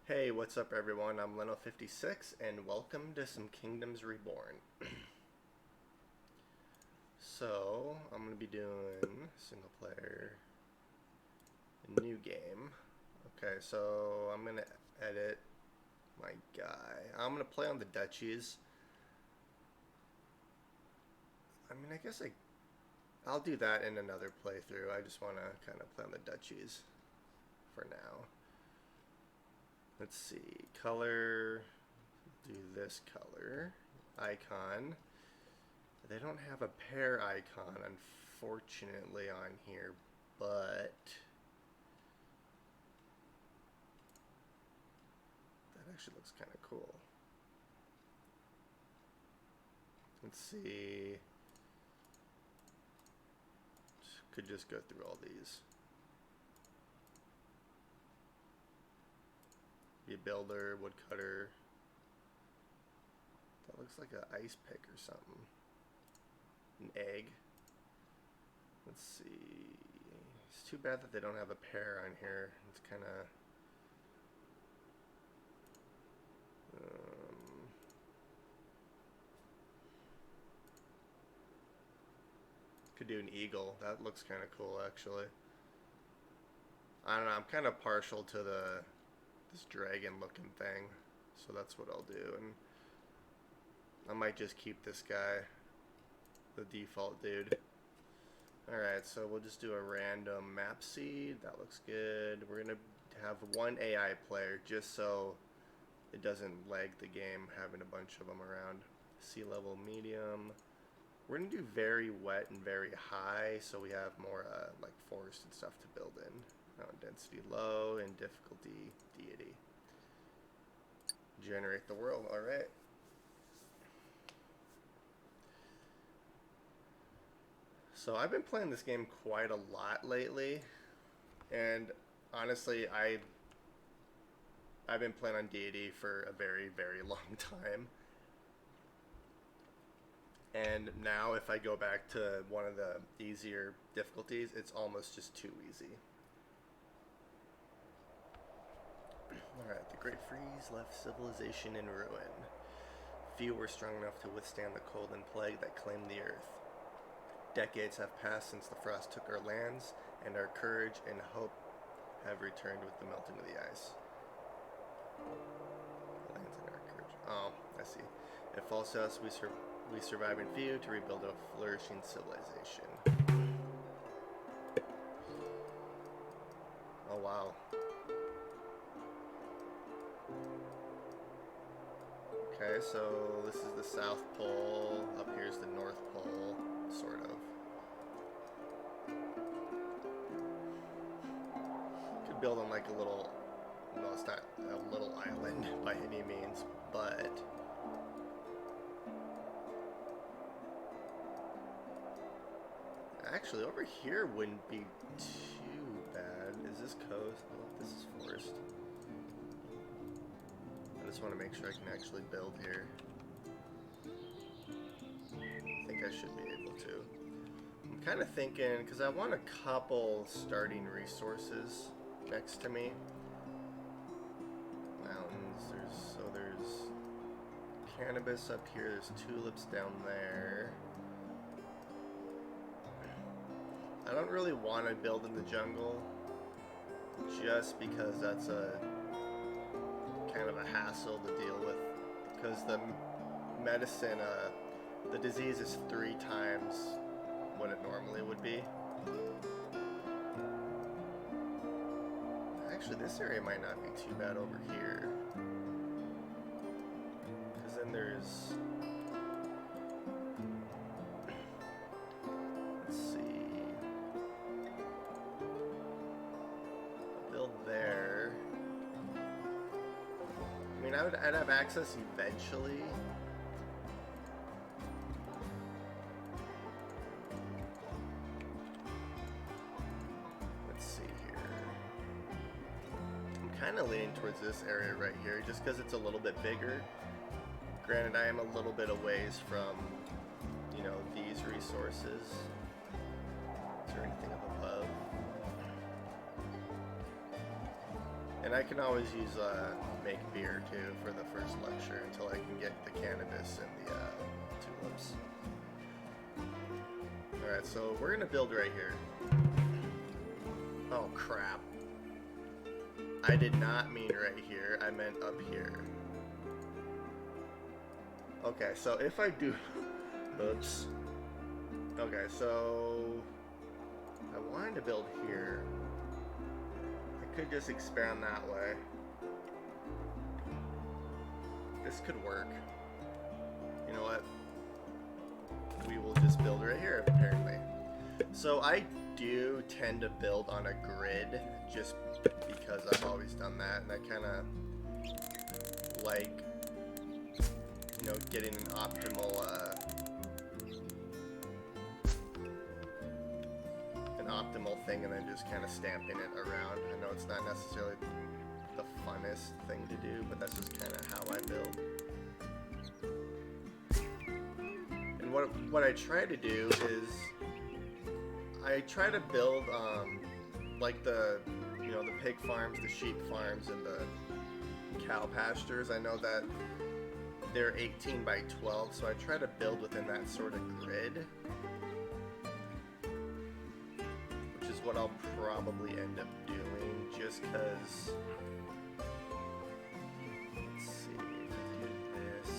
Hey, what's up everyone? I'm Leno56 and welcome to some Kingdoms Reborn. So, I'm going to be doing single player, new game. Okay, so I'm going to edit my guy. I'm going to play on the duchies. I mean, I guess I'll do that in another playthrough. I just want to kind of play on the duchies for now. Let's see, color, do this color, icon. They don't have a pair icon, unfortunately, on here, but that actually looks kind of cool. Let's see. Could just go through all these. Be a builder, woodcutter. That looks like an ice pick or something. An egg. Let's see. It's too bad that they don't have a pair on here. It's kind of could do an eagle. That looks kind of cool, actually. I don't know. I'm kind of partial to this dragon-looking thing, so that's what I'll do. And I might just keep this guy, the default dude. Alright, so we'll just do a random map seed. That looks good. We're going to have one AI player just so it doesn't lag the game having a bunch of them around. Sea level medium. We're going to do very wet and very high so we have more like forest and stuff to build in. Density low and difficulty deity. Generate the world. Alright. So I've been playing this game quite a lot lately, and honestly, I've been playing on Deity for a very, very long time. And now if I go back to one of the easier difficulties, it's almost just too easy. Alright, the Great Freeze left civilization in ruin. Few were strong enough to withstand the cold and plague that claimed the earth. Decades have passed since the frost took our lands, and our courage and hope have returned with the melting of the ice. Lands and our courage. Oh, I see. It falls to us, we survive in few to rebuild a flourishing civilization. Oh, wow. Okay, so this is the South Pole. Up here's the North Pole, sort of. Could build on like a little, well, it's not a little island by any means, but actually over here wouldn't be too bad. Is this coast? Oh, this is forest. I just want to make sure I can actually build here. I think I should be able to. I'm kind of thinking, because I want a couple starting resources next to me. Mountains, there's cannabis up here, there's tulips down there. I don't really want to build in the jungle, just because that's a kind of a hassle to deal with, because the medicine, the disease is 3 times what it normally would be. Actually, this area might not be too bad over here, because then there's, let's see, I'll build there. I mean, I'd have access eventually. Let's see here. I'm kind of leaning towards this area right here, just because it's a little bit bigger. Granted, I am a little bit away from, you know, these resources. Is there anything up above? And And I can always use make beer too for the first lecture until I can get the cannabis and the tulips. Alright, so we're gonna build right here. Oh crap. I did not mean right here, I meant up here. Okay, so if I do... Oops. Okay, so... I wanted to build here. I could just expand that way. This could work. You know what? We will just build right here, apparently. So I do tend to build on a grid, just because I've always done that, and I kind of like, you know, getting an optimal thing and then just kind of stamping it around. I know it's not necessarily the funnest thing to do, but that's just kind of how I build. And what I try to do is I try to build like the, you know, the pig farms, the sheep farms, and the cow pastures. I know that they're 18 by 12, so I try to build within that sort of grid, which is what I'll probably end up doing, just because. Let's see, if I do this.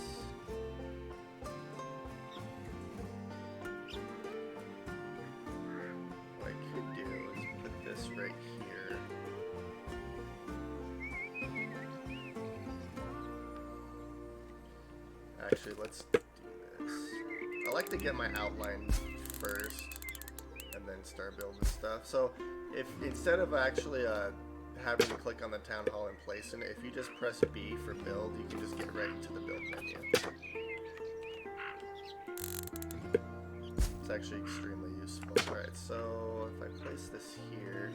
What I could do is put this right here. Actually, let's do this. I like to get my outline first and then start building stuff. So if instead of actually having to click on the town hall and placing it, if you just press B for build, you can just get right into the build menu. It's actually extremely useful. Alright, so if I place this here,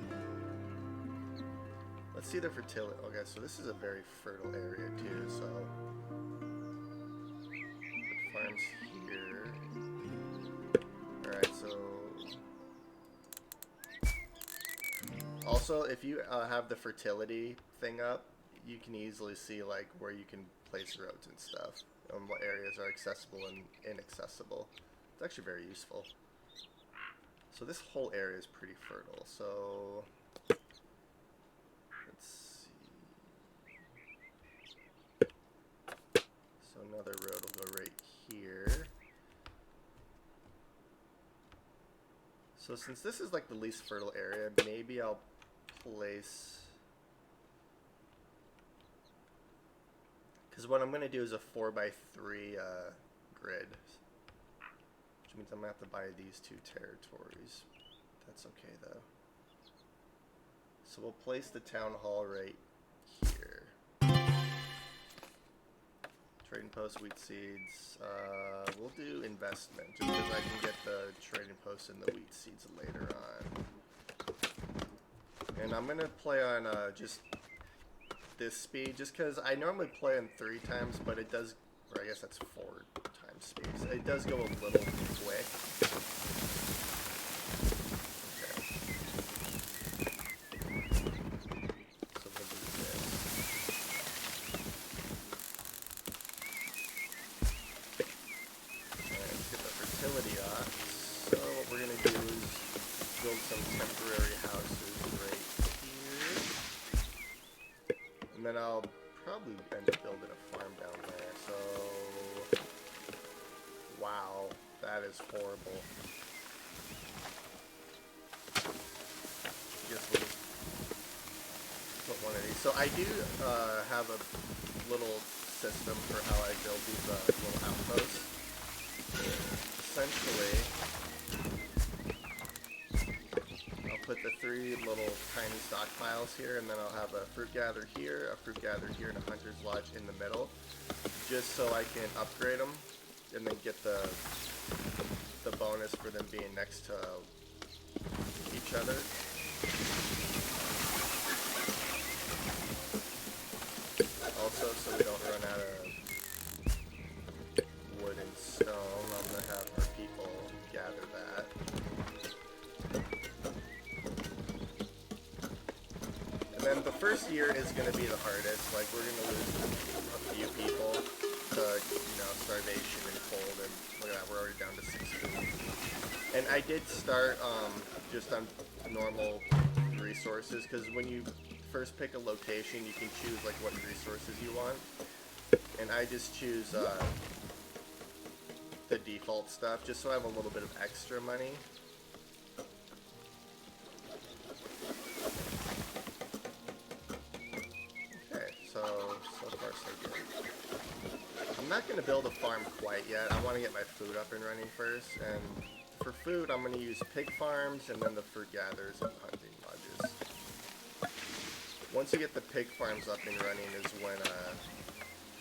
let's see the fertility. Okay, so this is a very fertile area too, so farms here. Alright, so also if you have the fertility thing up, you can easily see like where you can place roads and stuff, and what areas are accessible and inaccessible. It's actually very useful. So this whole area is pretty fertile, so let's see. So another road will go right here. So since this is like the least fertile area, maybe I'll place, because what I'm going to do is a 4x3 grid, which means I'm going to have to buy these two territories. That's okay though. So we'll place the town hall right here. Trading post, wheat seeds. We'll do investment, just because I can get the trading post and the wheat seeds later on. And I'm gonna play on just this speed, just because I normally play on 3 times, but it does, or I guess that's 4 times speed. So it does go a little quick. Then I'll probably end up building a farm down there, so... Wow, that is horrible. Guess we'll just put one of these. So I do have a little system for how I build these little outposts. Essentially, put the 3 little tiny stockpiles here, and then I'll have a fruit gather here, a fruit gather here, and a hunter's lodge in the middle, just so I can upgrade them and then get the bonus for them being next to each other. Also, so we don't run out of wood and stone, I'm going to have our people gather that. Then first year is going to be the hardest. Like, we're going to lose a few people to, you know, starvation and cold, and look at that, we're already down to 6 food. And I did start just on normal resources, because when you first pick a location, you can choose like what resources you want. And I just choose the default stuff, just so I have a little bit of extra money. Okay, so far so good. I'm not going to build a farm quite yet. I want to get my food up and running first, and for food I'm going to use pig farms and then the fruit gatherers and hunting lodges. Once you get the pig farms up and running is when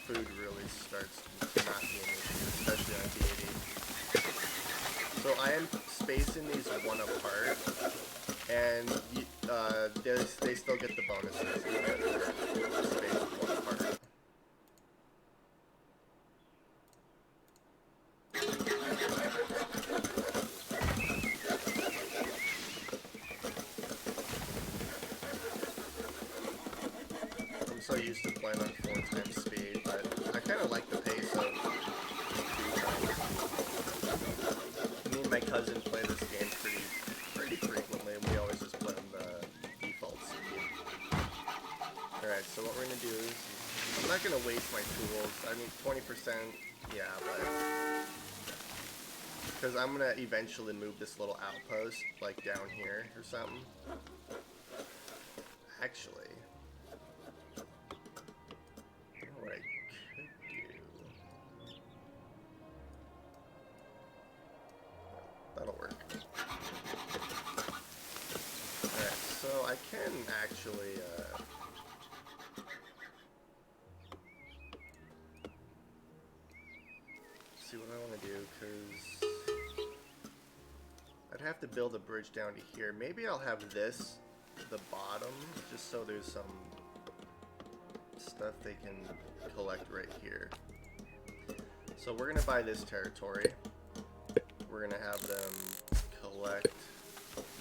food really starts to not be an issue, especially on Deity. So I am spacing these one apart, and they still get the bonuses even if they're spaced one apart. I'm so used to playing on 4 times speed, but I kind of like the pace of 2 times. Me and my cousin play this game pretty frequently, and we always just play on the default speed. Alright, so what we're going to do is, I'm not going to waste my tools. I mean, 20%, yeah, but because I'm going to eventually move this little outpost, like down here or something. Actually, I don't know what I could do. That'll work. Alright, so I can actually, see what I want to do, because I'd have to build a bridge down to here. Maybe I'll have this the bottom, just so there's some stuff they can collect right here. So we're going to buy this territory. We're going to have them collect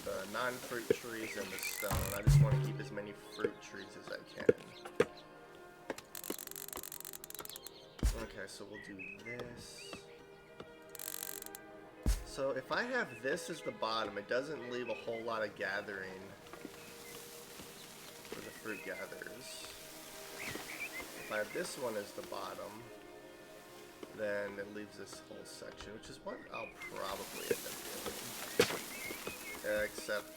the non-fruit trees and the stone. I just want to keep as many fruit trees as I can. Okay, so we'll do this. So if I have this as the bottom, it doesn't leave a whole lot of gathering for the fruit gatherers. If I have this one as the bottom, then it leaves this whole section, which is what I'll probably end up doing. Except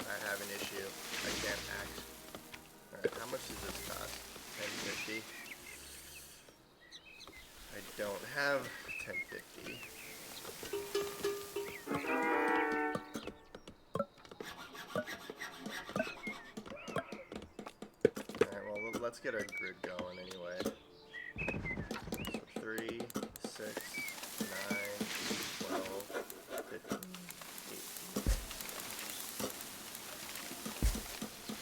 I have an issue. I can't act. Alright, how much does this cost? $10.50. I don't have $10.50. Alright, well, let's get our grid going anyway. So 3, 6, 9, 12, 15, 18.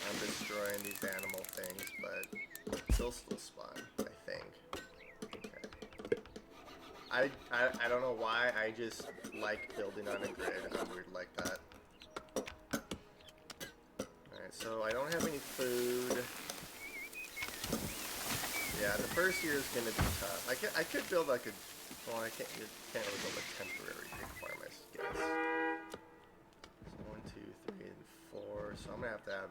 I'm destroying these animal things, but they'll still spawn, I think. Okay. I don't know why, I just like building on a grid. I'm weird like that. Alright, so I don't have any food. Yeah, the first year is going to be tough. I could build like a... Well, I can't really build a temporary pig farm, I guess. So 1, 2, 3, and 4. So I'm going to have,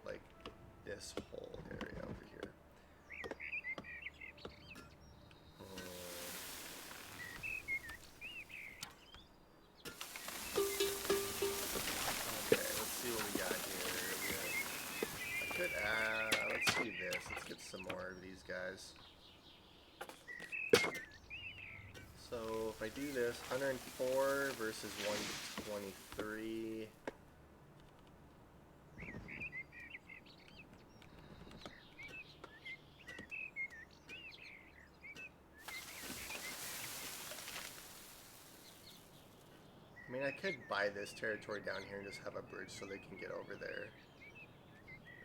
like, this whole area over here. Okay, let's see what we got here. I could add... Let's do this. Let's get some more of these guys. So if I do this, 104 versus 123. I mean, I could buy this territory down here and just have a bridge so they can get over there.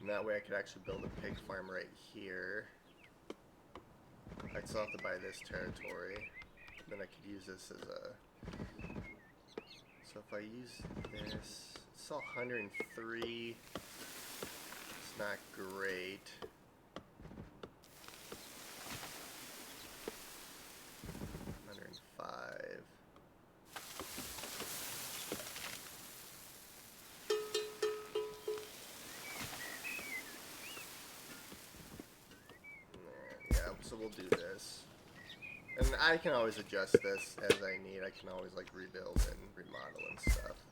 And that way I could actually build a pig farm right here. I'd still have to buy this territory. Then I could use this as a... So if I use this, it's still 103. It's not great. So we'll do this. And I can always adjust this as I need. I can always like rebuild and remodel and stuff.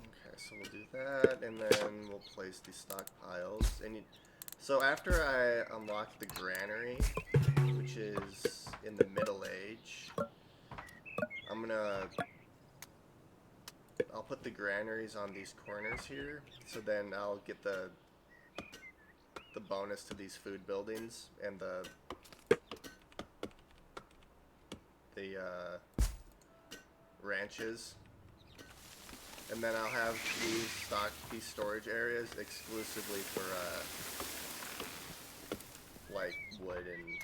Okay, so we'll do that, and then we'll place these stockpiles. And so after I unlock the granary, which is in the Middle Age, I'll put the granaries on these corners here, so then I'll get the bonus to these food buildings and the ranches, and then I'll have these storage areas exclusively for like wood and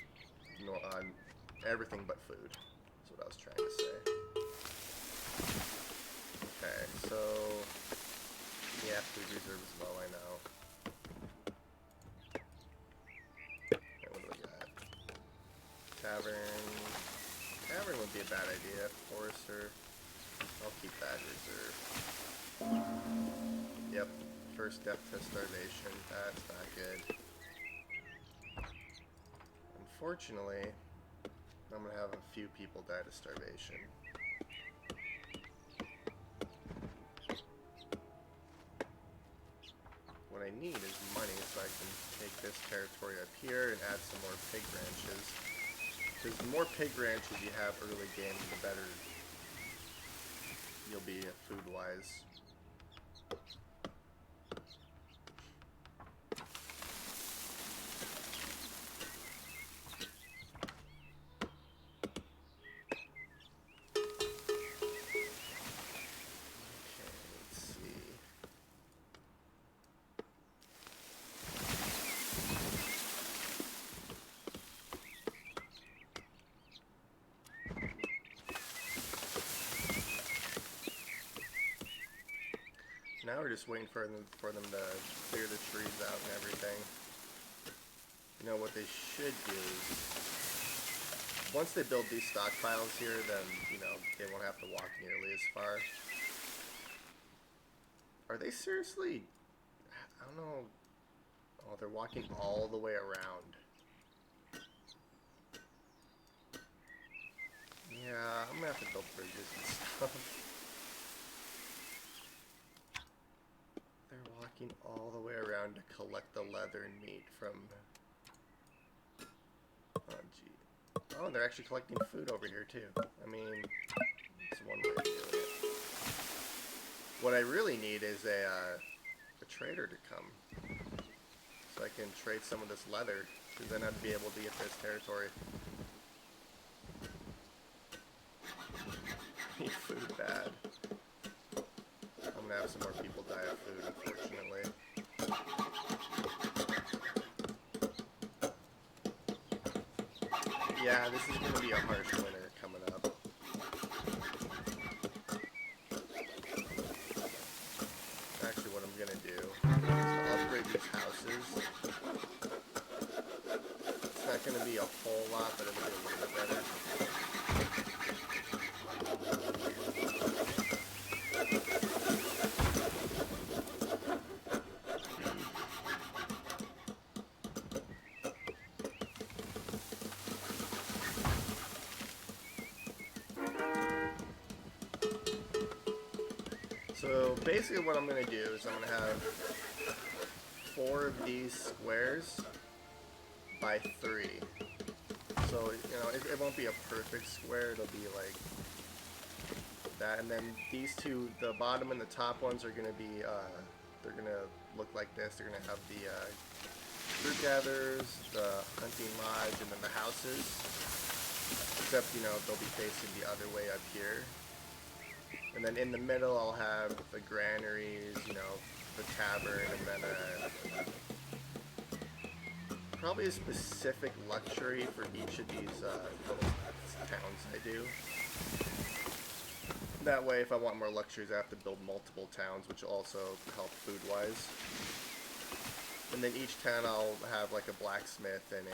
everything but food. That's what I was trying to say. Okay, so yeah, food reserve is low, I know. Okay, what do we got? Tavern would be a bad idea. Forester, I'll keep that reserve. Yep, first death to starvation. That's not good. Unfortunately, I'm gonna have a few people die to starvation. What I need is money so I can take this territory up here and add some more pig ranches. Because the more pig ranches you have early game, the better you'll be food-wise. Now we're just waiting for them to clear the trees out and everything. You know what they should do is, once they build these stockpiles here, then, you know, they won't have to walk nearly as far. Are they seriously, I don't know, oh, they're walking all the way around. Yeah, I'm gonna have to build bridges and stuff. They're walking all the way around to collect the leather and meat from... Oh, gee. Oh, they're actually collecting food over here, too. I mean, it's one way of doing it. What I really need is a trader to come. So I can trade some of this leather, because then I'd be able to get this territory. Need food bad. I'm gonna have some more people die of food, unfortunately. Yeah, this is gonna be a harsh winter coming up. Actually, what I'm gonna do is upgrade these houses. It's not gonna be a whole lot, but it'll be a little bit better. So basically what I'm going to do is I'm going to have 4 of these squares by 3. So, you know, it won't be a perfect square, it'll be like that. And then these two, the bottom and the top ones are going to be, they're going to look like this. They're going to have the fruit gatherers, the hunting lodge, and then the houses. Except, you know, they'll be facing the other way up here. And then in the middle, I'll have the granaries, you know, the tavern, and then probably a specific luxury for each of these little towns I do. That way, if I want more luxuries, I have to build multiple towns, which will also help food-wise. And then each town I'll have like a blacksmith and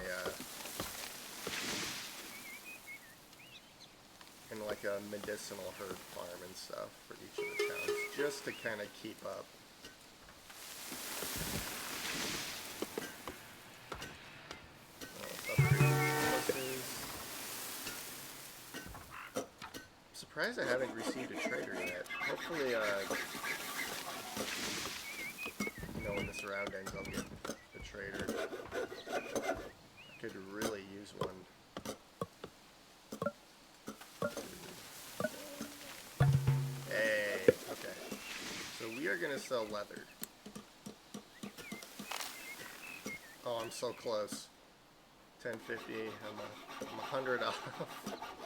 like a medicinal herb farm and stuff for each of the towns, just to kind of keep up. Surprised I haven't received a trader yet. Hopefully, you know, in the surroundings I'll get a trader. I could really use one. Hey, okay. So we are gonna sell leather. Oh, I'm so close. 10.50. I'm 100 off.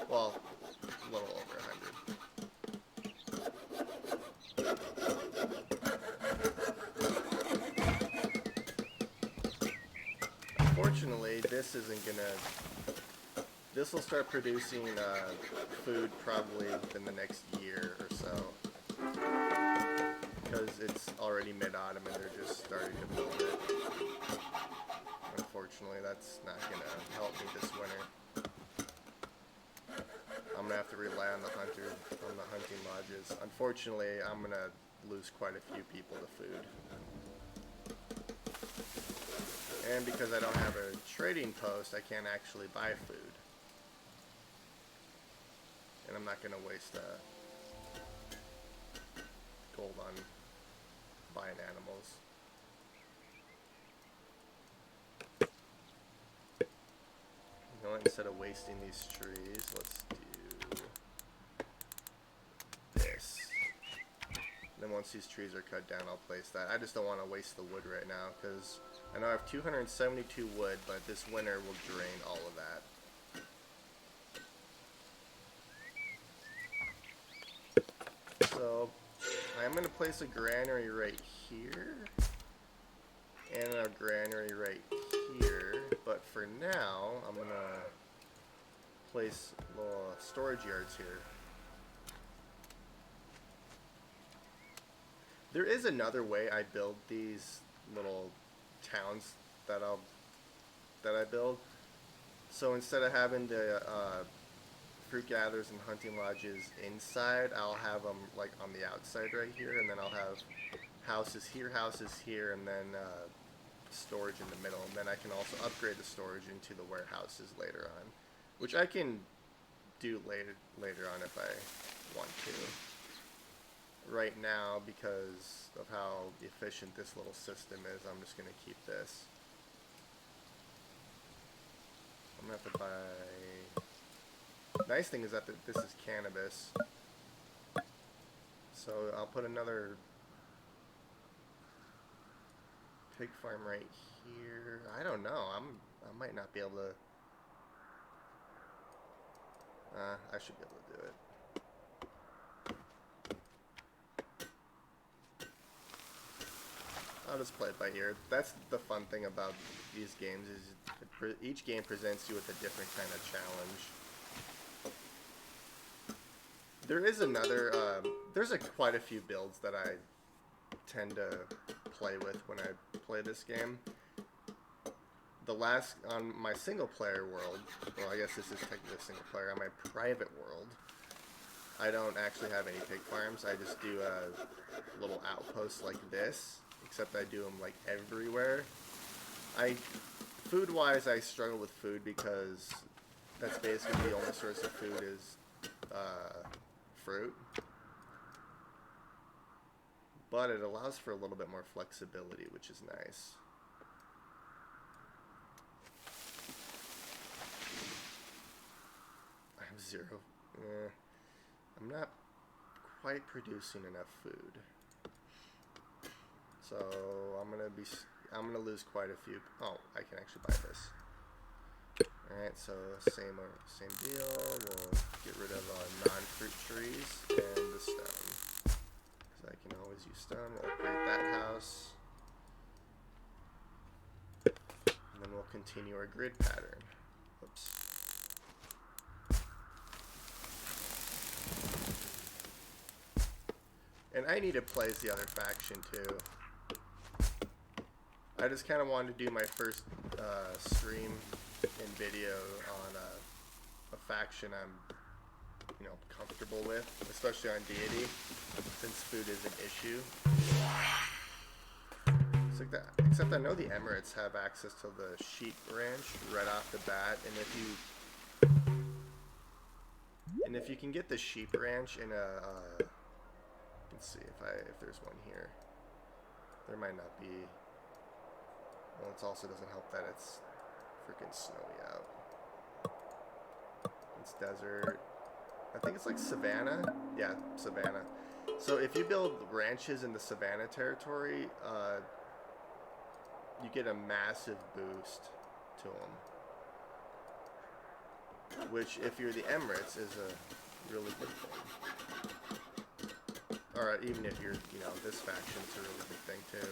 Well, a little over 100. Unfortunately, this isn't gonna. This will start producing food probably within the next year or so, because it's already mid-autumn and they're just starting to build it. Unfortunately, that's not gonna help me this winter. I'm gonna have to rely on the hunting lodges. Unfortunately, I'm gonna lose quite a few people to food. And because I don't have a trading post, I can't actually buy food. And I'm not gonna waste gold on buying animals. You know what, instead of wasting these trees, let's do this. Then once these trees are cut down, I'll place that. I just don't want to waste the wood right now, because I know I have 272 wood, but this winter will drain all of that. So, I'm going to place a granary right here, and a granary right here, but for now, I'm going to place little storage yards here. There is another way I build these little towns that I build. So instead of having the fruit gatherers and hunting lodges inside, I'll have them like on the outside right here, and then I'll have houses here, and then storage in the middle. And then I can also upgrade the storage into the warehouses later on, which I can do later on if I want to. Right now, because of how efficient this little system is, I'm just going to keep this. I'm going to have to buy... Nice thing is that this is cannabis. So I'll put another pig farm right here. I don't know. I might not be able to... I should be able to do it. I'll just play it by ear. That's the fun thing about these games, is each game presents you with a different kind of challenge. There is another, there's quite a few builds that I tend to play with when I play this game. On my single player world, well, I guess this is technically a single player, on my private world, I don't actually have any pig farms. I just do a little outpost like this. Except I do them like everywhere. Food-wise, I struggle with food because that's basically the only source of food is fruit. But it allows for a little bit more flexibility, which is nice. I have 0. I'm not quite producing enough food. So I'm gonna lose quite a few. Oh, I can actually buy this. All right, so same deal. We'll get rid of non-fruit trees and the stone, because I can always use stone. We'll upgrade that house, and then we'll continue our grid pattern. Oops. And I need to place the other faction too. I just kind of wanted to do my first stream and video on a faction I'm, you know, comfortable with, especially on Deity, since food is an issue. It's like that. Except I know the Emirates have access to the sheep ranch right off the bat, and if you can get the sheep ranch in a let's see if there's one here. There might not be. Well, it also doesn't help that it's freaking snowy out. It's desert. I think it's like savanna. Yeah, savanna. So if you build ranches in the savanna territory, you get a massive boost to them. Which, if you're the Emirates, is a really good thing. Or even if you're, you know, this faction, it's a really good thing too.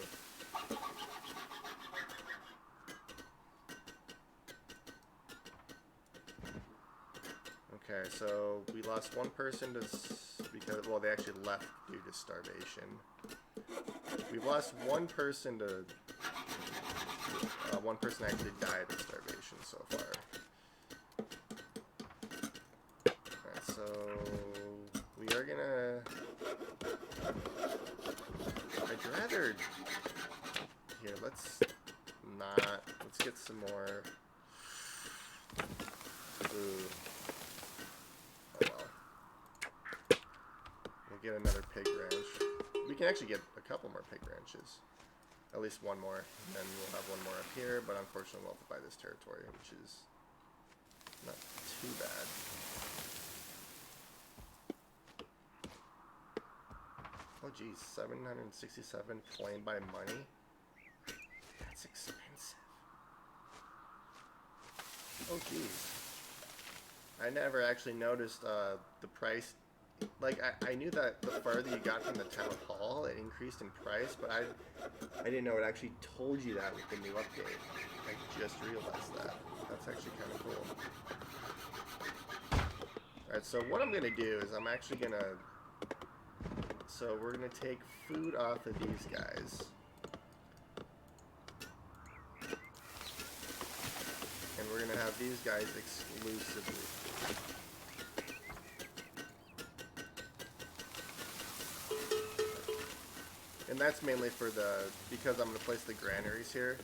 Okay, so we lost one person to because, well, they actually left due to starvation. We've lost one person to one person actually died of starvation so far. Alright, so we are gonna. I'd rather. Here, let's not. Let's get some more. Ooh. Oh well. We'll get another pig ranch. We can actually get a couple more pig ranches. At least one more. And then we'll have one more up here, but unfortunately we'll have to buy this territory, which is not too bad. Oh geez, 767 claimed by money? That's expensive. Oh geez. I never actually noticed the price. Like, I knew that the farther you got from the town hall, it increased in price, but I didn't know it actually told you that with the new update. I just realized that. That's actually kind of cool. Alright, so what I'm going to do is I'm actually going to... So we're going to take food off of these guys. And we're going to have these guys exclusively. And that's mainly for because I'm going to place the granaries here.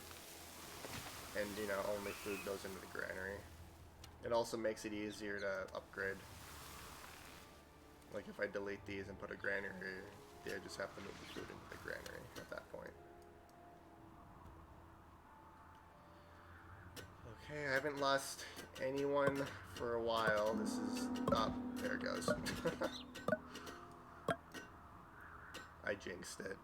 And, you know, only food goes into the granary. It also makes it easier to upgrade. Like if I delete these and put a granary here, I just have to move the food into the granary at that point. Okay, I haven't lost anyone for a while. This is... Oh, there it goes. I jinxed it.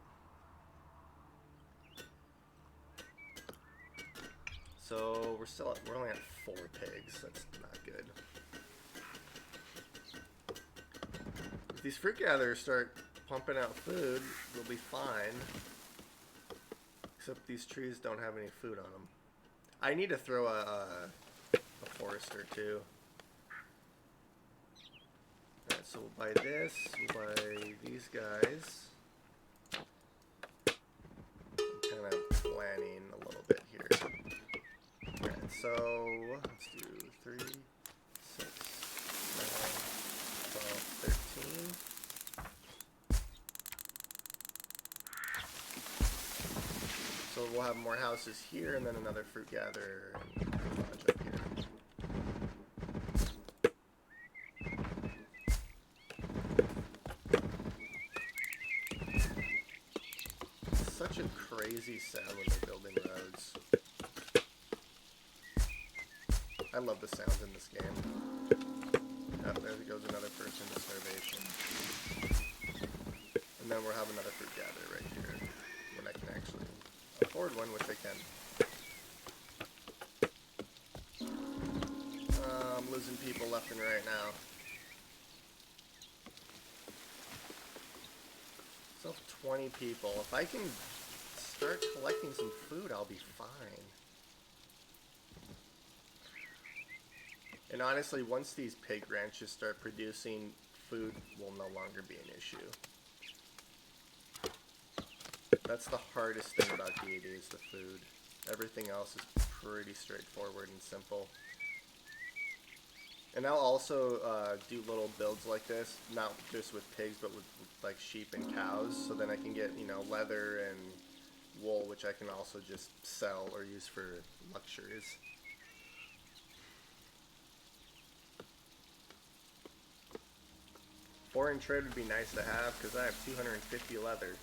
So we're only at 4 pigs. That's not good. If these fruit gatherers start pumping out food, we'll be fine. Except these trees don't have any food on them. I need to throw a forester too. Alright, so we'll buy this. We'll buy these guys. I'm kind of planning a little bit here. Alright, so let's do 3, 6, 9, 12, 13. So we'll have more houses here and then another fruit gatherer and a lodge up here. It's such a crazy sound when they're building roads. I love the sounds in this game. Oh, there goes another person to starvation. And then we'll have another fruit gatherer right here. When I can actually afford one, which I can. I'm losing people left and right now. Still 20 people. If I can start collecting some food, I'll be fine. And honestly, once these pig ranches start producing, food will no longer be an issue. That's the hardest thing about Deity is the food. Everything else is pretty straightforward and simple. And I'll also do little builds like this, not just with pigs, but with like sheep and cows. So then I can get, you know, leather and wool, which I can also just sell or use for luxuries. Foreign trade would be nice to have because I have 250 leather.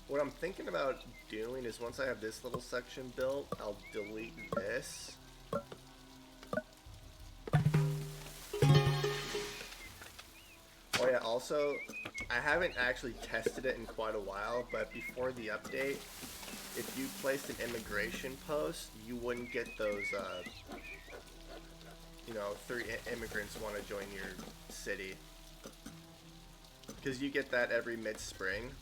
What I'm thinking about doing is once I have this little section built, I'll delete this. Oh yeah, also, I haven't actually tested it in quite a while, but before the update, if you placed an immigration post, you wouldn't get those, you know, 3 immigrants want to join your city. Because you get that every mid-spring.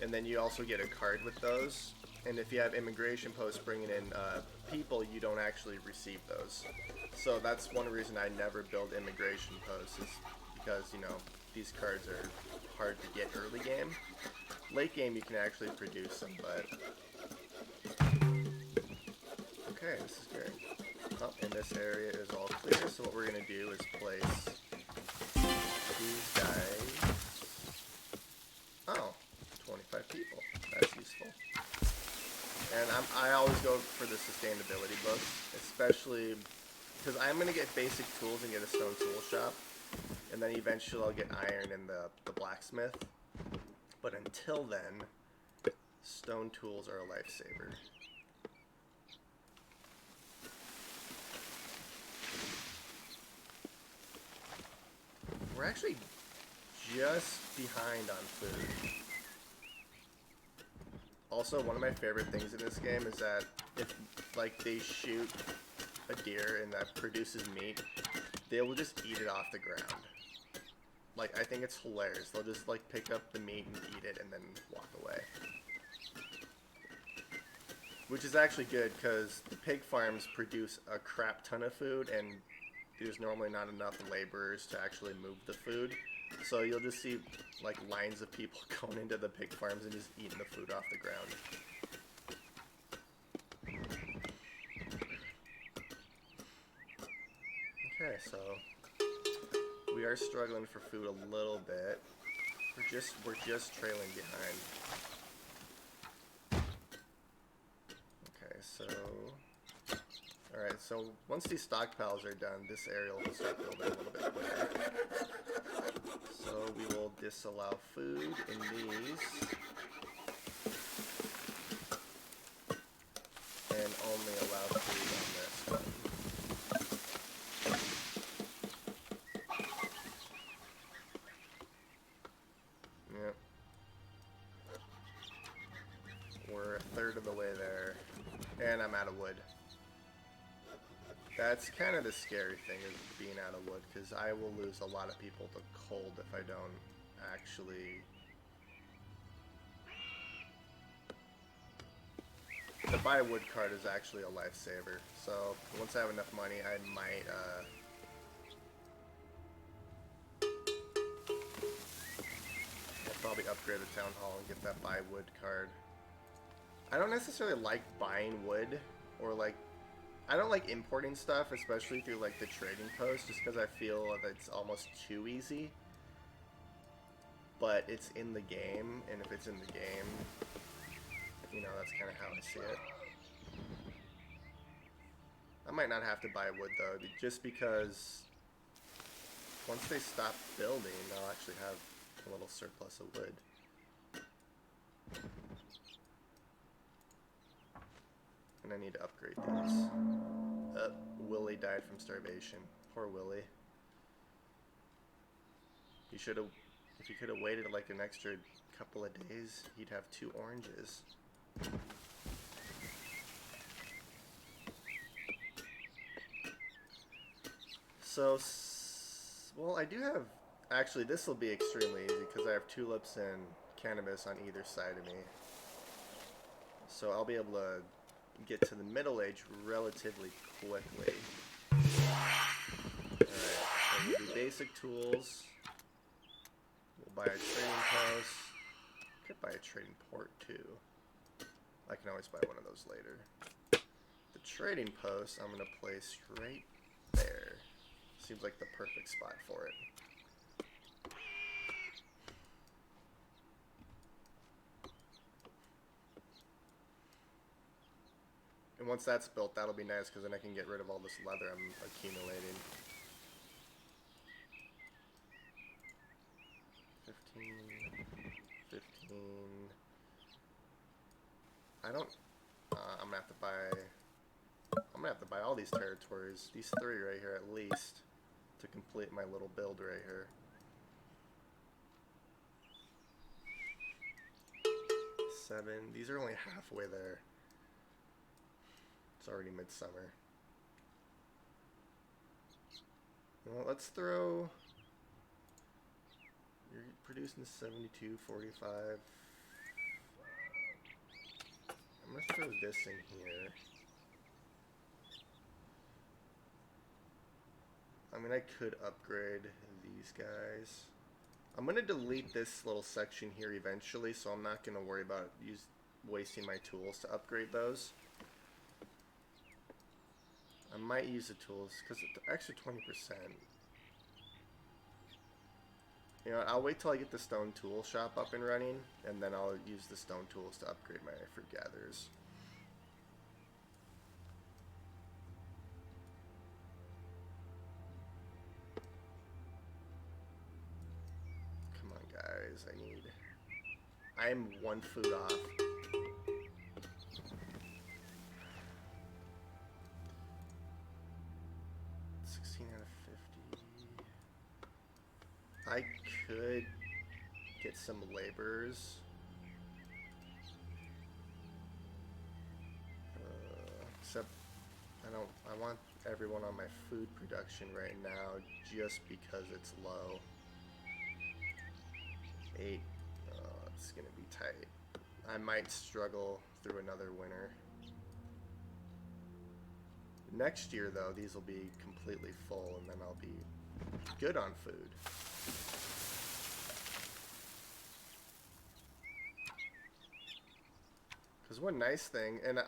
And then you also get a card with those. And if you have immigration posts bringing in people, you don't actually receive those. So that's one reason I never build immigration posts, is because, you know, these cards are hard to get early game. Late game you can actually produce them, but... Okay, this is good. Oh, and this area is all clear, so what we're going to do is place these guys... Oh, 25 people. That's useful. And I always go for the sustainability books, especially because I'm going to get basic tools and get a stone tool shop. And then eventually I'll get iron in the blacksmith. But until then, stone tools are a lifesaver. We're actually just behind on food. Also, one of my favorite things in this game is that if, like, they shoot a deer and that produces meat, they will just eat it off the ground. Like, I think it's hilarious. They'll just, like, pick up the meat and eat it and then walk away. Which is actually good, because the pig farms produce a crap ton of food, and there's normally not enough laborers to actually move the food. So you'll just see, like, lines of people going into the pig farms and just eating the food off the ground. Okay, so we are struggling for food a little bit. We're just trailing behind. Okay, so alright, so once these stockpiles are done, this area will start building a little bit quicker. So we will disallow food in these. And only allow food on this one. Yep. We're a third of the way there. And I'm out of wood. That's kind of the scary thing, is being out of wood, because I will lose a lot of people to cold if I don't actually... The buy wood card is actually a lifesaver, so once I have enough money, I might, I'll probably upgrade the town hall and get that buy wood card. I don't necessarily like buying wood, or like, I don't like importing stuff, especially through like the trading post, just because I feel that it's almost too easy. But it's in the game, and if it's in the game, you know, that's kind of how I see it. I might not have to buy wood though, just because once they stop building, I'll actually have a little surplus of wood. And I need to upgrade these. Willie died from starvation. Poor Willie. You should have, if you could have waited like an extra couple of days, he'd have 2 oranges. So, well, I do have, actually this will be extremely easy because I have tulips and cannabis on either side of me. So I'll be able to get to the middle age relatively quickly. basic tools. We'll buy a trading post. Could buy a trading port too. I can always buy one of those later. The trading post I'm going to place right there. Seems like the perfect spot for it. And once that's built, that'll be nice because then I can get rid of all this leather I'm accumulating. 15, 15. I don't. I'm gonna have to buy all these territories. These 3 right here at least to complete my little build right here. 7. These are only halfway there. It's already midsummer. Well, let's throw. You're producing 72, 45. I'm gonna throw this in here. I mean, I could upgrade these guys. I'm gonna delete this little section here eventually, so I'm not gonna worry about wasting my tools to upgrade those. I might use the tools because the extra 20%. You know, I'll wait till I get the stone tool shop up and running, and then I'll use the stone tools to upgrade my fruit gatherers. Come on, guys, I'm 1 food off. I could get some laborers. Except I want everyone on my food production right now just because it's low. 8. It's gonna be tight. I might struggle through another winter. Next year though, these will be completely full and then I'll be good on food. Because one nice thing, and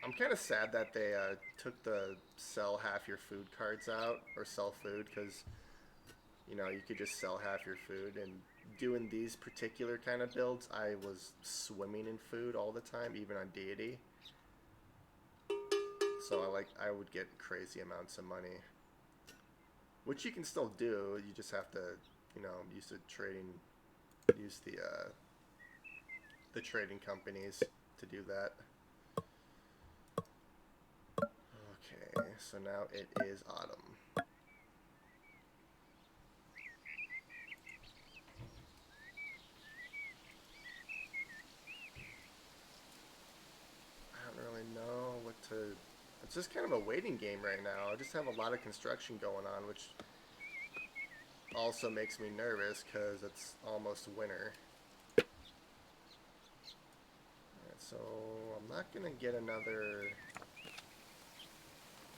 I'm kind of sad that they took the sell half your food cards out, or sell food, because, you know, you could just sell half your food, and doing these particular kind of builds, I was swimming in food all the time, even on Deity. So I would get crazy amounts of money. Which you can still do, you just have to, you know, use the trading companies to do that. Okay, so now it is autumn. I don't really know what to... It's just kind of a waiting game right now. I just have a lot of construction going on, which also makes me nervous because it's almost winter. So I'm not gonna get another.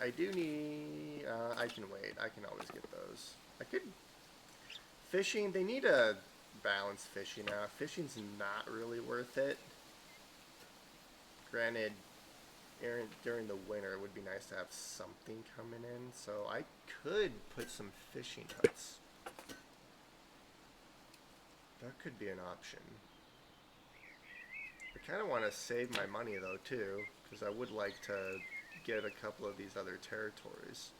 I do need. I can wait. I can always get those. I could. Fishing. They need a balanced fishing now. Fishing's not really worth it. Granted, during the winter, it would be nice to have something coming in. So I could put some fishing huts. That could be an option. I kind of want to save my money though too, because I would like to get a couple of these other territories.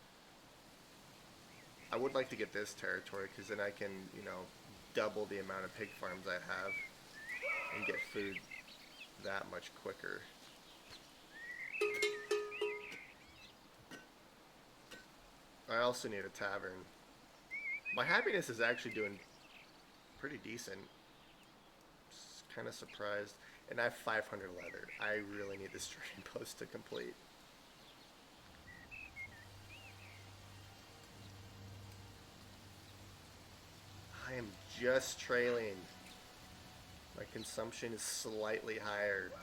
I would like to get this territory because then I can, you know, double the amount of pig farms I have and get food that much quicker. I also need a tavern. My happiness is actually doing pretty decent. Just kind of surprised. And I have 500 leather. I really need this trading post to complete. I am just trailing. My consumption is slightly higher.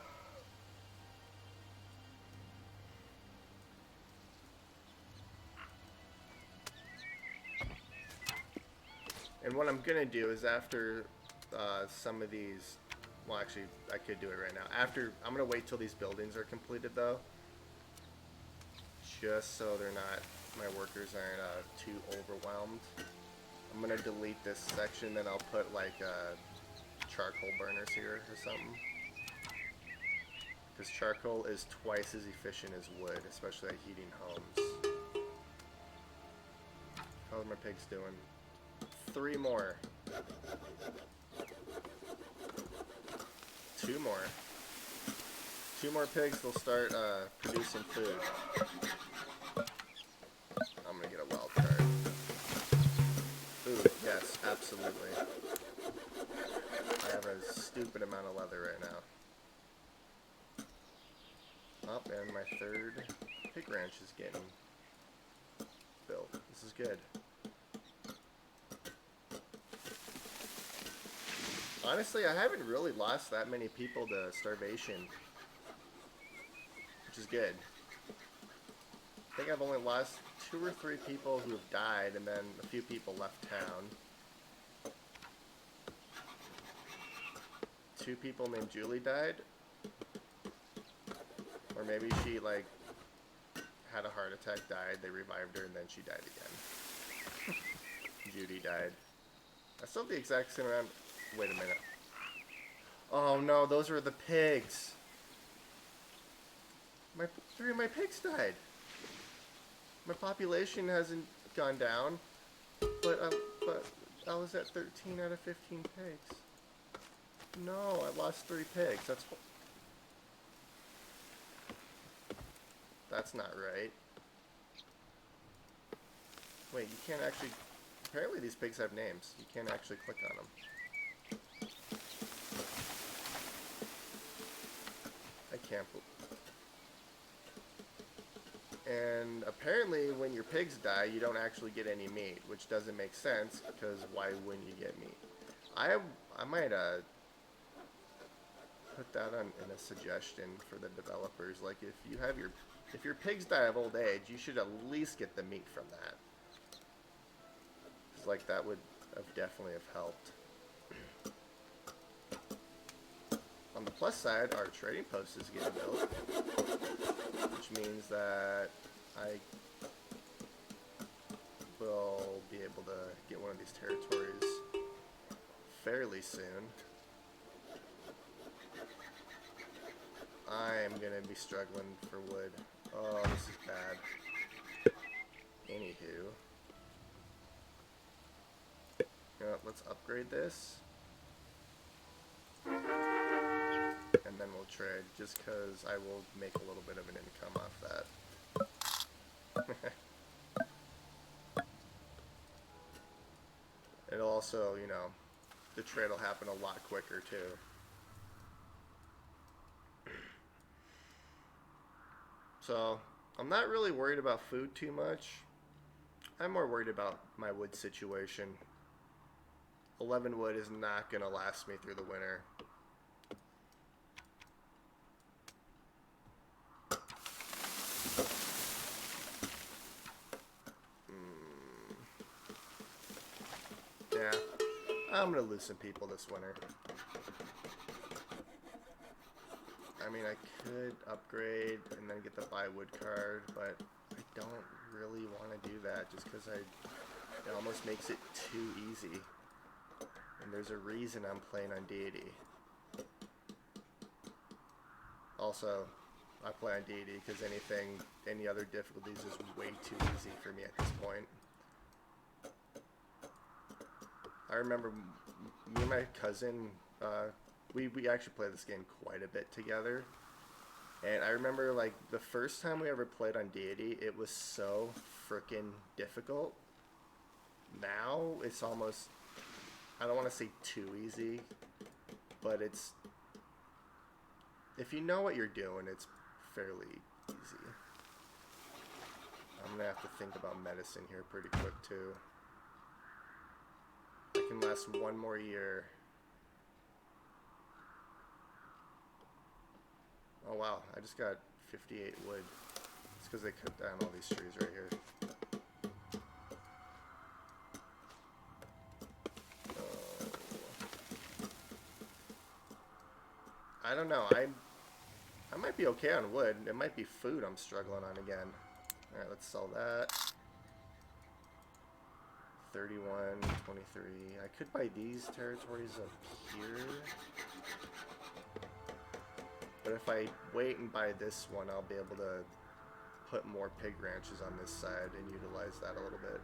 And what I'm gonna do is after some of these, well, actually, I could do it right now. After, I'm gonna wait till these buildings are completed though, just so they're not, my workers aren't too overwhelmed. I'm gonna delete this section, then I'll put like charcoal burners here or something. Because charcoal is twice as efficient as wood, especially at heating homes. How are my pigs doing? 3 more. 2 more. 2 more pigs will start producing food. I'm gonna get a wild card. Ooh, yes, absolutely. I have a stupid amount of leather right now. Up, and my 3rd pig ranch is getting built. This is good. Honestly, I haven't really lost that many people to starvation, which is good. I think I've only lost 2 or 3 people who have died, and then a few people left town. 2 people named Julie died. Or maybe she, like, had a heart attack, died, they revived her, and then she died again. Judy died. I still have the exact same amount. Wait a minute. Oh no, those were the pigs. 3 of my pigs died. My population hasn't gone down, but I was at 13 out of 15 pigs. No, I lost 3 pigs. That's not right. Wait, you can't actually... Apparently these pigs have names. You can't actually click on them. I can't believe... And apparently when your pigs die, you don't actually get any meat, which doesn't make sense, because why wouldn't you get meat? I might put that on in a suggestion for the developers. Like, if your pigs die of old age, you should at least get the meat from that. 'Cause, like, that would have definitely have helped. On the plus side, our trading post is getting built, which means that I will be able to get one of these territories fairly soon. I am going to be struggling for wood. Oh, this is bad. Anywho. You know what, let's upgrade this. And then we'll trade, just because I will make a little bit of an income off that. It'll also, you know, the trade will happen a lot quicker too. So, I'm not really worried about food too much. I'm more worried about my wood situation. 11 wood is not going to last me through the winter. Yeah, I'm going to lose some people this winter. I mean, I could upgrade and then get the buy wood card, but I don't really want to do that just because it almost makes it too easy. And there's a reason I'm playing on Deity. Also, I play on Deity because any other difficulties is way too easy for me at this point. I remember me and my cousin, we actually play this game quite a bit together. And I remember, like, the first time we ever played on Deity, it was so freaking difficult. Now, it's almost, I don't want to say too easy, but it's, if you know what you're doing, it's fairly easy. I'm going to have to think about medicine here pretty quick, too. I can last 1 more year. Oh wow, I just got 58 wood. It's because they cut down all these trees right here. I don't know. I might be okay on wood. It might be food I'm struggling on again. Alright, let's sell that. 31, 23. I could buy these territories up here. But if I wait and buy this one, I'll be able to put more pig ranches on this side and utilize that a little bit.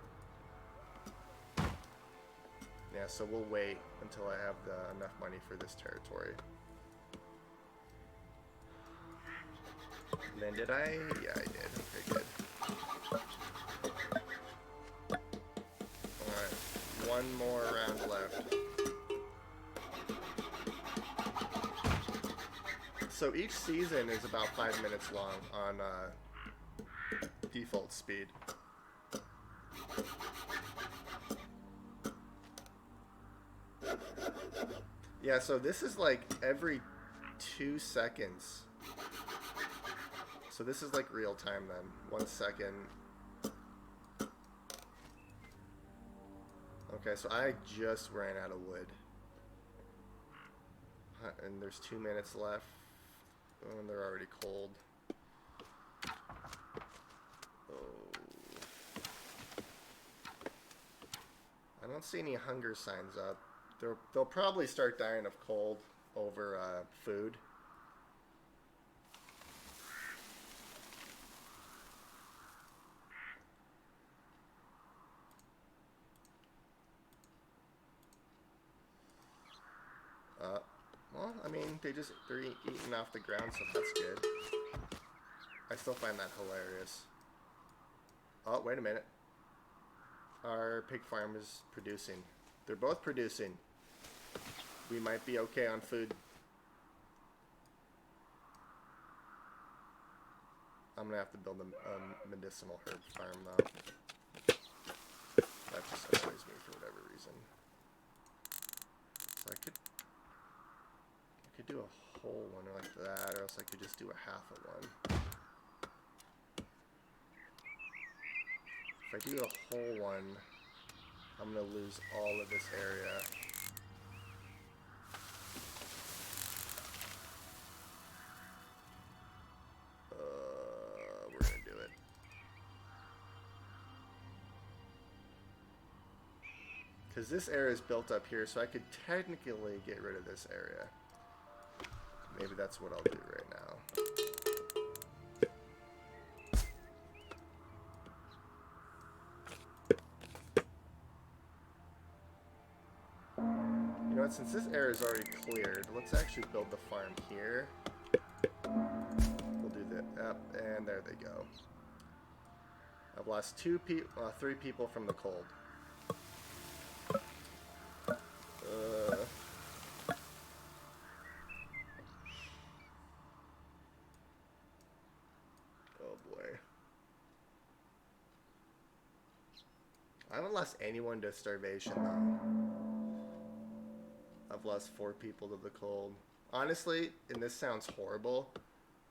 Yeah, so we'll wait until I have enough money for this territory. And then did I? Yeah, I did. Okay, good. Alright, one more round left. So each season is about 5 minutes long on default speed. Yeah, so this is like every 2 seconds. So this is like real time then. 1 second. Okay, so I just ran out of wood. And there's 2 minutes left. Oh, and they're already cold. Oh. I don't see any hunger signs up. They'll probably start dying of cold over food. Well, I mean, they're eating off the ground, so that's good. I still find that hilarious. Oh, wait a minute. Our pig farm is producing. They're both producing. We might be okay on food. I'm gonna have to build a medicinal herb farm though. That just annoys me for whatever reason. So I could do a whole one like that, or else I could just do a half of one. If I do a whole one, I'm gonna lose all of this area. We're gonna do it. Because this area is built up here, so I could technically get rid of this area. Maybe that's what I'll do right now. You know what, since this area is already cleared, let's actually build the farm here. We'll do that. Yep, and there they go. I've lost 3 people from the cold. Oh boy. I haven't lost anyone to starvation though. I've lost 4 people to the cold. Honestly, and this sounds horrible,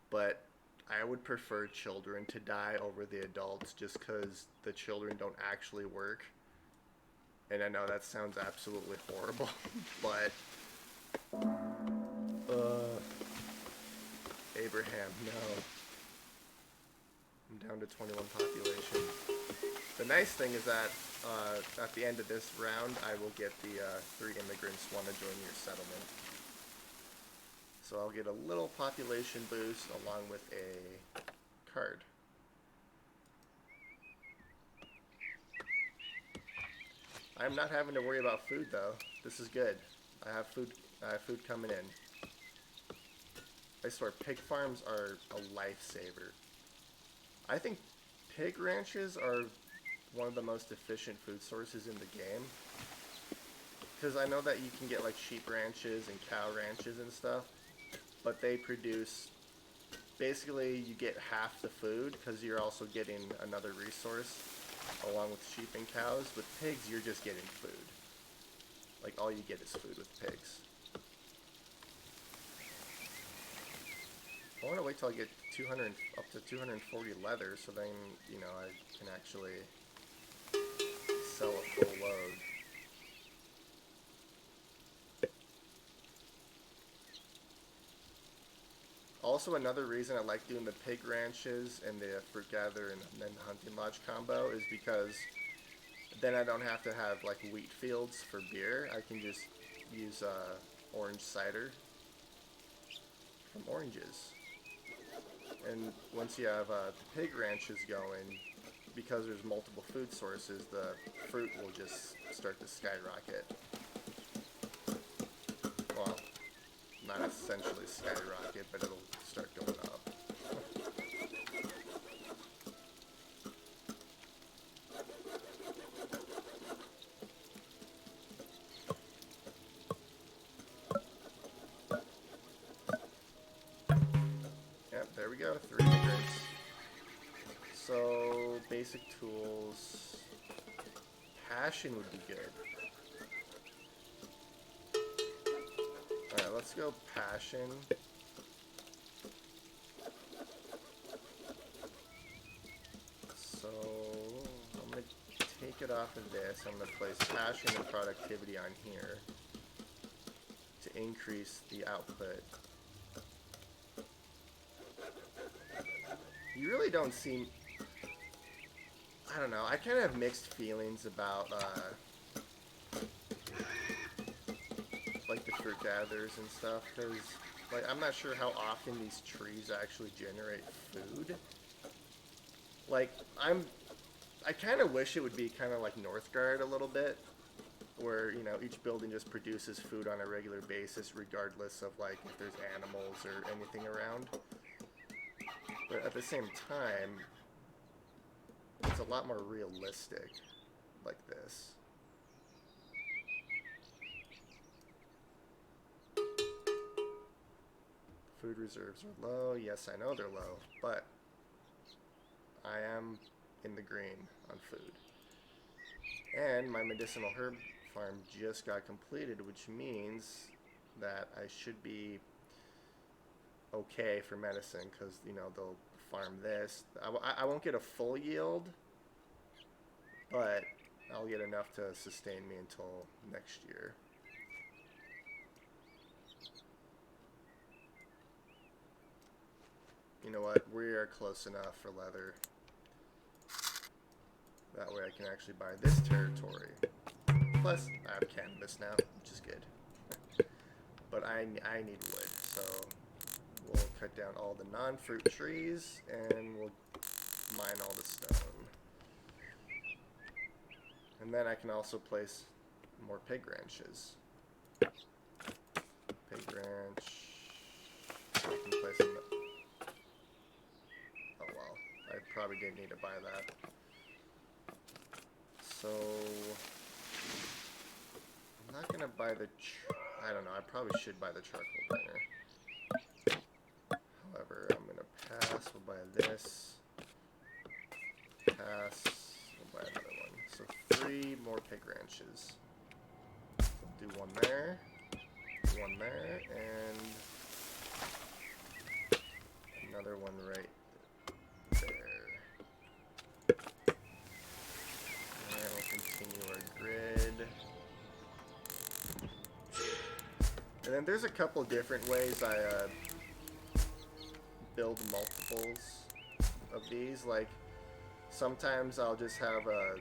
but I would prefer children to die over the adults just because the children don't actually work. And I know that sounds absolutely horrible, but Abraham, no. I'm down to 21 population. The nice thing is that at the end of this round, I will get the 3 immigrants want to join your settlement. So I'll get a little population boost along with a card. I'm not having to worry about food though. This is good. I have food coming in. I swear, pig farms are a lifesaver. I think pig ranches are one of the most efficient food sources in the game. Because I know that you can get like sheep ranches and cow ranches and stuff, but they produce, basically you get half the food because you're also getting another resource along with sheep and cows. With pigs, you're just getting food. Like all you get is food with pigs. I want to wait till I get 200, up to 240 leather, so then, you know, I can actually sell a full load. Also, another reason I like doing the pig ranches and the fruit gather and then hunting lodge combo is because then I don't have to have like wheat fields for beer. I can just use orange cider from oranges. And once you have the pig ranches going, because there's multiple food sources, the fruit will just start to skyrocket. Well, not essentially skyrocket, but it'll start going up. Yep, there we go, 3 acres. So, basic tools. Passion would be good. Alright, let's go passion. So, I'm going to take it off of this. I'm going to place passion and productivity on here to increase the output. You really don't seem... I don't know. I kind of have mixed feelings about like the fruit gatherers and stuff, because like I'm not sure how often these trees actually generate food. Like I kind of wish it would be kind of like Northgard a little bit, where you know each building just produces food on a regular basis, regardless of like if there's animals or anything around. But at the same time, it's a lot more realistic like this. Food reserves are low. Yes, I know they're low, but I am in the green on food. And my medicinal herb farm just got completed, which means that I should be okay for medicine, because you know they'll farm this. I won't get a full yield, but I'll get enough to sustain me until next year. You know what? We are close enough for leather. That way I can actually buy this territory. Plus, I have cannabis now, which is good. But I need wood, so we'll cut down all the non-fruit trees and we'll mine all the stone. And then I can also place more pig ranches. Pig ranch. I can place them. Oh well, I probably didn't need to buy that. So I'm not gonna buy the. I don't know. I probably should buy the charcoal burner. However, I'm gonna pass. We'll buy this. Pass. We'll buy another one. So 3 more pig ranches. We'll do one there, and another one right there. And we'll continue our grid. And then there's a couple different ways I build multiples of these. Like sometimes I'll just have a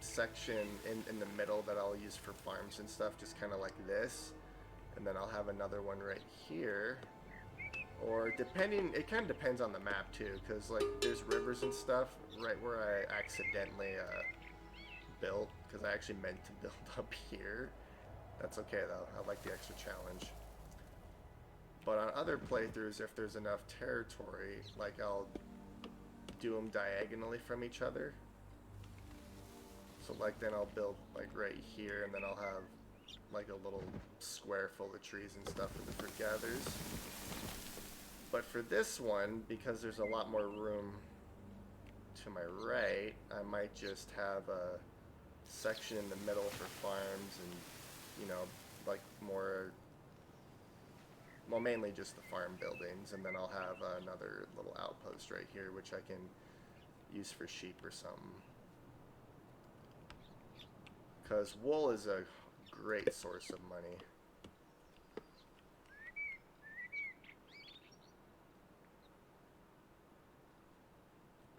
section in the middle that I'll use for farms and stuff, just kind of like this, and then I'll have another one right here. Or depending, it kind of depends on the map too, because like there's rivers and stuff right where I accidentally built, because I actually meant to build up here. That's okay though, I like the extra challenge. But on other playthroughs, if there's enough territory, like I'll do them diagonally from each other. So like then I'll build like right here, and then I'll have like a little square full of trees and stuff for the fruit gatherers. But for this one, because there's a lot more room to my right, I might just have a section in the middle for farms and, you know, like more, well, mainly just the farm buildings, and then I'll have another little outpost right here, which I can use for sheep or something. Because wool is a great source of money.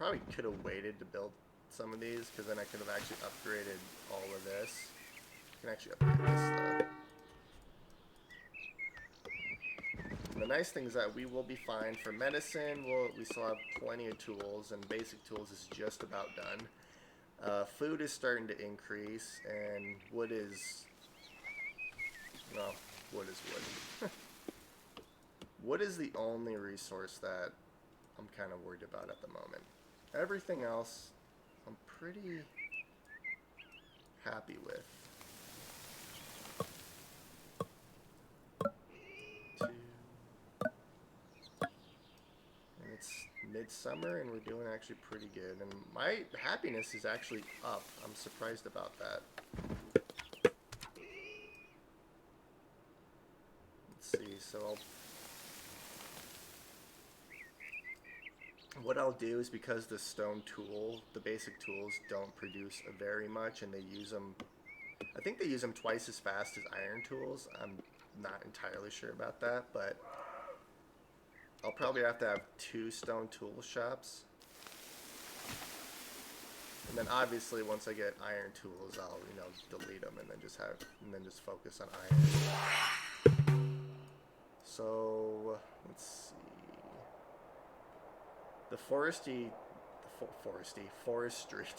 Probably could have waited to build some of these, because then I could have actually upgraded all of this. I can actually upgrade this though. And the nice thing is that we will be fine for medicine. We still have plenty of tools, and basic tools is just about done. Food is starting to increase, and wood is... well, wood is wood. Wood is the only resource that I'm kind of worried about at the moment. Everything else, I'm pretty happy with. 2. And it's midsummer, and we're doing actually pretty good. And my happiness is actually up. I'm surprised about that. Let's see, so what I'll do is, because the stone tool, the basic tools don't produce very much, and they use them, I think they use them twice as fast as iron tools. I'm not entirely sure about that, but I'll probably have to have 2 stone tool shops. And then obviously once I get iron tools, I'll, you know, delete them and then just focus on iron. So let's see. The forestry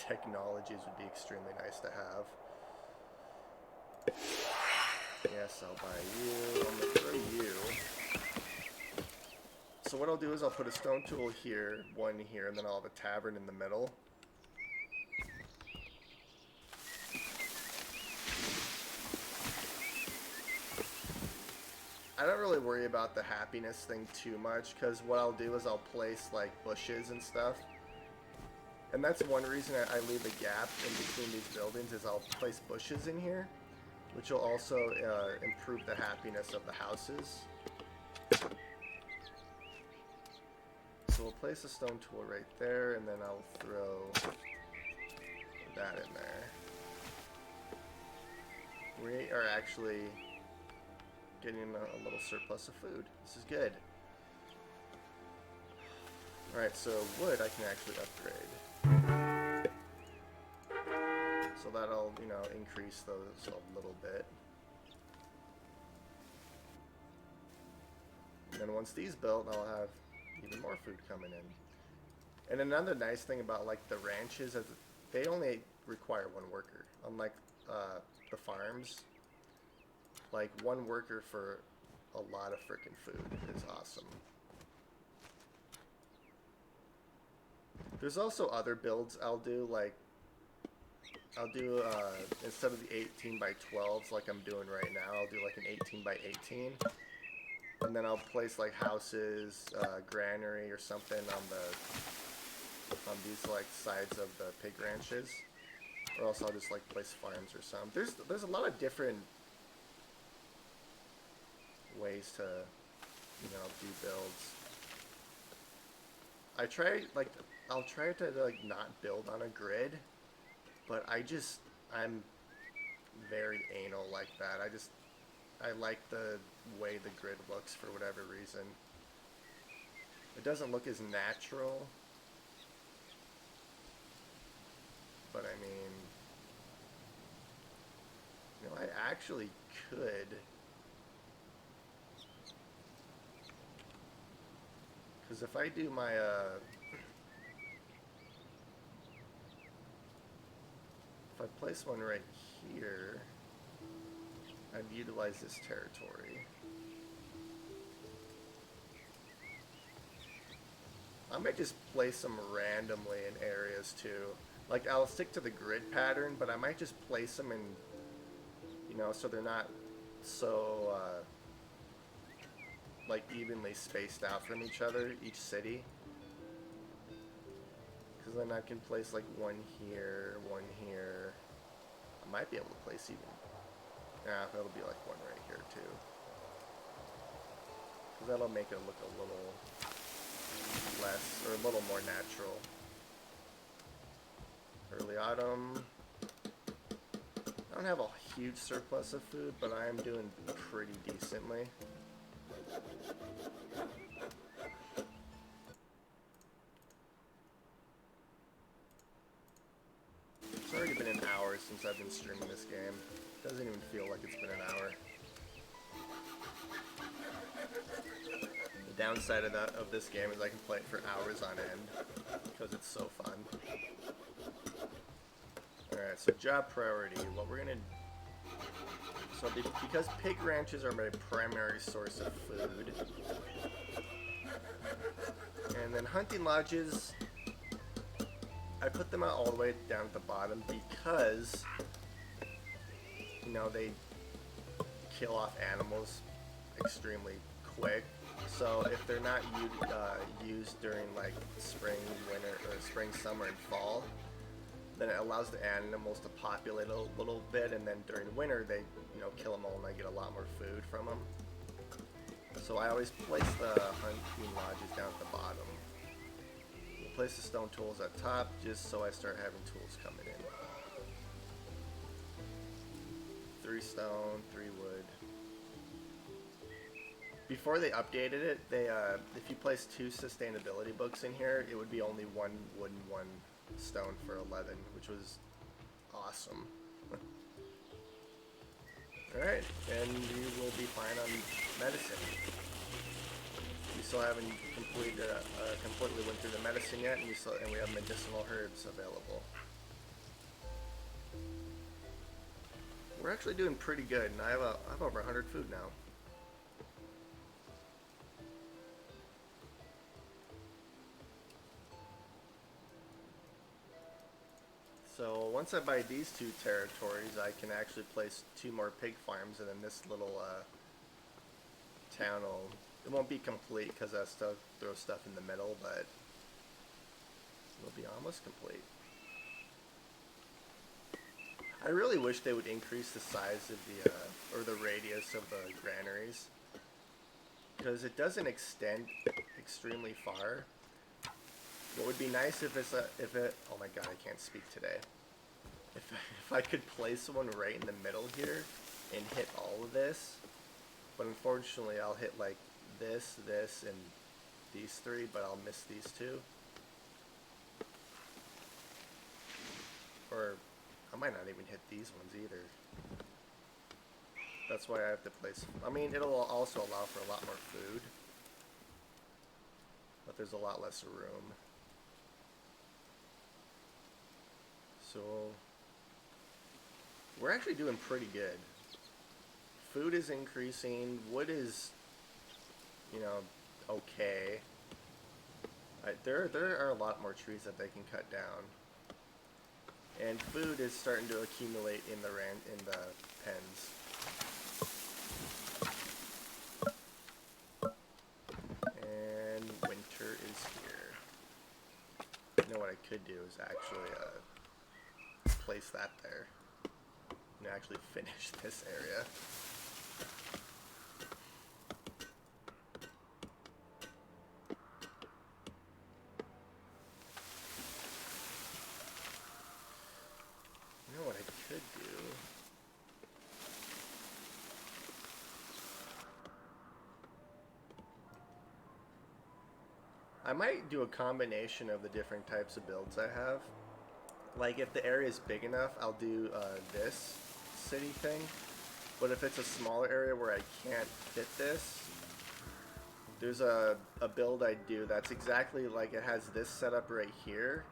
technologies would be extremely nice to have. Yes, I'll buy you. I'm gonna throw you. So what I'll do is I'll put a stone tool here, 1 here, and then I'll have a tavern in the middle. I don't really worry about the happiness thing too much, because what I'll do is I'll place like bushes and stuff. And that's one reason I leave a gap in between these buildings, is I'll place bushes in here, which will also improve the happiness of the houses. So we'll place a stone tool right there, and then I'll throw that in there. We are actually getting a little surplus of food. This is good. Alright, so wood I can actually upgrade. So that'll, you know, increase those a little bit. And then once these built, I'll have even more food coming in. And another nice thing about like the ranches is they only require 1 worker. Unlike the farms, like 1 worker for a lot of frickin' food is awesome. There's also other builds I'll do, like I'll do instead of the 18 by 12s like I'm doing right now, I'll do like an 18 by 18. And then I'll place like houses, granary or something on these like sides of the pig ranches. Or else I'll just like place farms or something. There's a lot of different ways to, you know, do builds. I'll try to like not build on a grid, but I'm very anal like that. I like the way the grid looks for whatever reason. It doesn't look as natural, but I mean, you know, I actually could. Because if I do my, if I place one right here, I'd utilize this territory. I might just place them randomly in areas too. Like, I'll stick to the grid pattern, but I might just place them in, you know, so they're not so, like, evenly spaced out from each other, each city. Because then I can place, like, 1 here, 1 here. I might be able to place even... yeah, that'll be, like, 1 right here, too. Because that'll make it look a little less, or a little more natural. Early autumn. I don't have a huge surplus of food, but I am doing pretty decently. already been an hour since I've been streaming this game. It doesn't even feel like it's been an hour. The downside of this game is I can play it for hours on end because it's so fun. Alright, so job priority. What we're gonna... So because pig ranches are my primary source of food, and then hunting lodges, I put them out all the way down at the bottom because, you know, they kill off animals extremely quick. So if they're not used during like spring, winter, or spring, summer, and fall, then it allows the animals to populate a little bit, and then during winter they, you know, kill them all and I get a lot more food from them. So I always place the hunting lodges down at the bottom. We'll place the stone tools at top just so I start having tools coming in. 3 stone, 3 wood. Before they updated it, they if you place 2 sustainability books in here, it would be only 1 wood and 1 stone for 11, which was awesome. Alright, and you will be fine on medicine. You still haven't completely went through the medicine yet, and we have medicinal herbs available. We're actually doing pretty good, and I have over 100 food now. So once I buy these 2 territories, I can actually place 2 more pig farms, and then this little town it won't be complete because I still throw stuff in the middle, but it'll be almost complete. I really wish they would increase the size of the or the radius of the granaries, because it doesn't extend extremely far. What would be nice if oh my god, I can't speak today. If I could place one right in the middle here and hit all of this, but unfortunately I'll hit like this, and these 3, but I'll miss these 2. Or I might not even hit these ones either. That's why I have to place... I mean, it'll also allow for a lot more food, but there's a lot less room. So we're actually doing pretty good. Food is increasing. Wood is, you know, okay. There are a lot more trees that they can cut down, and food is starting to accumulate in the pens. And winter is here. You know what I could do is actually place that there and actually finish this area. You know what I could do? I might do a combination of the different types of builds I have. Like, if the area is big enough, I'll do this city thing. But if it's a smaller area where I can't fit this, there's a build I do that's exactly like it has this setup right here,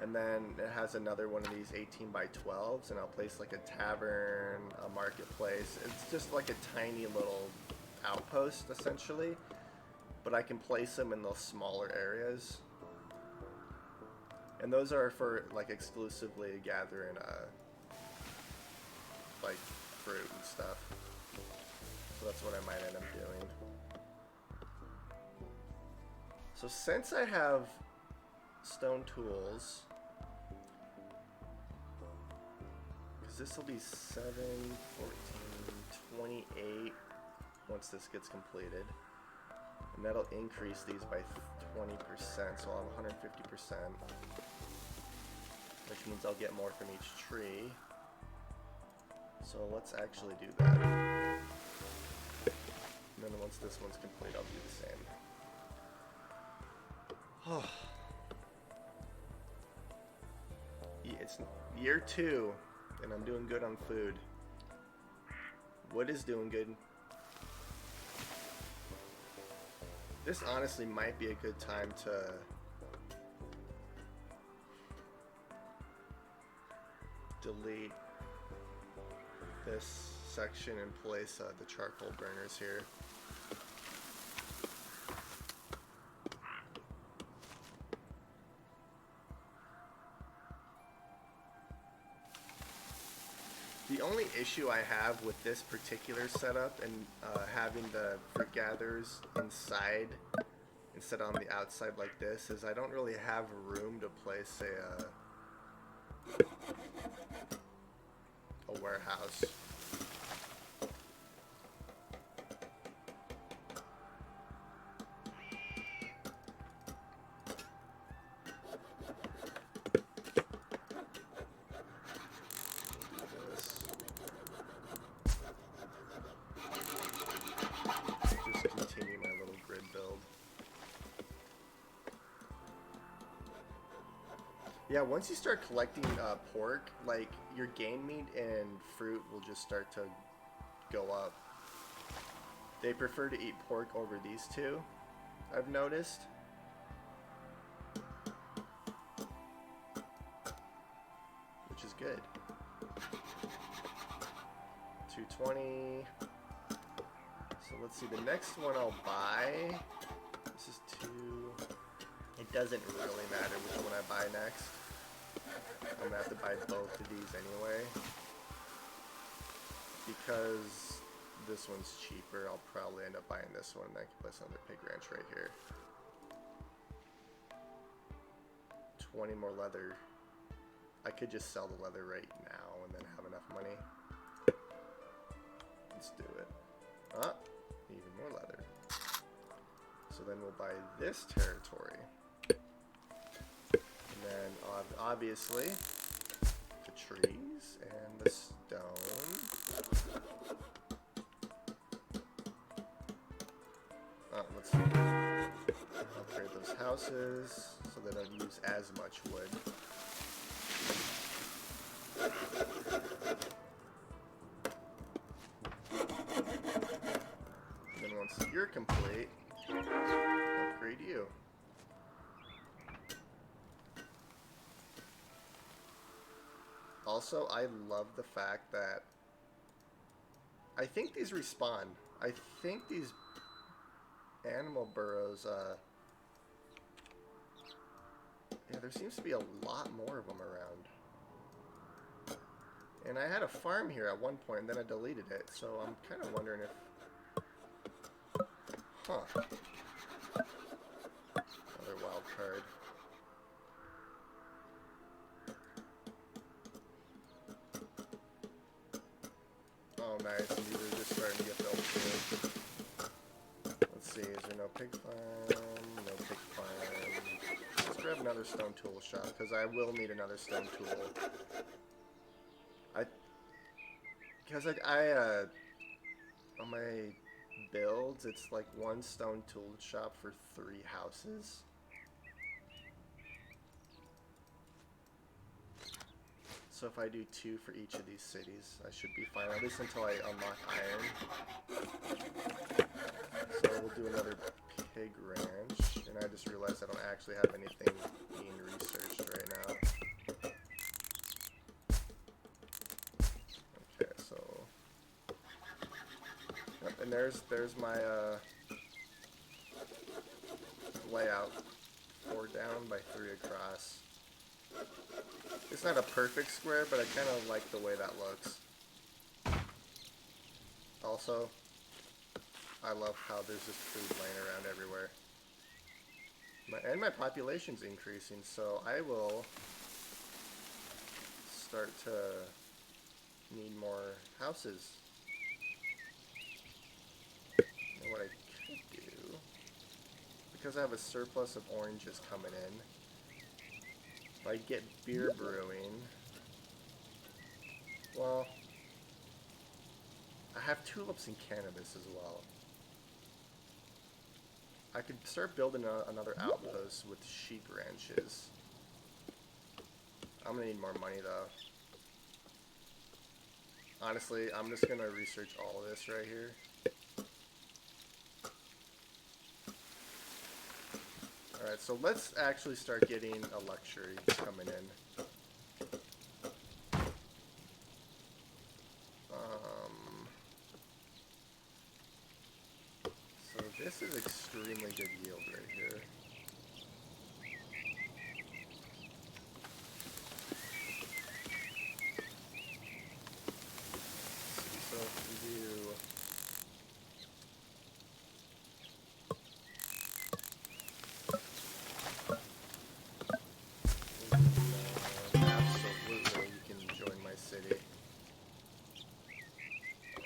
and then it has another one of these 18 by 12s, and I'll place like a tavern, a marketplace. It's just like a tiny little outpost, essentially. But I can place them in those smaller areas. And those are for like exclusively gathering like fruit and stuff. So that's what I might end up doing. So since I have stone tools, because this will be 7, 14, 28 once this gets completed. And that'll increase these by 20%, so I'll have 150%. Which means I'll get more from each tree. So let's actually do that. And then once this one's complete, I'll do the same. Oh. It's year 2, and I'm doing good on food. Wood is doing good. This honestly might be a good time to delete this section and place the charcoal burners here. The only issue I have with this particular setup and having the fruit gatherers inside instead of on the outside like this is I don't really have room to place a warehouse. Yeah, once you start collecting pork, like your game meat and fruit will just start to go up. They prefer to eat pork over these two, I've noticed. Which is good. 220. So let's see, the next one I'll buy. This is 2. It doesn't really matter which one I buy next. I'm gonna have to buy both of these anyway. Because this one's cheaper, I'll probably end up buying this one. I can place another pig ranch right here. 20 more leather. I could just sell the leather right now and then have enough money. Let's do it. Ah, even more leather. So then we'll buy this territory. And then obviously the trees and the stone. Let's upgrade those houses so they don't use as much wood. And then once you're complete, upgrade you. Also, I love the fact that I think these respawn. I think these animal burrows, yeah, there seems to be a lot more of them around. And I had a farm here at one point, and then I deleted it, so I'm kind of wondering if... Huh. Another wild card. Oh, nice. And these are just starting to get built too. Let's see. Is there no pig farm? No pig farm. Let's grab another stone tool shop, because I will need another stone tool. Because on my builds, it's like one stone tool shop for 3 houses. So if I do 2 for each of these cities, I should be fine, at least until I unlock iron. So we'll do another pig ranch, and I just realized I don't actually have anything being researched right now. Okay, so... Yep, and there's my layout. 4 down by 3 across. It's not a perfect square, but I kind of like the way that looks. Also, I love how there's just food laying around everywhere. And my population's increasing, so I will start to need more houses. And what I could do, because I have a surplus of oranges coming in, if I get beer brewing, well, I have tulips and cannabis as well. I could start building another outpost with sheep ranches. I'm gonna need more money though. Honestly, I'm just gonna research all of this right here. Alright, so let's actually start getting a luxury coming in. So this is extremely good yield right here. So if we do absolutely, you can join my city.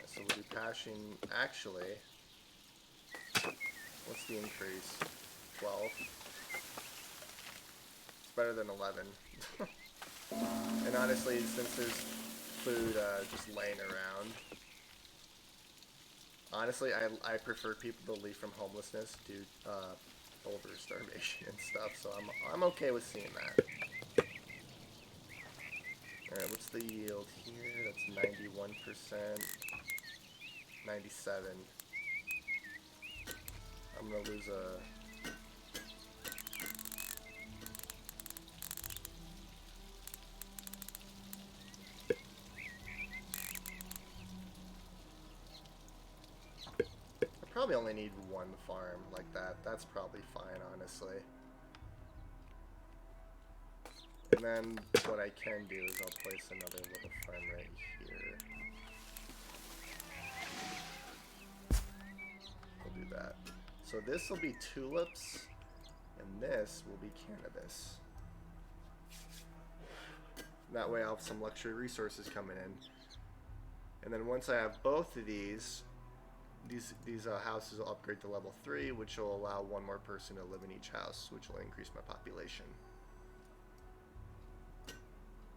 So we'll do pashing. Actually, what's the increase? 12. It's better than 11. And honestly, since there's food just laying around, honestly, I prefer people to leave from homelessness due over starvation and stuff. So I'm okay with seeing that. All right, what's the yield here? That's 91%, 97. I'm gonna lose a. I probably only need one farm like that. That's probably fine, honestly. And then what I can do is I'll place another little farm right here. We'll do that. So this will be tulips, and this will be cannabis. That way I'll have some luxury resources coming in. And then once I have both of these houses will upgrade to level 3, which will allow one more person to live in each house, which will increase my population.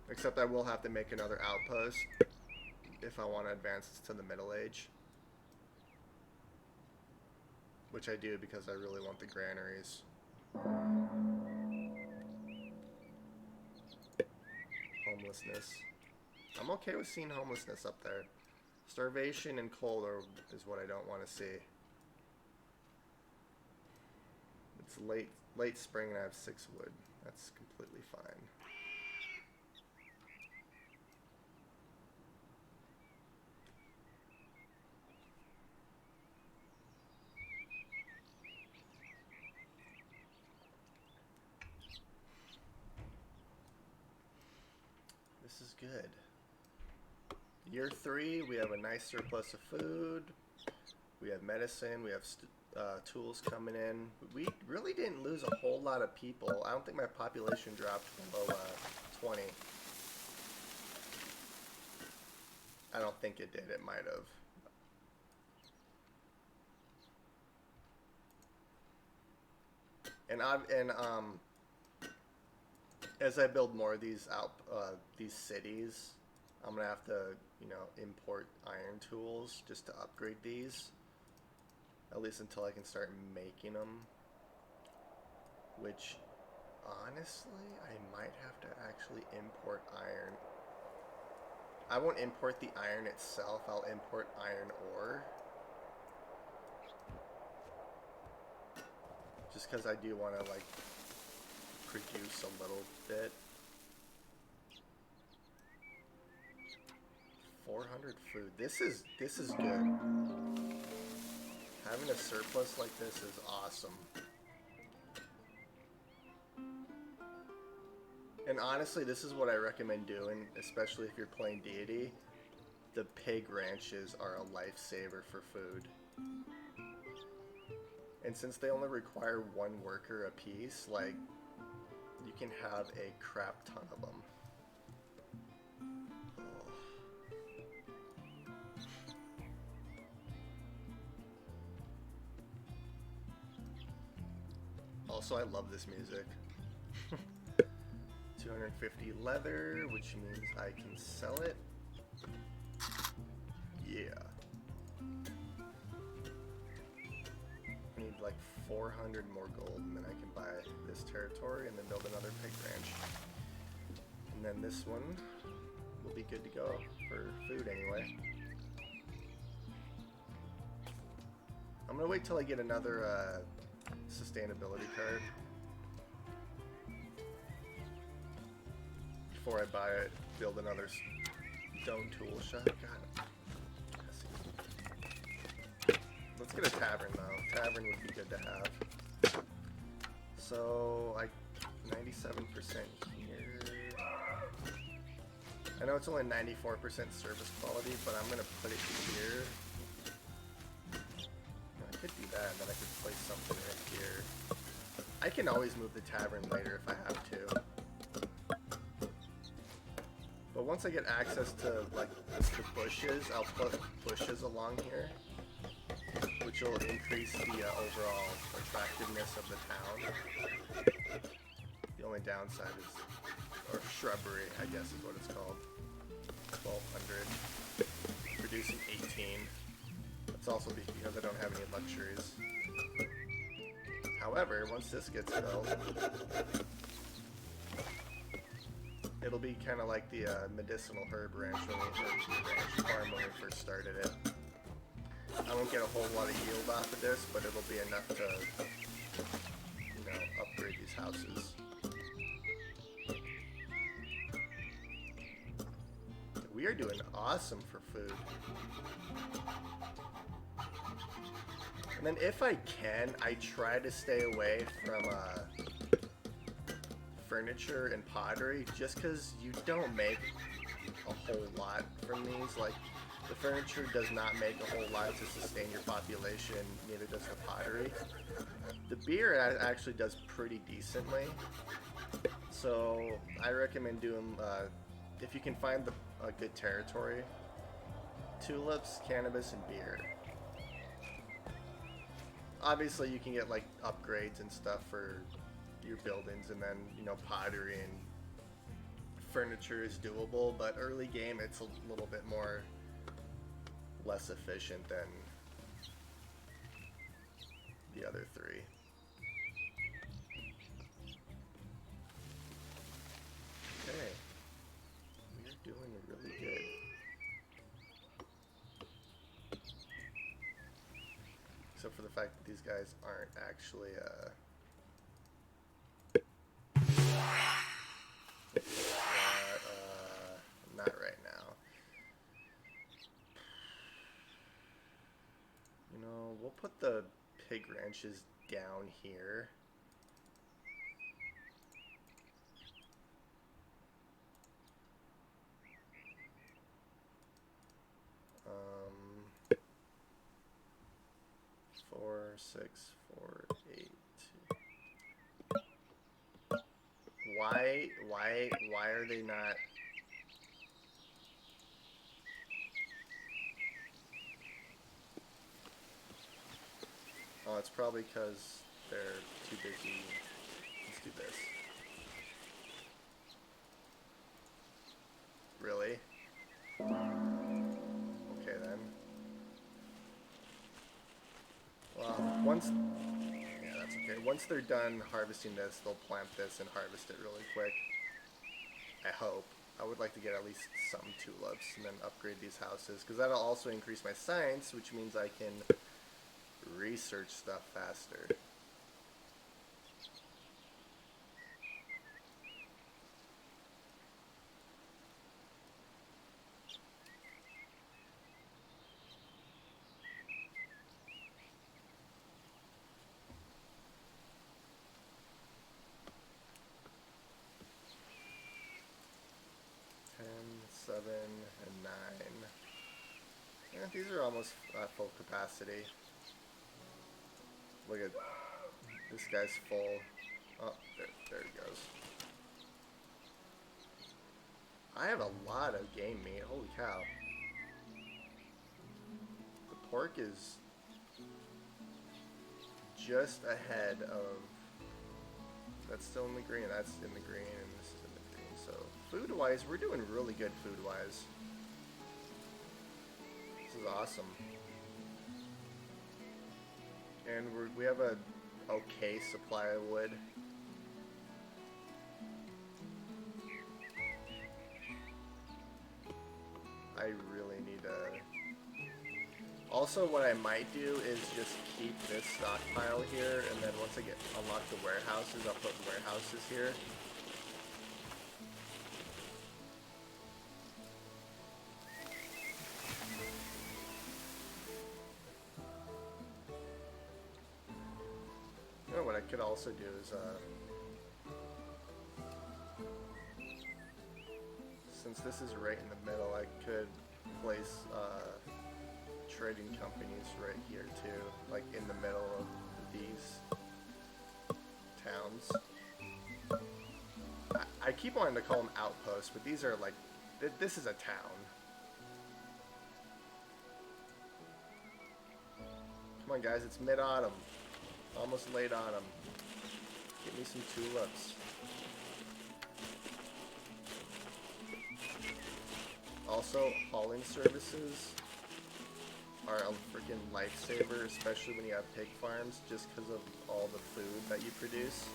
Except I will have to make another outpost if I want to advance to the Middle Age. Which I do because I really want the granaries. Homelessness. I'm okay with seeing homelessness up there. Starvation and cold is what I don't want to see. It's late spring and I have 6 wood. That's completely fine. This is good. Year 3, we have a nice surplus of food. We have medicine. We have tools coming in. We really didn't lose a whole lot of people. I don't think my population dropped below 20. I don't think it did. It might have. And as I build more of these these cities, I'm gonna have to, import iron tools just to upgrade these. At least until I can start making them. Which, honestly, I might have to actually import iron. I won't import the iron itself. I'll import iron ore. Just because I do want to, produce a little bit. 400 food. This is good. Having a surplus like this is awesome. And honestly, this is what I recommend doing, especially if you're playing Deity. The pig ranches are a lifesaver for food. And since they only require 1 worker apiece, you can have a crap ton of them. Also, I love this music. 250 leather, which means I can sell it. Yeah. I need 400 more gold, and then I can buy this territory and then build another pig ranch. And And then this one will be good to go for food anyway. I'm gonna wait till I get another sustainability card before I buy it, build another stone tool shop. God. Let's get a tavern though. Tavern would be good to have. So, 97% here. I know it's only 94% service quality, but I'm gonna put it here. I could do that, and then I could place something right here. I can always move the tavern later if I have to. But once I get access to like the bushes, I'll put bushes along here, which will increase the overall attractiveness of the town. The only downside is, or shrubbery, I guess is what it's called. 1200, producing 18. That's also because I don't have any luxuries. However, once this gets built, it'll be kind of like the medicinal herb ranch farm when we first started it. I won't get a whole lot of yield off of this, but it'll be enough to, you know, upgrade these houses. We are doing awesome for food. And then if I can, I try to stay away from furniture and pottery, just because you don't make a whole lot from these. Like, the furniture does not make a whole lot to sustain your population, neither does the pottery. The beer actually does pretty decently, so I recommend doing, if you can find a good territory, tulips, cannabis, and beer. Obviously you can get like upgrades and stuff for your buildings, and then, you know, pottery and furniture is doable, but early game it's a little bit more less efficient than the other three. Okay, we're doing really good. Except for the fact that these guys aren't actually not right now. You know, we'll put the pig ranches down here. Four, 6, 4, 8. Why are they not? Oh, it's probably because they're too busy. Let's do this. Really? Okay then. Well, yeah, that's okay. Once they're done harvesting this, they'll plant this and harvest it really quick. I hope. I would like to get at least some tulips and then upgrade these houses, because that'll also increase my science, which means I can research stuff faster. Seven and 9. Yeah, these are almost full capacity. Look at this guy's full. Oh, there he goes. I have a lot of game meat. Holy cow! The pork is just ahead of. That's still in the green. That's in the green, and this is in the green. So food-wise, we're doing really good food-wise. This is awesome. And we have a okay supply of wood. I really need to... Also, what I might do is just keep this stockpile here, and then once I unlock the warehouses, I'll put warehouses here. You know what I could also do is, since this is right in the middle, I could place trading companies right here too, like in the middle of these towns. I keep wanting to call them outposts, but these are like, this is a town. Come on guys, it's mid-autumn. Almost late autumn. Give me some tulips. Also, hauling services are a freaking lifesaver, especially when you have pig farms, just because of all the food that you produce.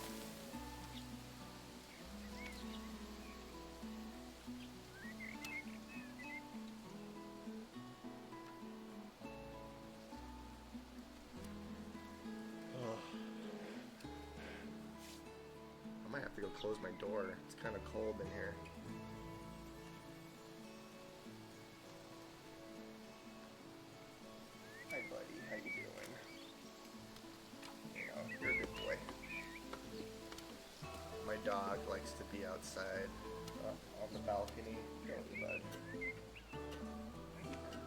I might have to go close my door. It's kind of cold in here. Hi, buddy. How you doing? Oh, you're a good boy. My dog likes to be outside on the balcony. Don't you, bud?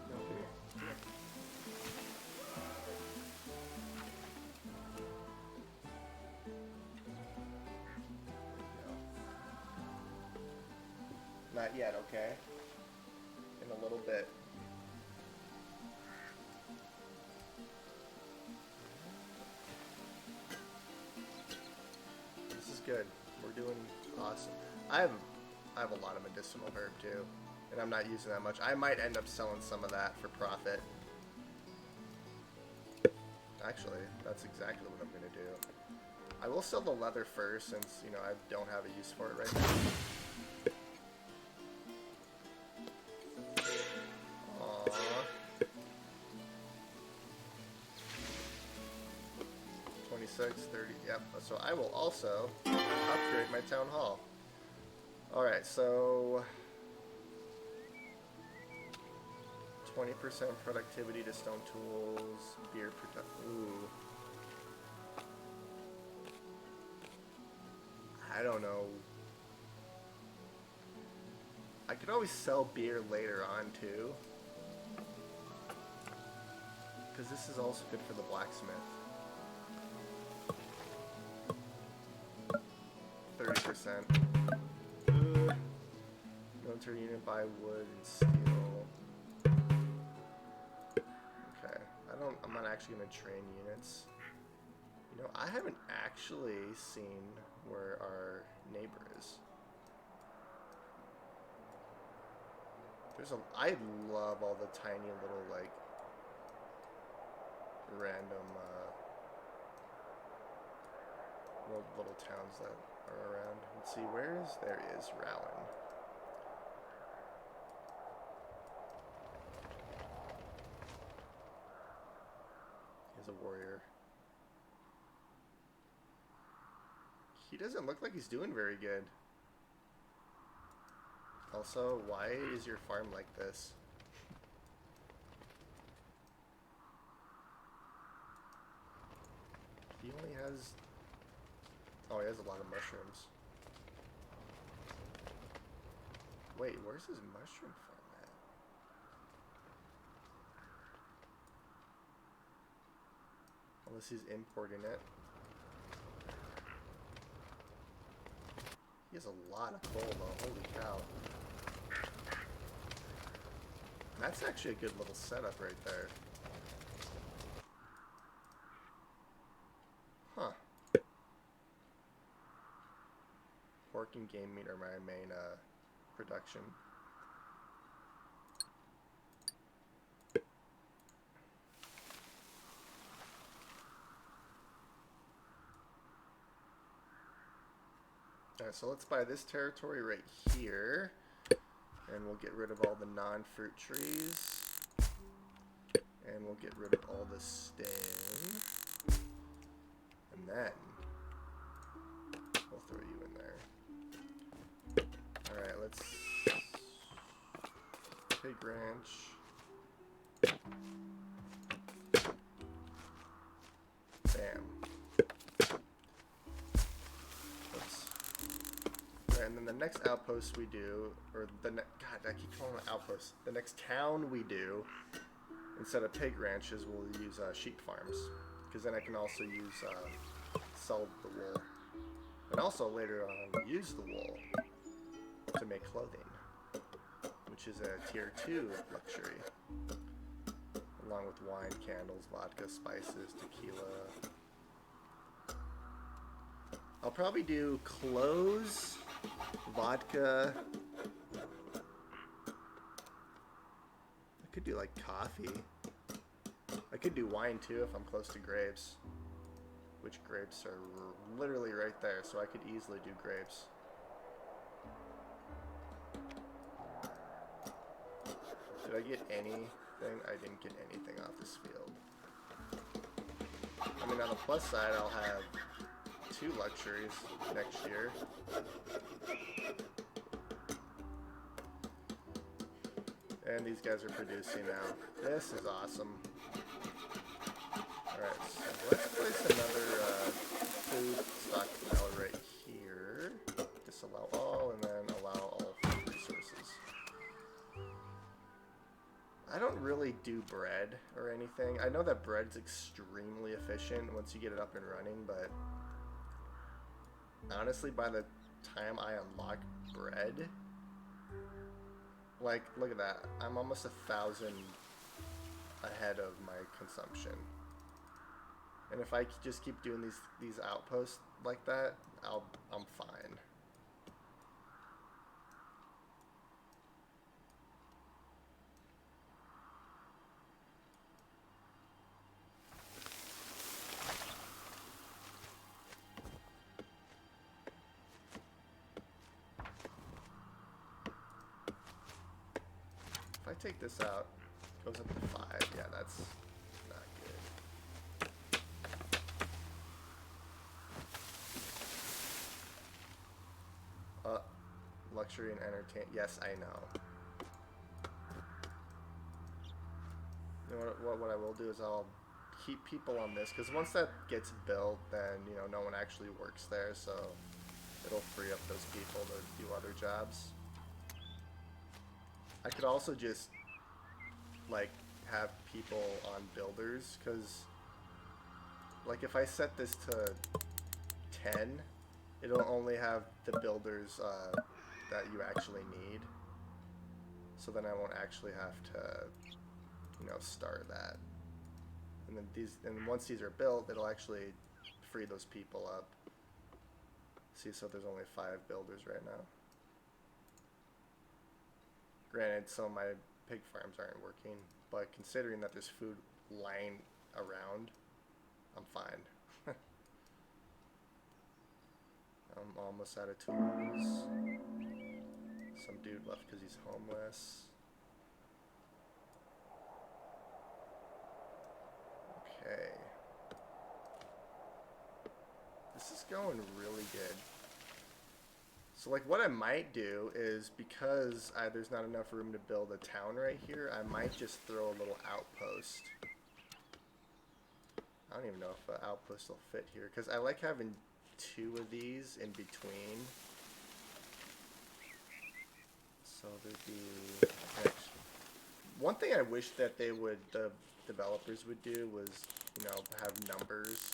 No, come here. Not yet, okay? In a little bit. This is good. We're doing awesome. I have a lot of medicinal herb too, and I'm not using that much. I might end up selling some of that for profit. Actually, that's exactly what I'm gonna do. I will sell the leather first, since you know I don't have a use for it right now. 30, yep. So I will also upgrade my town hall. Alright, so 20% productivity to stone tools, beer production. Ooh. I don't know. I could always sell beer later on too, because this is also good for the blacksmith. 30%. Military unit, buy wood and steel. Okay, I'm not actually gonna train units. You know, I haven't actually seen where our neighbor is. I love all the tiny little, like, random, little towns that are around. Let's see, there is Rowland. He's a warrior. He doesn't look like he's doing very good. Also, why is your farm like this? He only has... Oh, he has a lot of mushrooms. Wait, where's his mushroom farm at? Unless he's importing it. He has a lot of coal though, holy cow. That's actually a good little setup right there. Huh. Pork and game meat are my main production. Alright, so let's buy this territory right here. And we'll get rid of all the non-fruit trees. And we'll get rid of all the stain. And then we'll throw you in there. Alright, let's pig ranch. Bam. Oops. Alright, and then the next outpost we do, or the God, I keep calling it outpost. The next town we do, instead of pig ranches, we'll use sheep farms, because then I can also use sell the wool, and also later on use the wool to make clothing, which is a tier 2 luxury, along with wine, candles, vodka, spices, tequila. I'll probably do clothes, vodka. I could do like coffee. I could do wine too if I'm close to grapes. Which grapes are literally right there, so I could easily do grapes. Did I get anything? I didn't get anything off this field. I mean, on the plus side, I'll have 2 luxuries next year. And these guys are producing now. This is awesome. Alright, so let's place another food stockpile right here. Disallow all, and then allow all food resources. I don't really do bread or anything. I know that bread's extremely efficient once you get it up and running, but honestly, by the time I unlock bread, like, look at that. I'm almost 1,000 ahead of my consumption. And if I just keep doing these outposts like that, I'm fine. If I take this out, it goes up to 5. Yeah, that's not good. Luxury and entertain. Yes, I know. You know what I will do is I'll keep people on this, because once that gets built, then, you know, no one actually works there, so it'll free up those people to do other jobs. I could also just, like, have people on builders, because, like, if I set this to 10, it'll only have the builders that you actually need. So then I won't actually have to, you know, start that. And then once these are built, it'll actually free those people up. See, so there's only 5 builders right now. Granted, some of my pig farms aren't working, but considering that there's food lying around, I'm fine. I'm almost out of tools. Some dude left because he's homeless. Okay. This is going really good. So, like, what I might do is, because there's not enough room to build a town right here, I might just throw a little outpost. I don't even know if an outpost will fit here, because I like having 2 of these in between. So there'd be... One thing I wish that the developers would do was, you know, have numbers.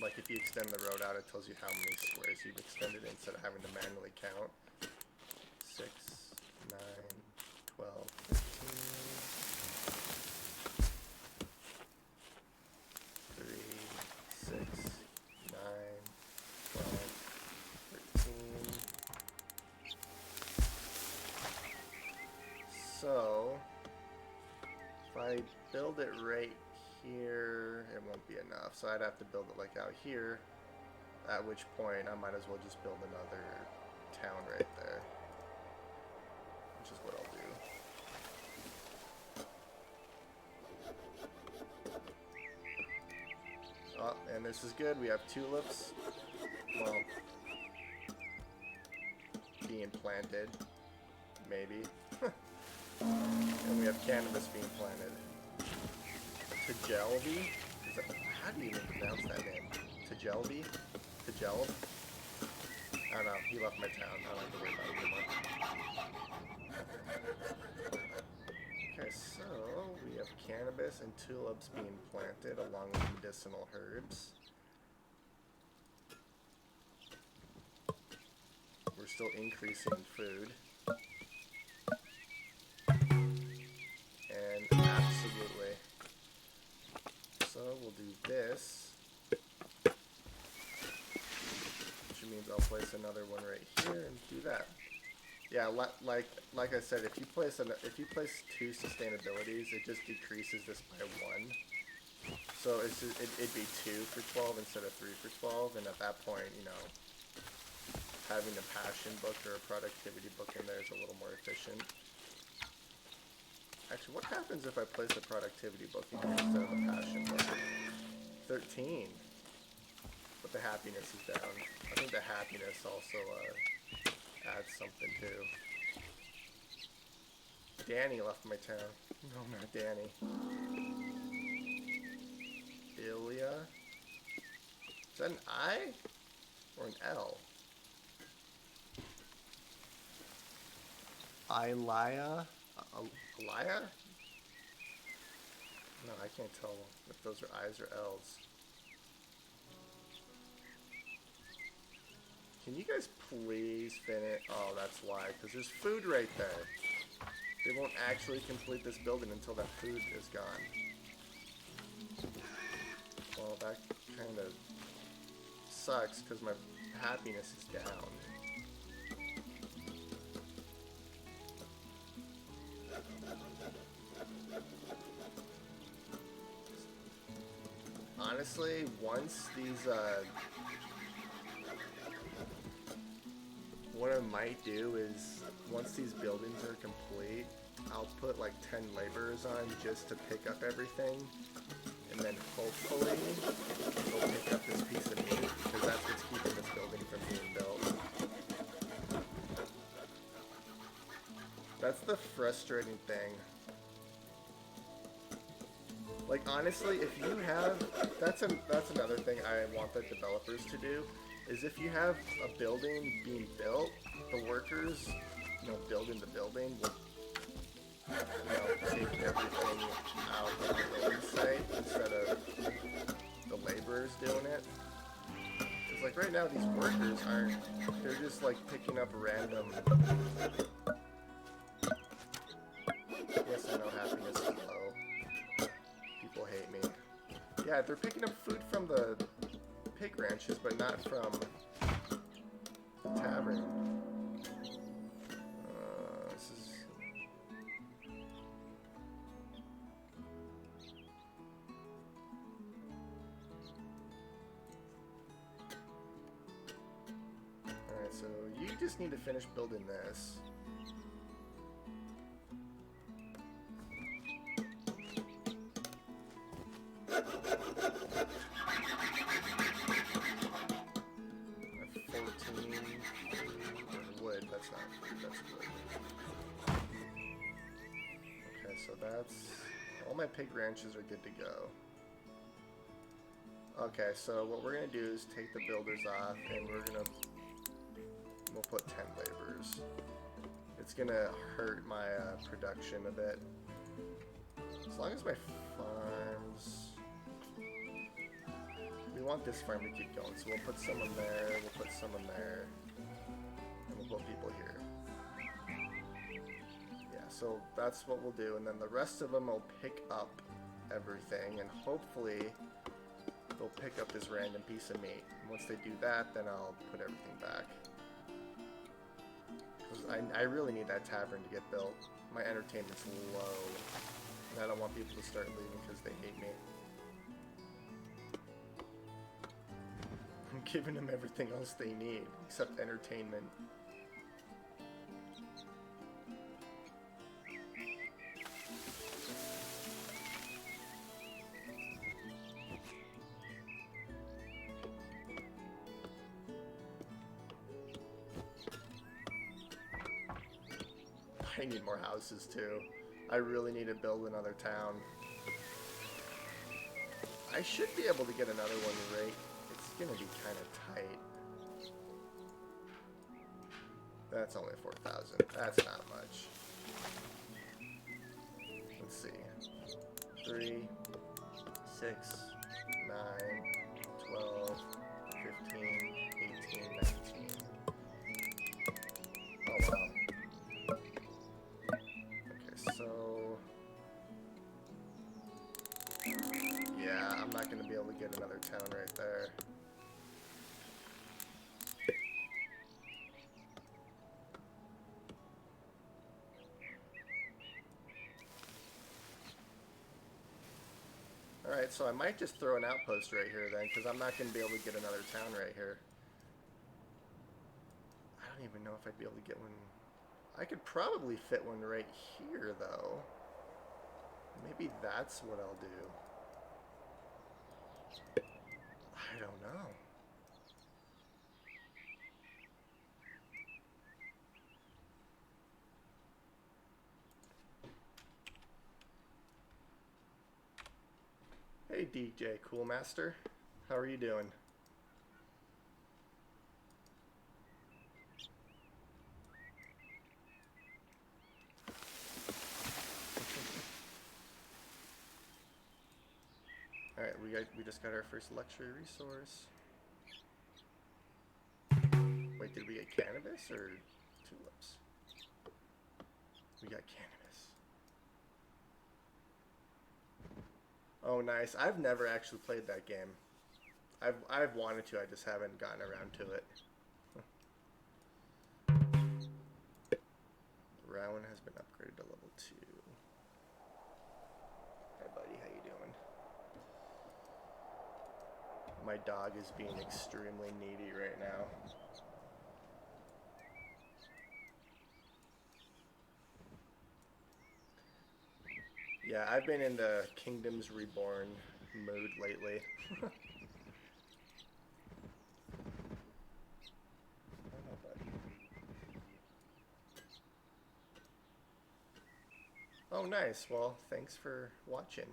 Like, if you extend the road out, it tells you how many squares you've extended instead of having to manually count. 6, 9, 12, 15, 3, 6, 9, 12, 13. So, if I build it right here, it won't be enough, so I'd have to build it like out here, at which point I might as well just build another town right there. And this is good. We have tulips. Well, being planted. Maybe. And we have cannabis being planted. Tajelby? How do you even pronounce that name? Tajelby? Tajelb? I don't know. He left my town. I don't have to worry about him anymore. Okay, so we have cannabis and tulips being planted along with medicinal herbs. We're still increasing food. And absolutely. So we'll do this. Which means I'll place another one right here and do that. Yeah, like I said, if you place 2 sustainabilities, it just decreases this by 1. So it'd be 2 for 12 instead of 3 for 12, and at that point, you know, having a passion book or a productivity book in there is a little more efficient. Actually, what happens if I place a productivity book in here instead of a passion book? 13. But the happiness is down. I think the happiness also adds something too. Danny left my town. No, not Danny. Ilya? Is that an I? Or an L? Ilya? Ilya? No, I can't tell if those are I's or L's. Can you guys please finish? Oh, that's why. Because there's food right there. They won't actually complete this building until that food is gone. Well, that kind of sucks because my happiness is down. Honestly, once these, what I might do is, once these buildings are complete, I'll put like 10 laborers on just to pick up everything, and then hopefully they'll pick up this piece of meat, because that's what's keeping this building from being built. That's the frustrating thing. Like, honestly, if you have, that's another thing I want the developers to do, is if you have a building being built, the workers, you know, building the building will, you know, take everything out of the building site instead of the laborers doing it. It's like right now these workers aren't, they're just like picking up random, yes, I know happiness is low. People hate me. Yeah, they're picking up food from the pig ranches, but not from the tavern. This is... Alright, so you just need to finish building this. All my pig ranches are good to go. Okay, so what we're gonna do is take the builders off, and we'll put 10 laborers. It's gonna hurt my production a bit. As long as my farms, we want this farm to keep going, so we'll put someone there, we'll put someone there, and we'll put people here. So that's what we'll do, and then the rest of them will pick up everything, and hopefully they'll pick up this random piece of meat. And once they do that, then I'll put everything back. Because I really need that tavern to get built. My entertainment's low, and I don't want people to start leaving because they hate me. I'm giving them everything else they need, except entertainment. I need more houses too. I really need to build another town. I should be able to get another one right. It's gonna be kind of tight. That's only 4,000. That's not much. Let's see. 3, 6, 9, 12, 15, 18, 19. Oh wow. Okay, so yeah, I'm not gonna be able to get another town right there. Alright, so I might just throw an outpost right here then, because I'm not going to be able to get another town right here. I don't even know if I'd be able to get one. I could probably fit one right here, though. Maybe that's what I'll do. I don't know. Hey DJ Coolmaster, how are you doing? Alright, we just got our first luxury resource. Wait, did we get cannabis or tulips? We got cannabis. Oh, nice. I've never actually played that game. I've wanted to, I just haven't gotten around to it. Rowan has been upgraded to level 2. Hey buddy, how you doing? My dog is being extremely needy right now. Yeah, I've been in the Kingdoms Reborn mood lately. Oh, nice. Well, thanks for watching.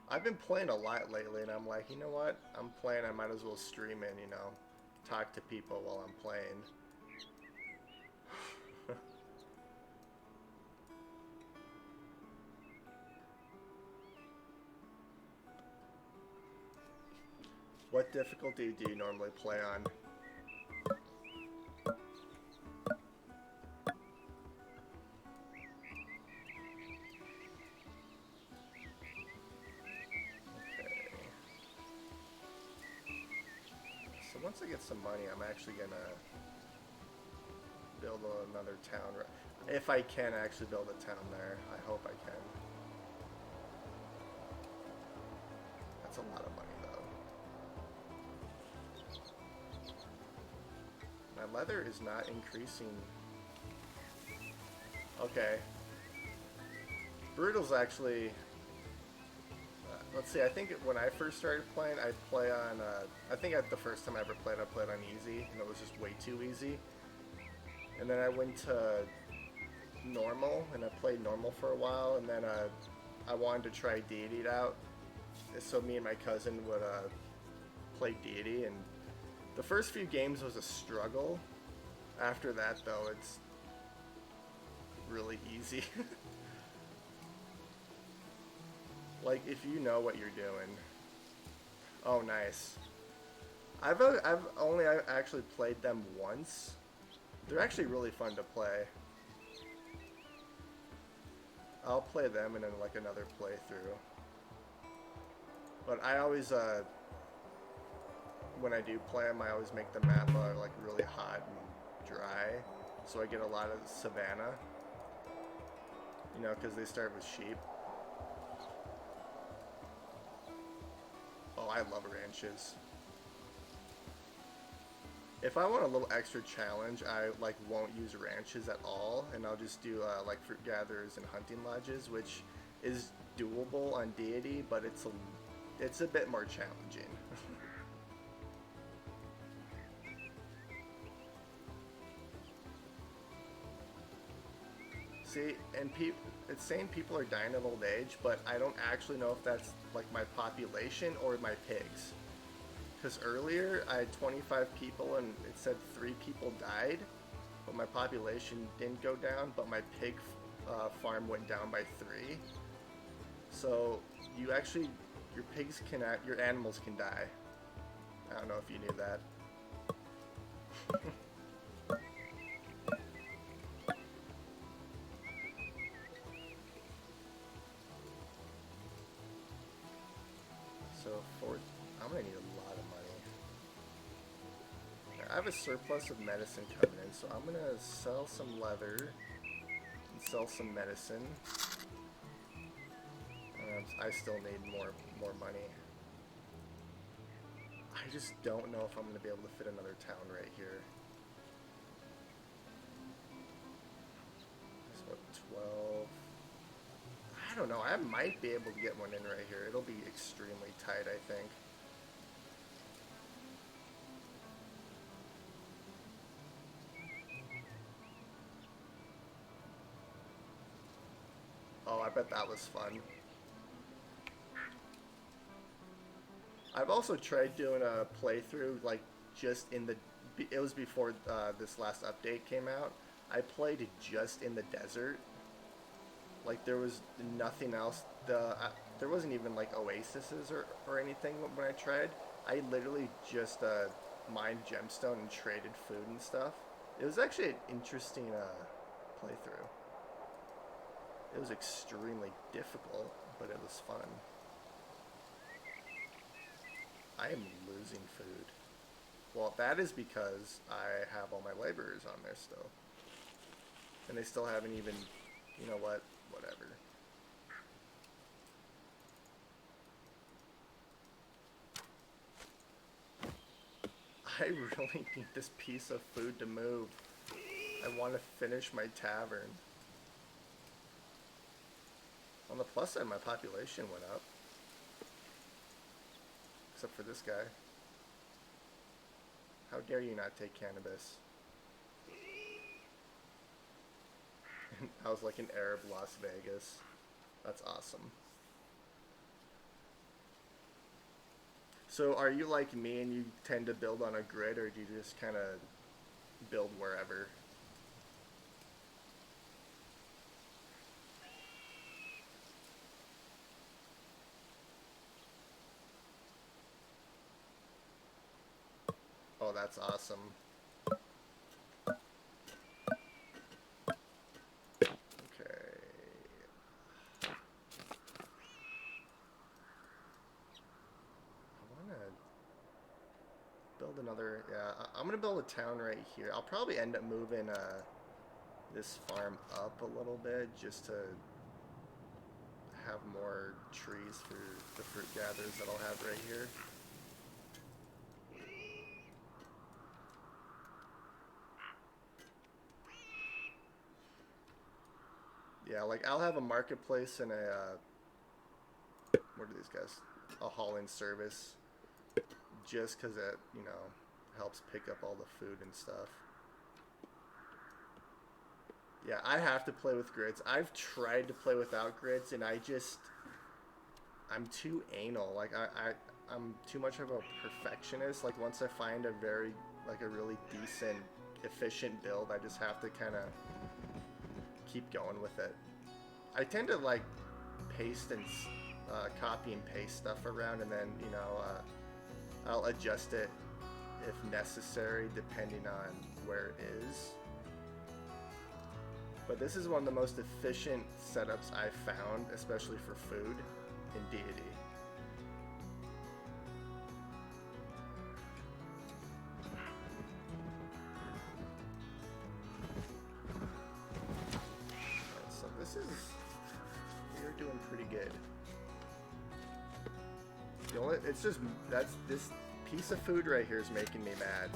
I've been playing a lot lately, and I'm like, you know what? I'm playing, I might as well stream and, you know, talk to people while I'm playing. What difficulty do you normally play on? So once I get some money, I'm actually gonna build another town. If I can actually build a town there, I hope I can. That's a lot of money though. My leather is not increasing. Okay. Brutal's actually... let's see, I think when I first started playing, I'd play on... I think the first time I ever played, I played on easy, and it was just way too easy. And then I went to normal, and I played normal for a while, and then I wanted to try Deity out. So me and my cousin would play Deity, and the first few games was a struggle. After that, though, it's really easy. Like, if you know what you're doing. Oh, nice. I've only actually played them once. They're actually really fun to play. I'll play them and then like another playthrough. But I always, when I do play them, I always make the map like really hot and dry, so I get a lot of savanna. You know, because they start with sheep. Oh, I love ranches. If I want a little extra challenge, I like won't use ranches at all, and I'll just do like fruit gatherers and hunting lodges, which is doable on Deity, but it's a bit more challenging. See, and it's saying people are dying of old age, but I don't actually know if that's like my population or my pigs. Because earlier I had 25 people and it said 3 people died, but my population didn't go down, but my pig farm went down by 3. So you actually, your pigs can, your animals can die. I don't know if you knew that. So I'm gonna need a lot of money. I have a surplus of medicine coming in, so I'm gonna sell some leather and sell some medicine. I still need more money. I just don't know if I'm gonna be able to fit another town right here. That's what, 12. I don't know. I might be able to get one in right here. It'll be extremely tight, I think. Oh, I bet that was fun. I've also tried doing a playthrough, like, just in the... It was before this last update came out. I played just in the desert. Like, there was nothing else. There wasn't even, like, oases or anything when I tried. I literally just mined gemstone and traded food and stuff. It was actually an interesting playthrough. It was extremely difficult, but it was fun. I am losing food. Well, that is because I have all my laborers on there still. And they still haven't even, you know what, whatever. I really need this piece of food to move. I want to finish my tavern. On the plus side, my population went up. Except for this guy. How dare you not take cannabis? I was like an Arab Las Vegas. That's awesome. So are you like me and you tend to build on a grid, or do you just kind of build wherever? Oh, that's awesome. Okay. I want to build another... Yeah, I'm going to build a town right here. I'll probably end up moving this farm up a little bit just to have more trees for the fruit gatherers that I'll have right here. Yeah, like I'll have a marketplace and a what are these guys? A hauling service, just because it, you know, helps pick up all the food and stuff. Yeah, I have to play with grids. I've tried to play without grids, and I'm too anal. Like I'm too much of a perfectionist. Like once I find a really decent, efficient build, I just have to kind of keep going with it. I tend to like paste and copy and paste stuff around, and then, you know, I'll adjust it if necessary depending on where it is. But this is one of the most efficient setups I've found, especially for food in Deity. Alright, so we're doing pretty good. It's just, this piece of food right here is making me mad.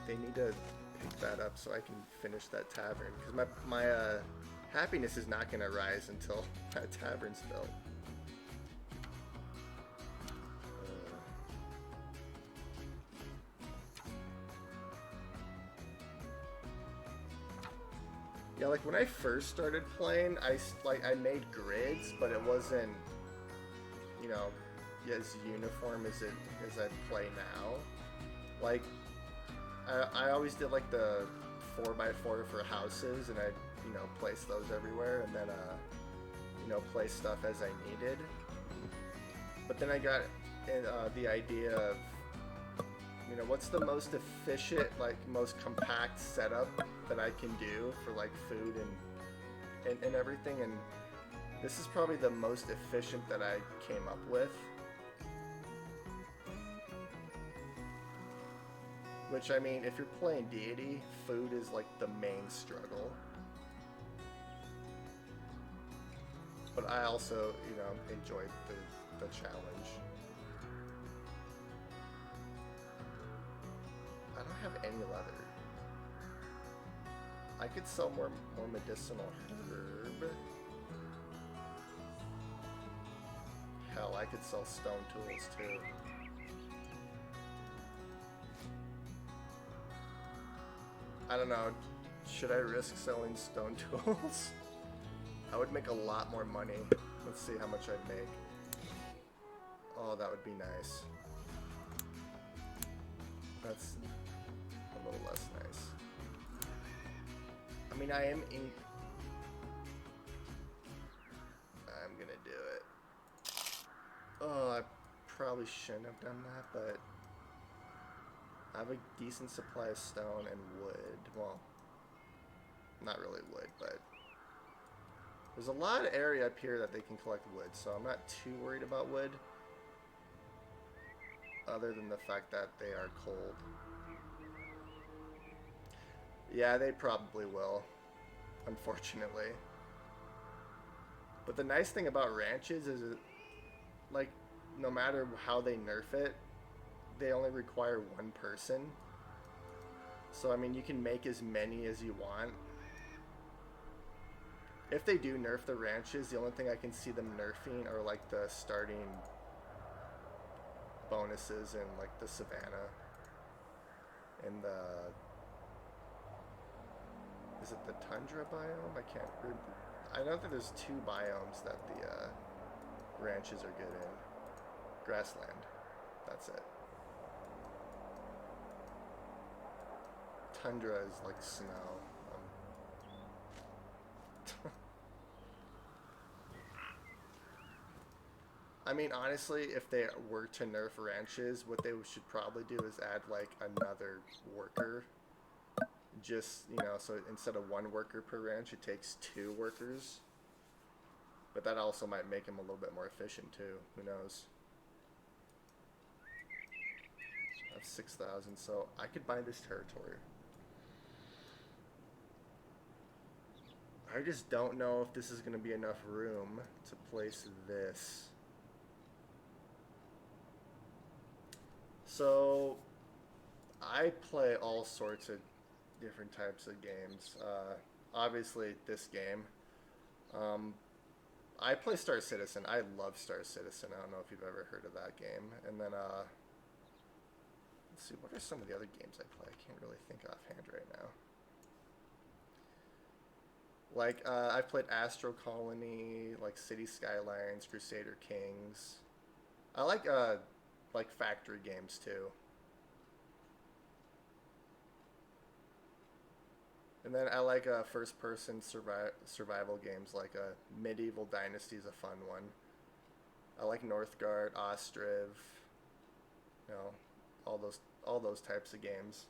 They need to pick that up so I can finish that tavern, because my happiness is not going to rise until that tavern's built. Yeah, like when I first started playing, I made grids, but it wasn't, you know, as uniform as I play now. Like I always did like the 4x4 for houses, and I'd, you know, place those everywhere, and then you know, place stuff as I needed. But then I got the idea of, you know, what's the most efficient, like most compact setup that I can do for like food and everything, and this is probably the most efficient that I came up with. Which, I mean, if you're playing Deity, food is like the main struggle. But I also, you know, enjoyed the challenge. I don't have any leather. I could sell more medicinal herb. Hell, I could sell stone tools too. I don't know. Should I risk selling stone tools? I would make a lot more money. Let's see how much I'd make. Oh, that would be nice. That's a little less nice. I mean, I'm gonna do it. Oh, I probably shouldn't have done that, but I have a decent supply of stone and wood. Well, not really wood, but there's a lot of area up here that they can collect wood, so I'm not too worried about wood, other than the fact that they are cold. Yeah, they probably will, unfortunately. But the nice thing about ranches is, like, no matter how they nerf it, they only require one person. So, I mean, you can make as many as you want. If they do nerf the ranches, the only thing I can see them nerfing are, like, the starting bonuses in, like, the savannah. And the... Is it the tundra biome? I can't remember. I know that there's 2 biomes that the ranches are good in. Grassland. That's it. Tundra is like snow. I mean, honestly, if they were to nerf ranches, what they should probably do is add like another worker. Just, you know, so instead of 1 worker per ranch, it takes 2 workers. But that also might make them a little bit more efficient too. Who knows? I have 6,000, so I could buy this territory. I just don't know if this is going to be enough room to place this. So, I play all sorts of different types of games. Obviously, this game. I play Star Citizen. I love Star Citizen. I don't know if you've ever heard of that game. And then, let's see, what are some of the other games I play? I can't really think offhand right now. Like, I've played Astro Colony, like City Skylines, Crusader Kings. I like factory games too. And then I like first-person survival games, like Medieval Dynasty is a fun one. I like Northgard, Ostriv, you know, all those types of games.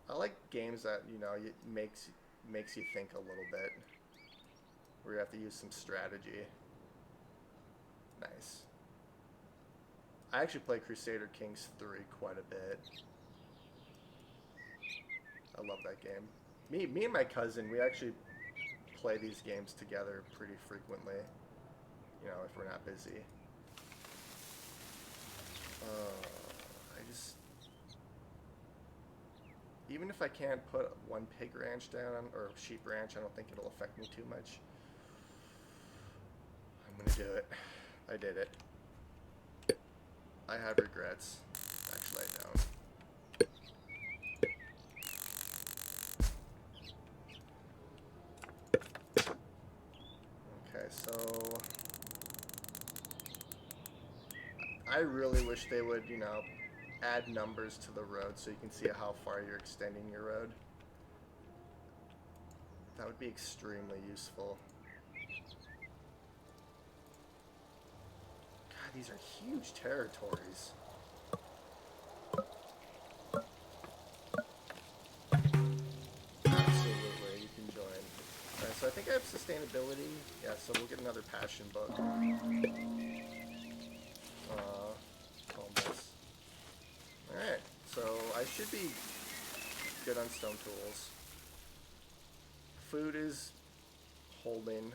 I like games that, you know, makes you think a little bit, where you have to use some strategy. Nice. I actually play Crusader Kings 3 quite a bit. I love that game. Me and my cousin, we actually play these games together pretty frequently, you know, if we're not busy. Even if I can't put 1 pig ranch down, or sheep ranch, I don't think it'll affect me too much. I'm gonna do it. I did it. I have regrets. Actually, I don't. I really wish they would, you know, add numbers to the road so you can see how far you're extending your road. That would be extremely useful. God, these are huge territories. Absolutely, you can join. Alright, so I think I have sustainability. Yeah, so we'll get another passion book. Homeless. Alright, so I should be good on stone tools. Food is holding.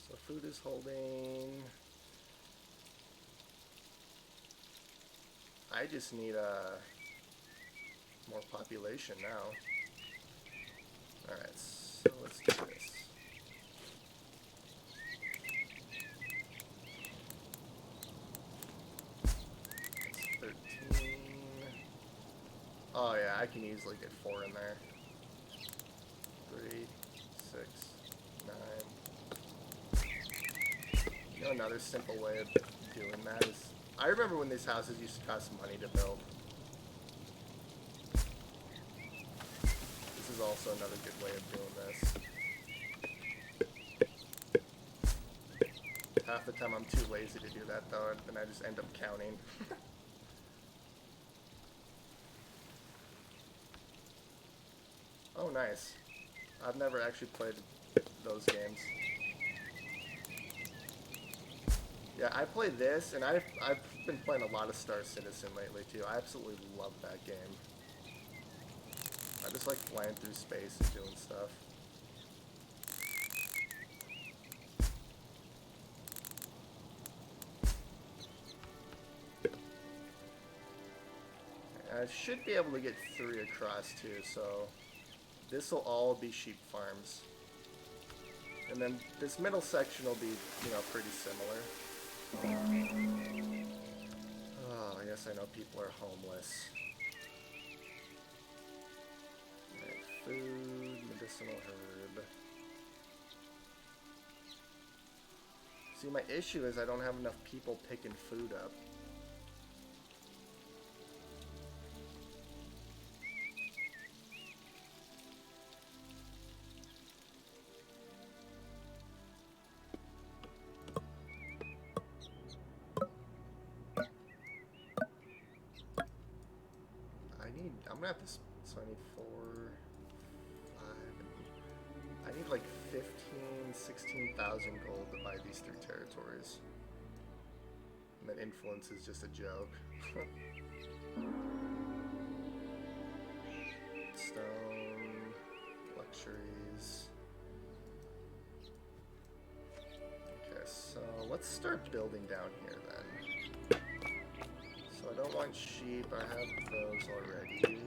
So food is holding. I just need more population now. Alright, so let's do this. That's 13. Oh yeah, I can easily get 4 in there. 3, 6, 9. You know, another simple way of doing that is, I remember when these houses used to cost money to build. This is also another good way of doing this. Half the time I'm too lazy to do that though, and I just end up counting. Oh, nice. I've never actually played those games. Yeah, I play this, and I've been playing a lot of Star Citizen lately too. I absolutely love that game. I just like flying through space and doing stuff. I should be able to get 3 across too, so this will all be sheep farms. And then this middle section will be, you know, pretty similar. Oh, yes, I know people are homeless. Right, food, medicinal herb. See, my issue is I don't have enough people picking food up. I'm gonna have to, so I need 4, 5, I need like 16,000 gold to buy these 3 territories. And then influence is just a joke. Stone, luxuries. Okay, so let's start building down here then. So I don't want sheep, I have those already.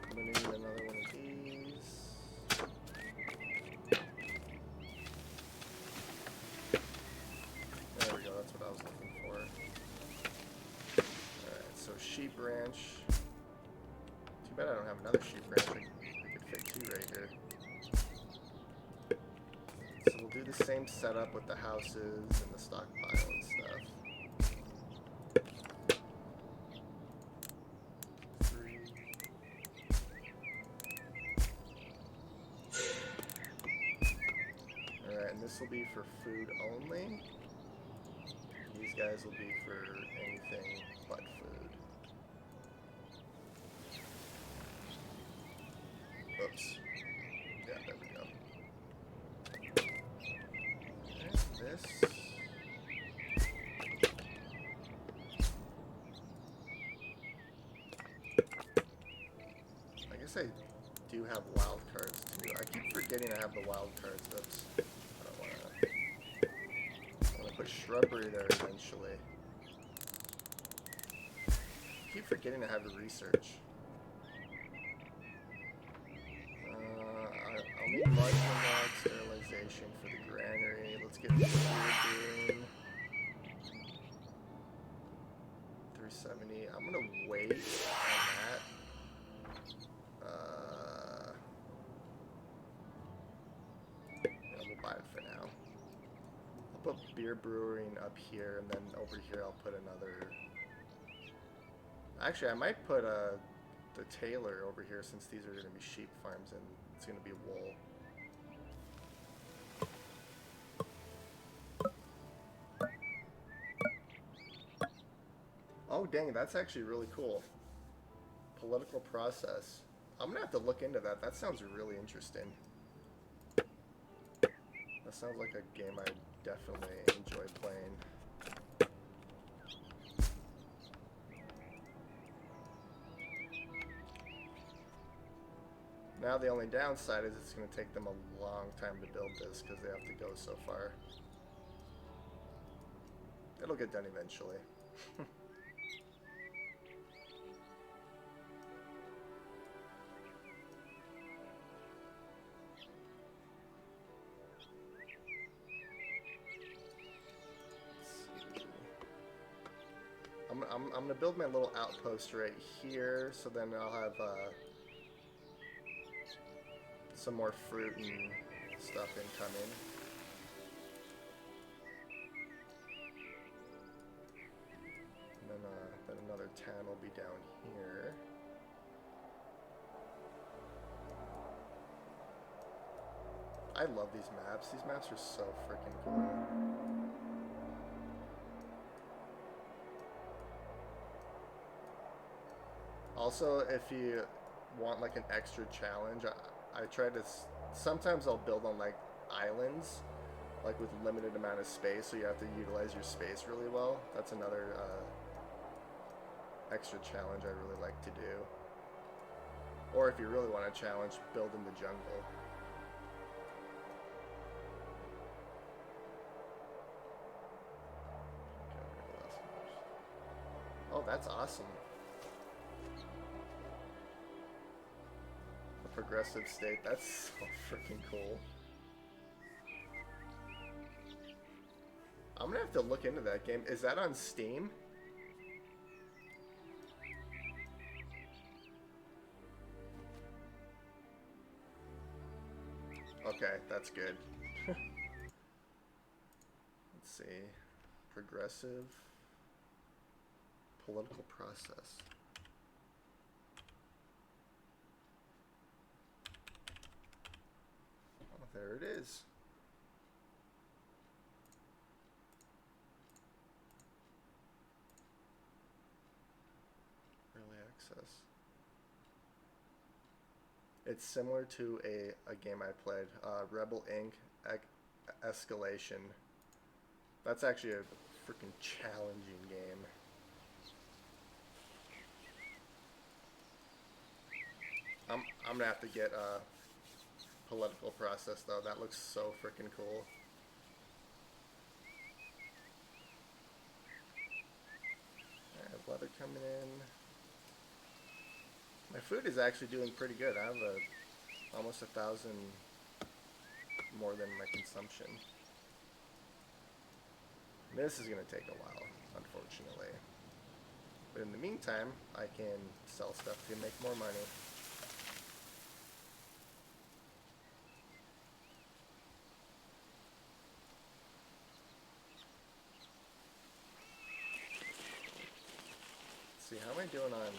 I'm gonna need another one of these. There we go, that's what I was looking for. Alright, so sheep ranch. Too bad I don't have another sheep ranch. I could fit 2 right here. So we'll do the same setup with the houses and the stockpile and stuff. 3. Alright, and this will be for food only. These guys will be for anything but food. Oops. Yeah, there we go. This. I guess I do have wild cards too. I keep forgetting I have the wild cards. Oops. I don't want to put shrubbery there eventually. I keep forgetting I have the research. I'll need marginal log sterilization for the granary. Let's get the green. 370. I'm gonna wait on that. put beer brewing up here, and then over here I'll put another... Actually, I might put the tailor over here, since these are going to be sheep farms and it's going to be wool. Oh, dang, that's actually really cool. Political process. I'm going to have to look into that. That sounds really interesting. That sounds like a game I definitely enjoy playing. Now the only downside is it's going to take them a long time to build this because they have to go so far. It'll get done eventually. I'm going to build my little outpost right here, so then I'll have some more fruit and stuff incoming. And then another town will be down here. I love these maps. These maps are so freaking cool. Also, if you want like an extra challenge, I try to... Sometimes I'll build on like islands, like with limited amount of space, so you have to utilize your space really well. That's another extra challenge I really like to do. Or if you really want a challenge, build in the jungle. Oh, that's awesome. Progressive state. That's so freaking cool. I'm gonna have to look into that game. Is that on Steam? Okay, that's good. Let's see. Progressive political process. There it is. Early access. It's similar to a game I played, Rebel Inc. Escalation. That's actually a freaking challenging game. I'm gonna have to get political process though. That looks so freaking cool. I have weather coming in. My food is actually doing pretty good. I have almost 1,000 more than my consumption. This is gonna take a while, unfortunately. But in the meantime, I can sell stuff to make more money. See, how am I doing on 192?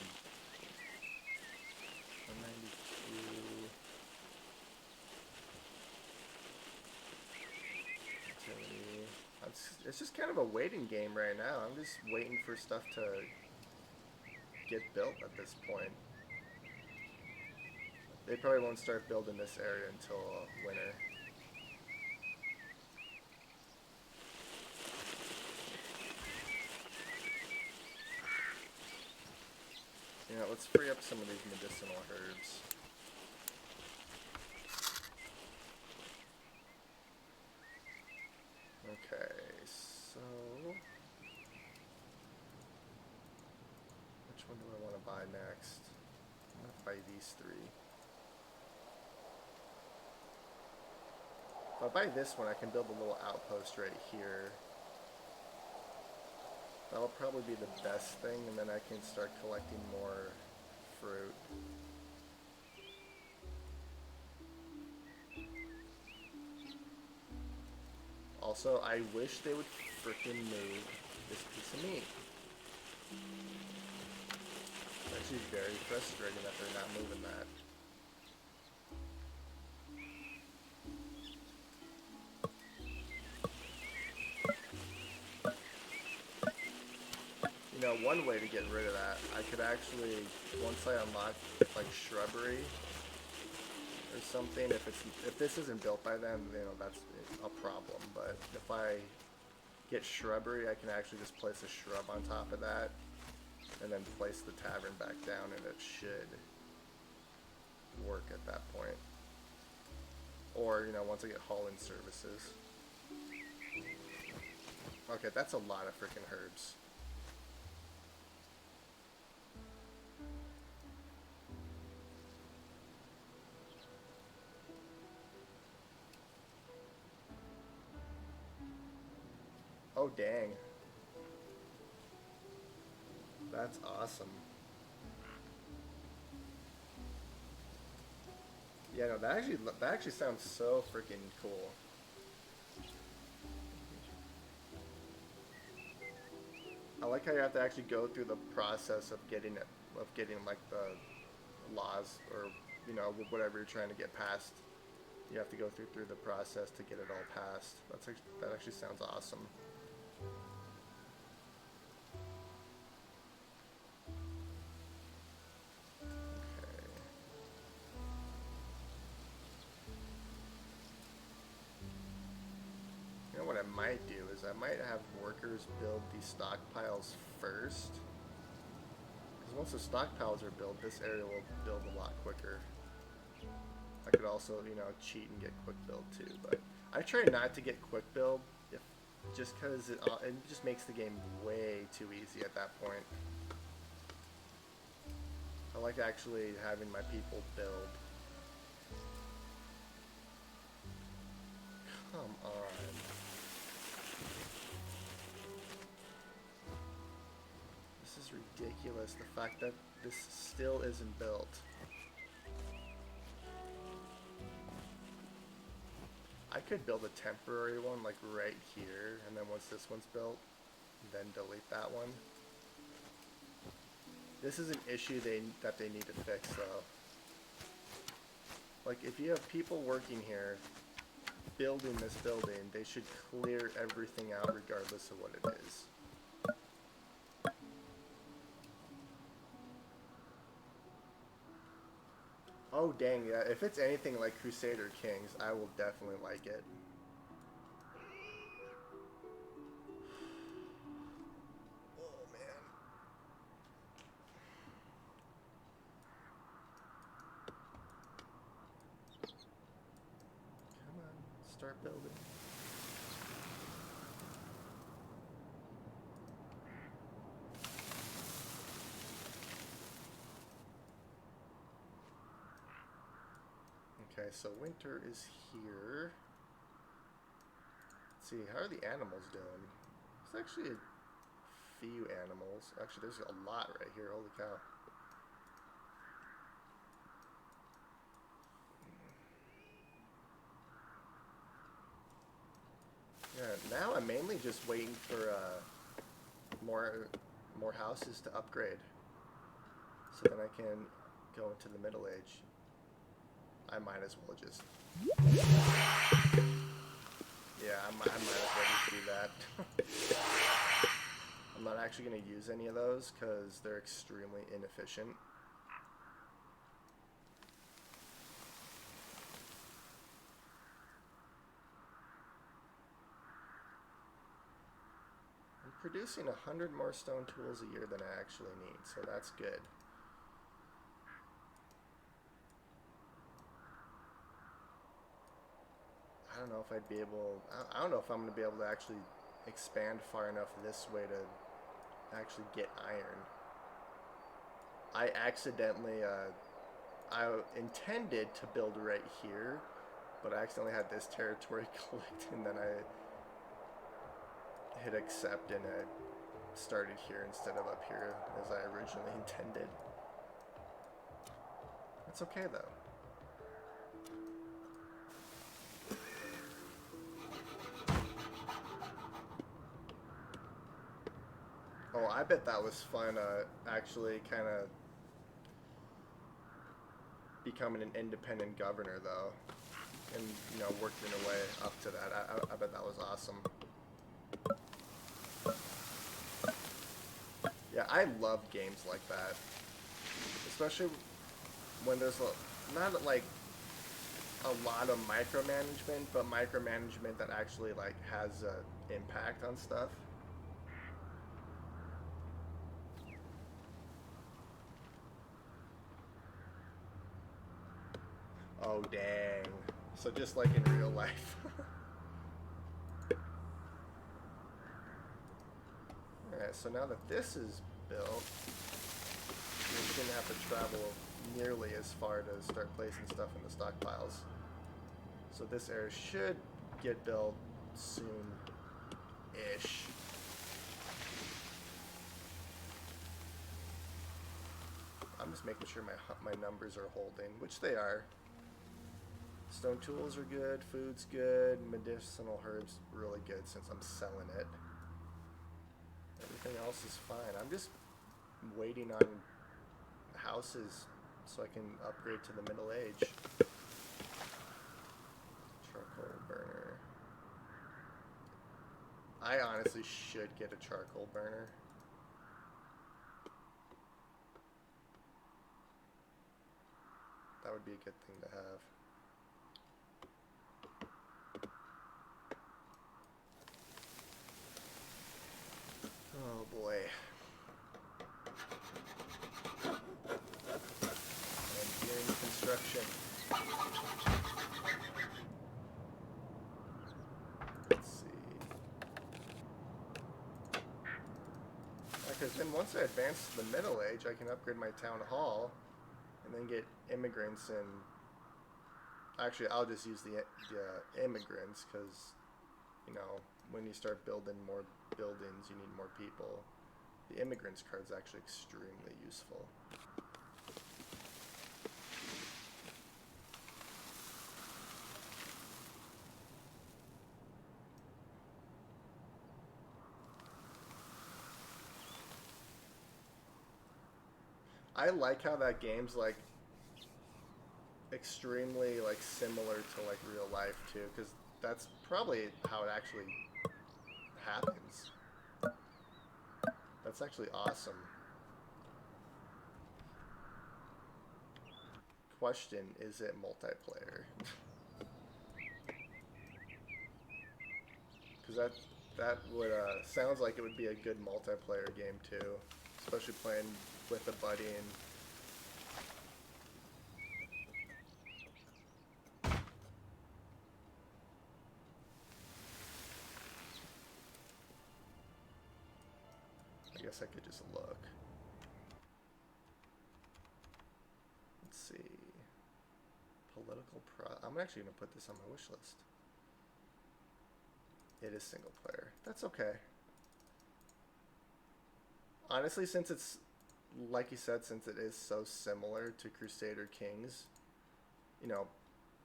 It's just kind of a waiting game right now. I'm just waiting for stuff to get built at this point. They probably won't start building this area until winter. You know, let's free up some of these medicinal herbs. Okay, so which one do I want to buy next? I'm going to buy these three. If I buy this one, I can build a little outpost right here. That'll probably be the best thing, and then I can start collecting more fruit. Also, I wish they would freaking move this piece of meat. It's actually very frustrating that they're not moving that. You know, one way to get rid of that, I could actually, once I unlock like shrubbery or something, if this isn't built by them, you know, that's a problem. But if I get shrubbery, I can actually just place a shrub on top of that and then place the tavern back down, and it should work at that point. Or, you know, once I get hauling services. Okay, that's a lot of freaking herbs. Oh, dang. That's awesome. Yeah, no, that actually sounds so freaking cool. I like how you have to actually go through the process of getting like the laws, or you know, whatever you're trying to get past. You have to go through the process to get it all passed. That actually sounds awesome. Okay. You know what I might do is I might have workers build these stockpiles first. Because once the stockpiles are built, this area will build a lot quicker. I could also, you know, cheat and get quick build too, but I try not to get quick build, just because it just makes the game way too easy at that point. I like actually having my people build. Come on. This is ridiculous, the fact that this still isn't built. I could build a temporary one like right here, and then once this one's built, then delete that one. This is an issue that they need to fix though. Like if you have people working here building this building, they should clear everything out regardless of what it is. Oh dang, yeah, if it's anything like Crusader Kings, I will definitely like it. Oh man. Come on, start building. Okay, so winter is here. Let's see, how are the animals doing? There's actually a few animals. Actually, there's a lot right here. Holy cow. Yeah, now I'm mainly just waiting for more houses to upgrade, so then I can go into the Middle Age. I might as well just... Yeah, I might as well just do that. I'm not actually going to use any of those because they're extremely inefficient. I'm producing 100 more stone tools a year than I actually need, so that's good. I don't know if I'd be able... I don't know if I'm going to be able to actually expand far enough this way to actually get iron. I accidentally... I intended to build right here, but I accidentally had this territory clicked, and then I hit accept, and it started here instead of up here as I originally intended. It's okay though. Oh, I bet that was fun. Actually, kind of becoming an independent governor, though, and working your way up to that. I bet that was awesome. Yeah, I love games like that, especially when there's not like a lot of micromanagement, but micromanagement that actually like has an impact on stuff. Oh dang! So just like in real life. All right. So now that this is built, we shouldn't have to travel nearly as far to start placing stuff in the stockpiles. So this area should get built soon-ish. I'm just making sure my numbers are holding, which they are. Stone tools are good, food's good, medicinal herbs really good since I'm selling it. Everything else is fine. I'm just waiting on houses so I can upgrade to the Middle Age. Charcoal burner. I honestly should get a charcoal burner. That would be a good thing to have. Oh boy. Engineering construction. Let's see. Because then once I advance to the Middle Age, I can upgrade my town hall and then get immigrants and... Actually, I'll just use the immigrants because, when you start building more buildings, you need more people. The immigrants card is actually extremely useful. I like how that game's like extremely like similar to like real life too, because that's probably how it actually happens. That's actually awesome. Question, is it multiplayer? Because that would sounds like it would be a good multiplayer game too, especially playing with a buddy and... I guess I could just look. Let's see. Political I'm actually going to put this on my wish list. It is single player. That's okay. Honestly, since it's, like you said, since it is so similar to Crusader Kings,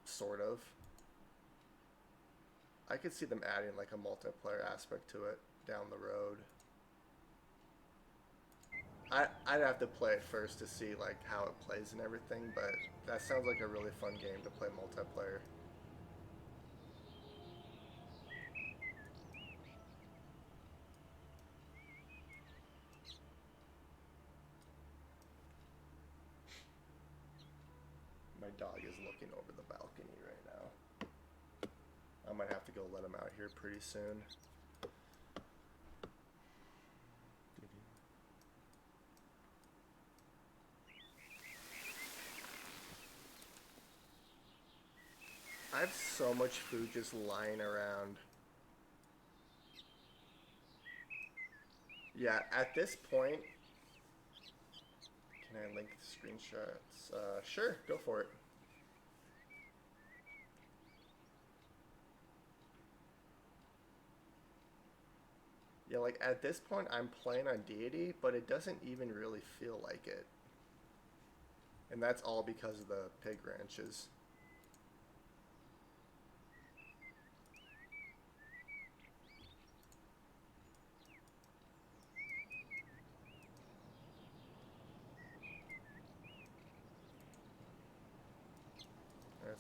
sort of, I could see them adding like a multiplayer aspect to it down the road. I'd have to play it first to see like how it plays and everything, but that sounds like a really fun game to play multiplayer. My dog is looking over the balcony right now. I might have to go let him out here pretty soon. I have so much food just lying around. Yeah, at this point... Can I link the screenshots? Sure, go for it. Yeah, like at this point I'm playing on Deity, but it doesn't even really feel like it. And that's all because of the pig ranches.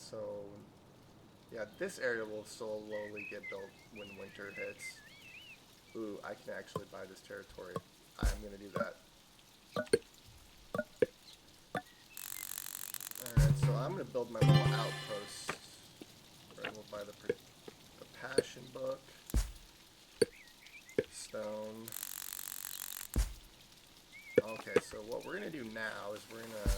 So, yeah, this area will slowly get built when winter hits. Ooh, I can actually buy this territory. I'm gonna do that. Alright, so I'm gonna build my little outpost. Right, we'll buy the passion book. Stone. Okay, so what we're gonna do now is we're gonna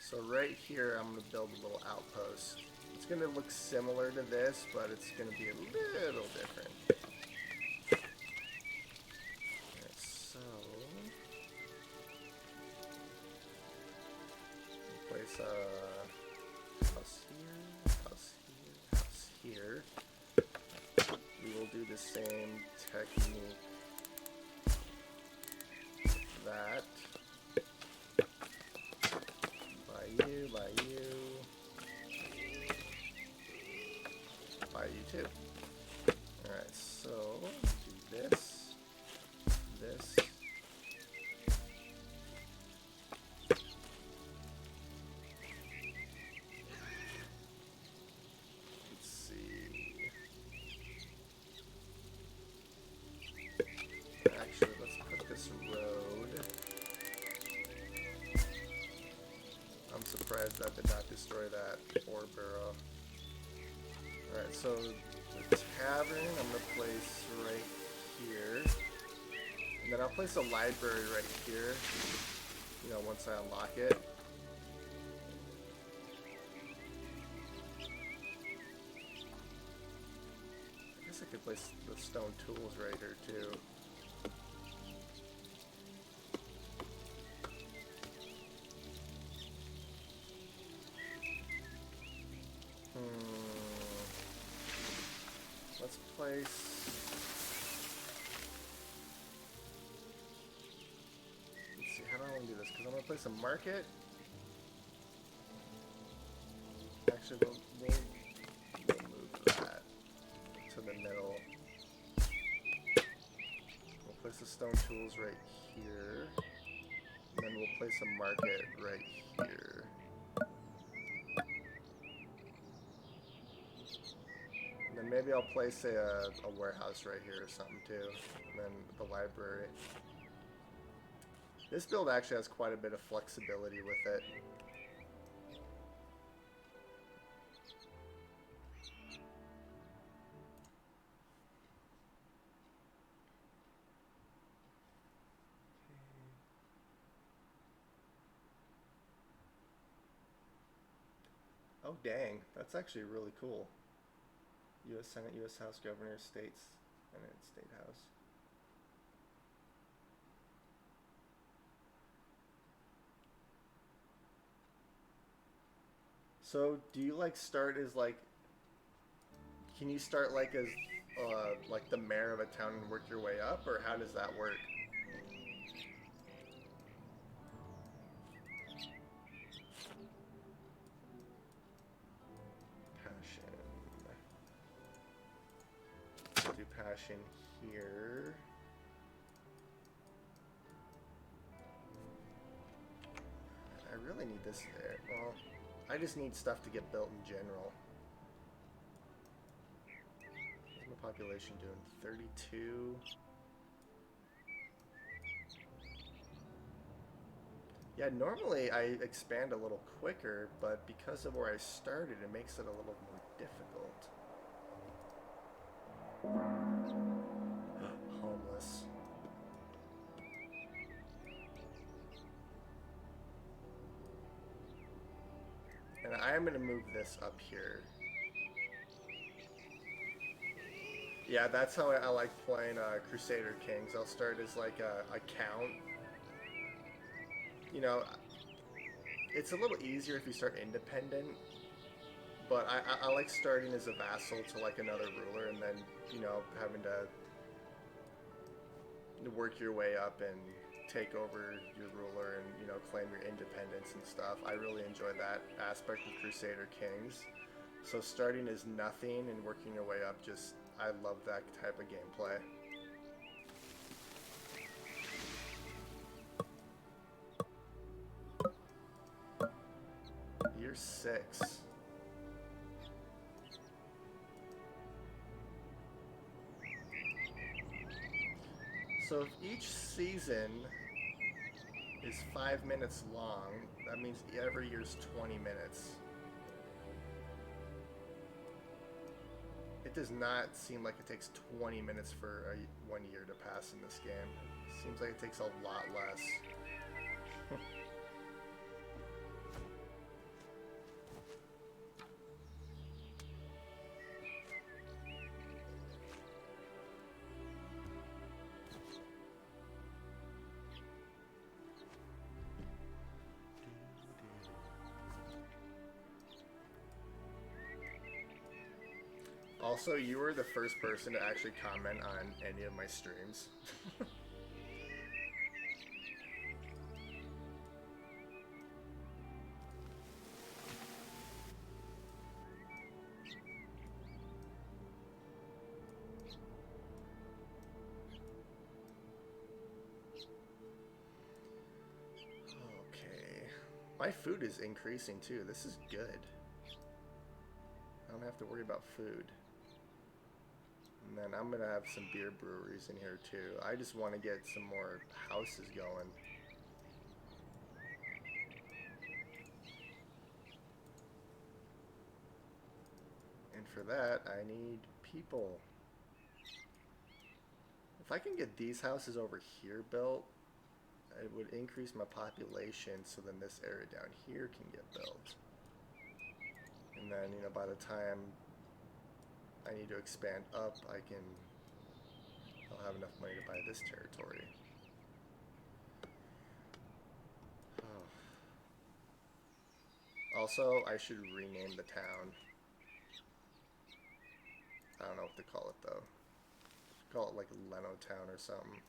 so right here I'm gonna build a little outpost. It's gonna look similar to this, but it's gonna be a little different. Alright, so we'll place a house here, house here, house here. We will do the same technique with that. By you, by you. By you too. Alright, so do this, this. Let's see. Actually, let's put this road. I'm surprised that did not destroy that ore barrow. Alright, so the tavern I'm going to place right here. And then I'll place a library right here, you know, once I unlock it. I guess I could place the stone tools right here too. Let's place... Let's see, how do I want to do this? Because I'm going to place a market. Actually, we'll move that to the middle. We'll place the stone tools right here. And then we'll place a market right here. And then maybe I'll place a warehouse right here or something too. And then the library. This build actually has quite a bit of flexibility with it. Oh dang, that's actually really cool. U.S. Senate, U.S. House, Governor, States, and then State House. So, do you like start as like? Can you start like as like the mayor of a town and work your way up, or how does that work? Passion. We'll do passion here. I really need this there. Well, I just need stuff to get built in general. What's my population doing? 32. Yeah, normally I expand a little quicker, but because of where I started, it makes it a little more difficult. Homeless. And I am going to move this up here. Yeah, that's how I like playing Crusader Kings. I'll start as like a count. You know, it's a little easier if you start independent, but I like starting as a vassal to like another ruler and then, you know, having to work your way up and take over your ruler and, you know, claim your independence and stuff. I really enjoy that aspect of Crusader Kings. So starting is nothing and working your way up, just, I love that type of gameplay. Year 6. So if each season is 5 minutes long, that means every year's 20 minutes. It does not seem like it takes 20 minutes for 1 year to pass in this game. It seems like it takes a lot less. Also, you were the first person to actually comment on any of my streams. Okay. My food is increasing too. This is good. I don't have to worry about food. And then I'm gonna have some beer breweries in here too. I just want to get some more houses going. And for that, I need people. If I can get these houses over here built, it would increase my population, so then this area down here can get built. And then, you know, by the time I need to expand up, I'll have enough money to buy this territory. Oh. Also, I should rename the town. I don't know what to call it though. Call it like Leno Town or something.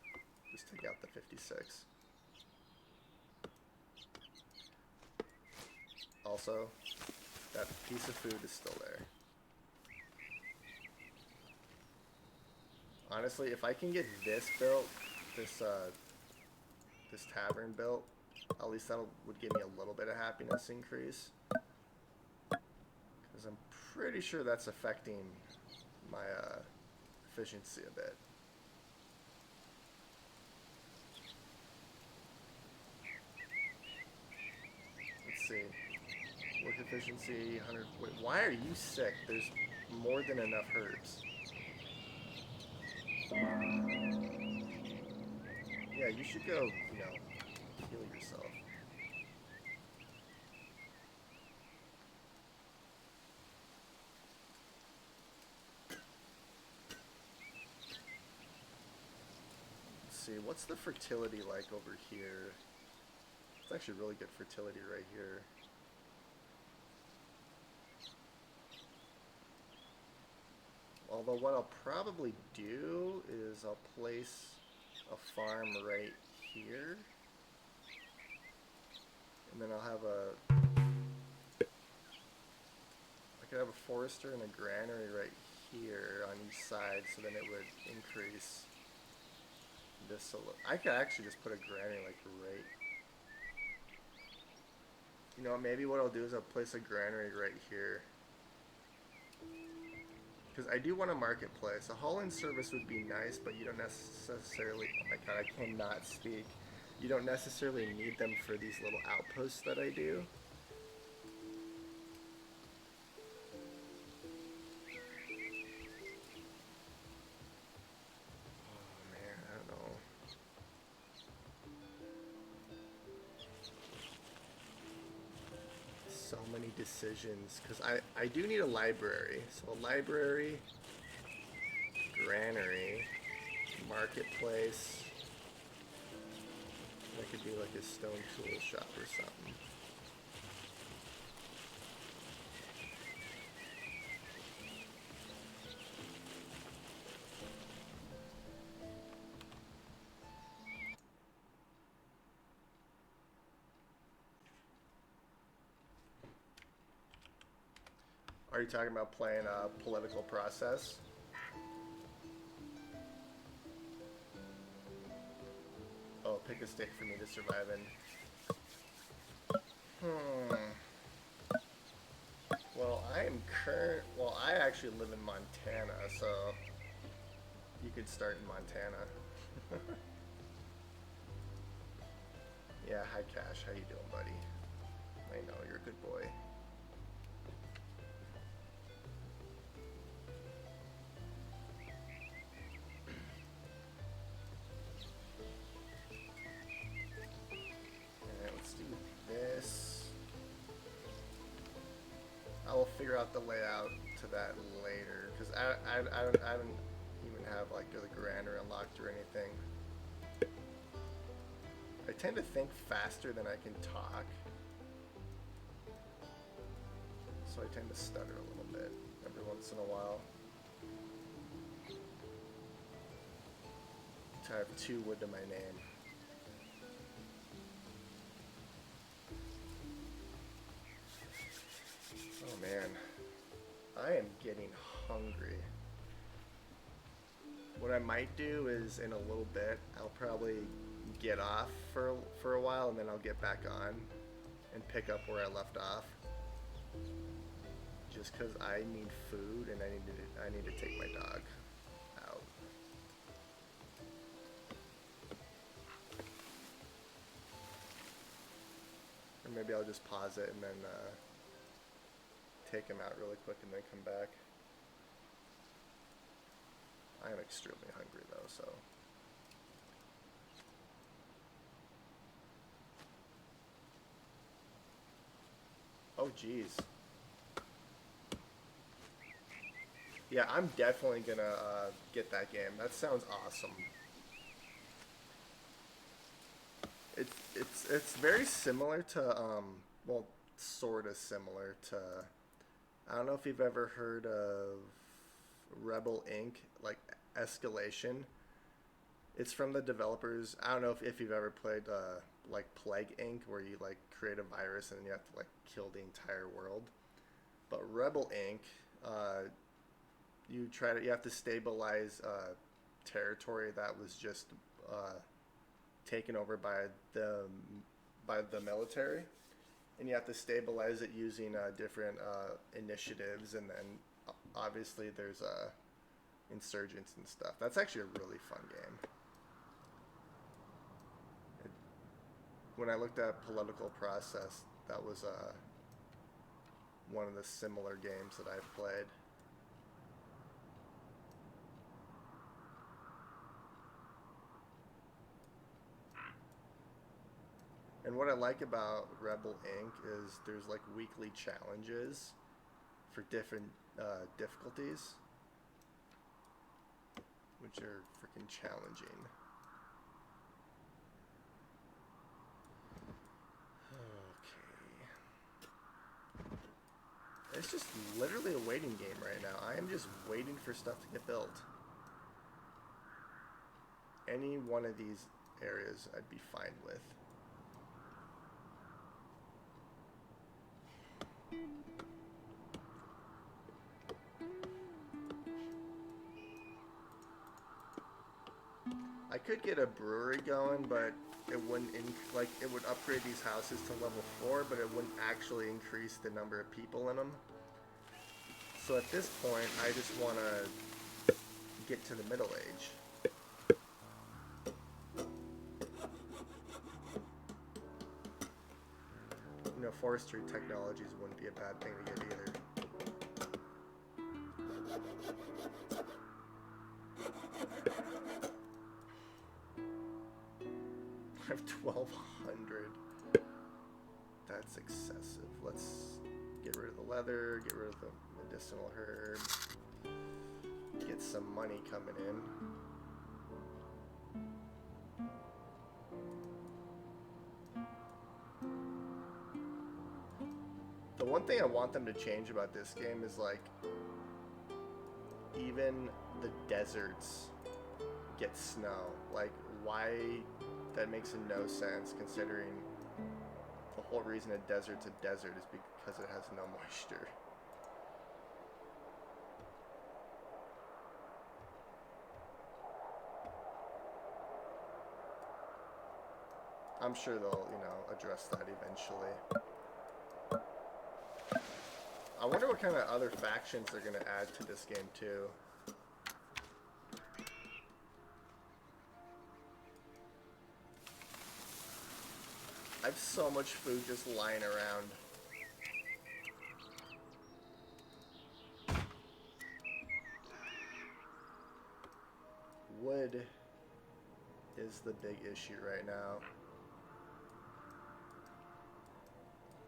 Just take out the 56. Also, that piece of food is still there. Honestly, if I can get this built, this tavern built, at least that would give me a little bit of happiness increase. Because I'm pretty sure that's affecting my efficiency a bit. Let's see. Work efficiency, 100. Wait, why are you sick? There's more than enough herbs. Yeah, you should go, you know, heal yourself. Let's see, what's the fertility like over here? It's actually really good fertility right here. Although what I'll probably do is I'll place a farm right here. And then I'll have I could have a forester and a granary right here on each side, so then it would increase this a little. I could actually just put a granary like right. You know, maybe what I'll do is I'll place a granary right here. Because I do want a marketplace. A haul-in service would be nice, but you don't necessarily... Oh my god, I cannot speak. You don't necessarily need them for these little outposts that I do. Oh man, I don't know. So many decisions. Because I do need a library. So a library, granary, marketplace. That could be like a stone tool shop or something. Are you talking about playing a political process? Oh, pick a state for me to survive in. Well, Well, I actually live in Montana, so you could start in Montana. Yeah, hi Cash. How you doing, buddy? I know you're a good boy. Alright, let's do this. I will figure out the layout to that later, because I don't even have like the grander unlocked or anything. I tend to think faster than I can talk, so I tend to stutter a little bit every once in a while. So I have 2 wood to my name. Oh man, I am getting hungry. What I might do is in a little bit, I'll probably get off for a while and then I'll get back on and pick up where I left off. Just because I need food and I need to take my dog out. Or maybe I'll just pause it and then take him out really quick and then come back. I am extremely hungry though, so. Oh geez. Yeah, I'm definitely gonna get that game. That sounds awesome. It's very similar to well, sort of similar to. I don't know if you've ever heard of Rebel Inc. Like Escalation. It's from the developers. I don't know if you've ever played like Plague Inc., where you like create a virus and then you have to like kill the entire world. But Rebel Inc. You have to stabilize territory that was just taken over by the military, and you have to stabilize it using different initiatives, and then obviously there's insurgents and stuff. That's actually a really fun game. When I looked at political process, that was one of the similar games that I've played. And what I like about Rebel Inc. is there's like weekly challenges for different difficulties, which are freaking challenging. Okay. It's just literally a waiting game right now. I am just waiting for stuff to get built. Any one of these areas I'd be fine with. I could get a brewery going, but it wouldn't it would upgrade these houses to level 4, but it wouldn't actually increase the number of people in them. So at this point, I just want to get to the middle age. You know, forestry technologies wouldn't be a bad thing to get either. I have 1,200. That's excessive. Let's get rid of the leather, get rid of the medicinal herb, get some money coming in. The one thing I want them to change about this game is like even the deserts get snow. Like why? That makes no sense considering the whole reason a desert's a desert is because it has no moisture. I'm sure they'll, you know, address that eventually. I wonder what kind of other factions they're going to add to this game, too. I have so much food just lying around. Wood is the big issue right now.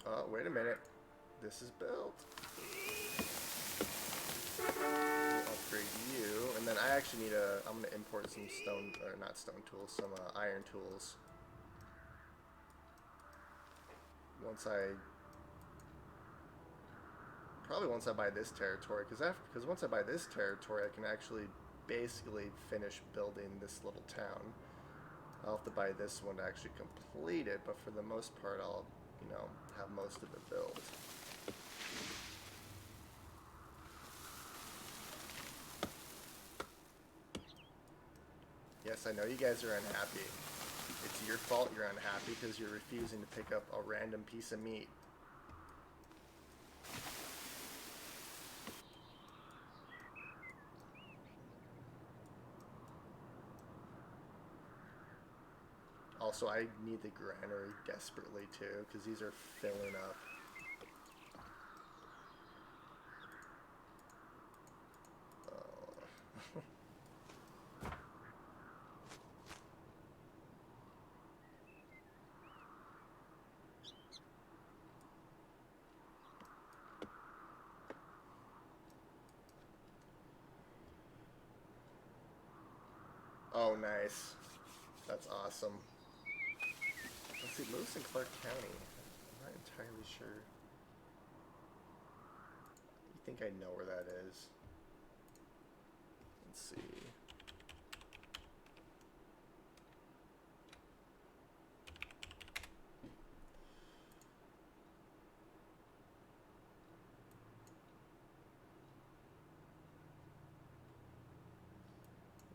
Oh, wait a minute. This is built. We'll upgrade you. And then I actually need I'm going to import some stone, or not stone tools, some iron tools. Probably once I buy this territory, because once I buy this territory, I can actually basically finish building this little town. I'll have to buy this one to actually complete it, but for the most part, I'll, you know, have most of it built. Yes, I know you guys are unhappy. It's your fault you're unhappy because you're refusing to pick up a random piece of meat. Also, I need the granary desperately too, because these are filling up. Oh, nice. That's awesome. Let's see, Lewis and Clark County. I'm not entirely sure. You think I know where that is? Let's see.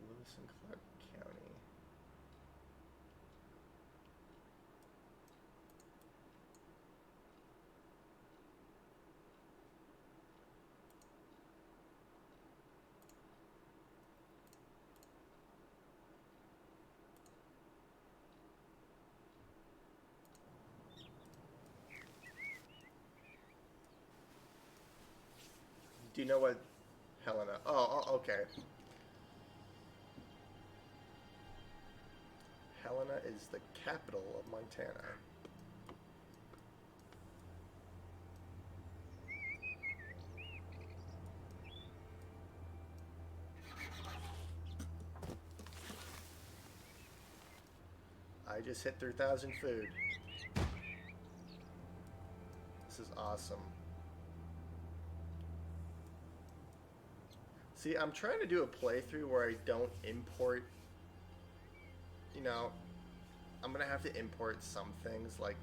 Lewis and Clark County. Do you know what Helena? Oh, okay. Helena is the capital of Montana. I just hit 3,000 food. This is awesome. See, I'm trying to do a playthrough where I don't import, you know, I'm going to have to import some things, like,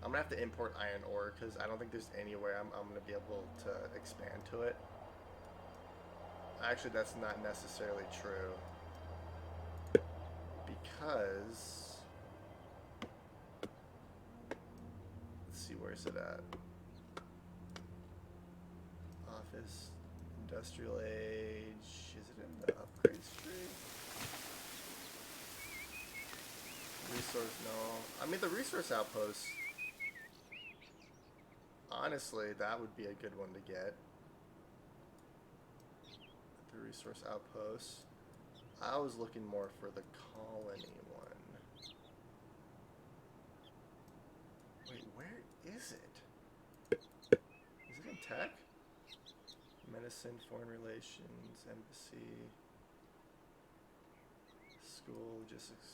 I'm going to have to import iron ore, because I don't think there's any way I'm going to be able to expand to it. Actually, that's not necessarily true, because, let's see, where's it at? Office. Industrial age, is it in the upgrade tree? Resource, no. I mean, the resource outpost, honestly, that would be a good one to get. The resource outpost. I was looking more for the colony one. Wait, where is it? Is it in tech? Medicine, foreign relations, embassy, school, logistics,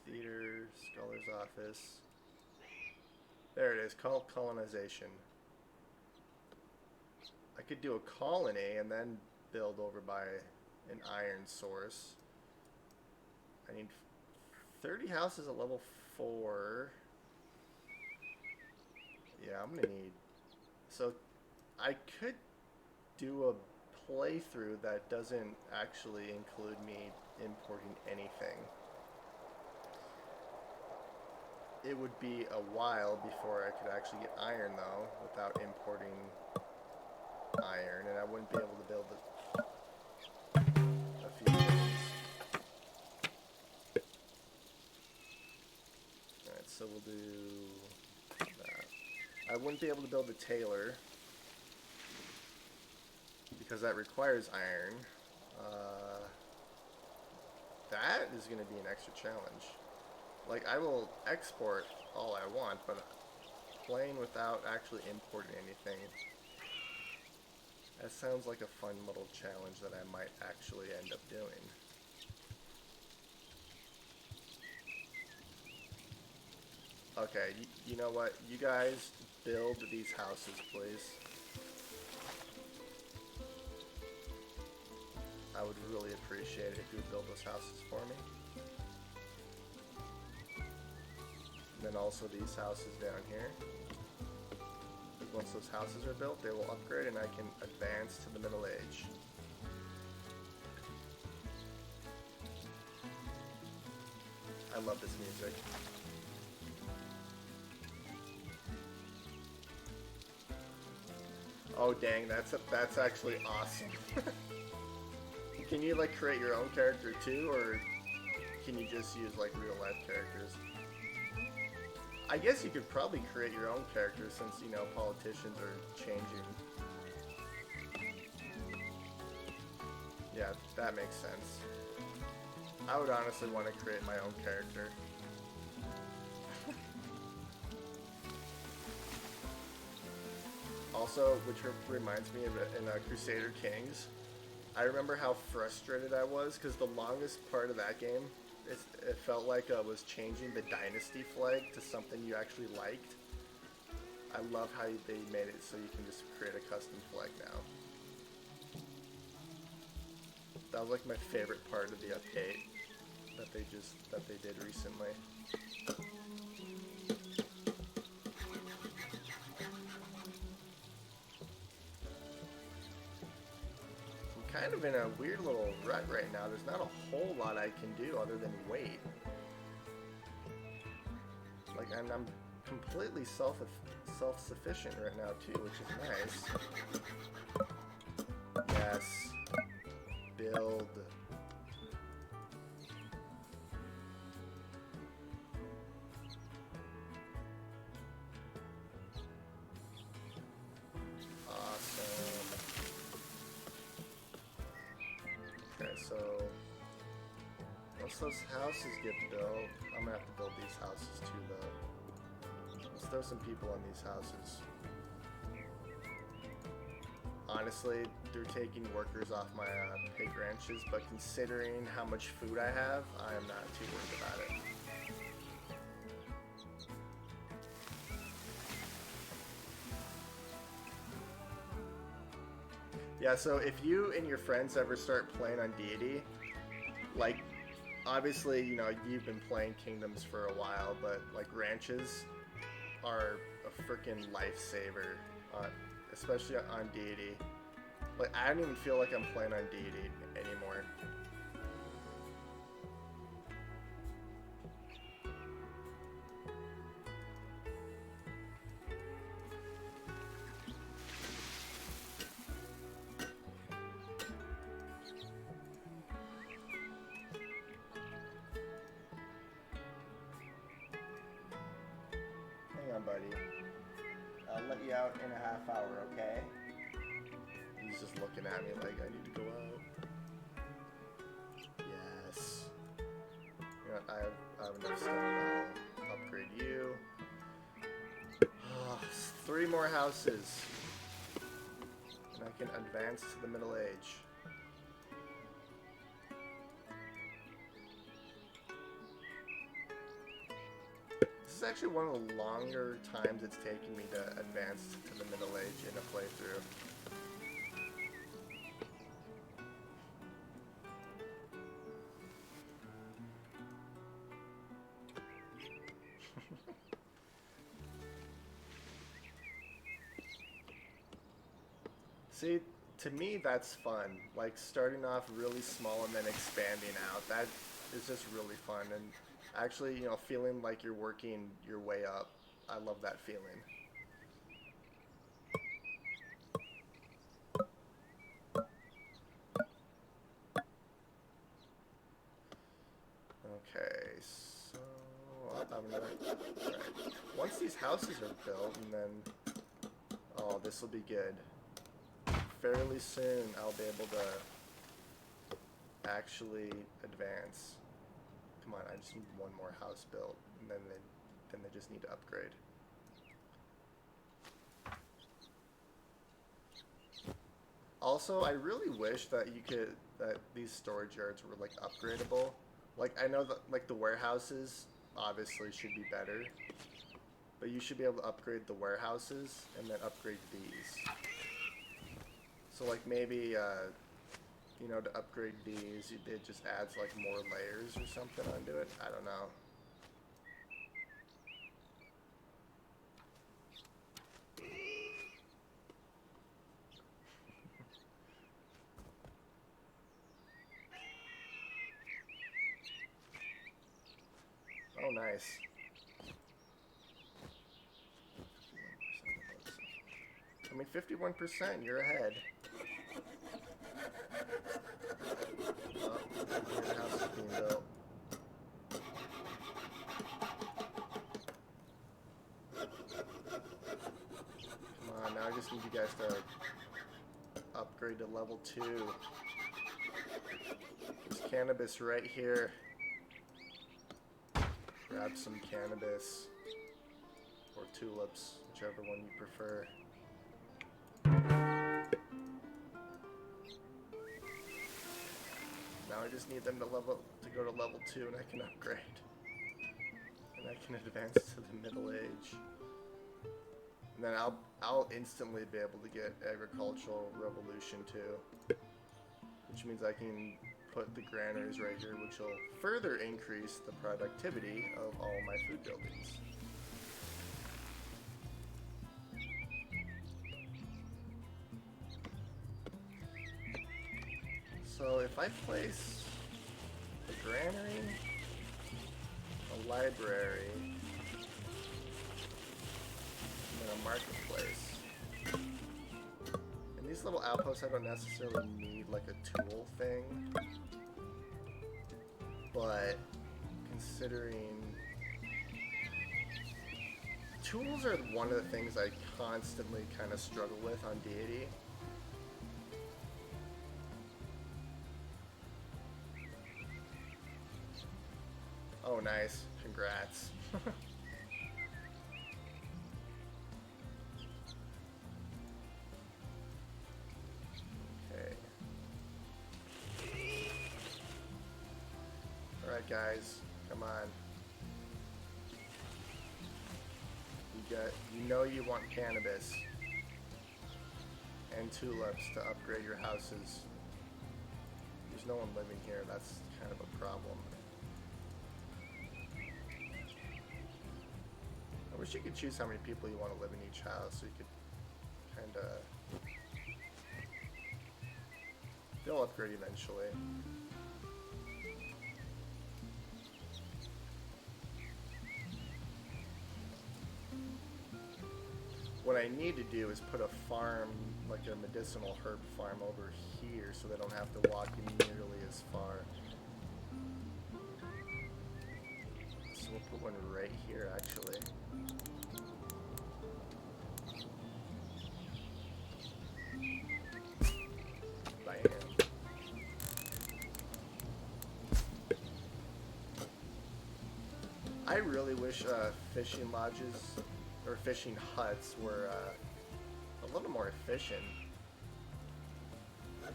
theater, scholar's office. There it is, colonization. I could do a colony and then build over by an iron source. I need 30 houses at level 4. Yeah, I'm gonna need... So, I could do a playthrough that doesn't actually include me importing anything. it would be a while before I could actually get iron, though, without importing iron, and I wouldn't be able to build a few things. Alright, so we'll do that. I wouldn't be able to build the tailor because that requires iron. That is going to be an extra challenge. Like, I will export all I want, but playing without actually importing anything, that sounds like a fun little challenge that I might actually end up doing. Okay, you know what? You guys build these houses, please. I would really appreciate it if you would build those houses for me. And then also these houses down here. Once those houses are built, they will upgrade and I can advance to the Middle Age. I love this music. Oh dang, that's actually awesome. Can you like create your own character too, or can you just use like real life characters? I guess you could probably create your own character since, you know, politicians are changing. Yeah, that makes sense. I would honestly want to create my own character. Also, which reminds me of in Crusader Kings, I remember how frustrated I was because the longest part of that game, it felt like I was changing the dynasty flag to something you actually liked. I love how they made it so you can just create a custom flag now. That was like my favorite part of the update that they did recently. Kind of in a weird little rut right now. There's not a whole lot I can do other than wait. Like, and I'm completely self-sufficient right now too, which is nice. Yes. Build. So, once those houses get built, I'm gonna have to build these houses too, though. Let's throw some people on these houses. Honestly, they're taking workers off my pig ranches, but considering how much food I have, I am not too worried about it. Yeah, so if you and your friends ever start playing on Deity, like, obviously, you know, you've been playing Kingdoms for a while, but, like, ranches are a freaking lifesaver, especially on Deity. Like, I don't even feel like I'm playing on Deity anymore. Buddy, I'll let you out in a half hour, okay? He's just looking at me like I need to go out. Yes. You know, I have enough stone. I'll upgrade you. Oh, 3 more houses. And I can advance to the Middle Age. This is actually one of the longer times it's taken me to advance to the Middle Age in a playthrough. See, to me that's fun. Like starting off really small and then expanding out. That is just really fun, and Actually, you know, feeling like you're working your way up. I love that feeling. Okay, so right. Once these houses are built, and then oh, this will be good. Fairly soon, I'll be able to actually advance. Come on, I just need one more house built, and then they just need to upgrade. Also, I really wish that these storage yards were like upgradable. Like I know that like the warehouses obviously should be better, but you should be able to upgrade the warehouses and then upgrade these. So like maybe you know, to upgrade these, it just adds like more layers or something onto it. I don't know. Oh, nice. I mean, 51%, you're ahead. Oh, your house is being built. Come on, now I just need you guys to upgrade to level 2. There's cannabis right here. Grab some cannabis. Or tulips, whichever one you prefer. Now I just need them to go to level 2 and I can upgrade. And I can advance to the middle age. And then I'll instantly be able to get agricultural revolution too. Which means I can put the granaries right here, which will further increase the productivity of all my food buildings. So if I place a granary, a library, and then a marketplace, and these little outposts I don't necessarily need like a tool thing, but considering tools are one of the things I constantly kind of struggle with on Deity. Oh, nice. Congrats. Okay. Alright, guys. Come on. You know you want cannabis and tulips to upgrade your houses. There's no one living here. That's kind of a problem. I wish you could choose how many people you want to live in each house, so you could kind of... They'll upgrade eventually. What I need to do is put a farm, like a medicinal herb farm over here, so they don't have to walk nearly as far. So we'll put one right here, actually. Bam. I really wish fishing lodges or fishing huts were a little more efficient.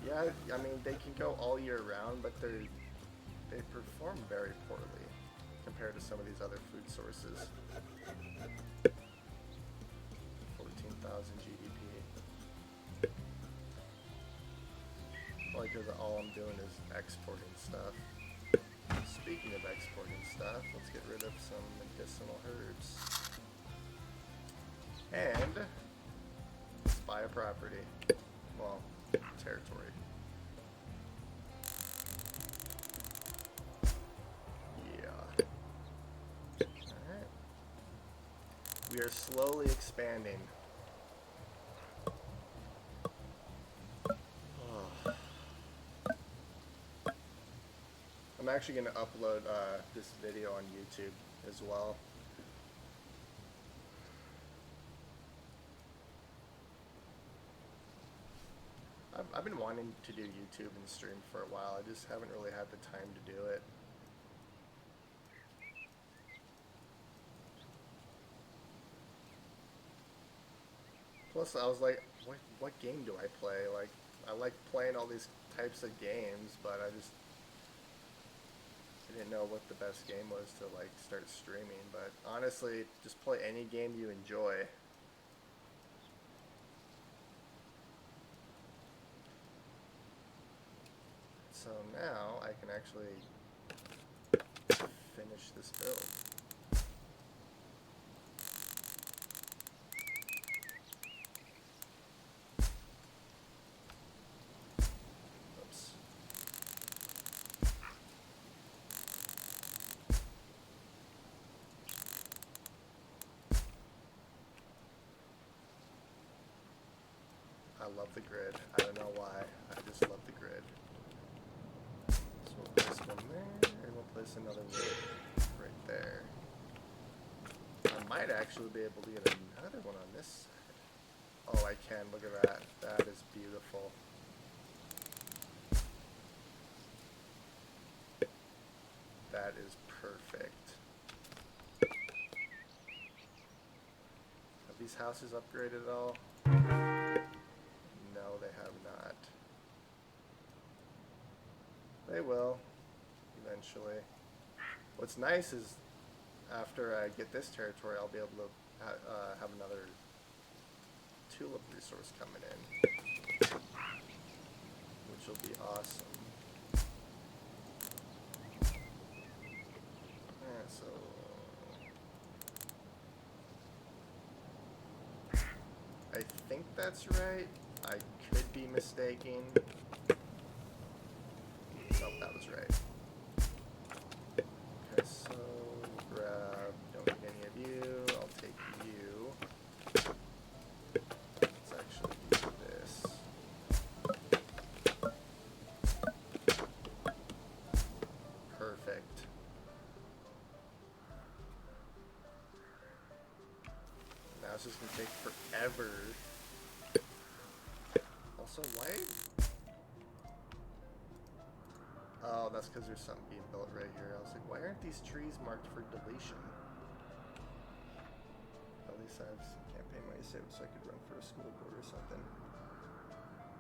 Yeah, I mean they can go all year round, but they perform very poorly compared to some of these other food sources. 14,000 GDP. Probably because all I'm doing is exporting stuff. Speaking of exporting stuff, let's get rid of some medicinal herbs. And let's buy a property. Well, territory. Yeah. We are slowly expanding. Oh. I'm actually going to upload this video on YouTube as well. I've been wanting to do YouTube and stream for a while. I just haven't really had the time to do it. Plus, I was like, what game do I play? Like, I like playing all these types of games, but I didn't know what the best game was to like start streaming. But honestly, just play any game you enjoy. So now I can actually finish this build. Oops. I love the grid. I don't know why. I just love the grid. So we'll place one there, and we'll place another one right there. I might actually be able to get another one on this side. Oh, I can. Look at that. That is beautiful. That is perfect. Have these houses upgraded at all? No, they have not. They will, eventually. What's nice is, after I get this territory, I'll be able to have another tulip resource coming in, which will be awesome. Yeah, so I think that's right. I could be mistaken. Nope, that was right. Okay, so grab, don't need any of you, I'll take you. Let's actually do this. Perfect. Now it's just gonna take forever. Also, why? Oh, that's because there's something being built right here. I was like, why aren't these trees marked for deletion? At least I have some campaign money saved so I could run for a school board or something.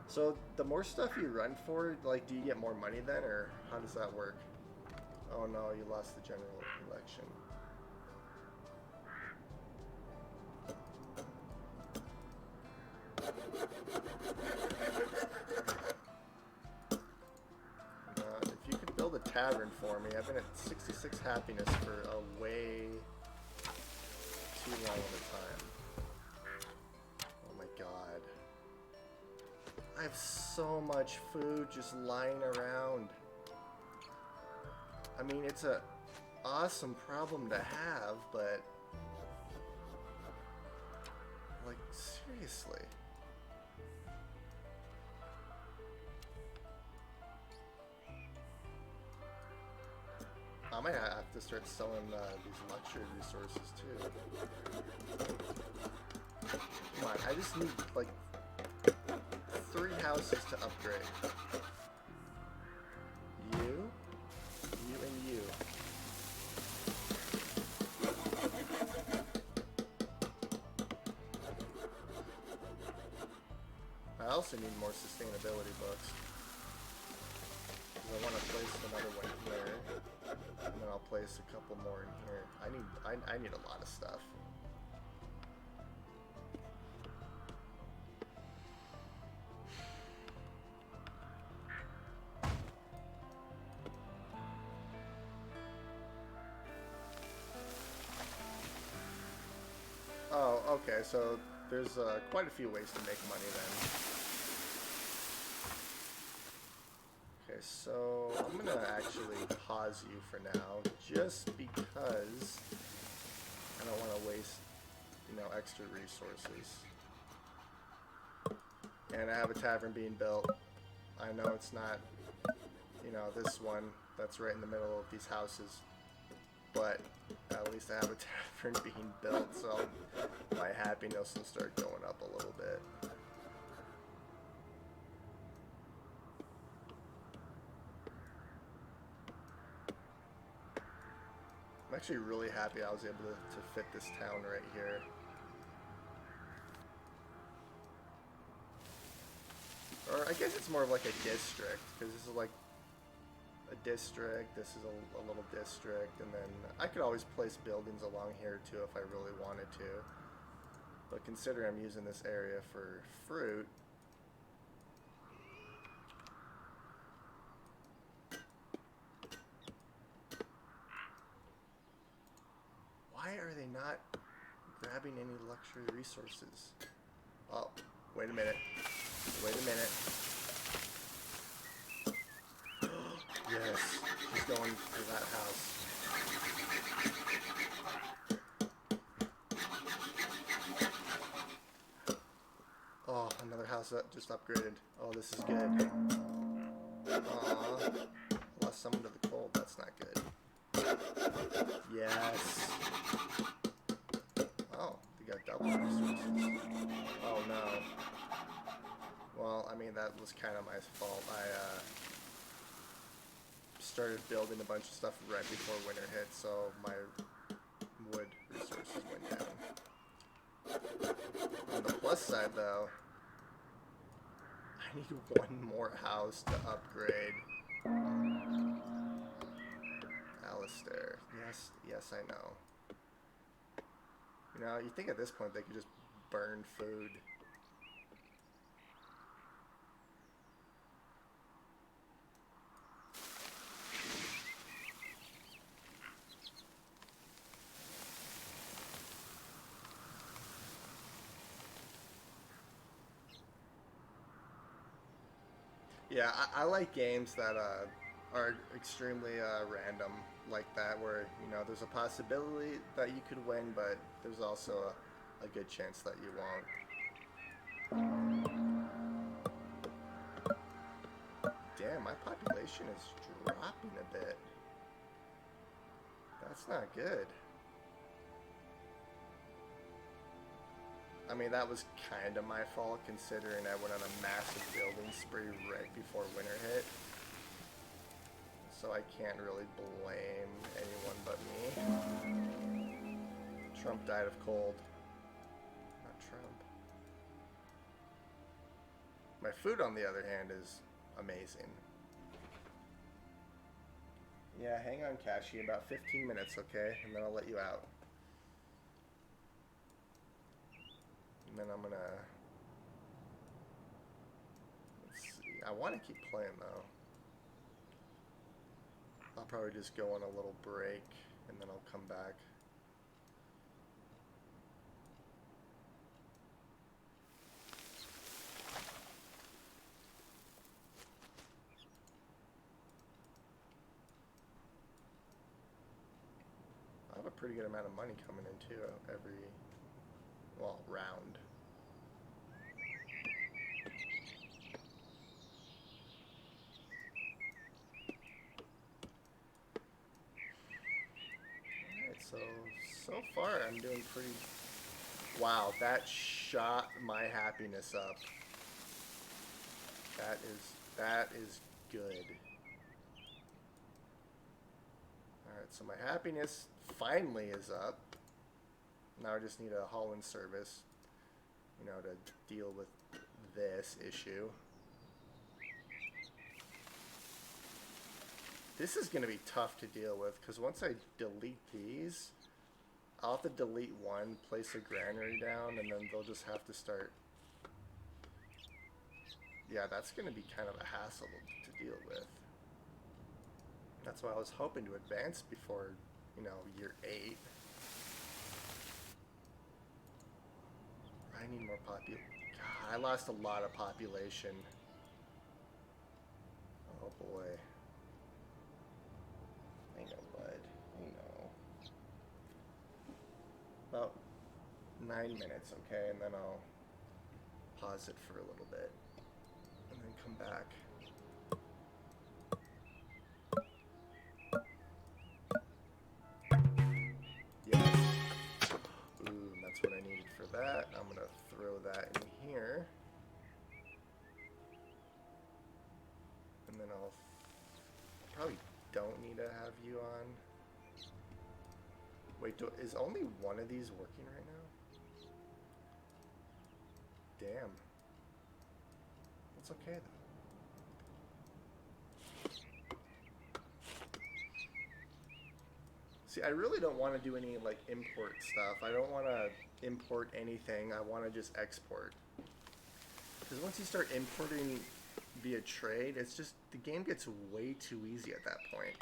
So, the more stuff you run for, like, do you get more money then, or how does that work? Oh no, you lost the general election. If you could build a tavern for me, I've been at 66 happiness for a way too long of a time. Oh my god. I have so much food just lying around. I mean, it's a awesome problem to have, but like, seriously. I might have to start selling these luxury resources too. Come on, I just need like 3 houses to upgrade. You, and you. I also need more sustainability books. I want to place another one here, and then I'll place a couple more in here. I need a lot of stuff. Oh, okay, so there's quite a few ways to make money then. Okay, so I'm gonna actually pause you for now, just because I don't want to waste extra resources. And I have a tavern being built. I know it's not, you know, this one that's right in the middle of these houses, but at least I have a tavern being built, so my happiness will start going up a little bit. I'm actually really happy I was able to fit this town right here. Or I guess it's more of like a district, because this is like a district, this is a little district, and then I could always place buildings along here too if I really wanted to. But considering I'm using this area for fruit, why are they not grabbing any luxury resources? Oh, wait a minute. Wait a minute. Yes, he's going for that house. Oh, another house that just upgraded. Oh, this is good. Aw, lost someone to the cold. That's not good. Yes. Oh, they got double resources. Oh no. Well, I mean, that was kind of my fault. I started building a bunch of stuff right before winter hit, so my wood resources went down. On the plus side, though, I need one more house to upgrade. Alistair. Yes, yes, I know. You know, you think at this point they could just burn food. Yeah, I like games that are extremely random like that, where, you know, there's a possibility that you could win, but there's also a good chance that you won't. Damn, my population is dropping a bit. That's not good. I mean, that was kind of my fault, considering I went on a massive building spree right before winter hit. So I can't really blame anyone but me. Trump died of cold. Not Trump. My food, on the other hand, is amazing. Yeah, hang on, Kashi. About 15 minutes, okay? And then I'll let you out. And then I'm gonna... Let's see. I want to keep playing, though. I'll probably just go on a little break, and then I'll come back. I have a pretty good amount of money coming in, too, every, well, round. So far I'm doing pretty... Wow, that shot my happiness up. That is good. Alright, so my happiness finally is up. Now I just need a haul-in service, you know, to deal with this issue. This is going to be tough to deal with, because once I delete these, I'll have to delete one, place a granary down, and then they'll just have to start... Yeah, that's going to be kind of a hassle to deal with. That's why I was hoping to advance before, you know, year 8. I need more population. God, I lost a lot of population. Oh boy. I know, bud. I know. About 9 minutes, okay, and then I'll pause it for a little bit and then come back. Yes. Ooh, that's what I needed for that. I'm gonna throw that in here. And then I'll probably don't need to have you on. Wait, is only one of these working right now? Damn. It's okay though. See, I really don't want to do any like import stuff. I don't want to import anything. I want to just export. Because once you start importing via trade, it's just, the game gets way too easy at that point.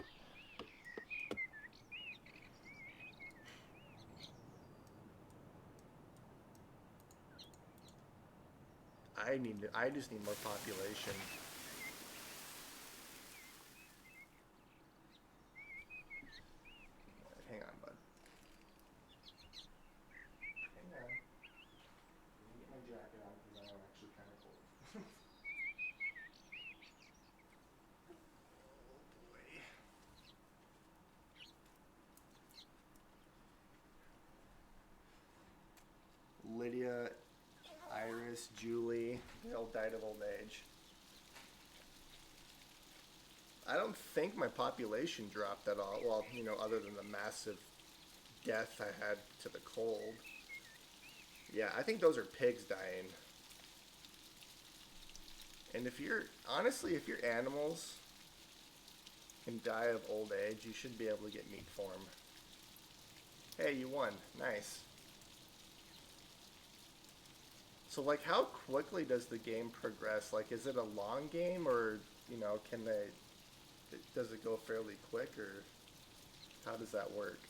I just need more population. Hang on, bud. Hang on. Let me get my jacket on because I am actually kind of cold. Oh boy. Lydia, Iris, Julie, they all died of old age. I don't think my population dropped at all. Well, you know, other than the massive death I had to the cold. Yeah, I think those are pigs dying. And if you're, honestly, if your animals can die of old age, you should be able to get meat for them. Hey, you won. Nice. So, like, how quickly does the game progress? Like, is it a long game, or, you know, can they, does it go fairly quick, or how does that work?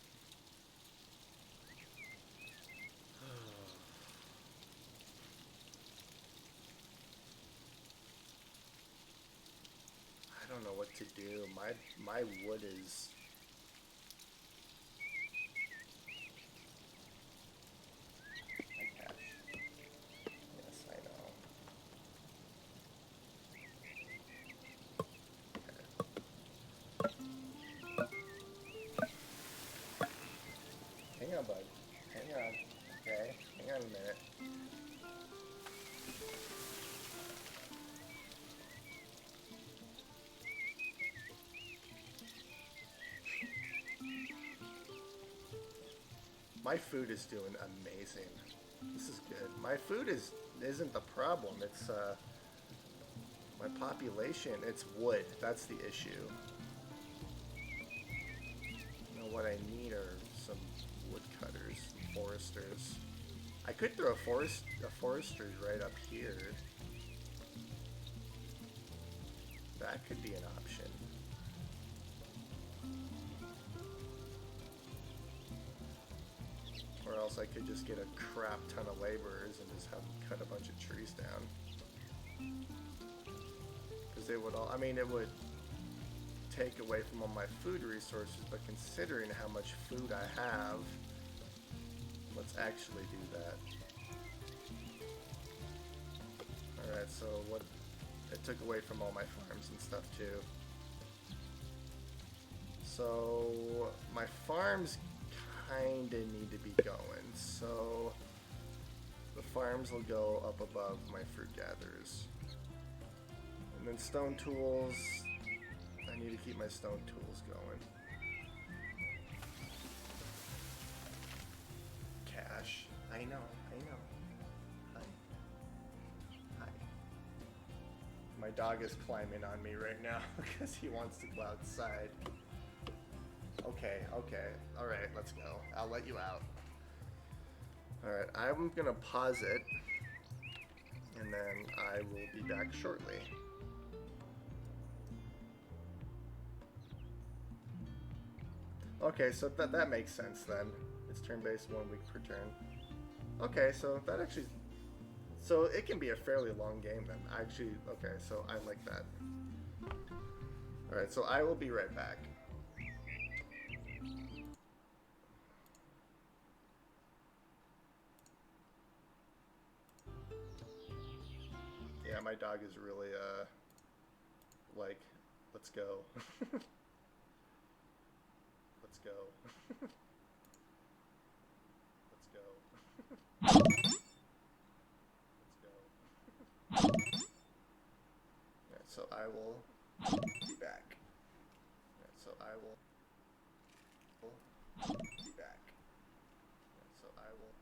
I don't know what to do. My wood is... Yes, I know. Hang on, bud. Hang on. Okay. Hang on a minute. My food is doing amazing. This is good. My food isn't the problem. It's my population. It's wood. That's the issue. You know what I need are some woodcutters, foresters. I could throw a foresters right up here. That could be an option. Or else I could just get a crap ton of laborers and just have them cut a bunch of trees down. Because they would all, I mean, it would take away from all my food resources, but considering how much food I have, let's actually do that. Alright, so what, it took away from all my farms and stuff too. So my farms kinda need to be going, so the farms will go up above my fruit gatherers. And then stone tools, I need to keep my stone tools going. Cash, I know. Hi. Hi. My dog is climbing on me right now because he wants to go outside. Okay, alright, let's go. I'll let you out. Alright, I'm gonna pause it, and then I will be back shortly. Okay, so that makes sense then. It's turn-based, 1 week per turn. Okay, so that actually... So it can be a fairly long game then. Actually, okay, so I like that. Alright, so I will be right back. Yeah, my dog is really like, let's go. Let's go. Let's go. Let's go. Yeah, so I will be back. Yeah, so I will be back. Yeah, so I will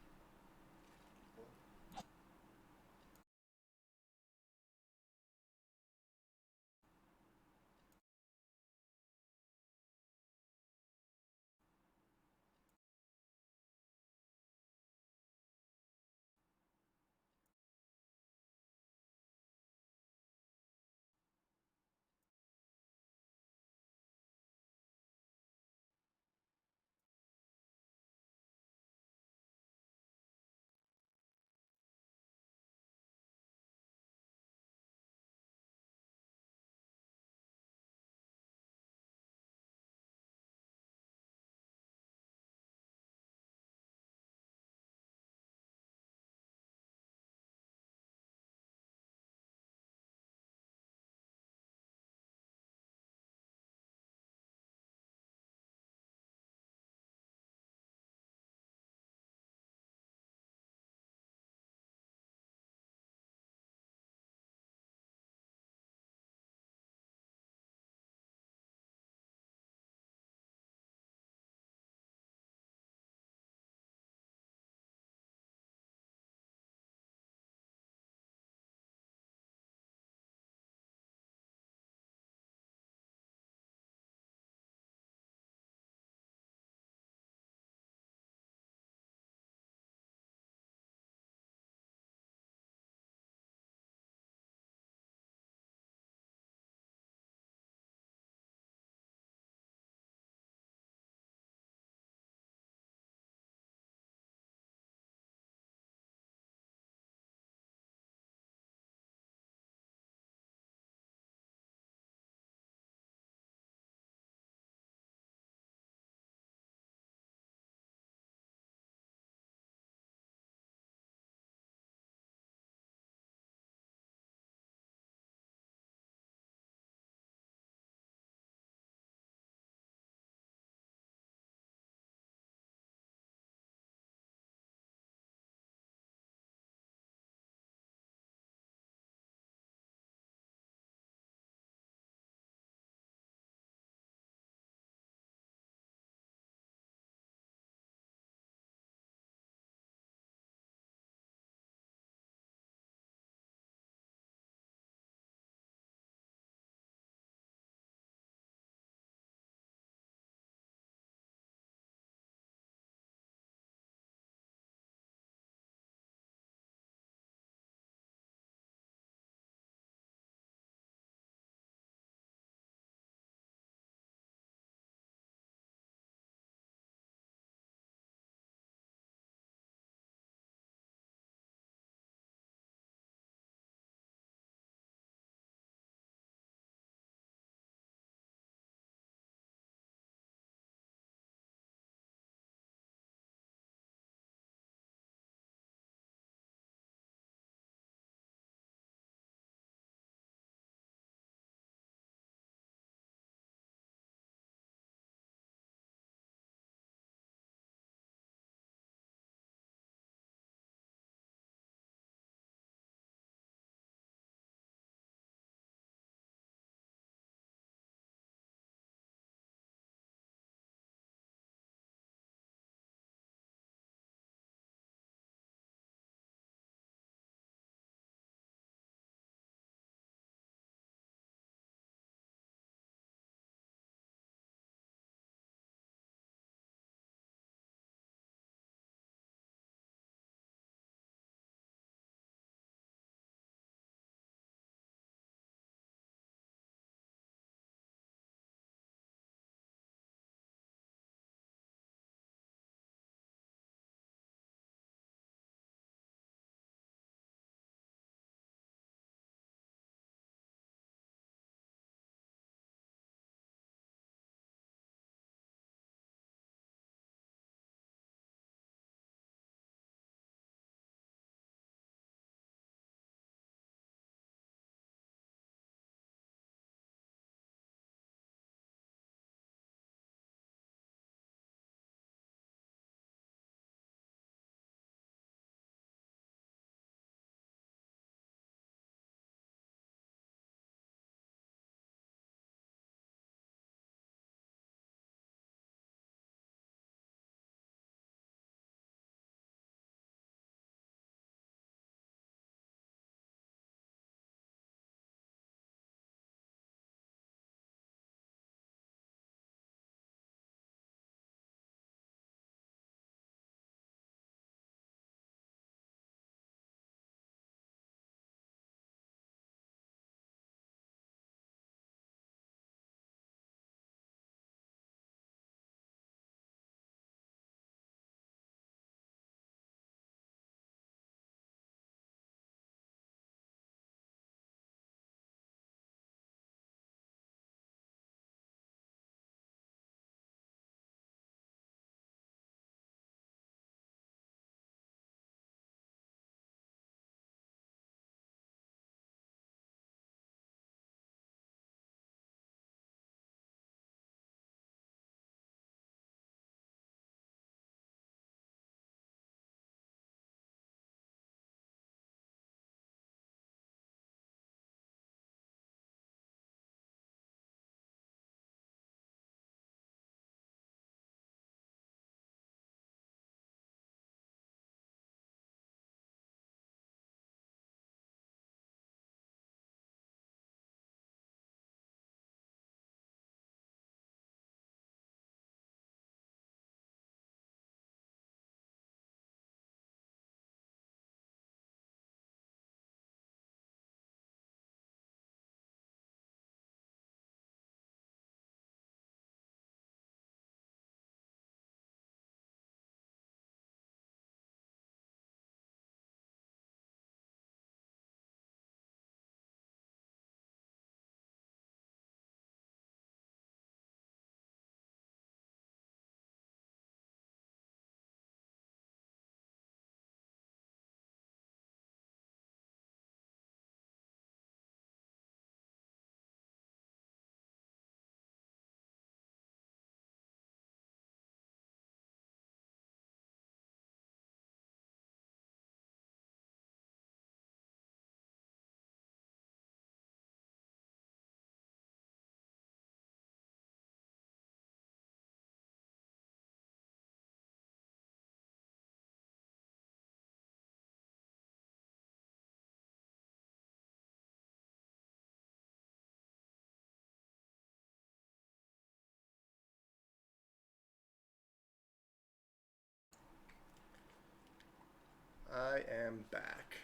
I am back.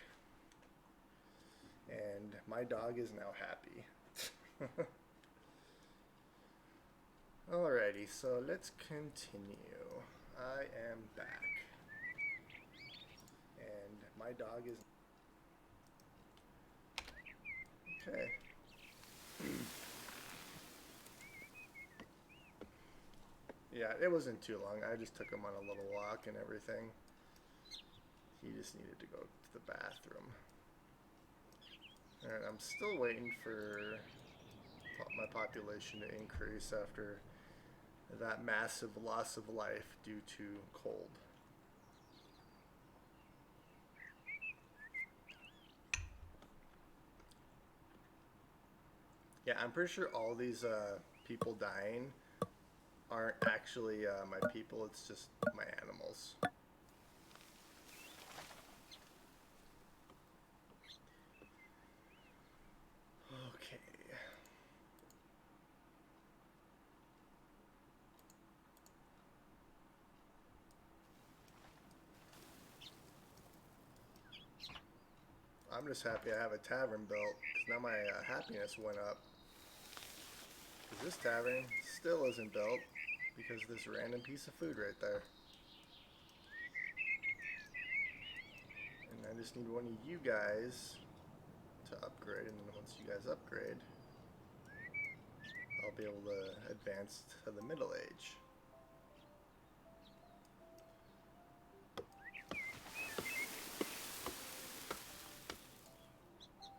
And my dog is now happy. Alrighty, so let's continue. I am back. And my dog is... Okay. Yeah, it wasn't too long. I just took him on a little walk and everything. He just needed to go to the bathroom. Alright, I'm still waiting for my population to increase after that massive loss of life due to cold. Yeah, I'm pretty sure all these people dying aren't actually my people, it's just my animals. Okay. I'm just happy I have a tavern built, because now my happiness went up. Because this tavern still isn't built, because of this random piece of food right there. And I just need one of you guys to upgrade, and then once you guys upgrade, I'll be able to advance to the middle age.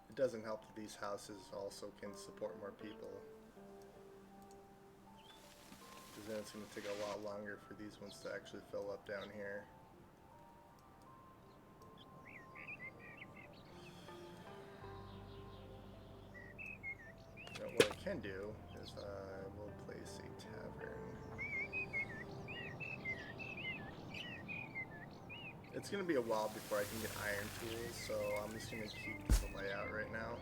It doesn't help that these houses also can support more people, because then it's going to take a lot longer for these ones to actually fill up down here. Now, what I can do is I will place a tavern. It's going to be a while before I can get iron tools, so I'm just going to keep the layout right now.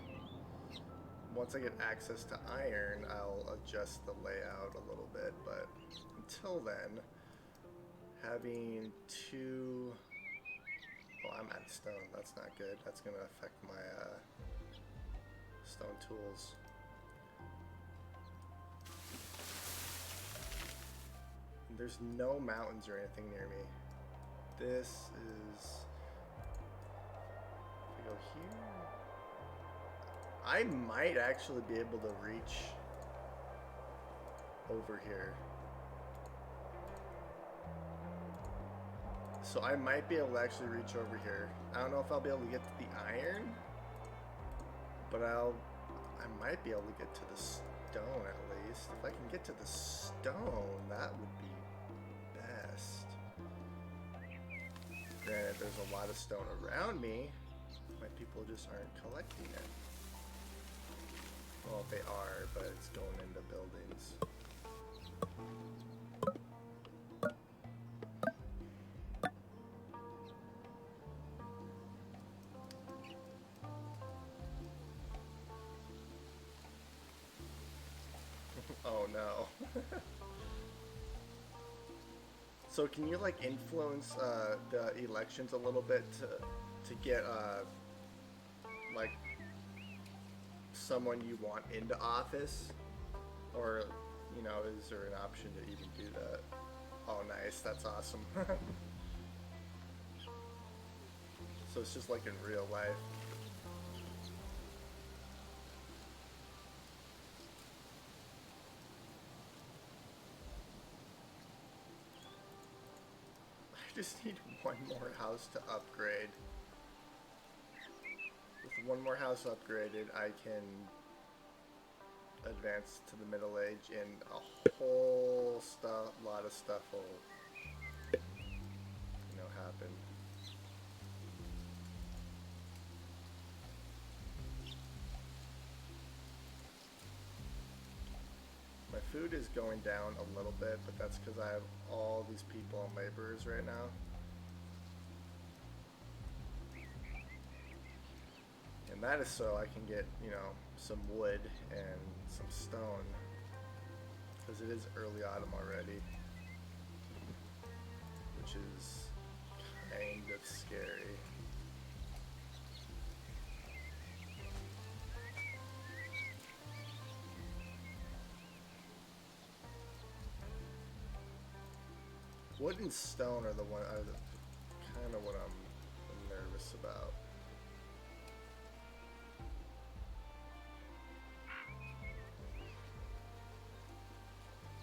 Once I get access to iron, I'll adjust the layout a little bit, but until then, having two... Oh, I'm out of stone. That's not good. That's going to affect my stone tools. There's no mountains or anything near me. This is... If we go here... I might actually be able to reach over here. So I might be able to actually reach over here. I don't know if I'll be able to get to the iron, but I might be able to get to the stone at least. If I can get to the stone, that would be best. Granted, there's a lot of stone around me. My people just aren't collecting it. Well, they are, but it's going into buildings. Oh no. So can you like influence the elections a little bit to get like someone you want into office, or you know, is there an option to even do that? Oh nice, that's awesome. So it's just like in real life. I just need one more house to upgrade. With one more house upgraded, I can advance to the middle age, and a whole lot of stuff will, you know, happen. My food is going down a little bit, but that's because I have all these people and laborers right now. And that is so I can get, you know, some wood and some stone, because it is early autumn already, which is kind of scary. Wood and stone are the one kind of what I'm nervous about.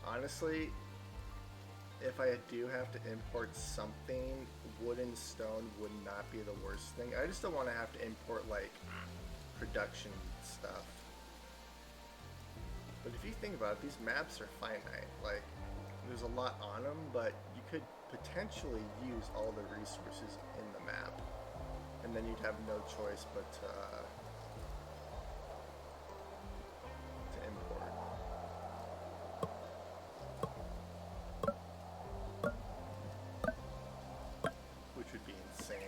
Honestly, if I do have to import something, wood and stone would not be the worst thing. I just don't want to have to import like production stuff. But if you think about it, these maps are finite. Like, there's a lot on them, but you could potentially use all the resources in the map, and then you'd have no choice but to import. Which would be insane.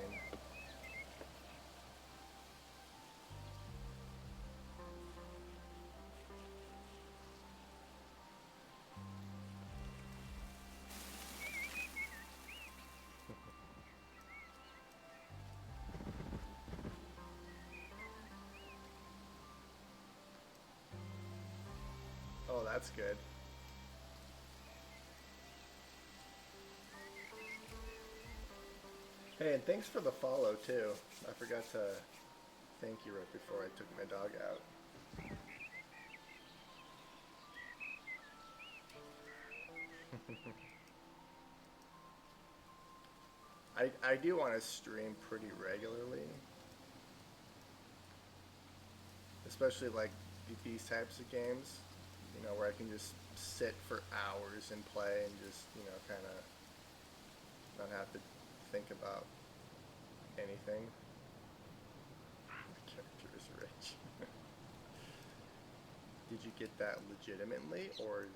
Oh, that's good. Hey, and thanks for the follow too. I forgot to thank you right before I took my dog out. I do want to stream pretty regularly, especially like these types of games, you know, where I can just sit for hours and play and just, you know, kind of not have to think about anything. The character is rich. Did you get that legitimately, or?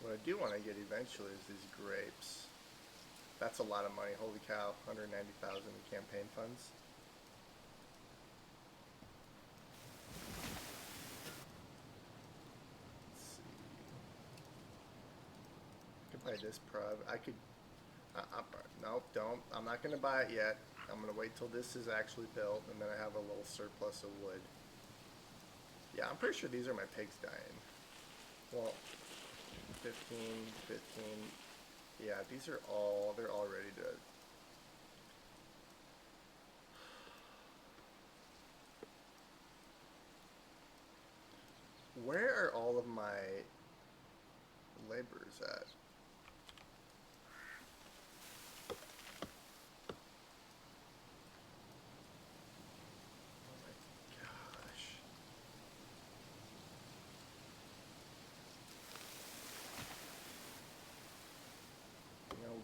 What I do want to get eventually is these grapes. That's a lot of money. Holy cow, 190,000 in campaign funds. Let's see. I could buy this prov. I could. Nope, don't. I'm not going to buy it yet. I'm going to wait till this is actually built, and then I have a little surplus of wood. Yeah, I'm pretty sure these are my pigs dying. Well, 15, 15. Yeah, these are all, they're all ready to. Where are all of my laborers at?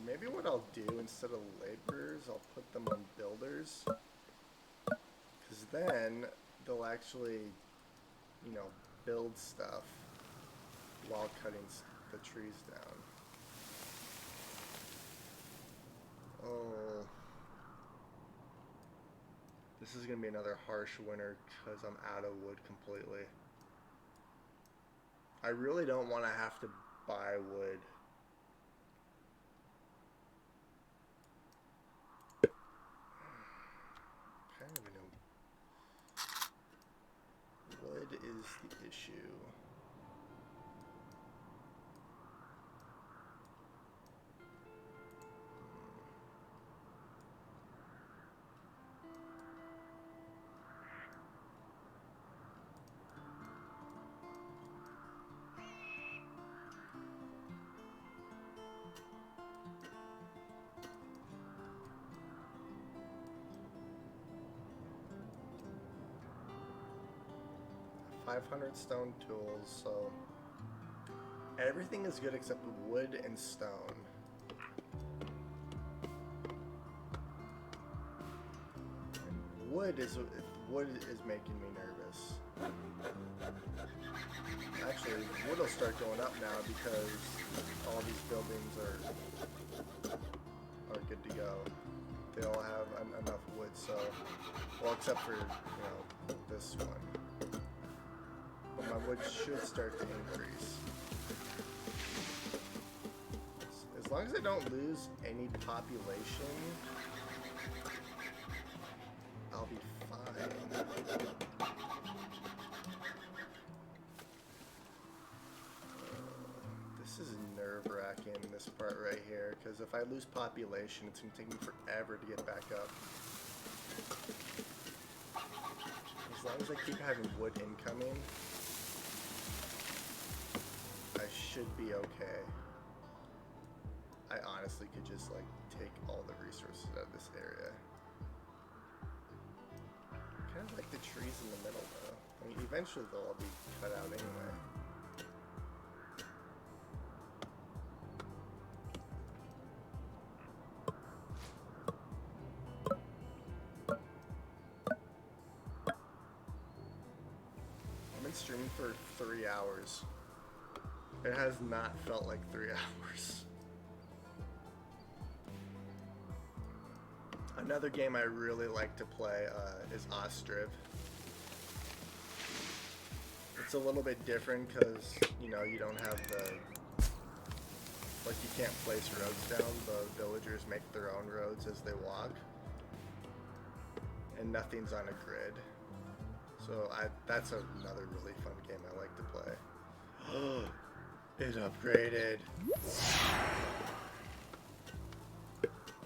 Maybe what I'll do instead of laborers, I'll put them on builders, because then they'll actually, you know, build stuff while cutting the trees down. Oh, this is going to be another harsh winter because I'm out of wood completely. I really don't want to have to buy wood. Wood is the issue. $500 stone tools, so everything is good except wood and stone. Wood is making me nervous. Actually, wood will start going up now because all these buildings are good to go. They all have enough wood, so, well, except for, you know, this one. But my wood should start to increase. As long as I don't lose any population, This is nerve-wracking, this part right here, because if I lose population, it's going to take me forever to get back up. As long as I keep having wood incoming, I should be okay. I honestly could just like take all the resources out of this area. Kind of like the trees in the middle though. I mean, eventually they'll all be cut out anyway. Streaming for 3 hours. It has not felt like 3 hours. Another game I really like to play is Ostriv. It's a little bit different because, you know, you don't have the... Like, you can't place roads down. The villagers make their own roads as they walk. And nothing's on a grid. So that's another really fun game I like to play. It upgraded.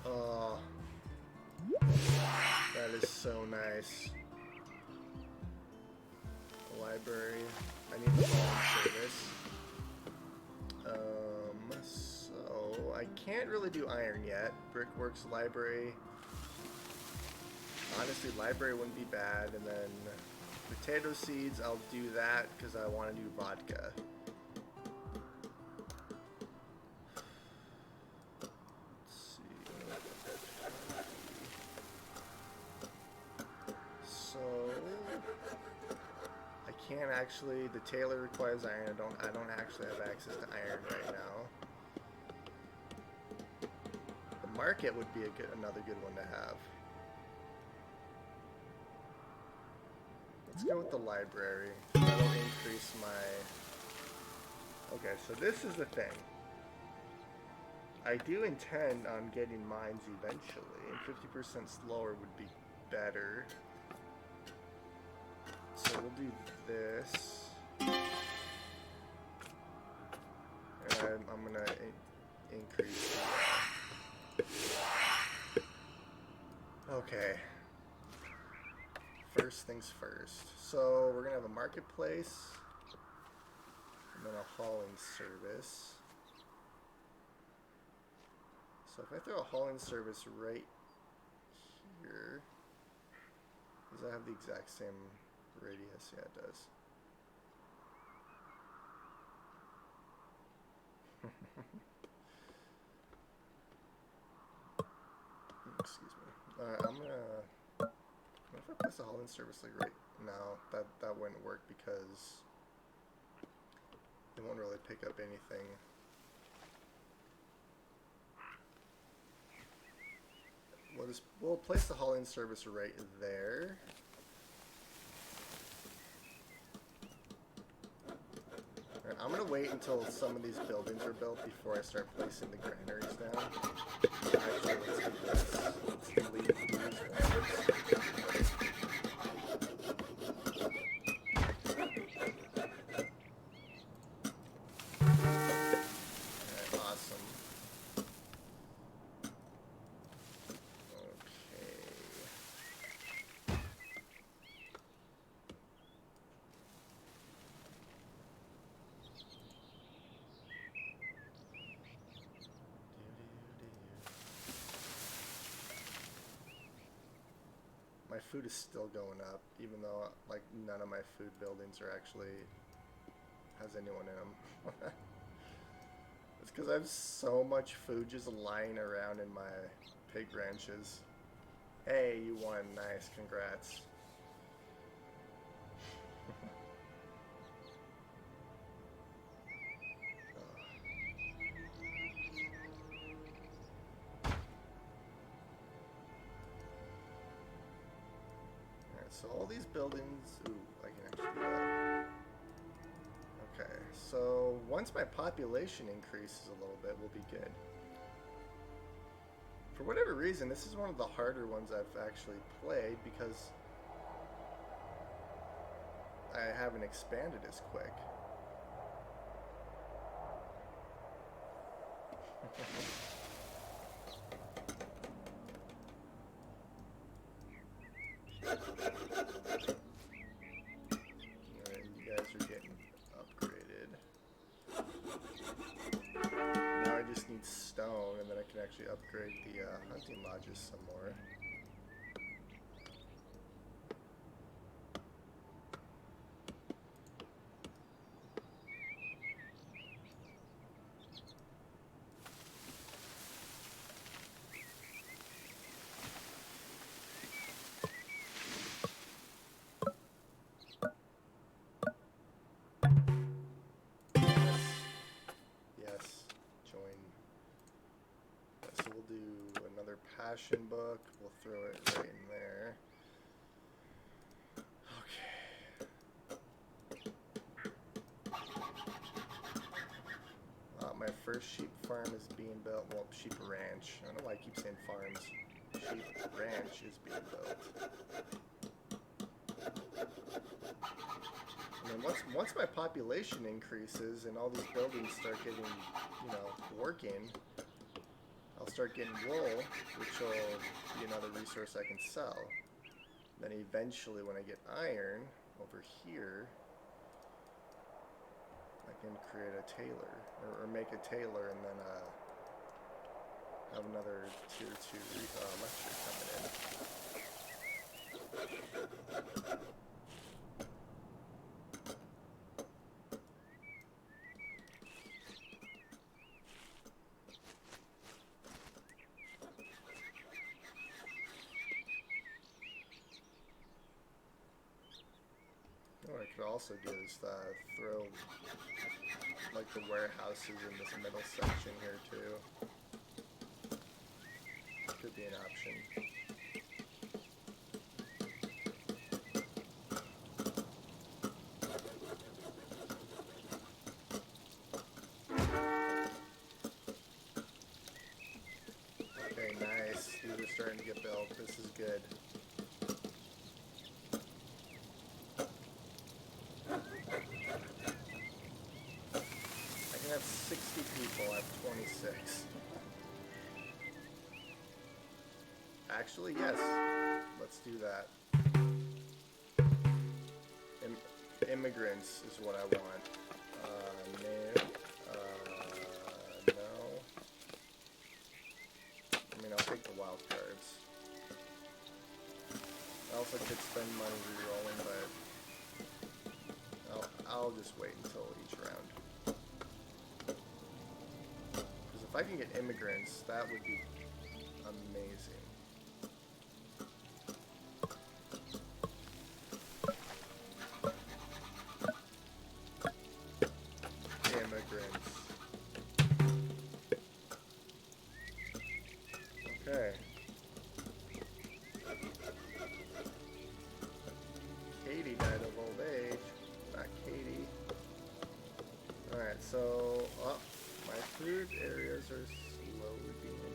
Oh, that is so nice. Library. I need the phone service. So I can't really do iron yet. Brickworks, library. Honestly, library wouldn't be bad, and then potato seeds, I'll do that because I want to do vodka. Let's see. So I can't actually. The tailor requires iron. I don't actually have access to iron right now. The market would be another good one to have. Let's go with the library. That'll increase my... Okay, so this is the thing. I do intend on getting mines eventually, and 50% slower would be better. So we'll do this. And I'm gonna increase that. Okay. First things first. So we're gonna have a marketplace, and then a hauling service. So if I throw a hauling service right here, does that have the exact same radius? Yeah, it does. Excuse me. I'm gonna... What if I place a hauling service like right now? That wouldn't work because it won't really pick up anything. We'll place the hauling service right there. Right, I'm gonna wait until some of these buildings are built before I start placing the granaries down. Actually, let's do this. Let's delete these ones. My food is still going up, even though like none of my food buildings are actually has anyone in them. It's because I have so much food just lying around in my pig ranches. Hey, you won! Nice, congrats. So all these buildings, ooh, I can actually do that. Okay, so once my population increases a little bit, we'll be good. For whatever reason, this is one of the harder ones I've actually played because haven't expanded as quick. Alright, you guys are getting upgraded. Now I just need stone, and then I can actually upgrade the hunting lodges some more. Passion book, we'll throw it right in there. Okay. My first sheep farm is being built. Well, sheep ranch. I don't know why I keep saying farms. Sheep ranch is being built. I mean, once my population increases and all these buildings start getting, you know, working, I'll start getting wool, which will be another resource I can sell. Then eventually when I get iron over here, I can create a tailor, or make a tailor, and then have another tier 2 lecture coming in. What I could also do is throw like the warehouses in this middle section here too. Could be an option. Okay, nice. These are starting to get built. This is good. I have 60 people, I have 26. Actually, yes. Let's do that. Immigrants is what I want. No. No. I mean, I'll take the wild cards. I also could spend money re-rolling, but I'll just wait until each round. If I can get immigrants, that would be amazing. Immigrants. Okay. Katie died of old age. Not Katie. Alright, so... my food areas are slowly being...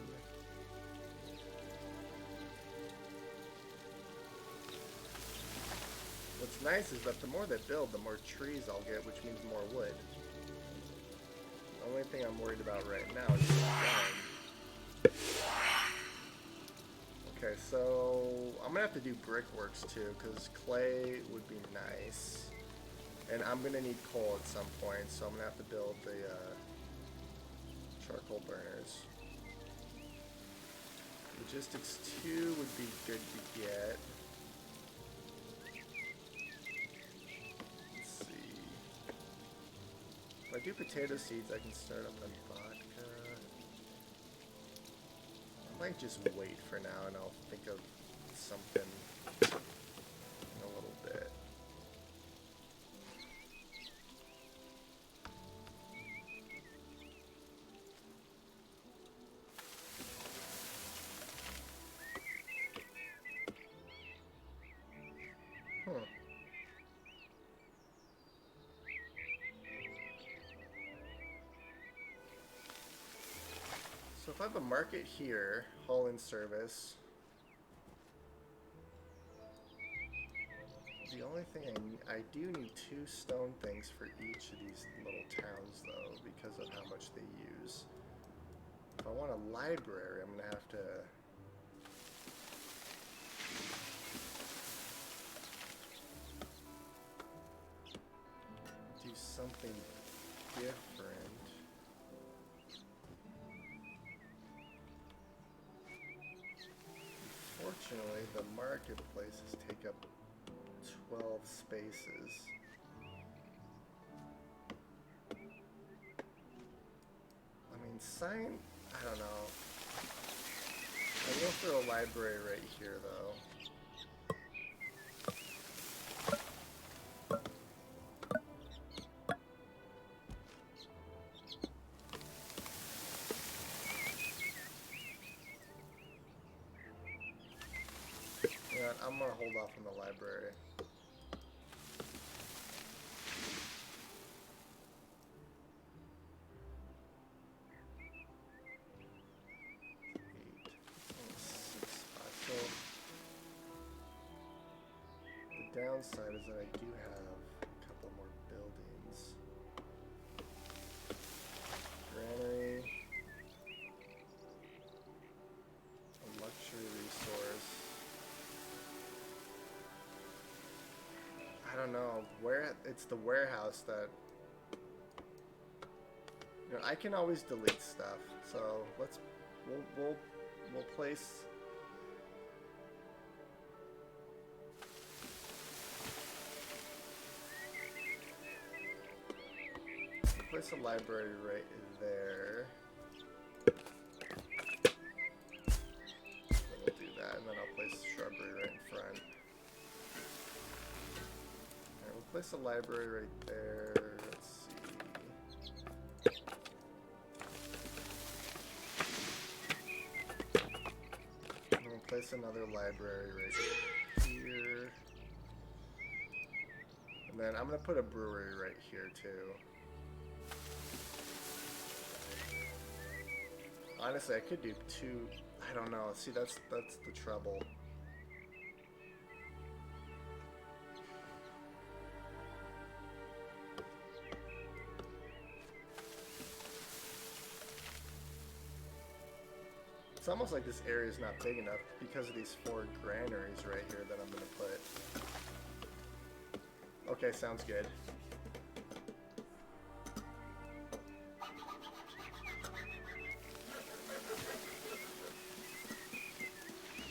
What's nice is that the more they build, the more trees I'll get, which means more wood. The only thing I'm worried about right now is stone. Okay, so I'm gonna have to do brickworks too, because clay would be nice. And I'm gonna need coal at some point, so I'm gonna have to build the charcoal burners. Logistics 2 would be good to get. Let's see. If I do potato seeds, I can start up on vodka. I might just wait for now and I'll think of something in a little bit. So if I have a market here, haul in service. The only thing I do need 2 stone things for each of these little towns, though, because of how much they use. If I want a library, I'm gonna have to do something different. Unfortunately, the marketplaces take up 12 spaces. I mean, sign, I don't know. I will throw a library right here, though. Yeah, I'm gonna hold off on the library. The downside is that I do have a couple more buildings. Granary. A luxury resource. I don't know. Where it's the warehouse that I can always delete stuff. So we'll place a library right there. We'll do that, and then I'll place a shrubbery right in front. Alright, we'll place a library right there. Let's see. And we'll place another library right here. And then I'm gonna put a brewery right here too. Honestly, I could do 2. I don't know. See, that's the trouble. It's almost like this area is not big enough because of these 4 granaries right here that I'm gonna put. Okay, sounds good.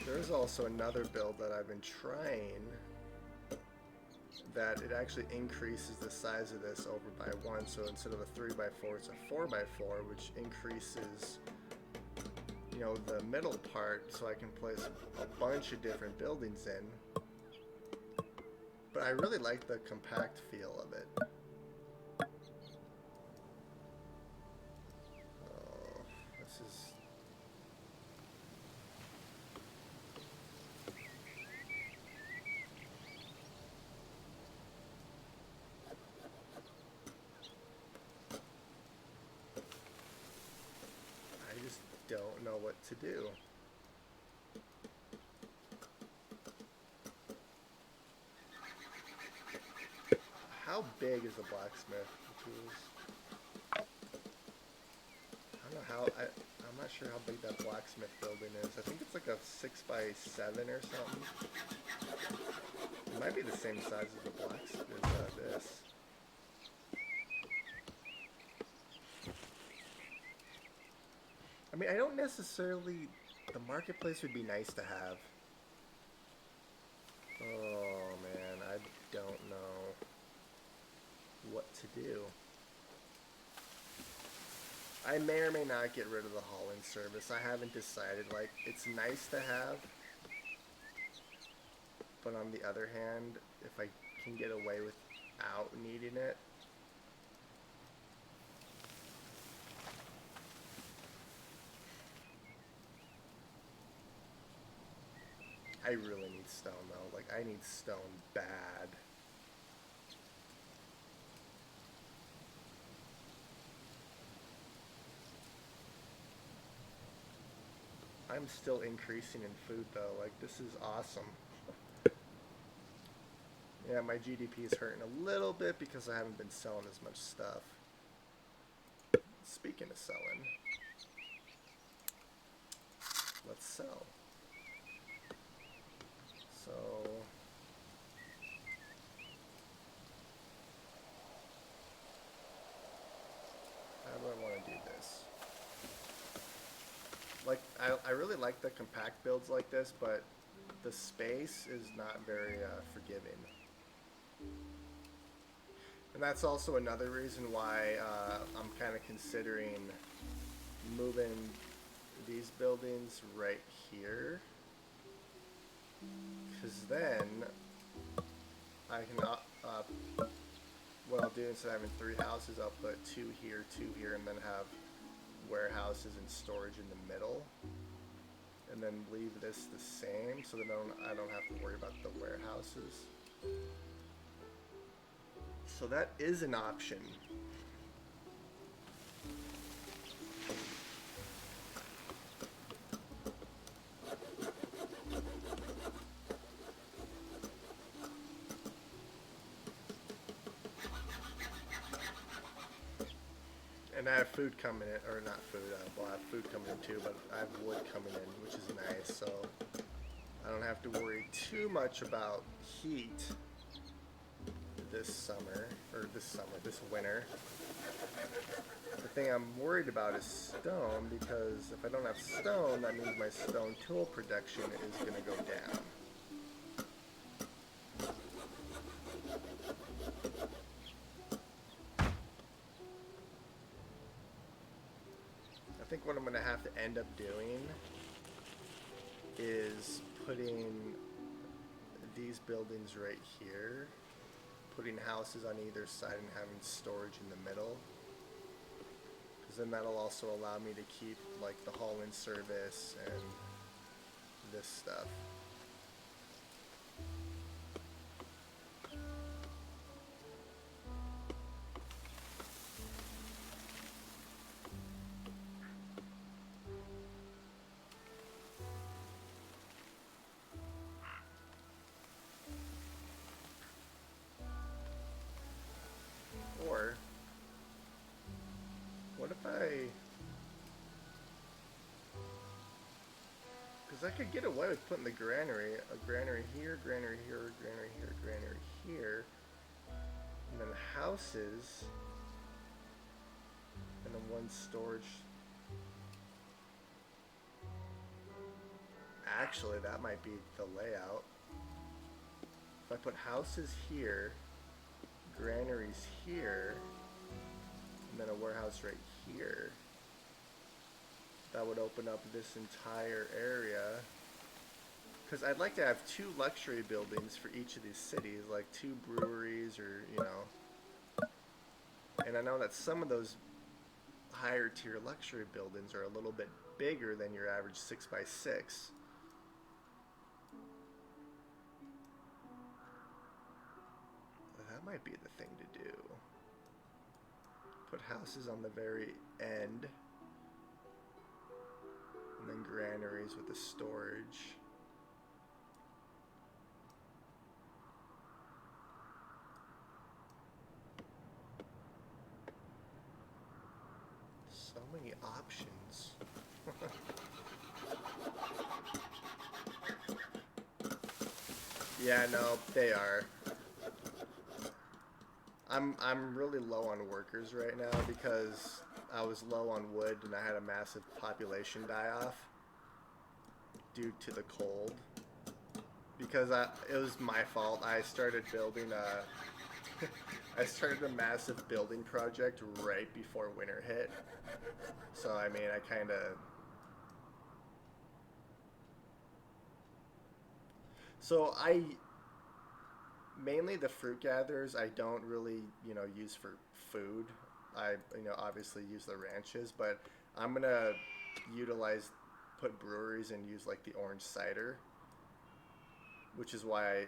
There's also another build that I've been trying that it actually increases the size of this over by 1. So instead of a 3x4, it's a 4x4, which increases, the middle part, so I can place a bunch of different buildings in. But I really like the compact feel of it. Oh, this is... I just don't know what to do. How big is the blacksmith tools? I don't know how, I'm not sure how big that blacksmith building is. I think it's like a 6x7 or something. It might be the same size as the blacksmith, this. I mean, I don't necessarily, the marketplace would be nice to have. Oh man, I don't know what to do. I may or may not get rid of the hauling service. I haven't decided. Like, it's nice to have, but on the other hand, if I can get away without needing it, I really need stone though. Like, I need stone bad. I'm still increasing in food though. Like, this is awesome. Yeah, my GDP is hurting a little bit because I haven't been selling as much stuff. Speaking of selling, let's sell. So, how do I want to do this? Like, I really like the compact builds like this, but the space is not very forgiving. And that's also another reason why I'm kind of considering moving these buildings right here. Because then I can, what I'll do instead of having 3 houses, I'll put 2 here, and then have warehouses and storage in the middle. And then leave this the same so that I don't have to worry about the warehouses. So that is an option. And I have food coming in, or not food, well, I have food coming in too, but I have wood coming in, which is nice, so I don't have to worry too much about heat this winter. The thing I'm worried about is stone, because if I don't have stone, that means my stone tool production is going to go down. I think what I'm going to have to end up doing is putting these buildings right here, putting houses on either side and having storage in the middle, because then that'll also allow me to keep like the haul-in service and this stuff. Or what if because I could get away with putting a granary here, granary here, granary here, granary here, and then houses, and then one storage. Actually, that might be the layout. If I put houses here, granaries here, and then a warehouse right here, that would open up this entire area. Because I'd like to have 2 luxury buildings for each of these cities, like 2 breweries, or, you know. And I know that some of those higher tier luxury buildings are a little bit bigger than your average 6x6. That might be the thing to do. Put houses on the very end, and then granaries with the storage. So many options. Yeah, no, they are. I'm really low on workers right now because I was low on wood and I had a massive population die-off due to the cold. Because it was my fault. I started building I started a massive building project right before winter hit. So I mean, I kind of. So mainly the fruit gatherers I don't really, use for food. I, obviously use the ranches, but I'm gonna put breweries and use like the orange cider, which is why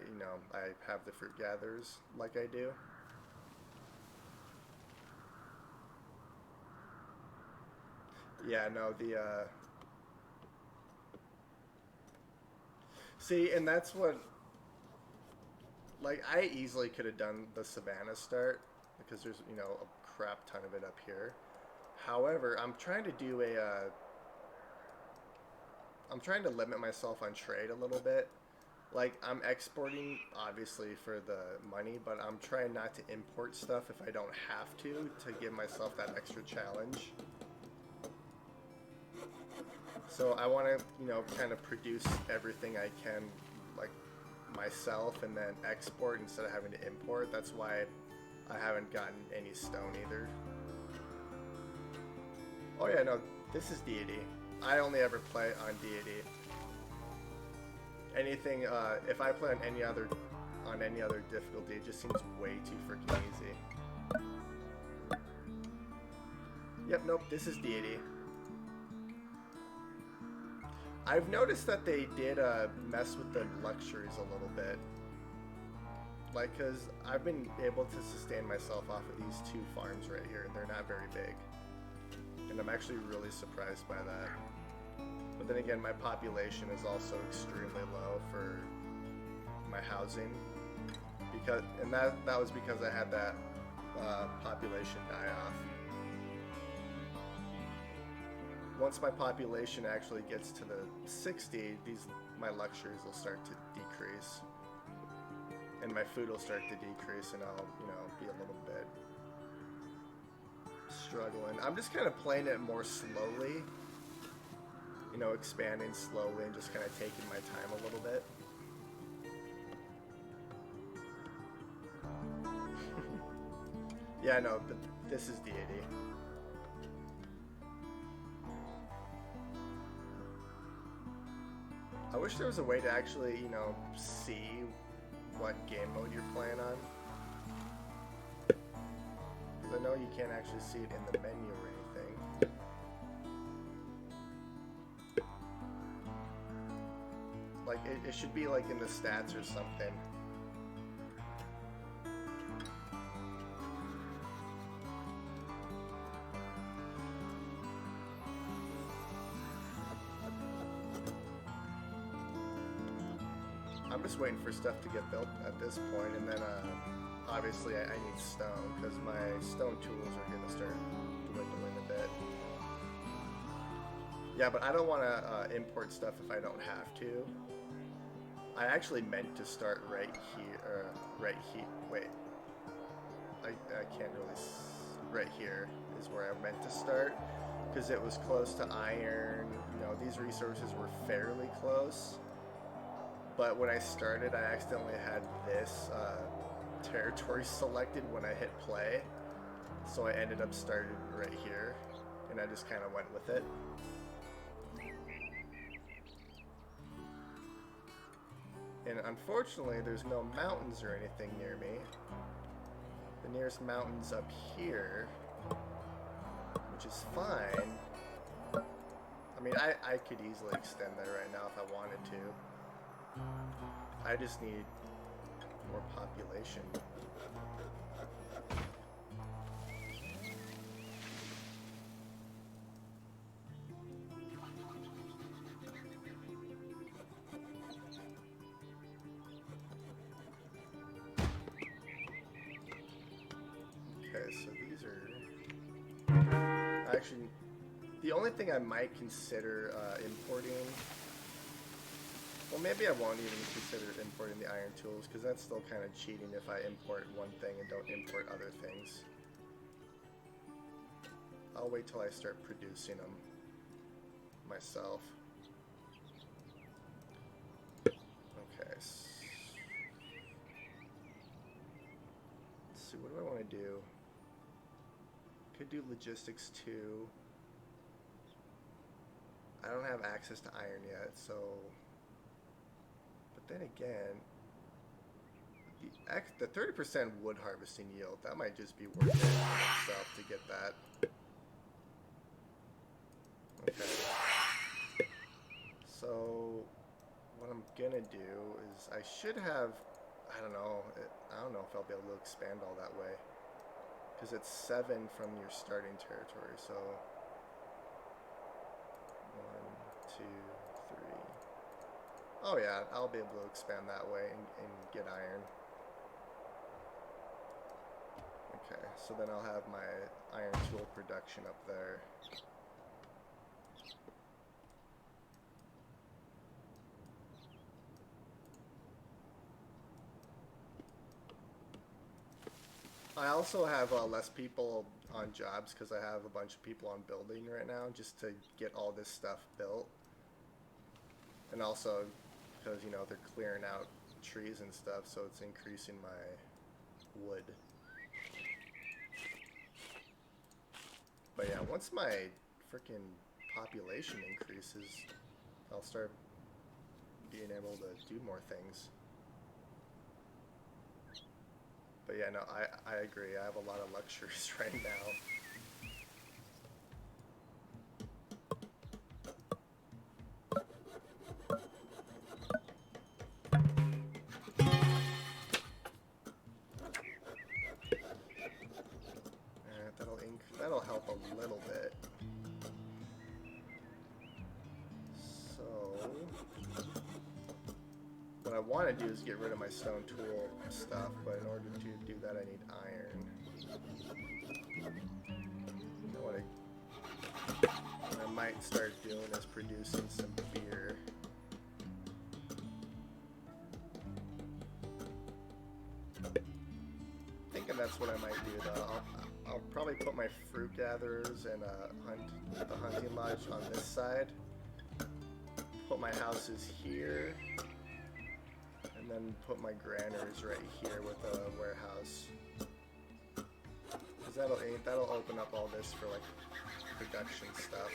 I have the fruit gatherers like I do. Yeah, no, see, and that's what, Like, I easily could have done the Savannah start because there's, you know, a crap ton of it up here. However, I'm trying to limit myself on trade a little bit. Like, I'm exporting, obviously, for the money, but I'm trying not to import stuff if I don't have to give myself that extra challenge. So I want to, you know, kind of produce everything I can, like, myself, and then export instead of having to import. That's why I haven't gotten any stone either. Oh yeah, no, this is Deity. I only ever play on Deity. Anything, if I play on any other difficulty, it just seems way too freaking easy. Yep, nope, this is Deity. I've noticed that they did mess with the luxuries a little bit. Like, because I've been able to sustain myself off of these 2 farms right here, and they're not very big. And I'm actually really surprised by that. But then again, my population is also extremely low for my housing. And that was because I had that population die off. Once my population actually gets to the 60, my luxuries will start to decrease. And my food will start to decrease, and I'll, you know, be a little bit struggling. I'm just kind of playing it more slowly. You know, expanding slowly and just kind of taking my time a little bit. Yeah, no, but this is Deity. I wish there was a way to actually, you know, see what game mode you're playing on. Because I know you can't actually see it in the menu or anything. Like, it should be like in the stats or something. I'm just waiting for stuff to get built at this point, and then obviously I need stone, because my stone tools are going to start dwindling a bit. Yeah, but I don't want to import stuff if I don't have to. I actually meant to start right here, wait. I can't really, right here is where I meant to start, because it was close to iron. You know, these resources were fairly close. But when I started, I accidentally had this territory selected when I hit play. So I ended up starting right here, and I just kind of went with it. And unfortunately, there's no mountains or anything near me. The nearest mountain's up here, which is fine. I mean, I could easily extend that right now if I wanted to. I just need more population. Okay, so these are... Actually, the only thing I might consider importing... Well, maybe I won't even consider importing the iron tools, because that's still kind of cheating if I import one thing and don't import other things. I'll wait till I start producing them myself. Okay. Let's see, what do I want to do? Could do logistics too. I don't have access to iron yet, so... Then again, the 30% wood harvesting yield, that might just be worth it for itself to get that. Okay. So, what I'm gonna do is, I should have, I don't know if I'll be able to expand all that way. Because it's 7 from your starting territory, so... 1, 2... Oh yeah, I'll be able to expand that way and get iron. so then I'll have my iron tool production up there. I also have less people on jobs because I have a bunch of people on building right now just to get all this stuff built. And also because, you know, they're clearing out trees and stuff, so it's increasing my wood. But yeah, once my freaking population increases, I'll start being able to do more things. But yeah, no, I agree. I have a lot of luxuries right now. That'll help a little bit. So what I want to do is get rid of my stone tool stuff, but in order to do that I need iron. You know what I might start doing is producing some beer. Thinking that's what I might do though. I'll probably put my fruit gatherers and the hunting lodge on this side. Put my houses here, and then put my granaries right here with a warehouse. Cause that'll open up all this for like production stuff.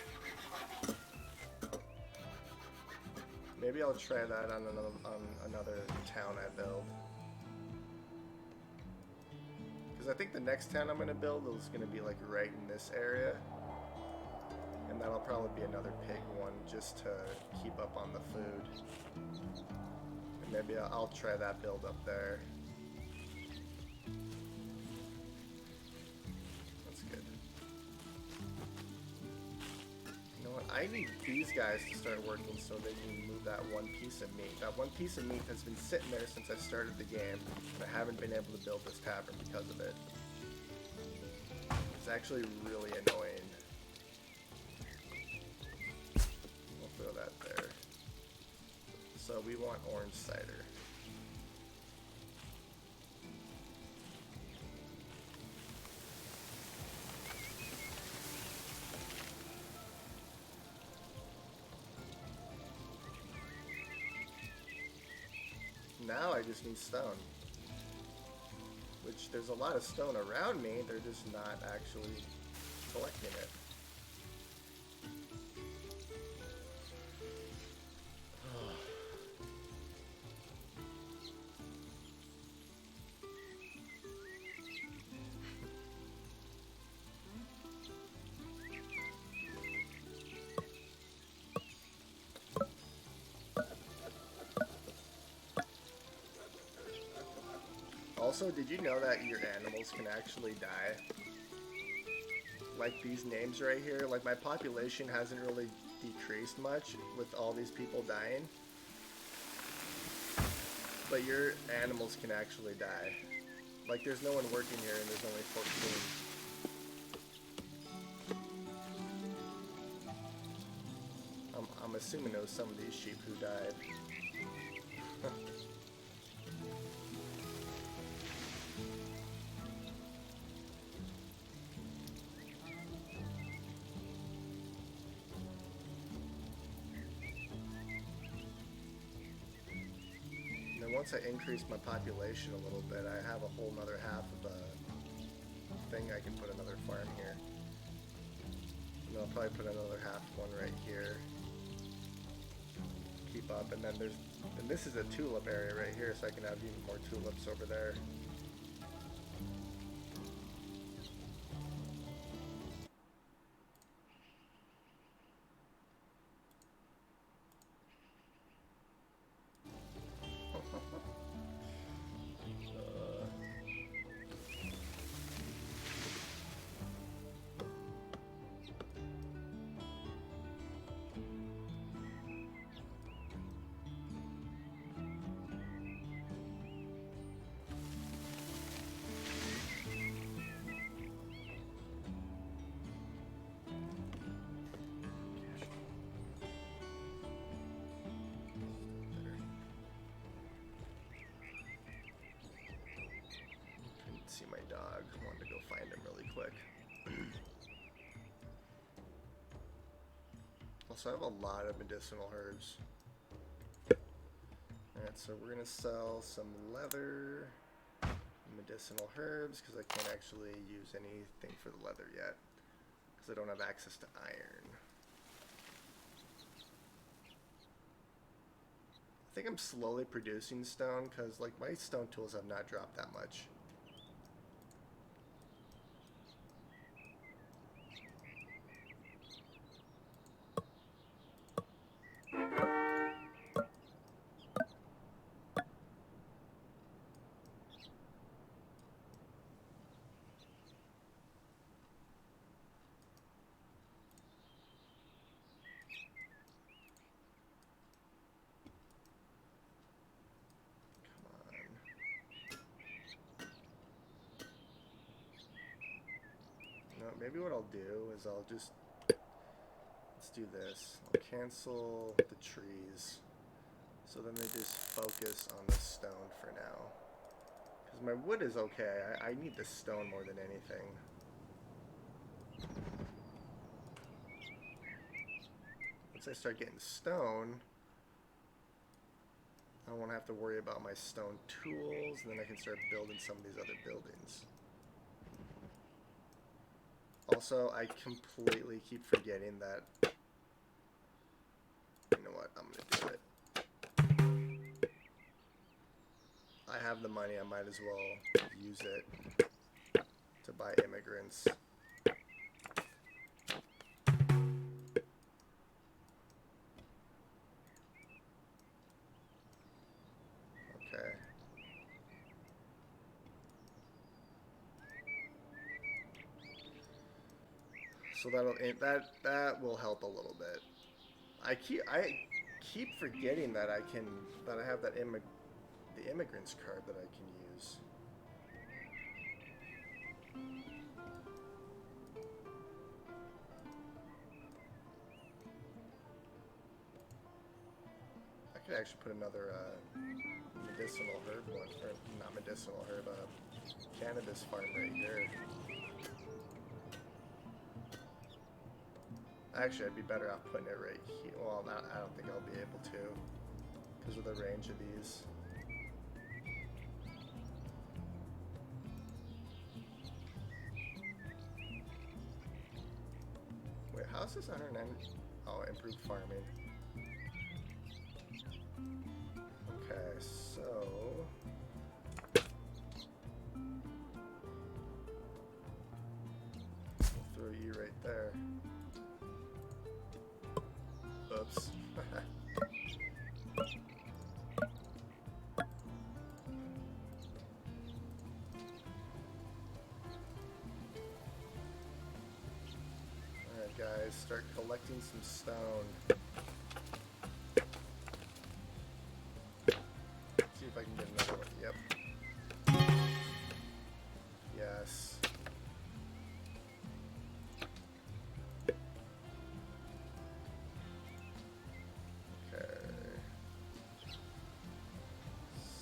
Maybe I'll try that on another town I build. Because I think the next town I'm going to build is going to be like right in this area. And that'll probably be another pig one just to keep up on the food. And maybe I'll try that build up there. That's good. You know what? I need these guys to start working so they can move that one piece of meat. That one piece of meat has been sitting there since I started the game, and I haven't been able to build this tavern because of it. It's actually really annoying. We'll throw that there. So we want orange cider. Now I just need stone. Which, there's a lot of stone around me, they're just not actually collecting it. Also, did you know that your animals can actually die? Like these names right here, like my population hasn't really decreased much with all these people dying. But your animals can actually die. Like there's no one working here and there's only 14. I'm assuming it was some of these sheep who died. Once I increase my population a little bit, I have a whole nother half of a thing I can put another farm here. And I'll probably put another half one right here. Keep up, and then this is a tulip area right here, so I can have even more tulips over there. find him really quick. Also, I have a lot of medicinal herbs. Alright, so we're gonna sell some leather, medicinal herbs, because I can't actually use anything for the leather yet, because I don't have access to iron. I think I'm slowly producing stone, because like my stone tools have not dropped that much. Maybe what I'll do is I'll just, let's do this. I'll cancel the trees, so then they just focus on the stone for now. Because my wood is okay, I need the stone more than anything. Once I start getting stone, I won't have to worry about my stone tools, and then I can start building some of these other buildings. Also, I completely keep forgetting that, you know what, I'm gonna do it. I have the money, I might as well use it to buy immigrants. Okay. So that will help a little bit. I keep forgetting that I have the immigrants card that I can use. I could actually put another medicinal herb one, or not medicinal herb, cannabis farm right here. Actually, I'd be better off putting it right here. Well, I don't think I'll be able to, because of the range of these. Wait, how's this 190? Oh, improved farming. Okay, so I'll throw you right there. Oops. Alright guys, start collecting some stone. See if I can get another one. Yep. Yes.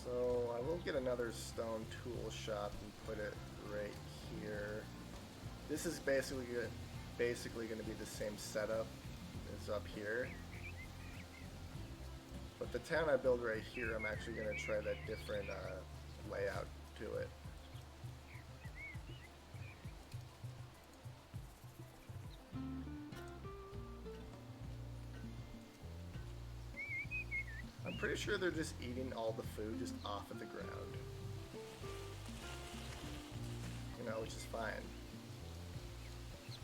So I will get another stone tool shop and put it right here. This is basically going to be the same setup as up here. But the town I build right here, I'm actually going to try that different layout to it. I'm pretty sure they're just eating all the food just off of the ground. You know, which is fine.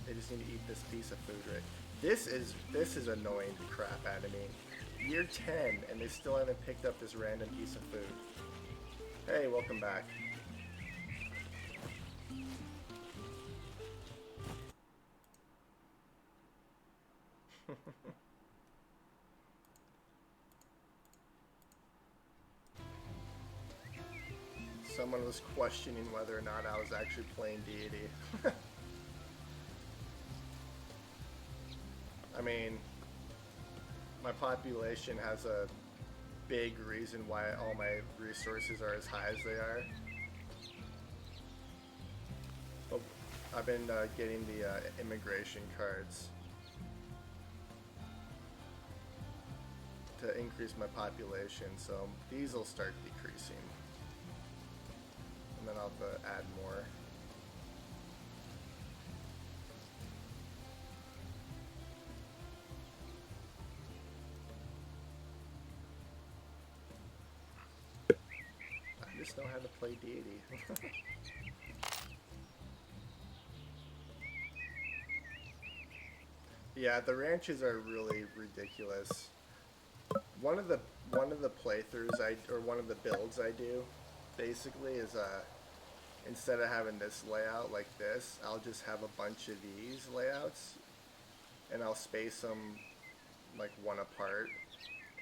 They just need to eat this piece of food, right? This is annoying the crap out of me. Year 10, and they still haven't picked up this random piece of food. Hey, welcome back. Someone was questioning whether or not I was actually playing Deity. I mean, my population has a big reason why all my resources are as high as they are. But I've been getting the immigration cards to increase my population, so these will start decreasing. And then I'll have to add more. I just know how to play Deity. Yeah, the ranches are really ridiculous. One of the playthroughs or one of the builds I do, basically is instead of having this layout like this, I'll just have a bunch of these layouts, and I'll space them like one apart,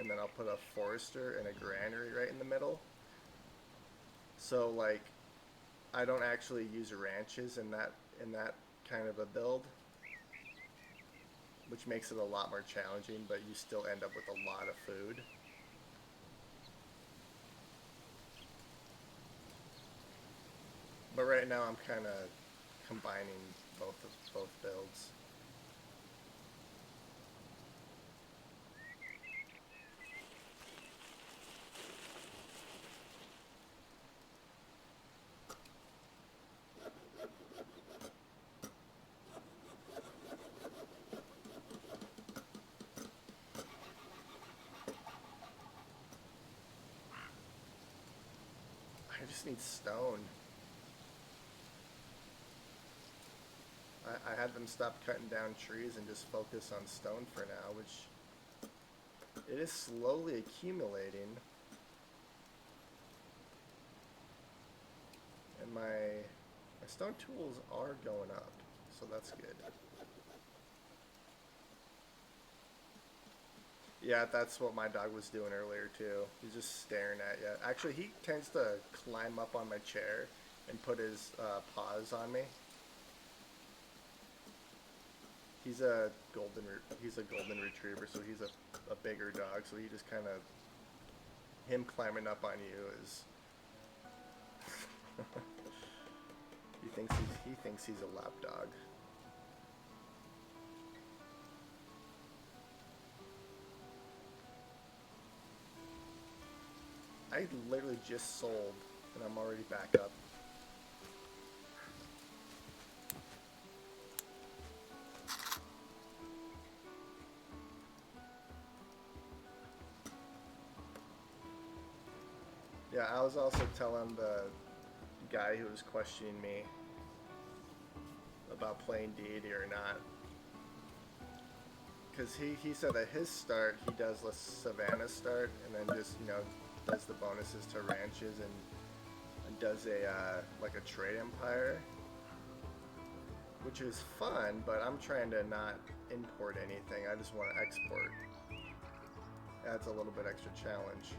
and then I'll put a forester and a granary right in the middle. So like, I don't actually use ranches in that kind of a build, which makes it a lot more challenging, but you still end up with a lot of food. But right now I'm kind of combining both builds. I just need stone. I had them stop cutting down trees and just focus on stone for now, which it is slowly accumulating. And my stone tools are going up, so that's good. Yeah, that's what my dog was doing earlier too. He's just staring at you. Actually, he tends to climb up on my chair and put his paws on me. He's a golden retriever, so he's a bigger dog. So he just kind of, him climbing up on you is he thinks he's a lap dog. I literally just sold, and I'm already back up. Yeah, I was also telling the guy who was questioning me about playing Deity or not, because he said at his start he does the Savannah start and then just, you know, does the bonuses to ranches and does a like a trade empire, which is fun, but I'm trying to not import anything. I just want to export. Adds a little bit extra challenge.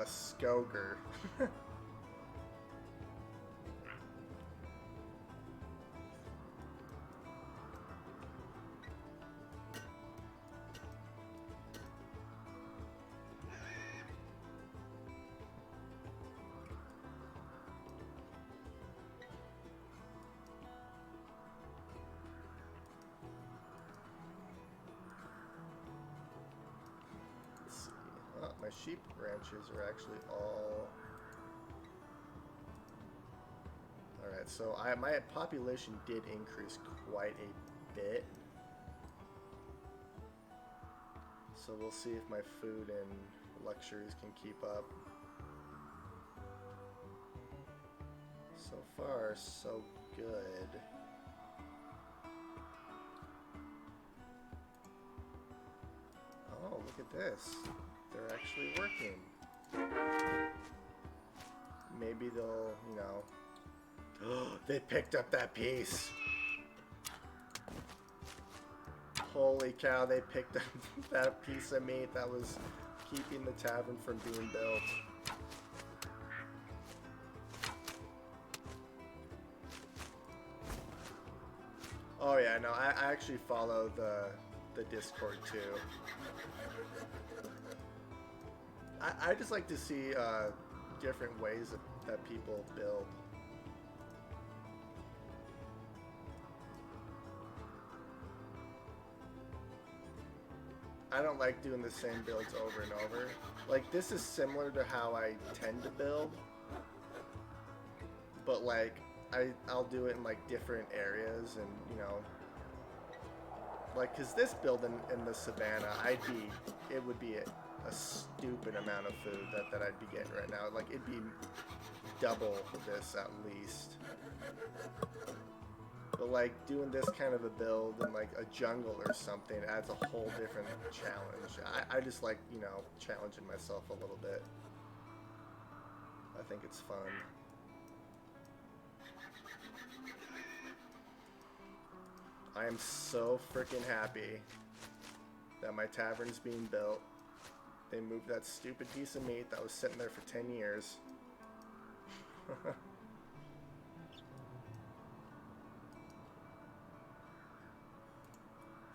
Skoger. My sheep ranches are actually all... Alright, so my population did increase quite a bit. So we'll see if my food and luxuries can keep up. So far, so good. Oh, look at this. They're actually working. Maybe they'll, you know... They picked up that piece. Holy cow, they picked up that piece of meat that was keeping the tavern from being built. Oh yeah, no, I actually follow the Discord too. I just like to see different ways that people build. I don't like doing the same builds over and over. Like, this is similar to how I tend to build, but like I'll do it in like different areas, and you know, like, cause this build in the savannah, it would be a stupid amount of food that I'd be getting right now. Like, it'd be double this at least. But like doing this kind of a build in like a jungle or something adds a whole different challenge. I just like, you know, challenging myself a little bit. I think it's fun. I am so freaking happy that my tavern's being built. They moved that stupid piece of meat that was sitting there for 10 years.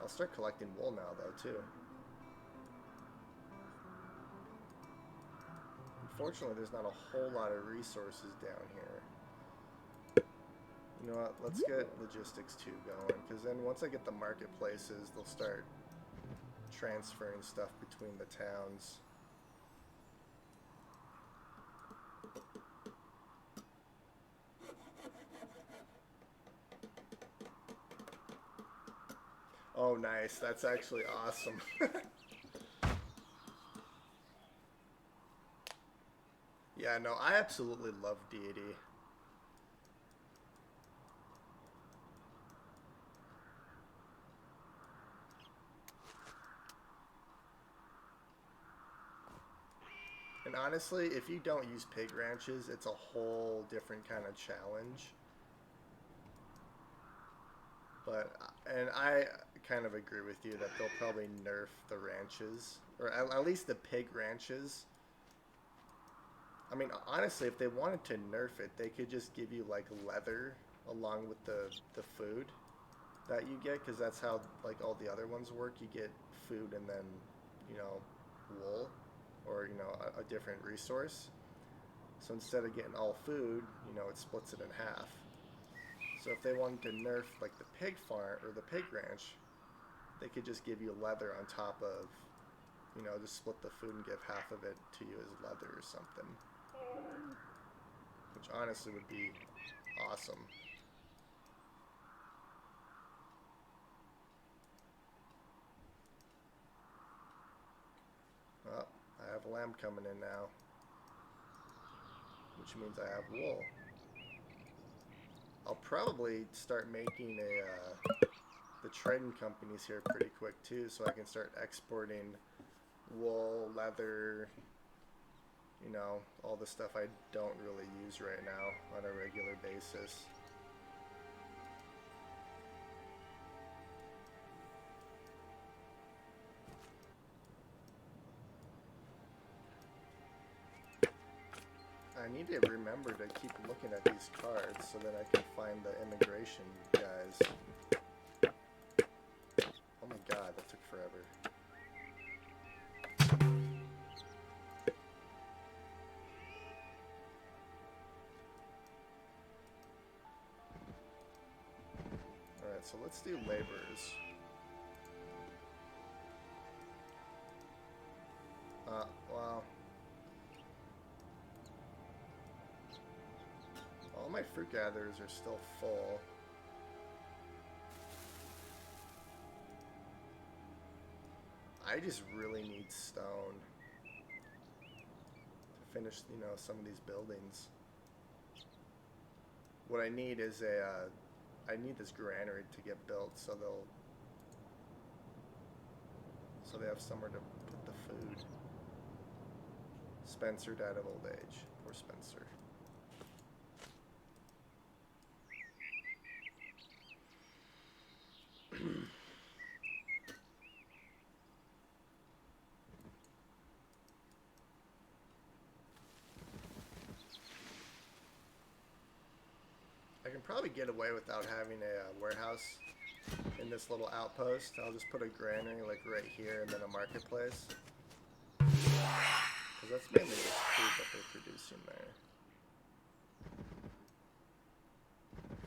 I'll start collecting wool now, though, too. Unfortunately, there's not a whole lot of resources down here. You know what? Let's get logistics 2 going, because then once I get the marketplaces, they'll start transferring stuff between the towns. Oh, nice. That's actually awesome. Yeah, no, I absolutely love Deity. And honestly, if you don't use pig ranches, it's a whole different kind of challenge. But, and I kind of agree with you that they'll probably nerf the ranches, or at least the pig ranches. I mean, honestly, if they wanted to nerf it, they could just give you like leather along with the food that you get, because that's how like all the other ones work. You get food and then, you know, wool, or you know, a different resource. So instead of getting all food, you know, it splits it in half. So if they wanted to nerf like the pig farm or the pig ranch, they could just give you leather on top of, you know, just split the food and give half of it to you as leather or something. Which honestly would be awesome. Oh, I have lamb coming in now, which means I have wool. I'll probably start making the trading companies here pretty quick too, so I can start exporting wool, leather, you know, all the stuff I don't really use right now on a regular basis. I need to remember to keep looking at these cards so that I can find the immigration guys. Oh my god, that took forever. Alright, so let's do laborers. Wow. All my fruit gatherers are still full. I just really need stone to finish, you know, some of these buildings. What I need is I need this granary to get built so they have somewhere to put the food. Spencer died of old age. Poor Spencer. I can probably get away without having a warehouse in this little outpost. I'll just put a granary like right here and then a marketplace. Because Because that's mainly just food that they're producing there.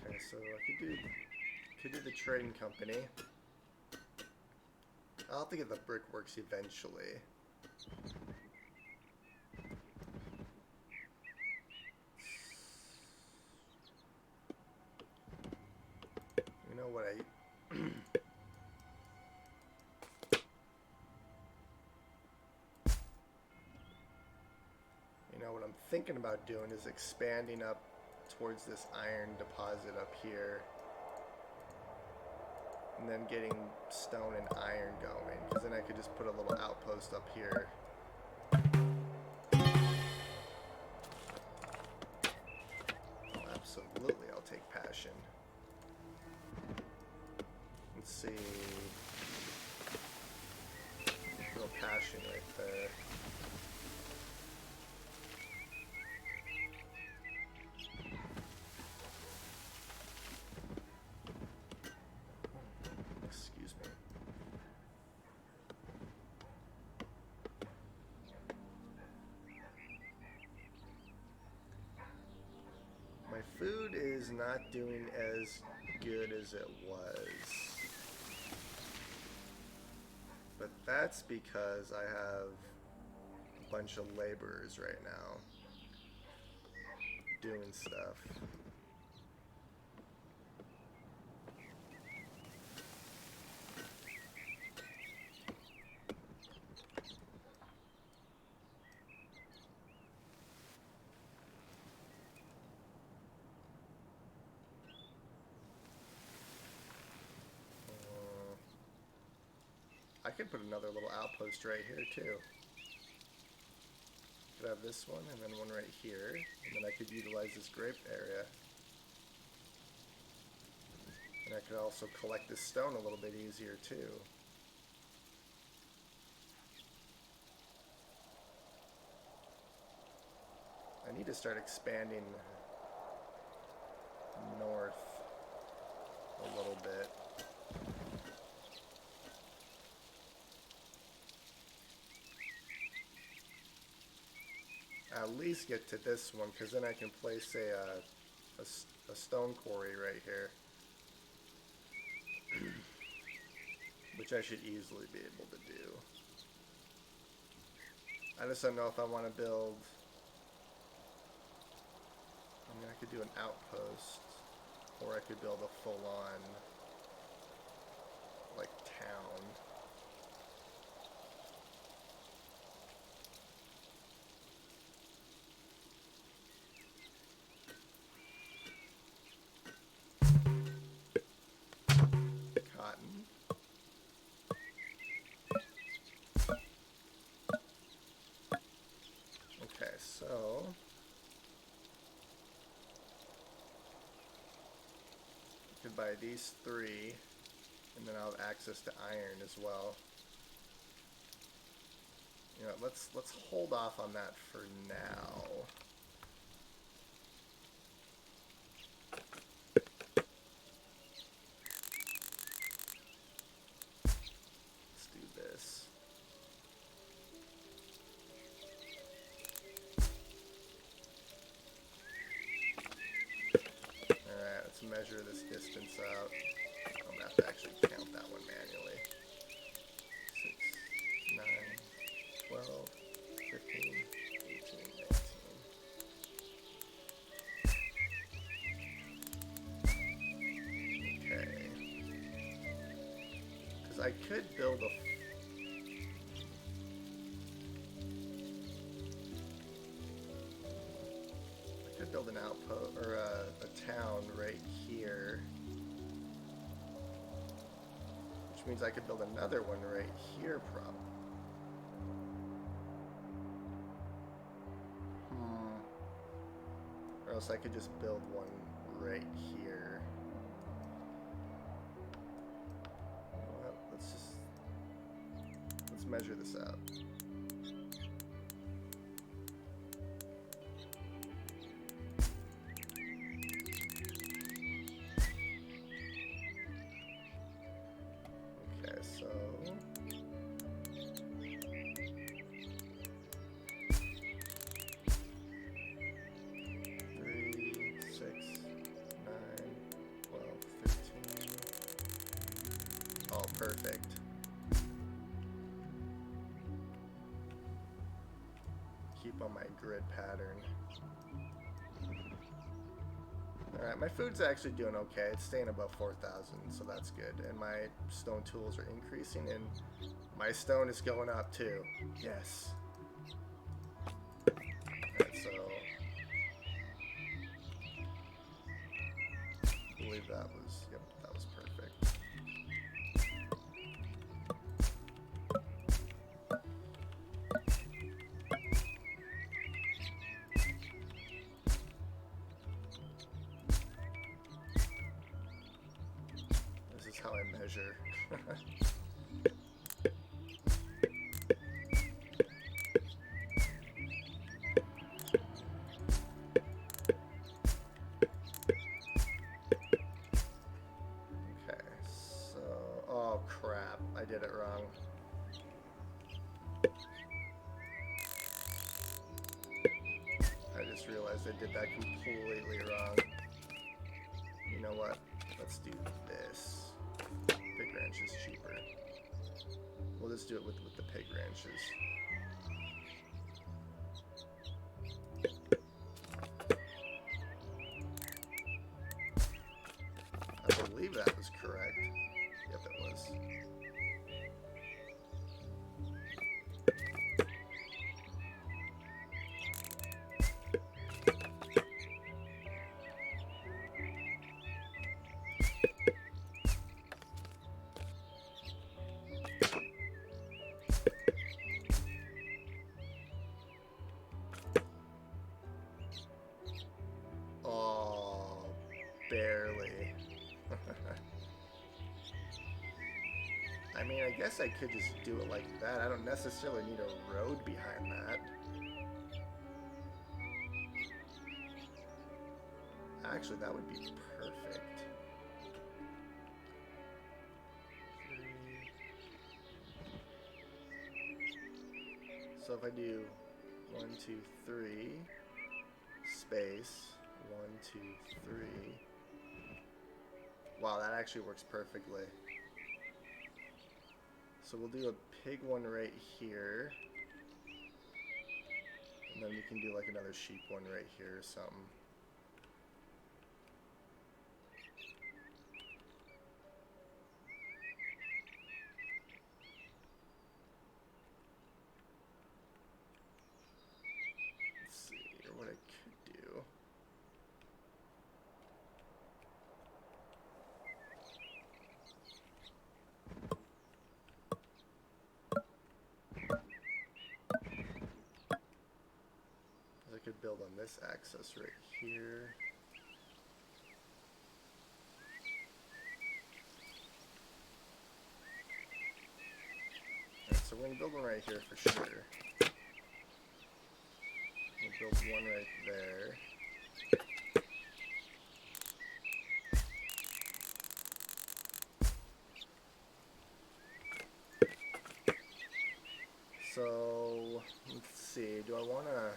Okay, so I could do the trading company. I'll have to get the brickworks eventually. You know what what I'm thinking about doing is expanding up towards this iron deposit up here. And then getting stone and iron going, because then I could just put a little outpost up here. Oh, absolutely, I'll take passion. Let's see. Real passion right there. Food is not doing as good as it was. But that's because I have a bunch of laborers right now doing stuff. I could put another little outpost right here too. Could have this one and then one right here, and then I could utilize this grape area. And I could also collect this stone a little bit easier too. I need to start expanding north a little bit. At least get to this one, because then I can place a stone quarry right here. Which I should easily be able to do. I just don't know if I want to build... I mean, I could do an outpost, or I could build a full-on, like, town. So, I could buy these 3, and then I'll have access to iron as well. You know, let's hold off on that for now. Let's do this. Alright, let's measure this distance out. I'm gonna have to actually count that one manually. 6, 9, 12, 15, 18, 19. Okay. Because I could build a... build an outpost or a town right here, which means I could build another one right here probably. Or else I could just build one right here. Well, let's measure this out. perfect. Keep on my grid pattern. Alright, my food's actually doing okay. It's staying above 4,000, so that's good. And my stone tools are increasing, and my stone is going up too. Yes. Alright, so I believe that was, yep, that was perfect. This is how I measure. Oh crap, I did it wrong. I just realized I did that completely wrong. You know what? Let's do this. Pig ranch is cheaper. We'll just do it with the pig ranches. I believe that was correct. Yep, it was. Oh, barely. I mean, I guess I could just do it like that. I don't necessarily need a road behind that. Actually, that would be perfect. So if I do 1, 2, 3, space, 1, 2, 3. Wow, that actually works perfectly. So we'll do a pig one right here. And then we can do like another sheep one right here or something. Let's see what I could do. I could build on this axis right here. Alright, so we're going to build one right here for sure. We'll build one right there. So, let's see, do I want to...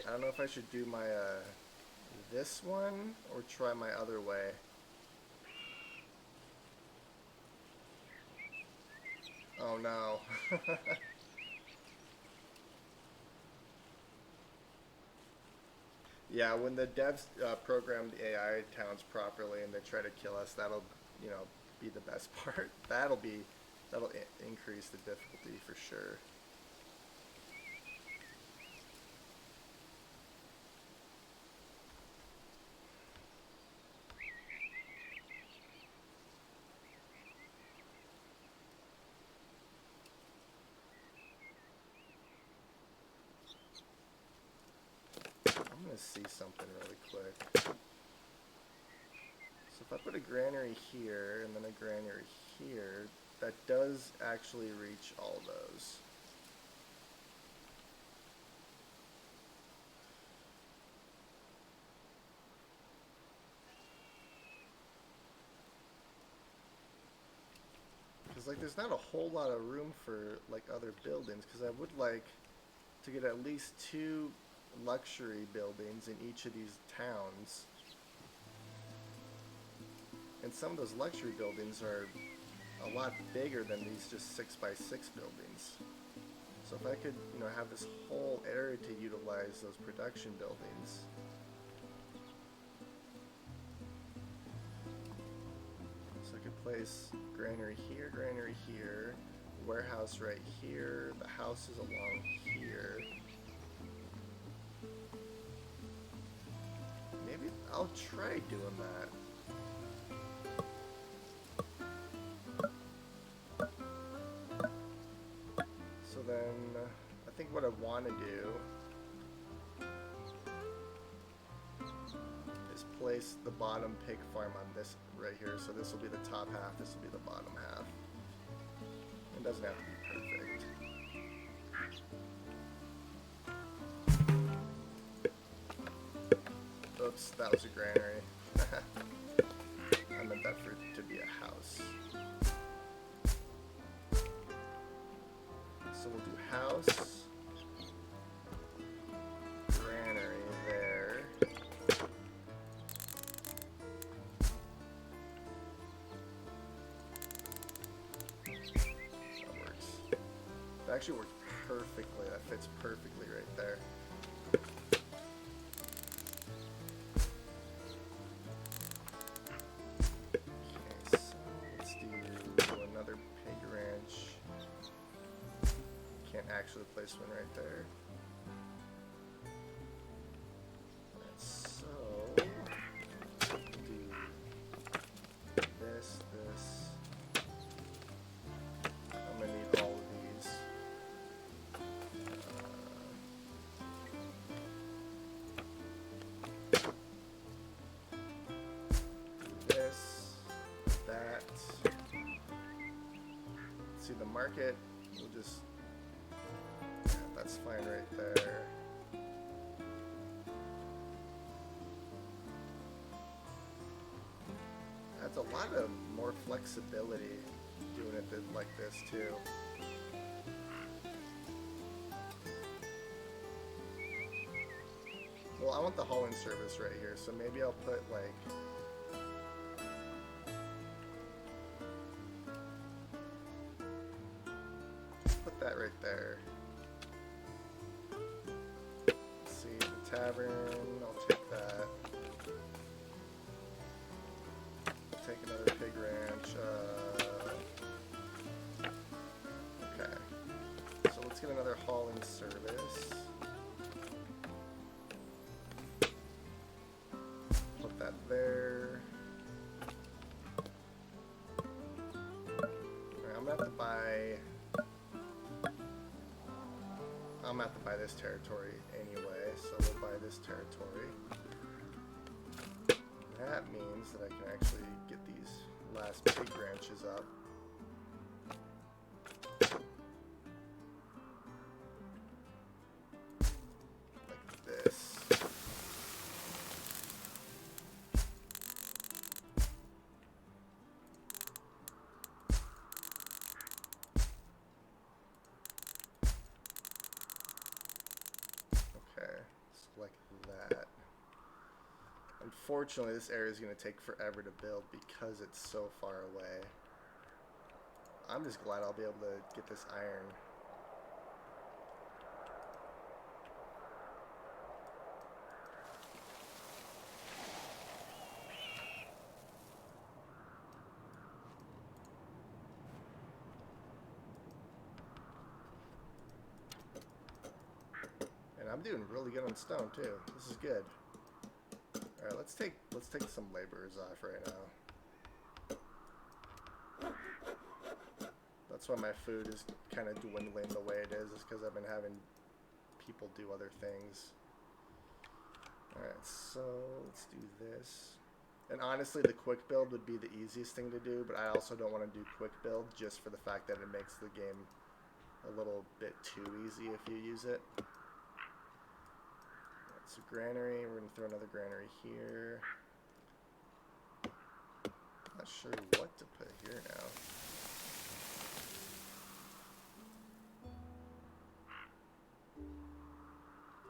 I don't know if I should do my, this one, or try my other way. Oh no. Yeah, when the devs programmed AI towns properly and they try to kill us, that'll, you know, be the best part. That'll increase the difficulty for sure. I'm gonna see something really quick. So if I put a granary here and then a granary here, that does actually reach all those. Because like there's not a whole lot of room for like other buildings, because I would like to get at least 2 luxury buildings in each of these towns. And some of those luxury buildings are a lot bigger than these just 6x6 buildings. So if I could, you know, have this whole area to utilize those production buildings. So I could place granary here, warehouse right here, the houses along here. Maybe I'll try doing that. So then, I think what I want to do is place the bottom pig farm on this right here. So this will be the top half, this will be the bottom half. It doesn't have to be perfect. Oops, that was a granary. I meant that for it to be a house. So we'll do house, granary there. That works. That actually works perfectly. That fits perfectly right there. Actually place one right there. So do this. I'm gonna need all of these. This, that. See the market. We'll just. That's fine right there. That's a lot of more flexibility doing it like this too. Well, I want the hauling service right here, so maybe I'll put like that right there. Tavern, I'll take that. Take another pig ranch. Okay. So let's get another hauling service. Put that there. Alright, I'm gonna have to buy this territory anyway, so we'll buy this territory. That means that I can actually get these last pig ranches up. Like this. Like that. Unfortunately, this area is going to take forever to build because it's so far away. I'm just glad I'll be able to get this iron. I'm doing really good on stone too. This is good. All right, let's take some laborers off right now. That's why my food is kind of dwindling the way it is because I've been having people do other things. All right, so let's do this. And honestly, the quick build would be the easiest thing to do, but I also don't want to do quick build just for the fact that it makes the game a little bit too easy if you use it. So granary, we're going to throw another granary here. Not sure what to put here now.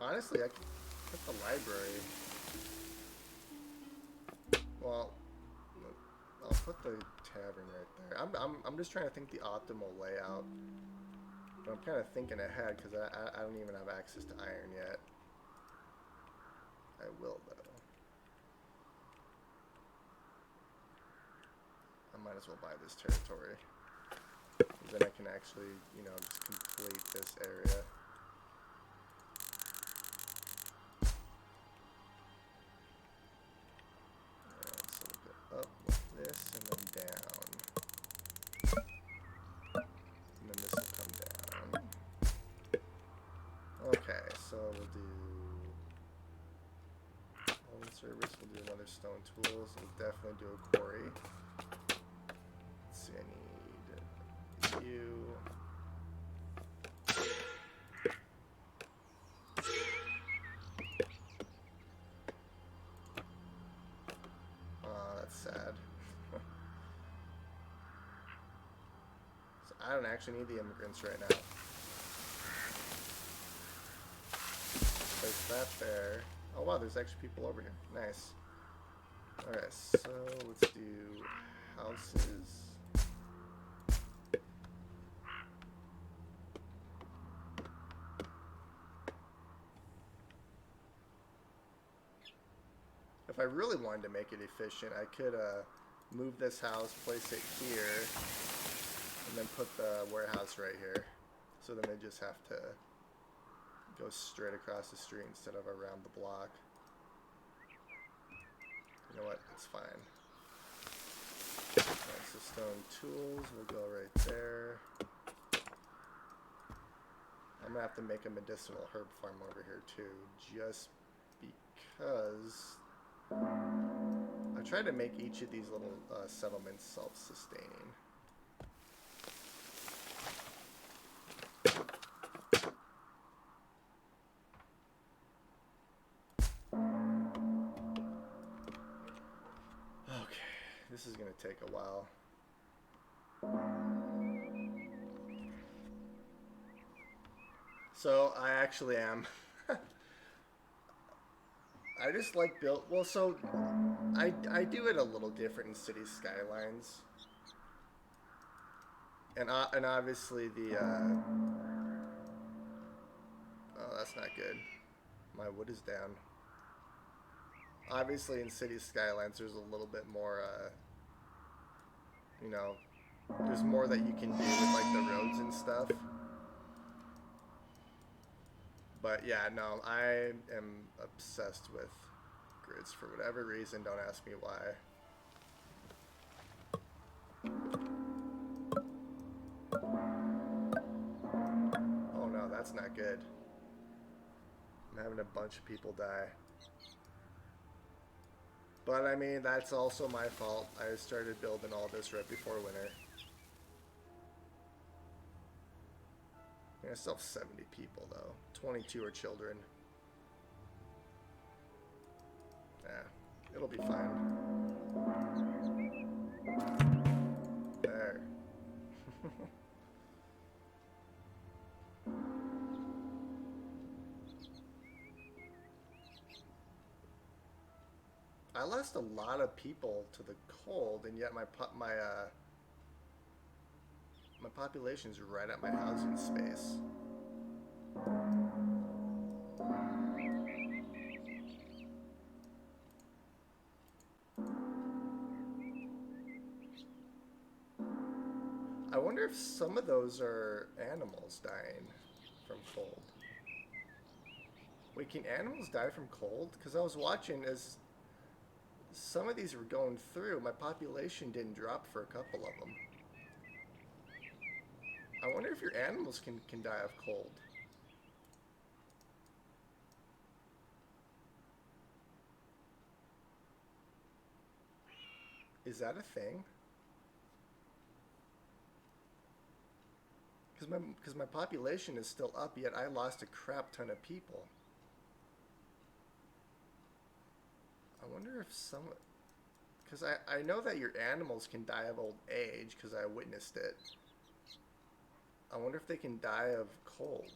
Honestly, I could put the library. Well, put the tavern right there. I'm just trying to think the optimal layout. But I'm kind of thinking ahead because I don't even have access to iron yet. I will though. I might as well buy this territory. Then I can actually, you know, just complete this area. Alright, so we'll go up with this and then down. And then this will come down. Okay, so we'll do home service, we'll do another stone tools, we'll definitely do a quarry. Let's see, I need you. Oh, that's sad. So I don't actually need the immigrants right now. Place that there. Oh wow, there's actually people over here. Nice. Alright, so let's do houses. If I really wanted to make it efficient, I could move this house, place it here, and then put the warehouse right here. So then they just have to go straight across the street instead of around the block. You know what? It's fine. Alright, so stone tools will go right there. I'm gonna have to make a medicinal herb farm over here too, just because I try to make each of these little settlements self-sustaining. Okay, this is gonna take a while. So I actually am. I just like build. Well, so I do it a little different in City Skylines, and obviously the. Oh, that's not good. My wood is down. Obviously, in City Skylines, there's a little bit more. You know, there's more that you can do with like the roads and stuff. But yeah, no, I am obsessed with grids for whatever reason. Don't ask me why. Oh no, that's not good. I'm having a bunch of people die. But I mean, that's also my fault. I started building all this right before winter. I still have 70 people though. 22 are children. Yeah, it'll be fine. There. I lost a lot of people to the cold, and yet my population's right at my housing space. I wonder if some of those are animals dying from cold. Wait, can animals die from cold? Because I was watching as some of these were going through, my population didn't drop for a couple of them. I wonder if your animals can die of cold. Is that a thing? Because my population is still up, yet I lost a crap ton of people. I wonder if some... Because I know that your animals can die of old age, because I witnessed it. I wonder if they can die of cold.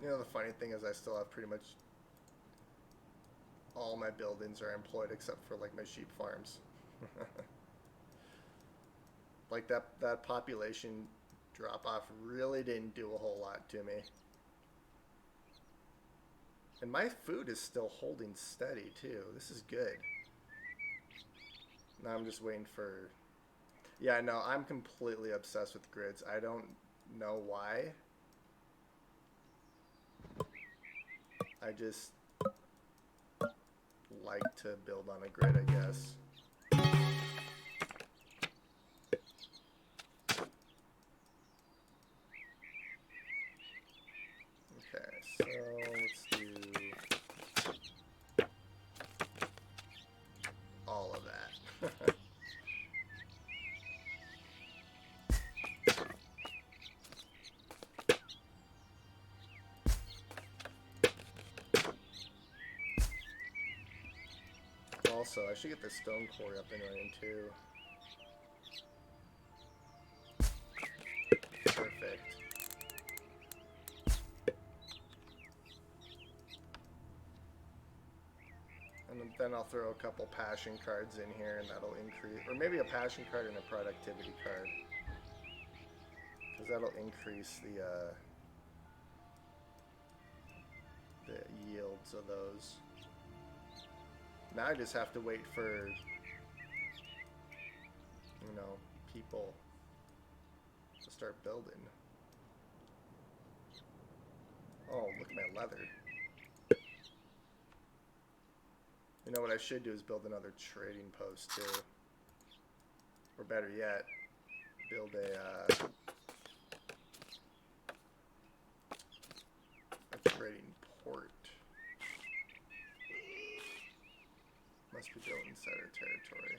You know, the funny thing is I still have pretty much all my buildings are employed except for like my sheep farms. Like that population drop off really didn't do a whole lot to me. And my food is still holding steady too. This is good. Now I'm just waiting for... Yeah, no, I'm completely obsessed with grids. I don't know why. I just like to build on a grid, I guess. Okay, so let's do all of that. Also, I should get the stone quarry up and running too. Perfect. And then I'll throw a couple passion cards in here and that'll increase, or maybe a passion card and a productivity card. Because that'll increase the yields of those. Now I just have to wait for, you know, people to start building. Oh, look at my leather. You know what I should do is build another trading post too. Or better yet, build a trading port. Must be built inside our territory.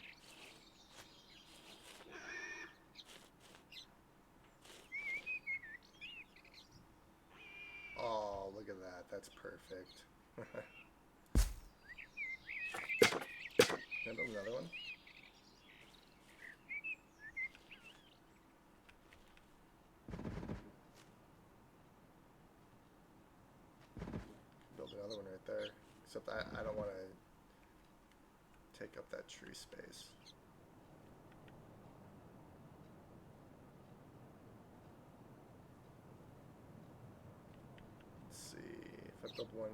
Oh, look at that. That's perfect. Can I build another one? Build another one right there. Except I don't want to take up that tree space. Let's see. If I build one,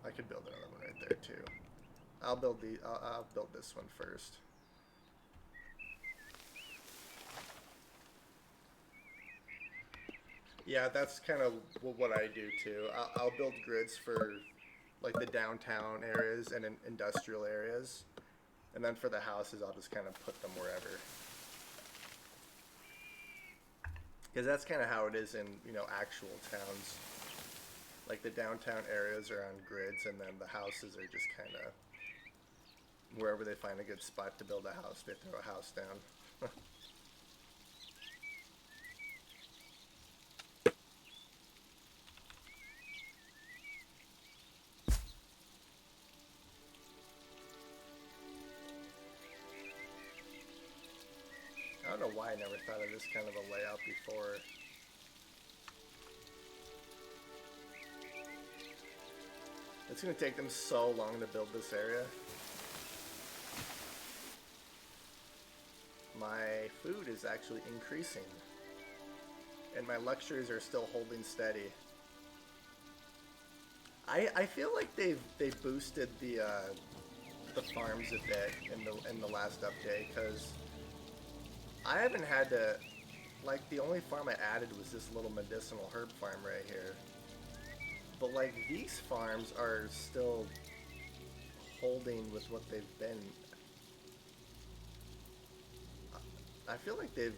I could build another one right there too. I'll build this one first. Yeah, that's kind of what I do too. I'll build grids for like the downtown areas and industrial areas, and then for the houses I'll just kind of put them wherever. Because that's kind of how it is in, you know, actual towns. Like the downtown areas are on grids, and then the houses are just kind of wherever they find a good spot to build a house, they throw a house down. I don't know why I never thought of this kind of a layout before. It's going to take them so long to build this area. My food is actually increasing. And my luxuries are still holding steady. I feel like they've boosted the farms a bit in the last update, because I haven't had to, like, the only farm I added was this little medicinal herb farm right here. But like these farms are still holding with what they've been. I feel like they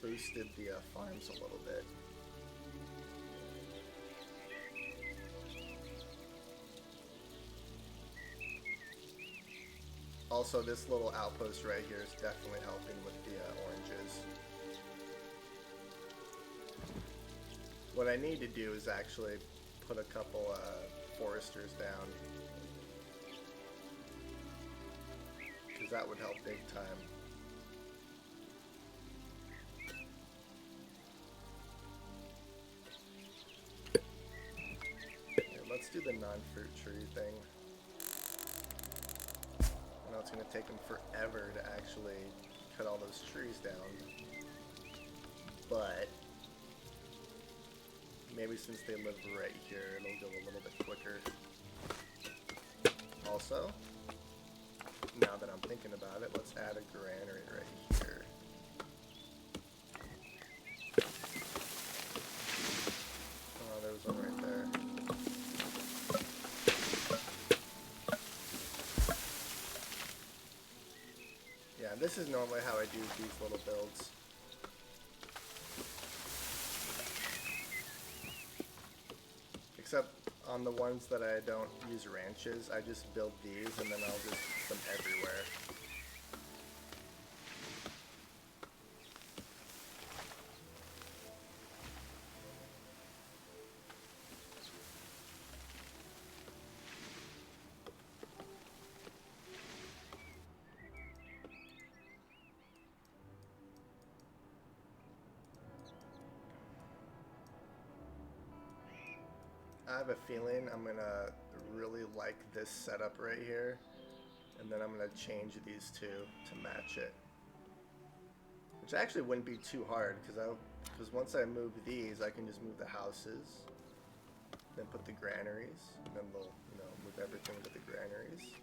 boosted the farms a little bit. Also, this little outpost right here is definitely helping with the oranges. What I need to do is actually put a couple foresters down, because that would help big time. the non-fruit tree thing. I know it's going to take them forever to actually cut all those trees down. But maybe since they live right here, it'll go a little bit quicker. Also, now that I'm thinking about it, let's add a granary right here. Oh, there was one right there. Yeah, this is normally how I do these little builds. Except on the ones that I don't use ranches, I just build these and then I'll just put them everywhere. I have a feeling I'm gonna really like this setup right here, and then I'm gonna change these two to match it, which actually wouldn't be too hard because once I move these, I can just move the houses, then put the granaries, and then they'll move everything to the granaries.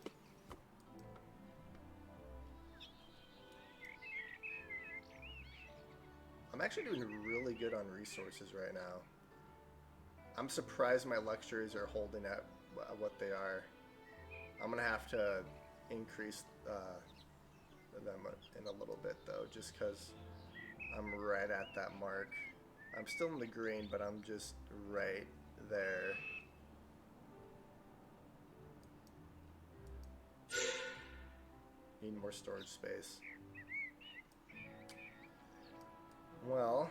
I'm actually doing really good on resources right now. I'm surprised my luxuries are holding at what they are. I'm gonna have to increase them in a little bit though, just because I'm right at that mark. I'm still in the green, but I'm just right there. Need more storage space. Well,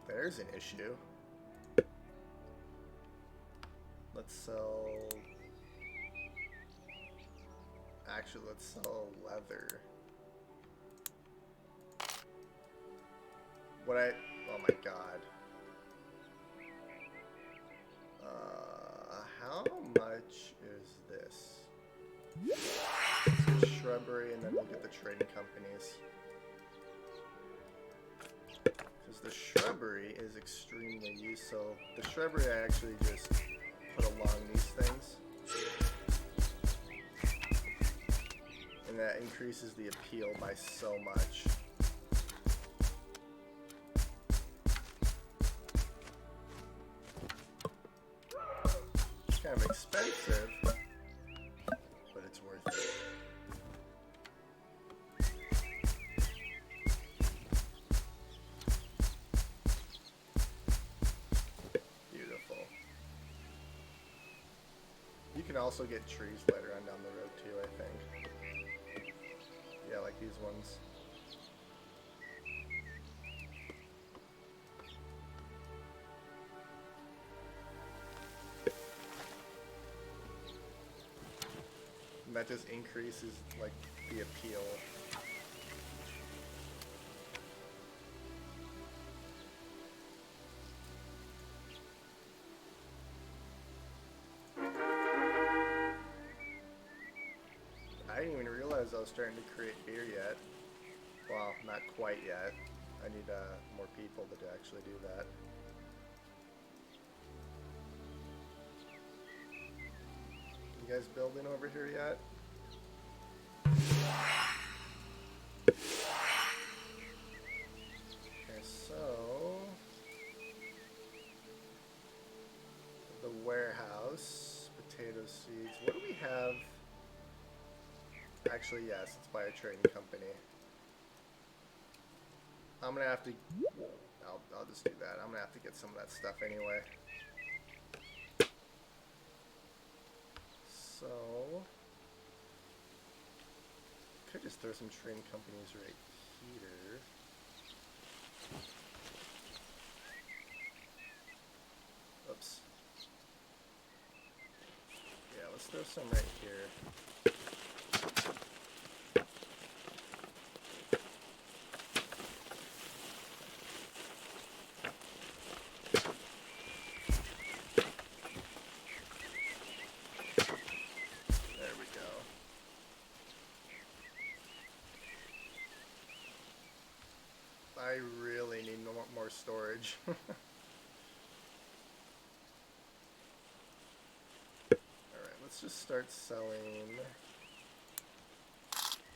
there's an issue. Let's sell... Actually, let's sell leather. Oh my god. How much is this? It's a shrubbery, and then we'll get the trading companies. Because the shrubbery is extremely useful. The shrubbery I actually just put along these things, and that increases the appeal by so much. It's kind of expensive, but it's worth it. You can also get trees later on down the road too, I think. Yeah, like these ones. And that just increases like the appeal. I didn't even realize I was starting to create beer yet. Well, not quite yet. I need more people to actually do that. You guys building over here yet? Okay, so the warehouse, potato seeds. What do we have? Actually, yes, it's by a trading company. I'm gonna have to. I'll just do that. I'm gonna have to get some of that stuff anyway. So, could just throw some trading companies right here. Oops. Yeah, let's throw some right here. more storage. Alright, let's just start selling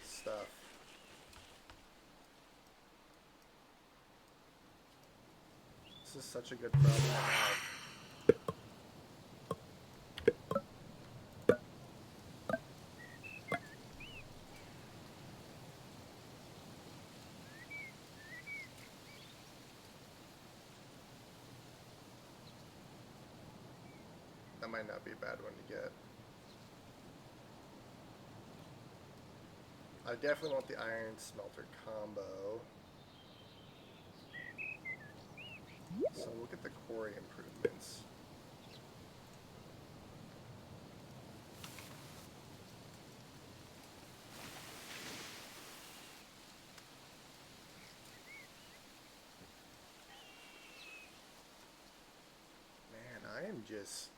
stuff. This is such a good problem to have. That might not be a bad one to get. I definitely want the iron smelter combo. So look at the quarry improvements. Man, I am just...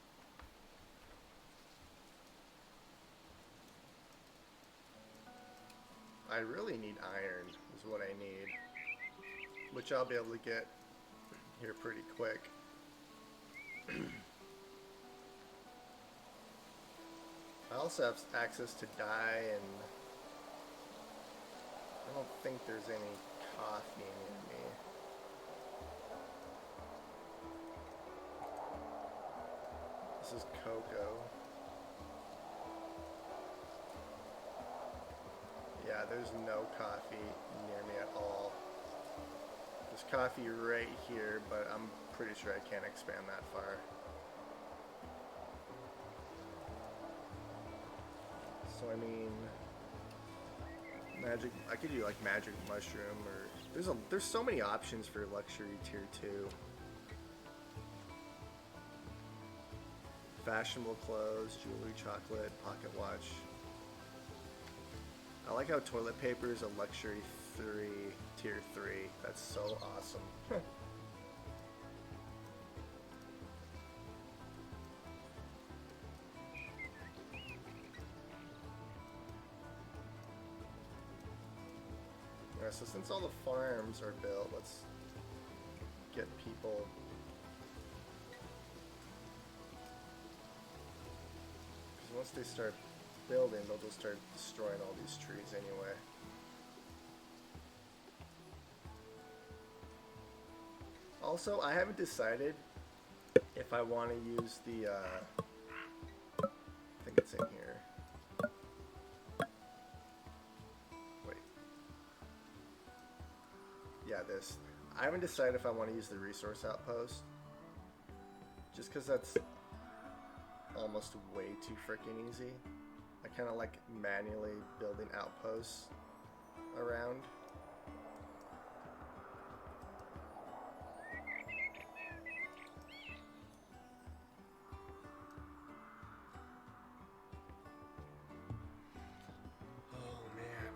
I really need iron, is what I need. Which I'll be able to get here pretty quick. I also have access to dye, and I don't think there's any coffee near me. This is cocoa. Yeah, there's no coffee near me at all. There's coffee right here, but I'm pretty sure I can't expand that far. So I mean, magic. I could do like magic mushroom, or there's so many options for luxury tier 2. Fashionable clothes, jewelry, chocolate, pocket watch. I like how toilet paper is a luxury 3, tier 3. That's so awesome. Yeah, so since all the farms are built, let's get people. Because once they start building, they'll just start destroying all these trees anyway. Also, I haven't decided if I want to use the, I think it's in here. Wait. Yeah, this. I haven't decided if I want to use the resource outpost. Just because that's almost way too freaking easy. I kind of like manually building outposts around. Oh man.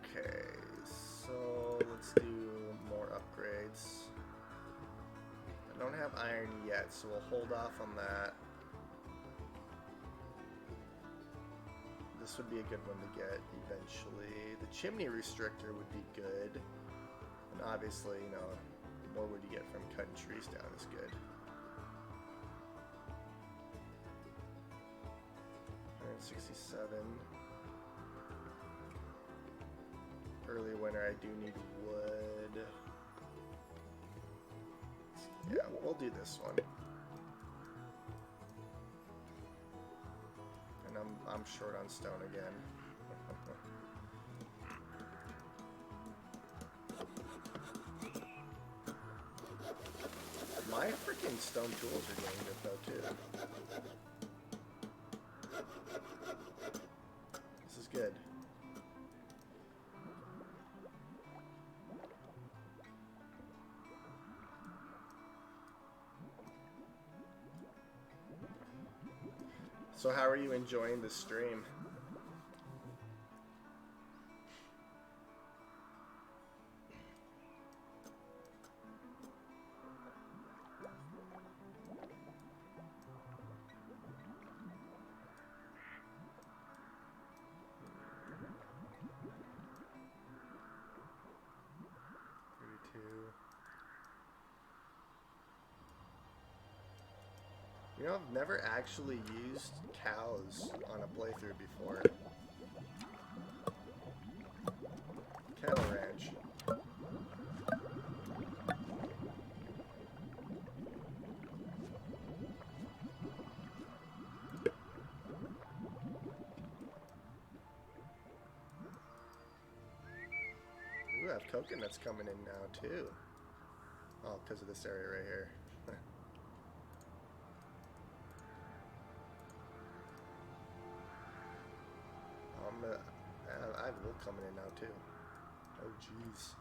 Okay, so let's do more upgrades. I don't have iron yet, so we'll hold off on that. This would be a good one to get eventually. The chimney restrictor would be good. And obviously, you know, the more wood you get from cutting trees down is good. 167. Early winter, I do need wood. Yeah, we'll do this one. And I'm short on stone again. My freaking stone tools are doing good though too. This is good. So how are you enjoying the stream? You know, I've never actually used cows on a playthrough before. Cattle ranch. Ooh, I have coconuts coming in now too. Oh, because of this area right here. I have wool coming in now too. Oh jeez.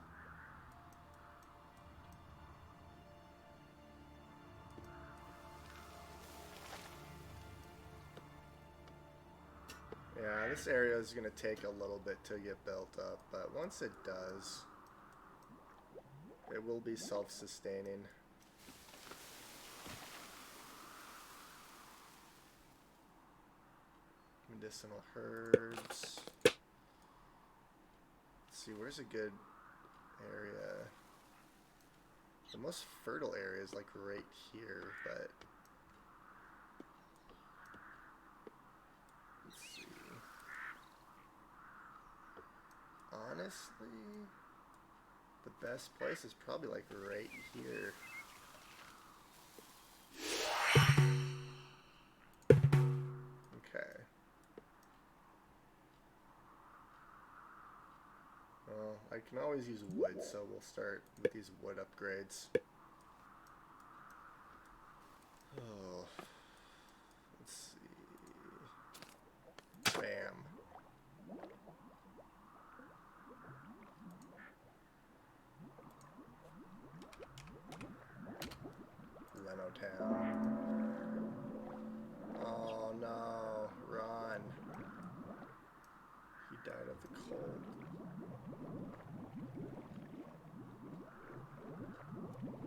Yeah, this area is going to take a little bit to get built up, but once it does, it will be self-sustaining. Medicinal herbs. Let's see, where's a good area? The most fertile area is like right here, but let's see. Honestly, the best place is probably like right here. Okay. Well, I can always use wood, so we'll start with these wood upgrades. Oh. Let's see. Bam. Town. Oh no, Ron. He died of the cold.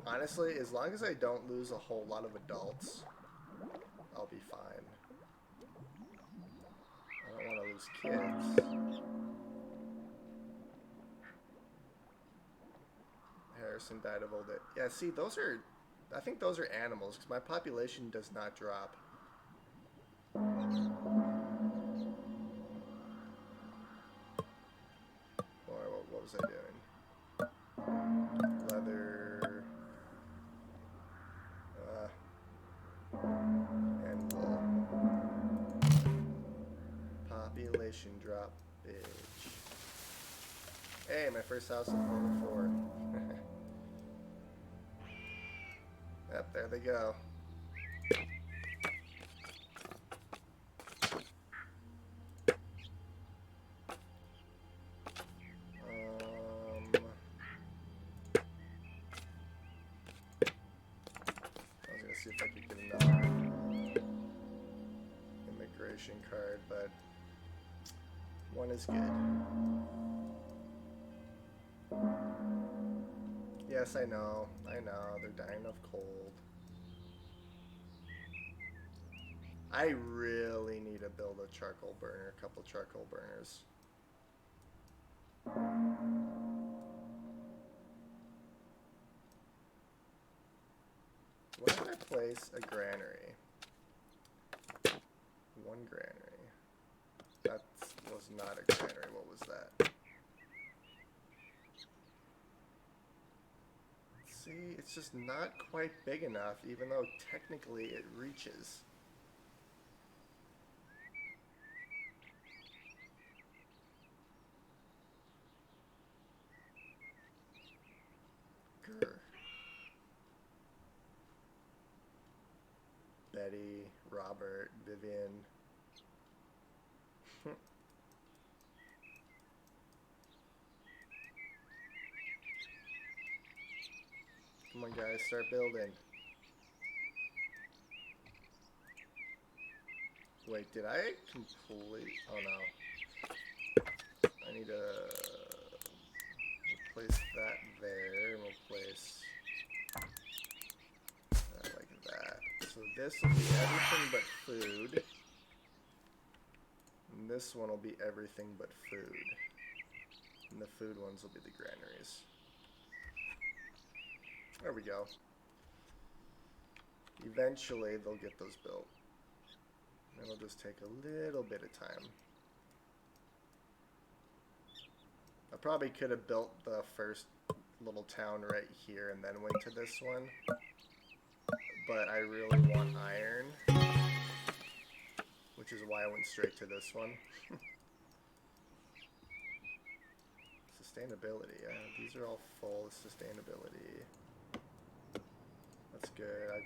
Honestly, as long as I don't lose a whole lot of adults, I'll be fine. I don't want to lose kids. Harrison died of old age. Yeah, see, those are... I think those are animals, because my population does not drop. Or what was I doing? Leather. And wool. Population drop, bitch. Hey, my first house is level 4. Yep, there they go. I was gonna see if I could get another immigration card, but one is good. Yes, I know, they're dying of cold. I really need to build a charcoal burner, a couple charcoal burners. What if I place a granary? One granary. That was not a granary, what was that? See, it's just not quite big enough, even though technically it reaches. Grr. Betty, Robert, Vivian. Come on, guys, start building. Wait, did I complete... Oh, no. I need to place that there, and we'll place that like that. So this will be everything but food. And this one will be everything but food. And the food ones will be the granaries. There we go. Eventually, they'll get those built. It'll just take a little bit of time. I probably could have built the first little town right here and then went to this one. But I really want iron, which is why I went straight to this one. Sustainability, yeah. These are all full of sustainability. That's good.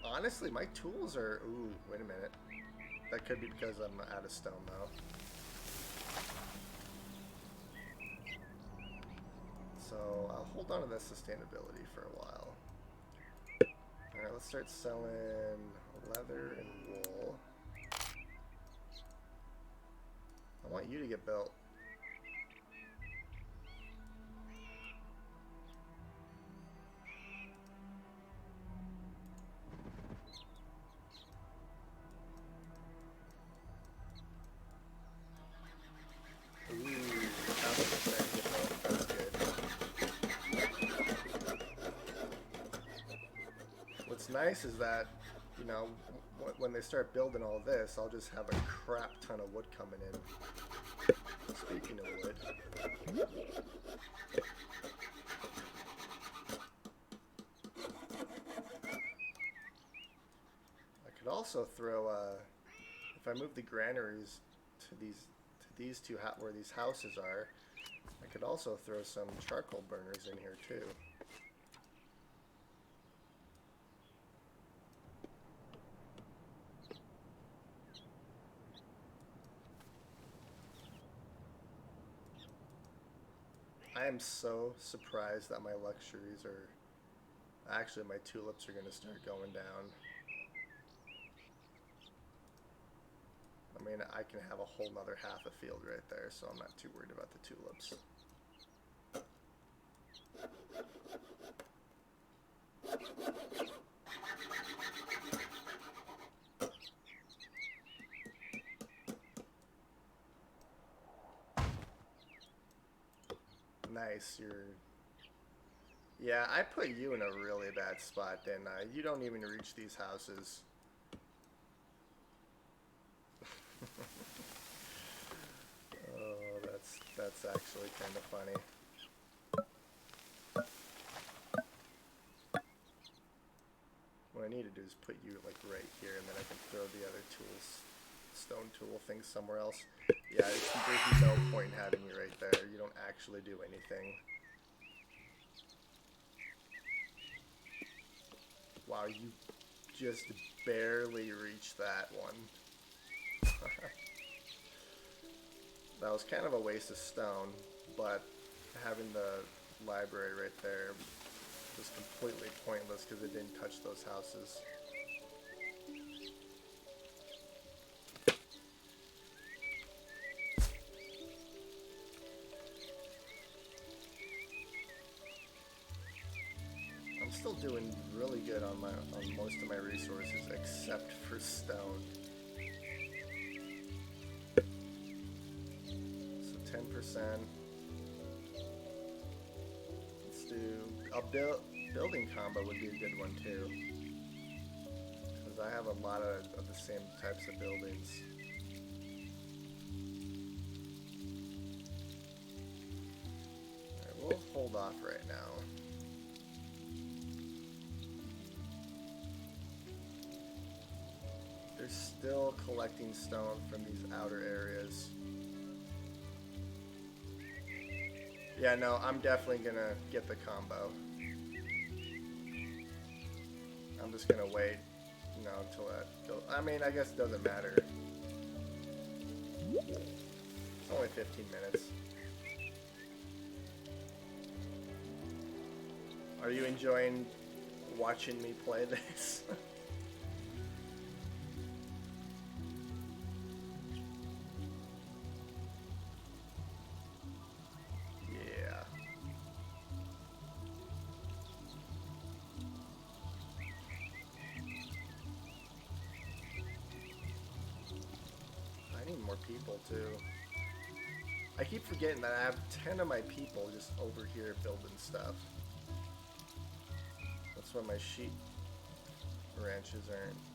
Honestly, my tools are... Ooh, wait a minute. That could be because I'm out of stone, though. So, I'll hold on to this sustainability for a while. Alright, let's start selling leather and wool. I want you to get built. What's nice is that, you know, when they start building all this, I'll just have a crap ton of wood coming in. Speaking of wood. I could also throw, if I move the granaries to these two, where these houses are, I could also throw some charcoal burners in here too. I am so surprised that my luxuries are... Actually, my tulips are going to start going down. I mean, I can have a whole nother half a field right there, so I'm not too worried about the tulips. Nice, you're... Yeah, I put you in a really bad spot, didn't I? You don't even reach these houses. Oh, that's actually kind of funny. What I need to do is put you like right here, and then I can throw the other tools, stone tool things somewhere else. Yeah, there's no point in having you right there. You don't actually do anything. Wow, you just barely reached that one. That was kind of a waste of stone, but having the library right there was completely pointless because it didn't touch those houses. I'm still doing really good on most of my resources except for stone. So 10%. Let's do a building combo would be a good one too, because I have a lot of the same types of buildings. Alright, we'll hold off right now. They're still collecting stone from these outer areas. Yeah, no, I'm definitely gonna get the combo. I'm just gonna wait, you know, until that goes. I mean, I guess it doesn't matter. It's only 15 minutes. Are you enjoying watching me play this? More people too. I keep forgetting that I have 10 of my people just over here building stuff. That's why my sheep ranches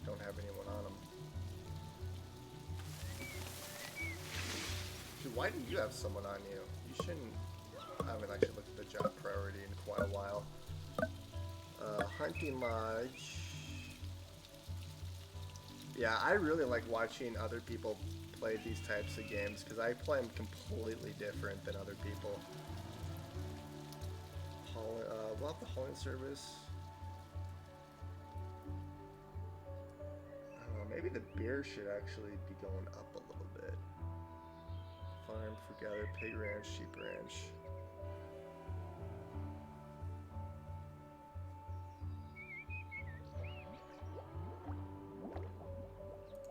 don't have anyone on them. Dude, why do you have someone on you? You shouldn't. I haven't actually looked at the job priority in quite a while. Hunting lodge. Yeah, I really like watching other people play these types of games because I play them completely different than other people. We'll have the hauling service. I don't know, maybe the beer should actually be going up a little bit. Farm, fruit gather, pig ranch, sheep ranch.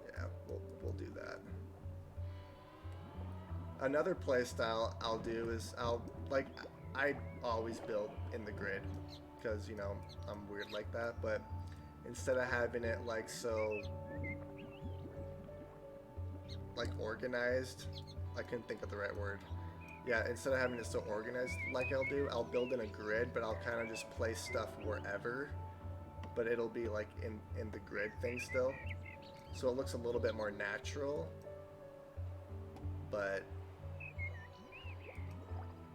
Yeah, we'll do that. Another play style I'll do is I always build in the grid because, you know, I'm weird like that, but instead of having it like so like organized, I couldn't think of the right word. Yeah, instead of having it so organized like I'll build in a grid, but I'll kind of just place stuff wherever, but it'll be like in the grid thing still. So it looks a little bit more natural, but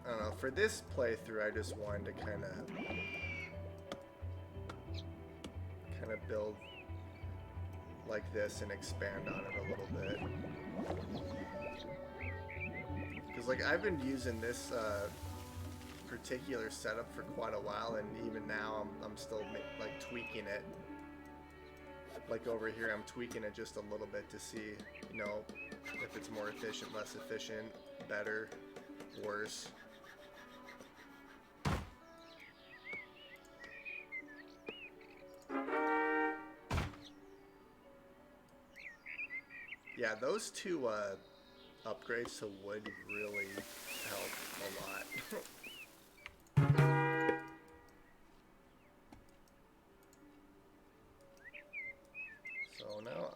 I don't know, for this playthrough I just wanted to kind of build like this and expand on it a little bit. Because like I've been using this particular setup for quite a while, and even now I'm still like tweaking it. Like over here I'm tweaking it just a little bit to see, you know, if it's more efficient, less efficient, better, worse. Yeah, those two upgrades to wood really help a lot. So now,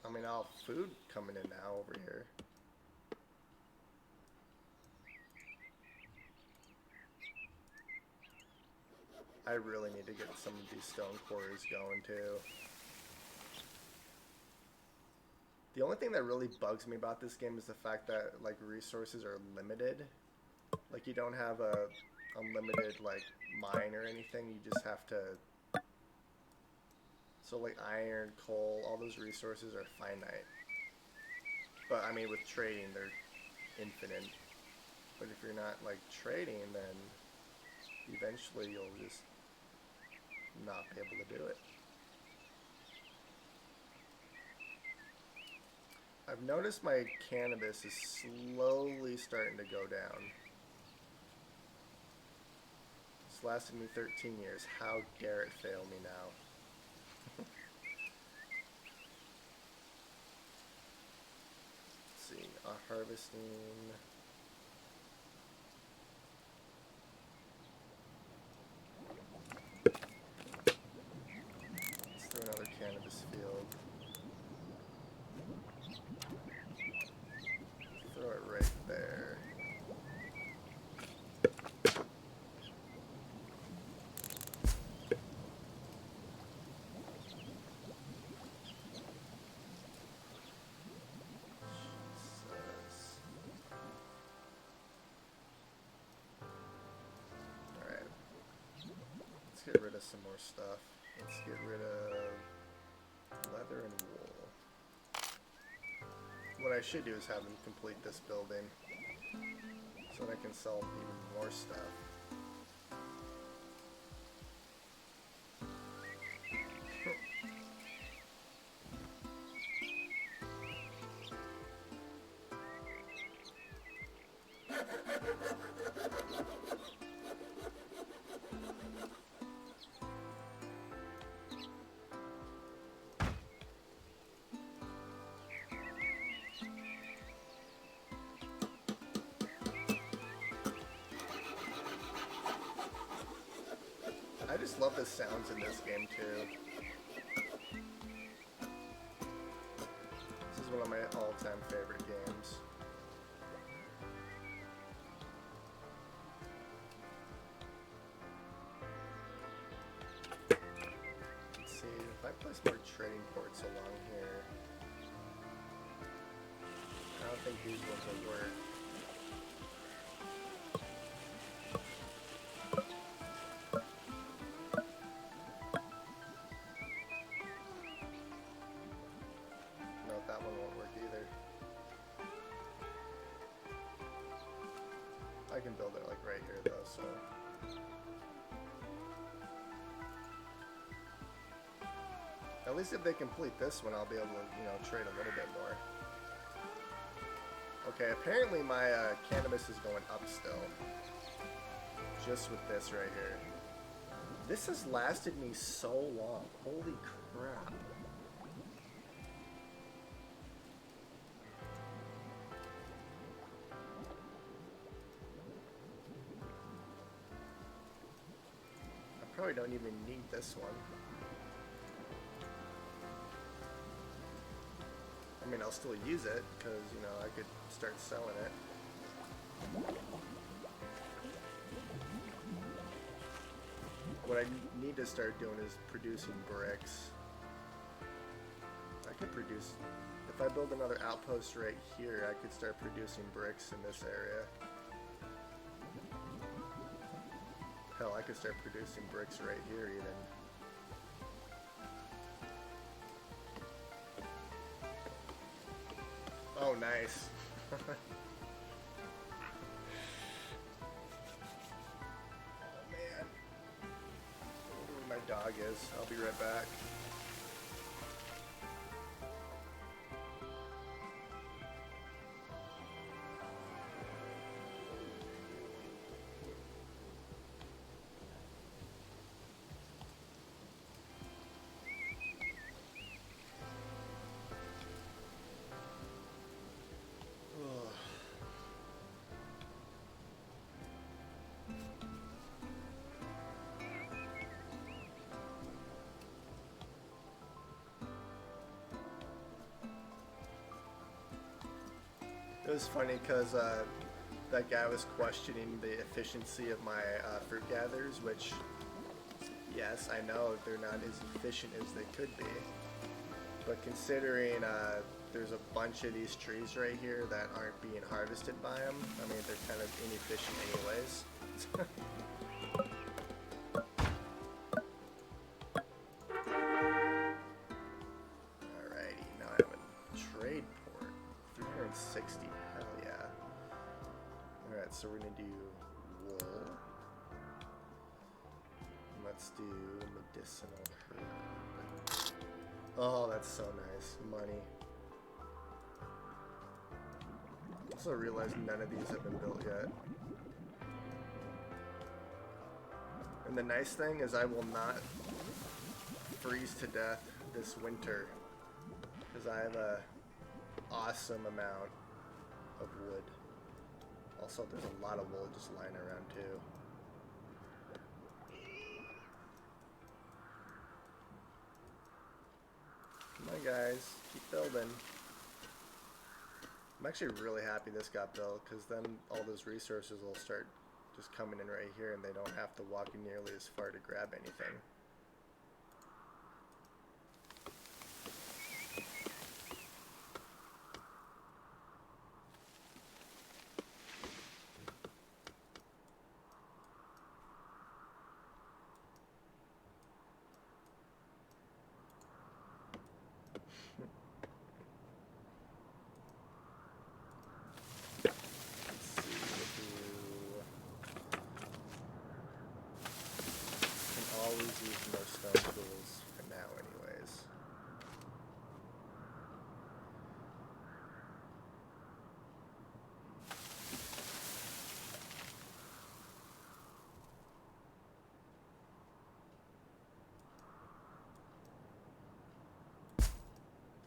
I mean, I'll have food coming in now over here. I really need to get some of these stone quarries going too. The only thing that really bugs me about this game is the fact that like resources are limited. Like you don't have a unlimited like mine or anything. You just have to. So like iron, coal, all those resources are finite. But I mean with trading they're infinite. But if you're not like trading, then eventually you'll just not be able to do it. I've noticed my cannabis is slowly starting to go down. It's lasted me 13 years. How dare it fail me now? Let's see, harvesting. Let's throw another cannabis field. Throw it right there. Alright. Let's get rid of some more stuff. Let's get rid of leather and wool. What I should do is have them complete this building so that I can sell even more stuff. I just love the sounds in this game too. This is one of my all-time favorite games. place more trading ports along here. I don't think these ones will work. No, that one won't work either. I can build it like right here though, so. At least if they complete this one, I'll be able to, you know, trade a little bit more. Okay, apparently my cannabis is going up still. Just with this right here. This has lasted me so long. Holy crap. I probably don't even need this one. I mean, I'll still use it, because, you know, I could start selling it. What I need to start doing is producing bricks. I could produce... If I build another outpost right here, I could start producing bricks in this area. Hell, I could start producing bricks right here, even. Oh, nice. Oh, man. I wonder where my dog is. I'll be right back. It was funny because that guy was questioning the efficiency of my fruit gatherers, which, yes, I know they're not as efficient as they could be. But considering there's a bunch of these trees right here that aren't being harvested by them, I mean, they're kind of inefficient anyways. Alrighty, now I have a trade port. 360. Hell yeah. Alright, so we're gonna do wool. Let's do medicinal herb. Oh, that's so nice. Money. Also realized none of these have been built yet. And the nice thing is I will not freeze to death this winter, because I have a awesome amount of wood. Also, there's a lot of wool just lying around too. Come on, guys, keep building. I'm actually really happy this got built, because then all those resources will start just coming in right here and they don't have to walk nearly as far to grab anything. Use more stone tools for now anyways.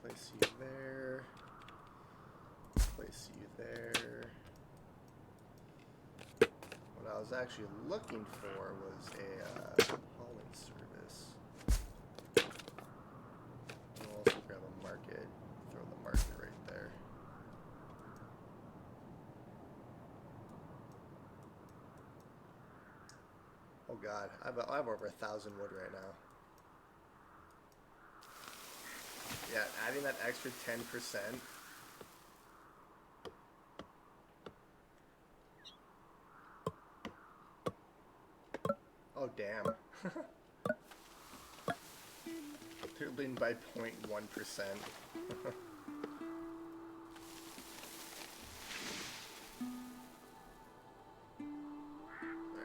Place you there. Place you there. What I was actually looking for was a hauling service. We'll also grab a market. Throw the market right there. Oh god, I have over 1,000 wood right now. Yeah, adding that extra 10%. Oh, damn. They're leading by 0.1%.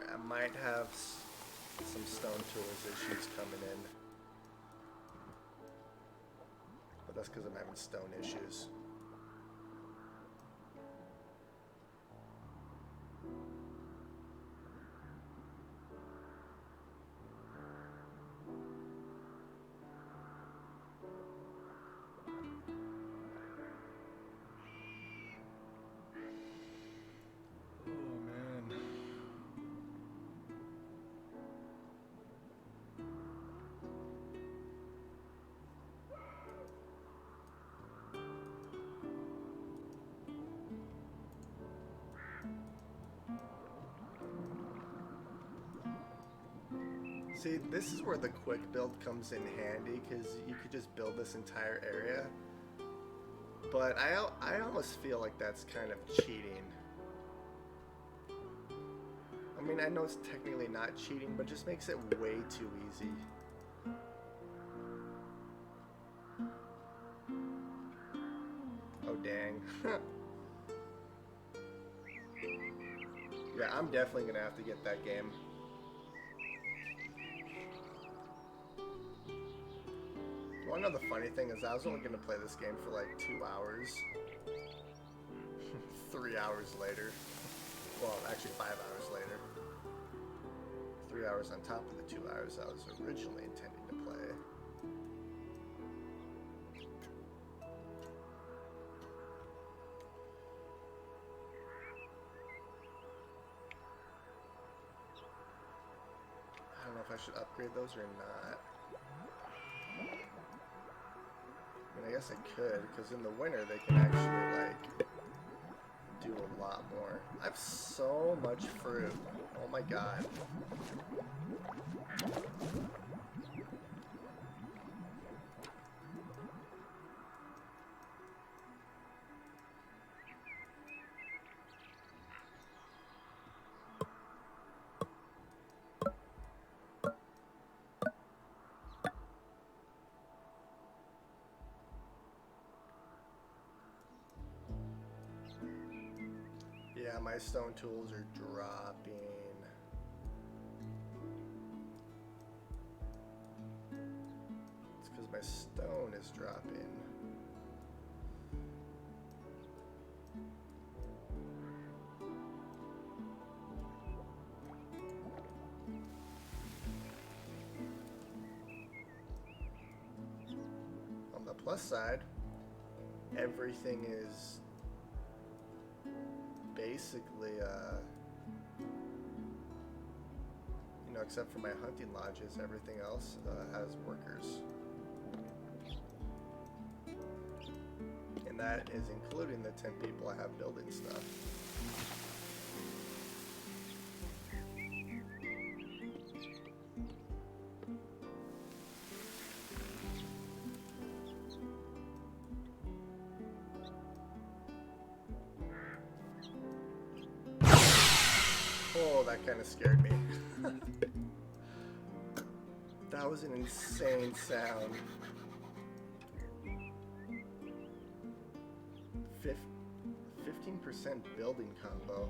I might have some stone tools issues coming in. But that's because I'm having stone issues. See, this is where the quick build comes in handy, because you could just build this entire area. But I almost feel like that's kind of cheating. I mean, I know it's technically not cheating, but it just makes it way too easy. Oh, dang. Yeah, I'm definitely going to have to get that game. You want to know the funny thing is I was only going to play this game for like 2 hours. 3 hours later. Well, actually 5 hours later. 3 hours on top of the 2 hours I was originally intending to play. I don't know if I should upgrade those or not. I mean, I guess I could, because in the winter they can actually, like, do a lot more. I have so much fruit. Oh my god. Yeah, my stone tools are dropping. It's because my stone is dropping. On the plus side, everything is basically, you know, except for my hunting lodges, everything else has workers. And that is including the 10 people I have building stuff. Oh, that kind of scared me. That was an insane sound. 15% building combo.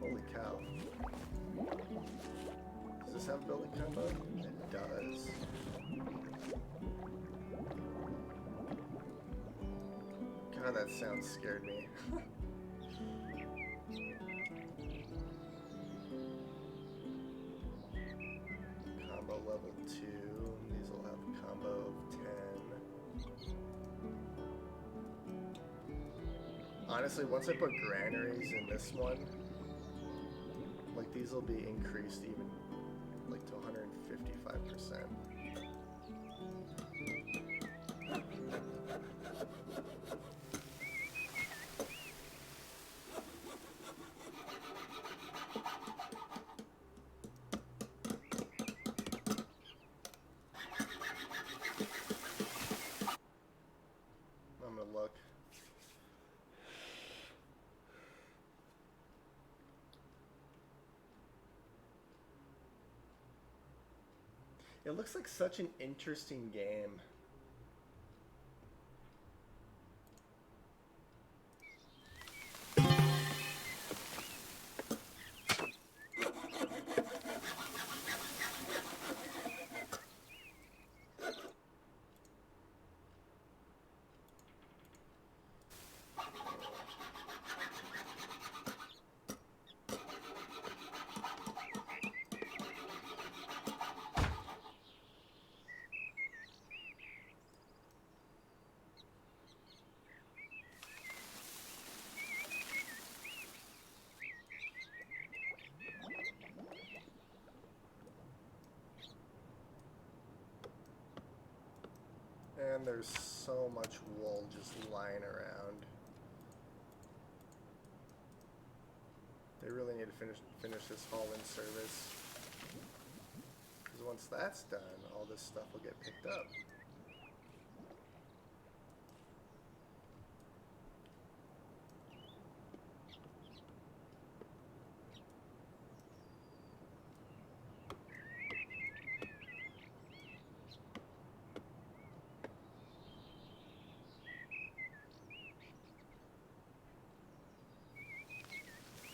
Holy cow. Does this have building combo? It does. God, that sound scared me. Combo level 2. These will have combo of 10. Honestly, once I put granaries in this one, like these will be increased even like to 155%. It looks like such an interesting game. And there's so much wool just lying around. They really need to finish this haul-in service. Because once that's done, all this stuff will get picked up.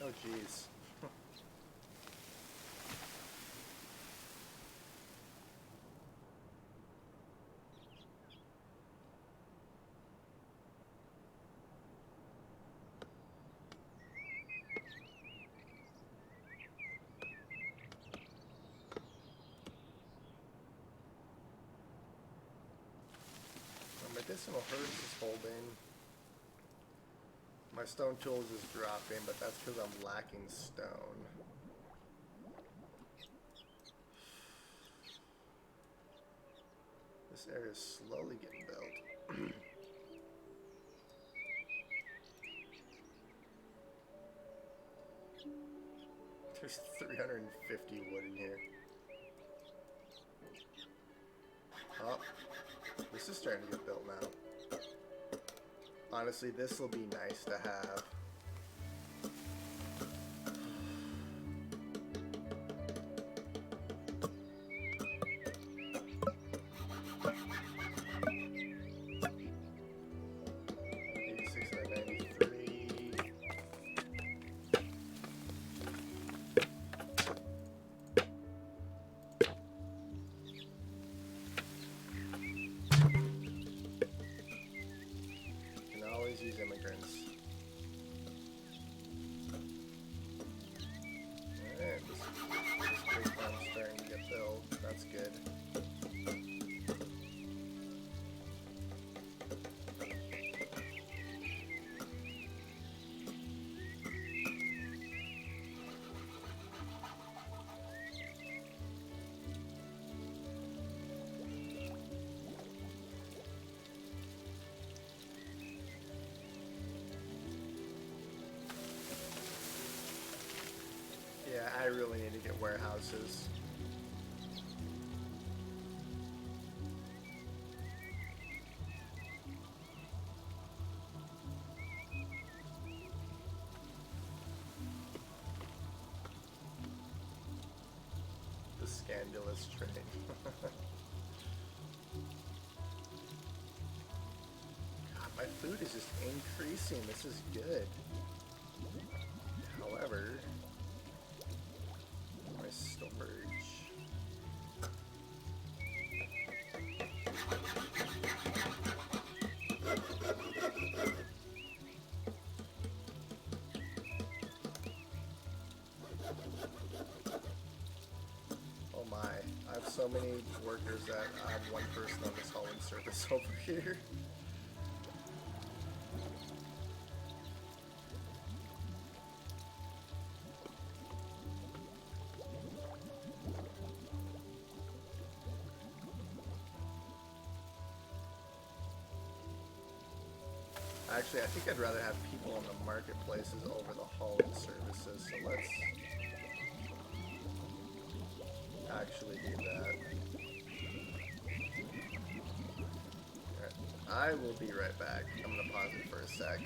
Oh, jeez. My medicinal herbs is holding. My stone tools is dropping, but that's because I'm lacking stone. This area is slowly getting built. There's 350 wood in here. Oh, this is starting to get built now. Honestly, this will be nice to have. Use immigrants. Alright, this big farm's starting to get built. That's good. Yeah, I really need to get warehouses. The scandalous trade. God, my food is just increasing. This is good. However, my storage. Oh my, I have so many workers that I have one person on this hauling service over here. Actually, I think I'd rather have people on the marketplaces over the hauling services, so let's actually do that. Alright, I will be right back. I'm gonna pause it for a sec.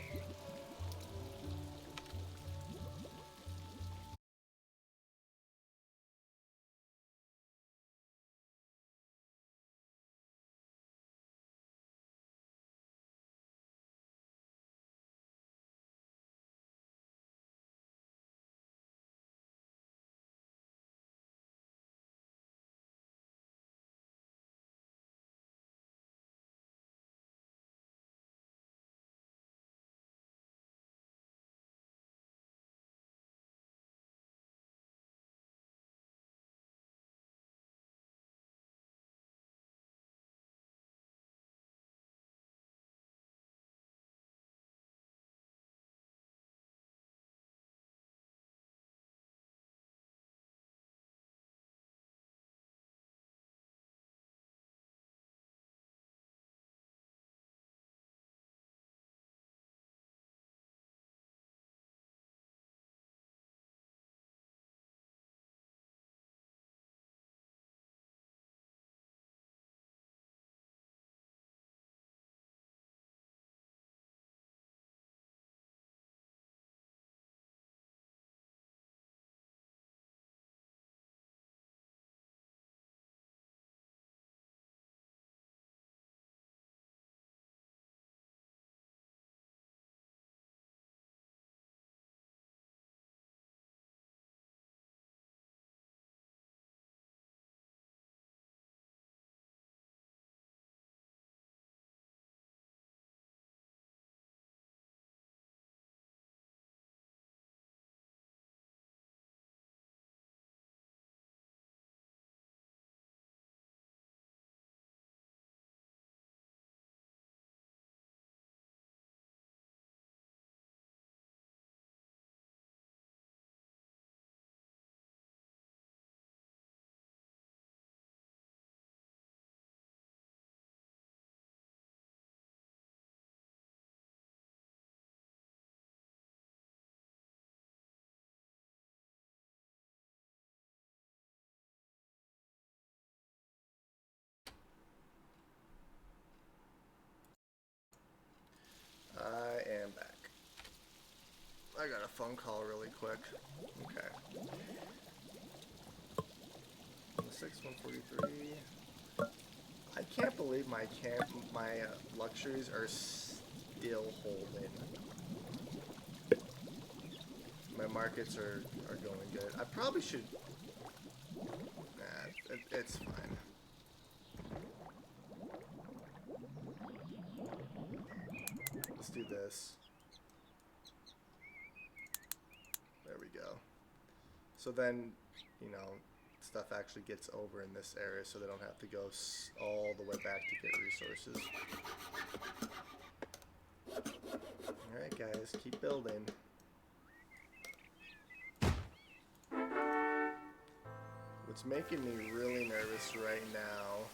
I got a phone call really quick. Okay. 143. I can't believe my luxuries are still holding. My markets are going good. I probably should. Nah, it's fine. Let's do this. There we go. So then, you know, stuff actually gets over in this area, so they don't have to go all the way back to get resources. Alright guys, keep building. What's making me really nervous right now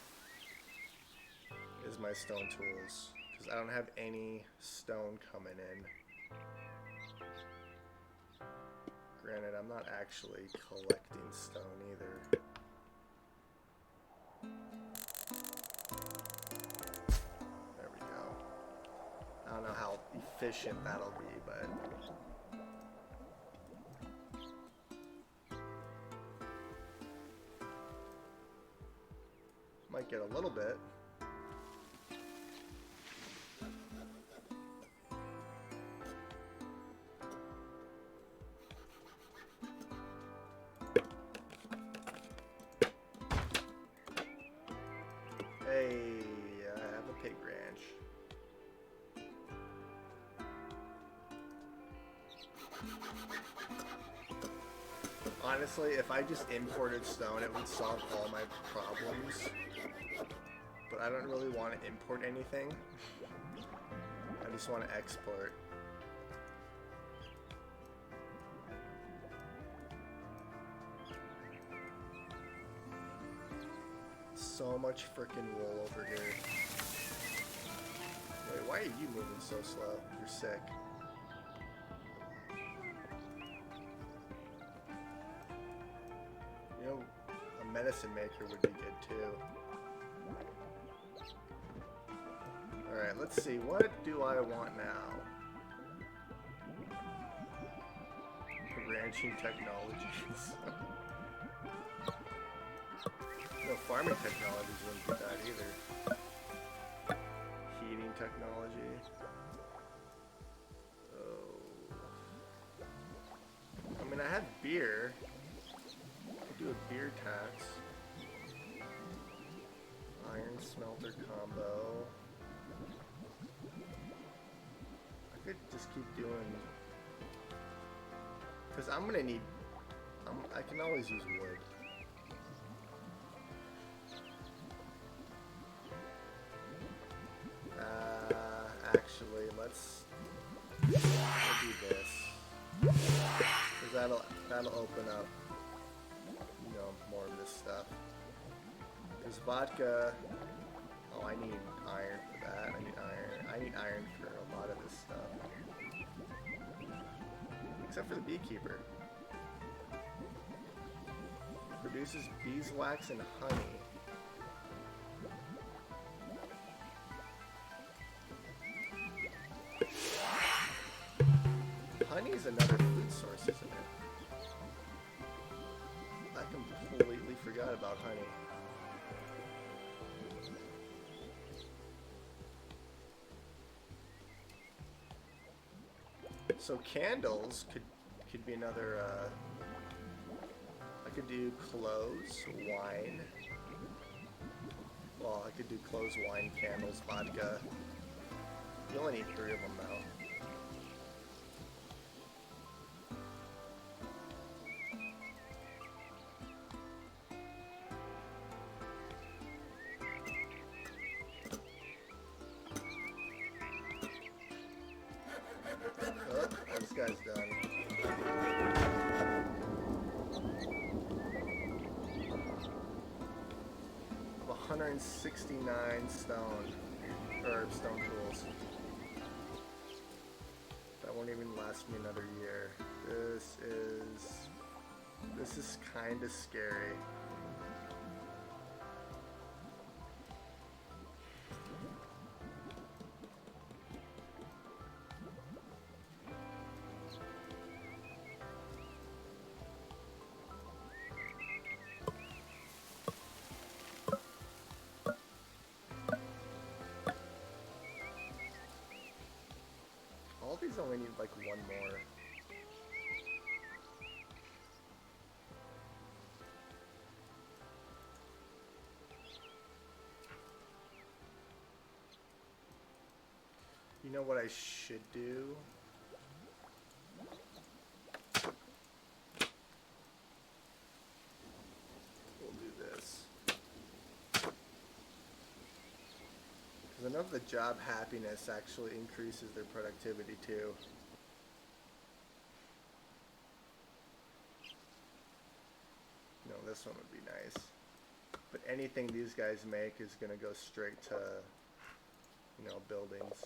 is my stone tools, because I don't have any stone coming in. Granted, I'm not actually collecting stone either. There we go. I don't know how efficient that'll be, but... might get a little bit. Hey, I have a pig ranch. Honestly, if I just imported stone, it would solve all my problems. But I don't really want to import anything. I just want to export. So much freaking wool over here. Wait, why are you moving so slow? You're sick. You know, a medicine maker would be good too. Alright, let's see. What do I want now? Ranching technologies. No, farming technologies wouldn't be bad either. Heating technology. Oh. I mean, I had beer. Could do a beer tax. Iron smelter combo. I could just keep doing... because I'm gonna need... I can always use wood. Actually, let's do this. Because that'll open up, you know, more of this stuff. Because vodka... oh, I need iron for that. I need iron. I need iron for a lot of this stuff. Except for the beekeeper. Produces beeswax and honey. Honey is another food source, isn't it? I completely forgot about honey. So candles could be another, I could do clothes, wine. Well, I could do clothes, wine, candles, vodka. You only need 3 of them though. Oh, this guy's done. I have 169 stone tools. That won't even last me another year. This is kind of scary. These only need like one more. You know what I should do? We'll do this. Because I know the job happiness actually increases their productivity too. No, this one would be nice. But anything these guys make is going to go straight to, you know, buildings.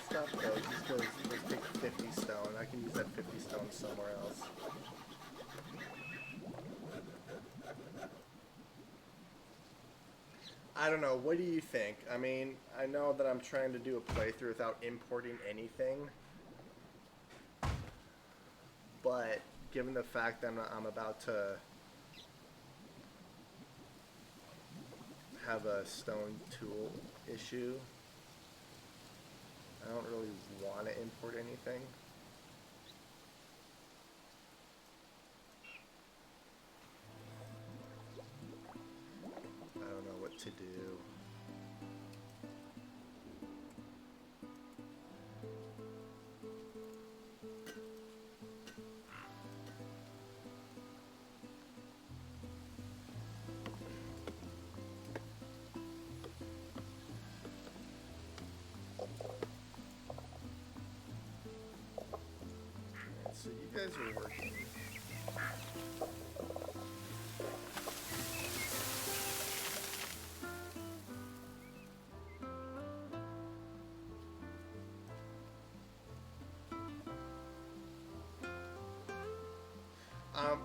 Stop though, just because let's take 50 stone. I can use that 50 stone somewhere else. I don't know, what do you think? I mean, I know that I'm trying to do a playthrough without importing anything. But given the fact that I'm about to have a stone tool issue, I don't really want to import anything. I don't know what to do. So you guys are working.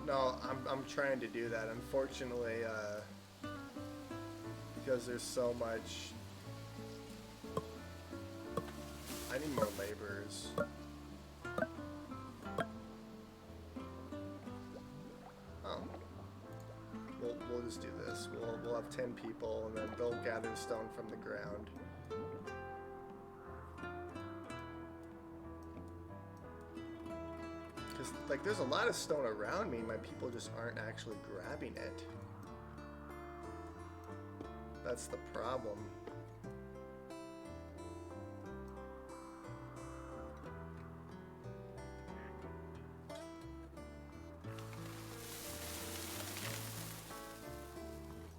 No, I'm trying to do that. Unfortunately, because there's so much. I need more laborers. We'll just do this. We'll have 10 people, and then they'll gather stone from the ground. Because, like, there's a lot of stone around me, my people just aren't actually grabbing it. That's the problem.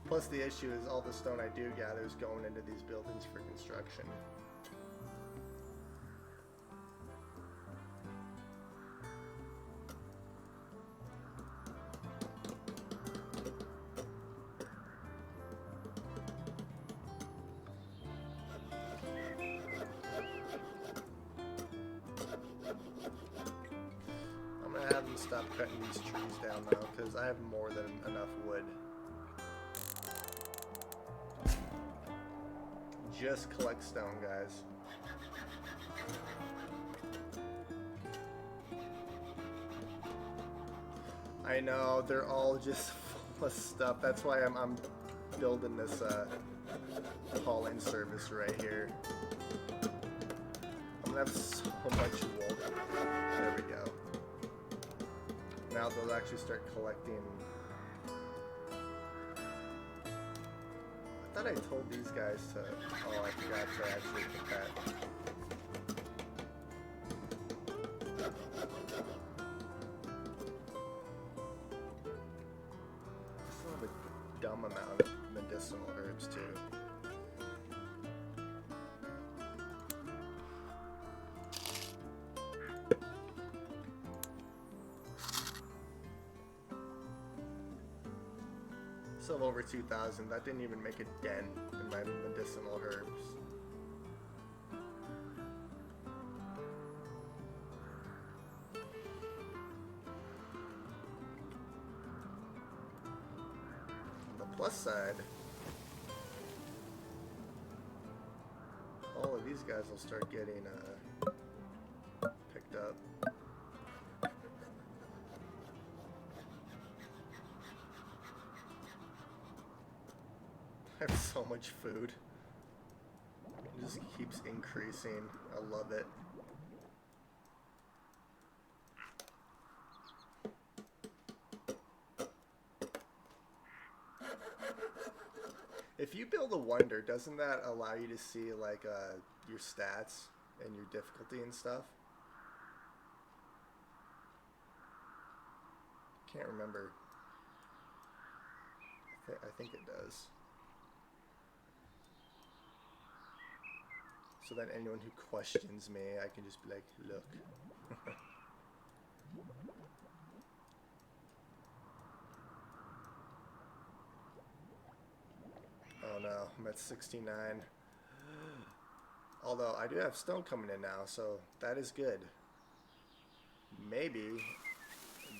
Plus the issue is all the stone I do gather is going into these buildings for construction. I'm gonna have them stop cutting these trees down now, because I have more than enough wood. Just collect stone, guys. I know, they're all just full of stuff. That's why I'm building this haul-in service right here. I'm gonna have so much wool. There we go. Now they'll actually start collecting. I thought I told these guys to. Oh, I forgot to actually put that. I still have a dumb amount of medicinal herbs too. Still over 2,000. That didn't even make a dent in my medicinal herbs. On the plus side, all of these guys will start getting picked up. so much food. It just keeps increasing. I love it. If you build a wonder, doesn't that allow you to see like your stats and your difficulty and stuff? Can't remember. I think it does. So that anyone who questions me, I can just be like, look. Oh no, I'm at 69. Although I do have stone coming in now, so that is good. Maybe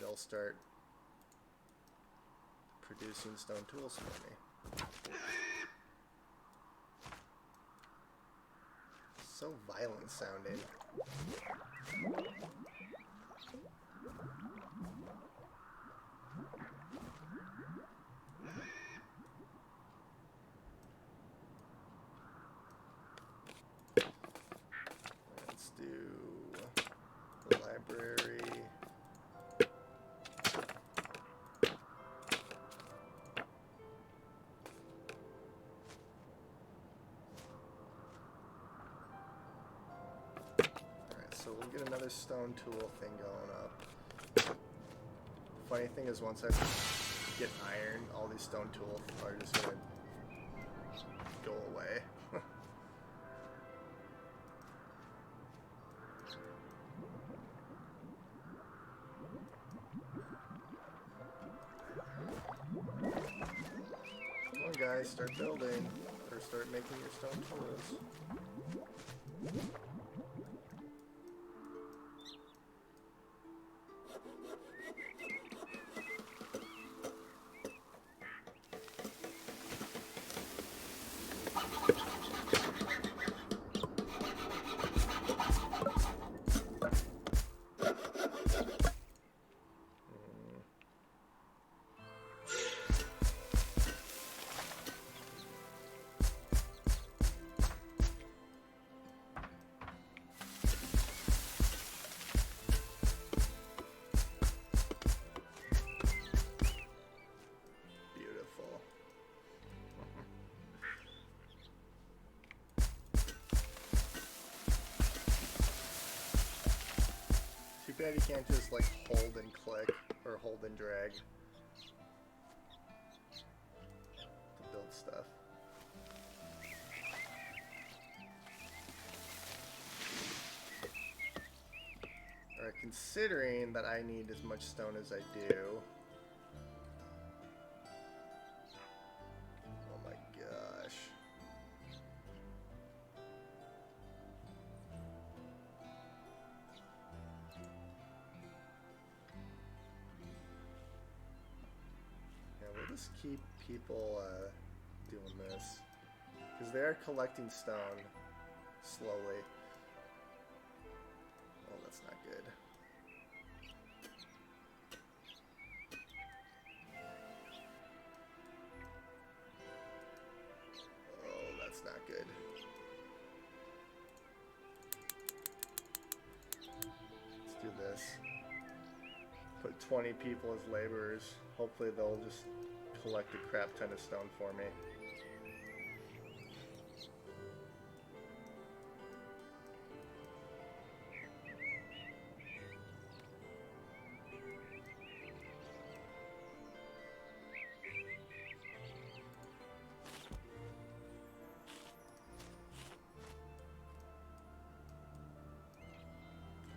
they'll start producing stone tools for me. So violent sounding. Let's do the library. So we'll get another stone tool thing going up. The funny thing is once I get iron, all these stone tools are just going to go away. Come on guys, start building, or start making your stone tools. Too bad you can't just like hold and click or hold and drag to build stuff. Alright, considering that I need as much stone as I do. Oh my gosh. Just keep people doing this because they are collecting stone slowly. Oh, that's not good. Oh, that's not good. Let's do this. Put 20 people as laborers. Hopefully they'll just collect a crap ton of stone for me.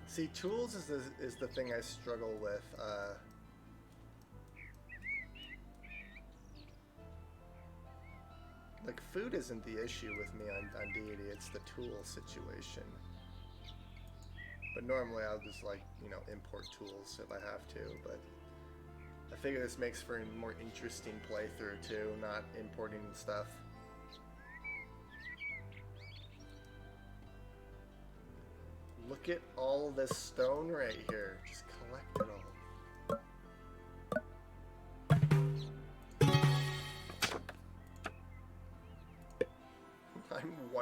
See, tools is the thing I struggle with. Like, food isn't the issue with me on Deity, it's the tool situation. But normally I'll just, like, you know, import tools if I have to, but I figure this makes for a more interesting playthrough too, not importing stuff. Look at all this stone right here. Just collect it all.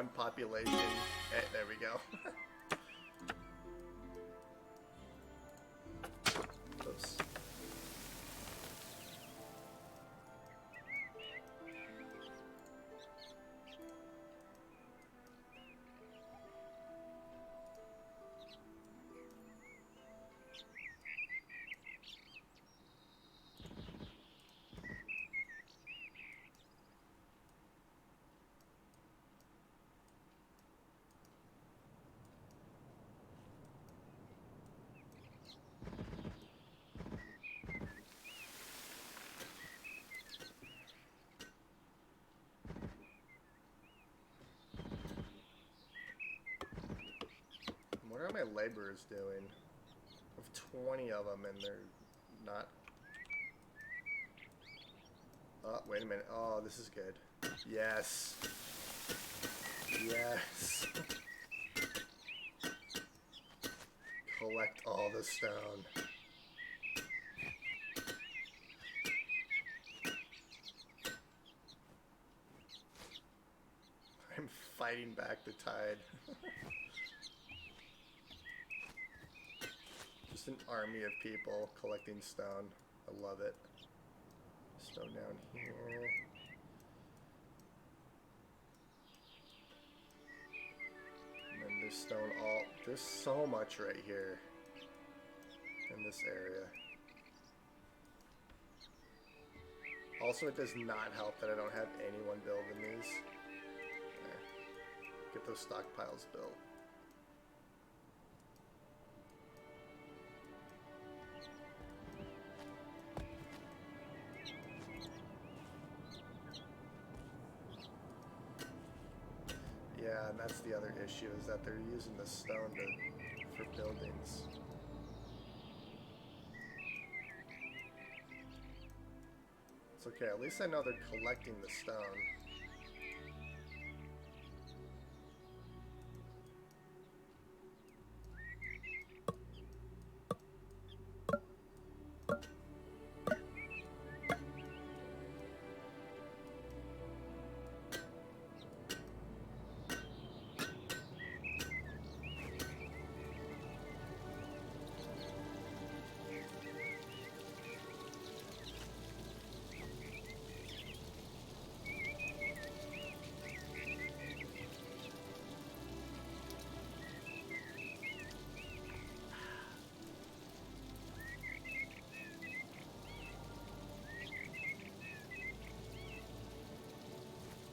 on population. Hey, there we go. Oops. What are my laborers doing? I have 20 of them and they're not... Oh, wait a minute. Oh, this is good. Yes. Yes. Collect all the stone. I'm fighting back the tide. Just an army of people collecting stone. I love it. Stone down here. And then there's stone all... There's so much right here. In this area. Also, it does not help that I don't have anyone building these. There. Get those stockpiles built. Yeah, and that's the other issue, is that they're using the stone for buildings. It's okay, at least I know they're collecting the stone.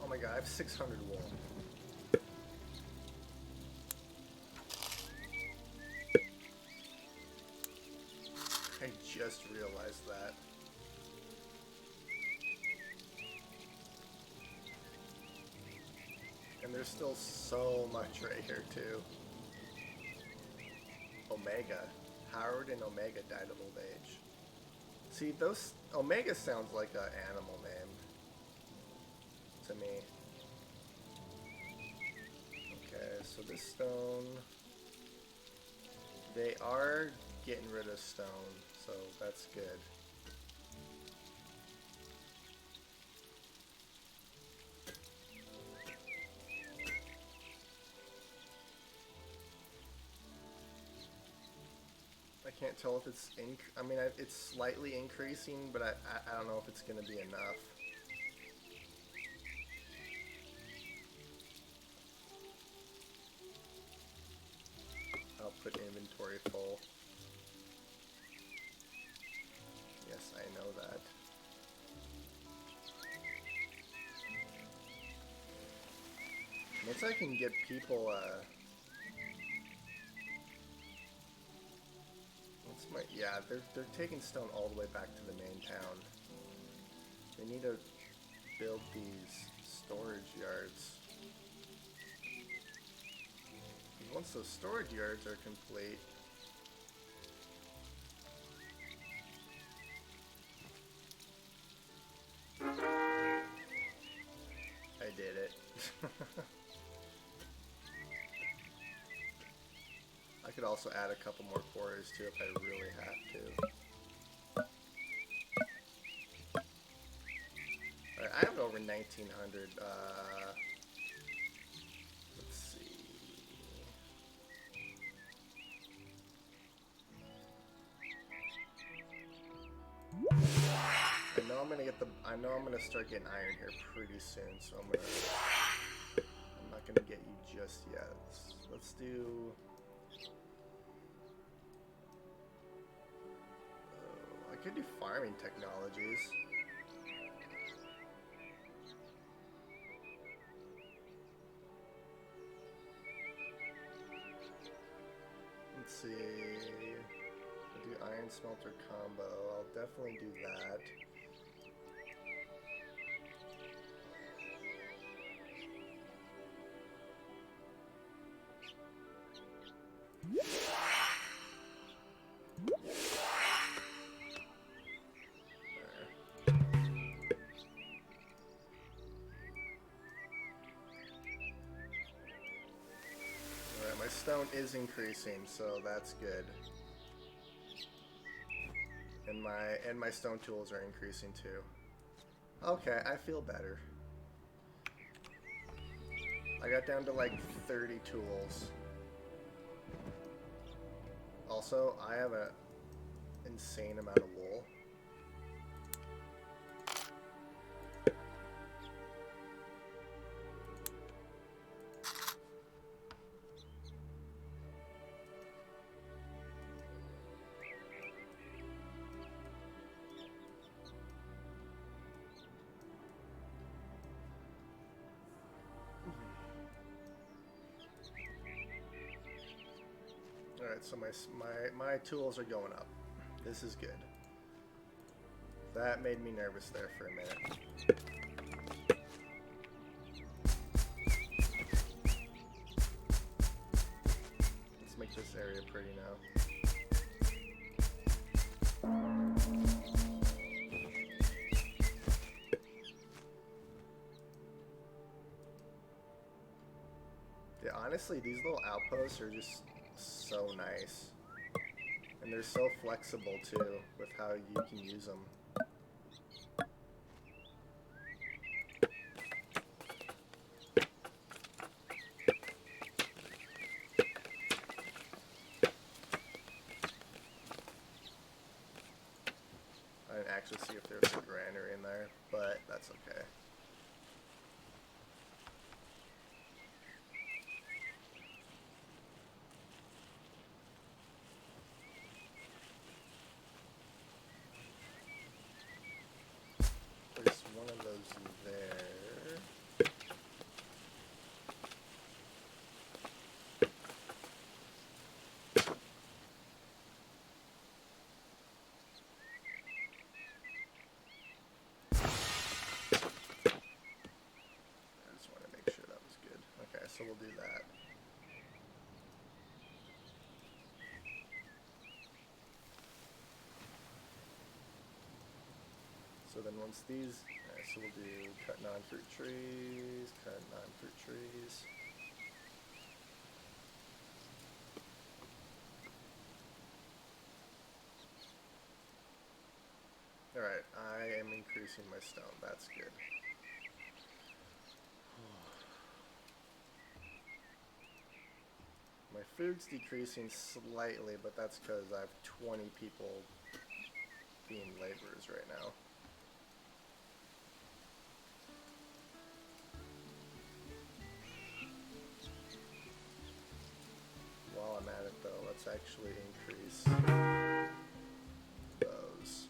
Oh my god, I have 600 wool. I just realized that. And there's still so much right here too. Omega. Howard and Omega died of old age. See, those... Omega sounds like an animal name. To me. Okay, so this stone... They are getting rid of stone, so that's good. I can't tell if it's I mean, it's slightly increasing, but I don't know if it's going to be enough. I'll put inventory full. Yes, I know that. Once I can get people, yeah, they're taking stone all the way back to the main town. They need to build these storage yards. Once those storage yards are complete, I did it. I could also add a couple more quarters too if I really have to. Alright, I have over 1900. I'm gonna get the. I know I'm gonna start getting iron here pretty soon, so I'm not gonna get you just yet. Let's do. I could do farming technologies. Let's see. I'll do iron smelter combo. I'll definitely do that. Alright, my stone is increasing, so that's good. And my stone tools are increasing too. Okay, I feel better. I got down to like 30 tools. Also, I have an insane amount of wool. Alright, so my tools are going up. This is good. That made me nervous there for a minute. Let's make this area pretty now. Yeah, honestly, these little outposts are just so nice. And they're so flexible too with how you can use them. I didn't actually see if there's a granary in there, but that's okay. Place one of those there. So we'll do that. So then once these, so we'll do cut non-fruit trees, cut non-fruit trees. Alright, I am increasing my stone, that's good. My food's decreasing slightly, but that's because I have 20 people being laborers right now. While I'm at it though, let's actually increase those.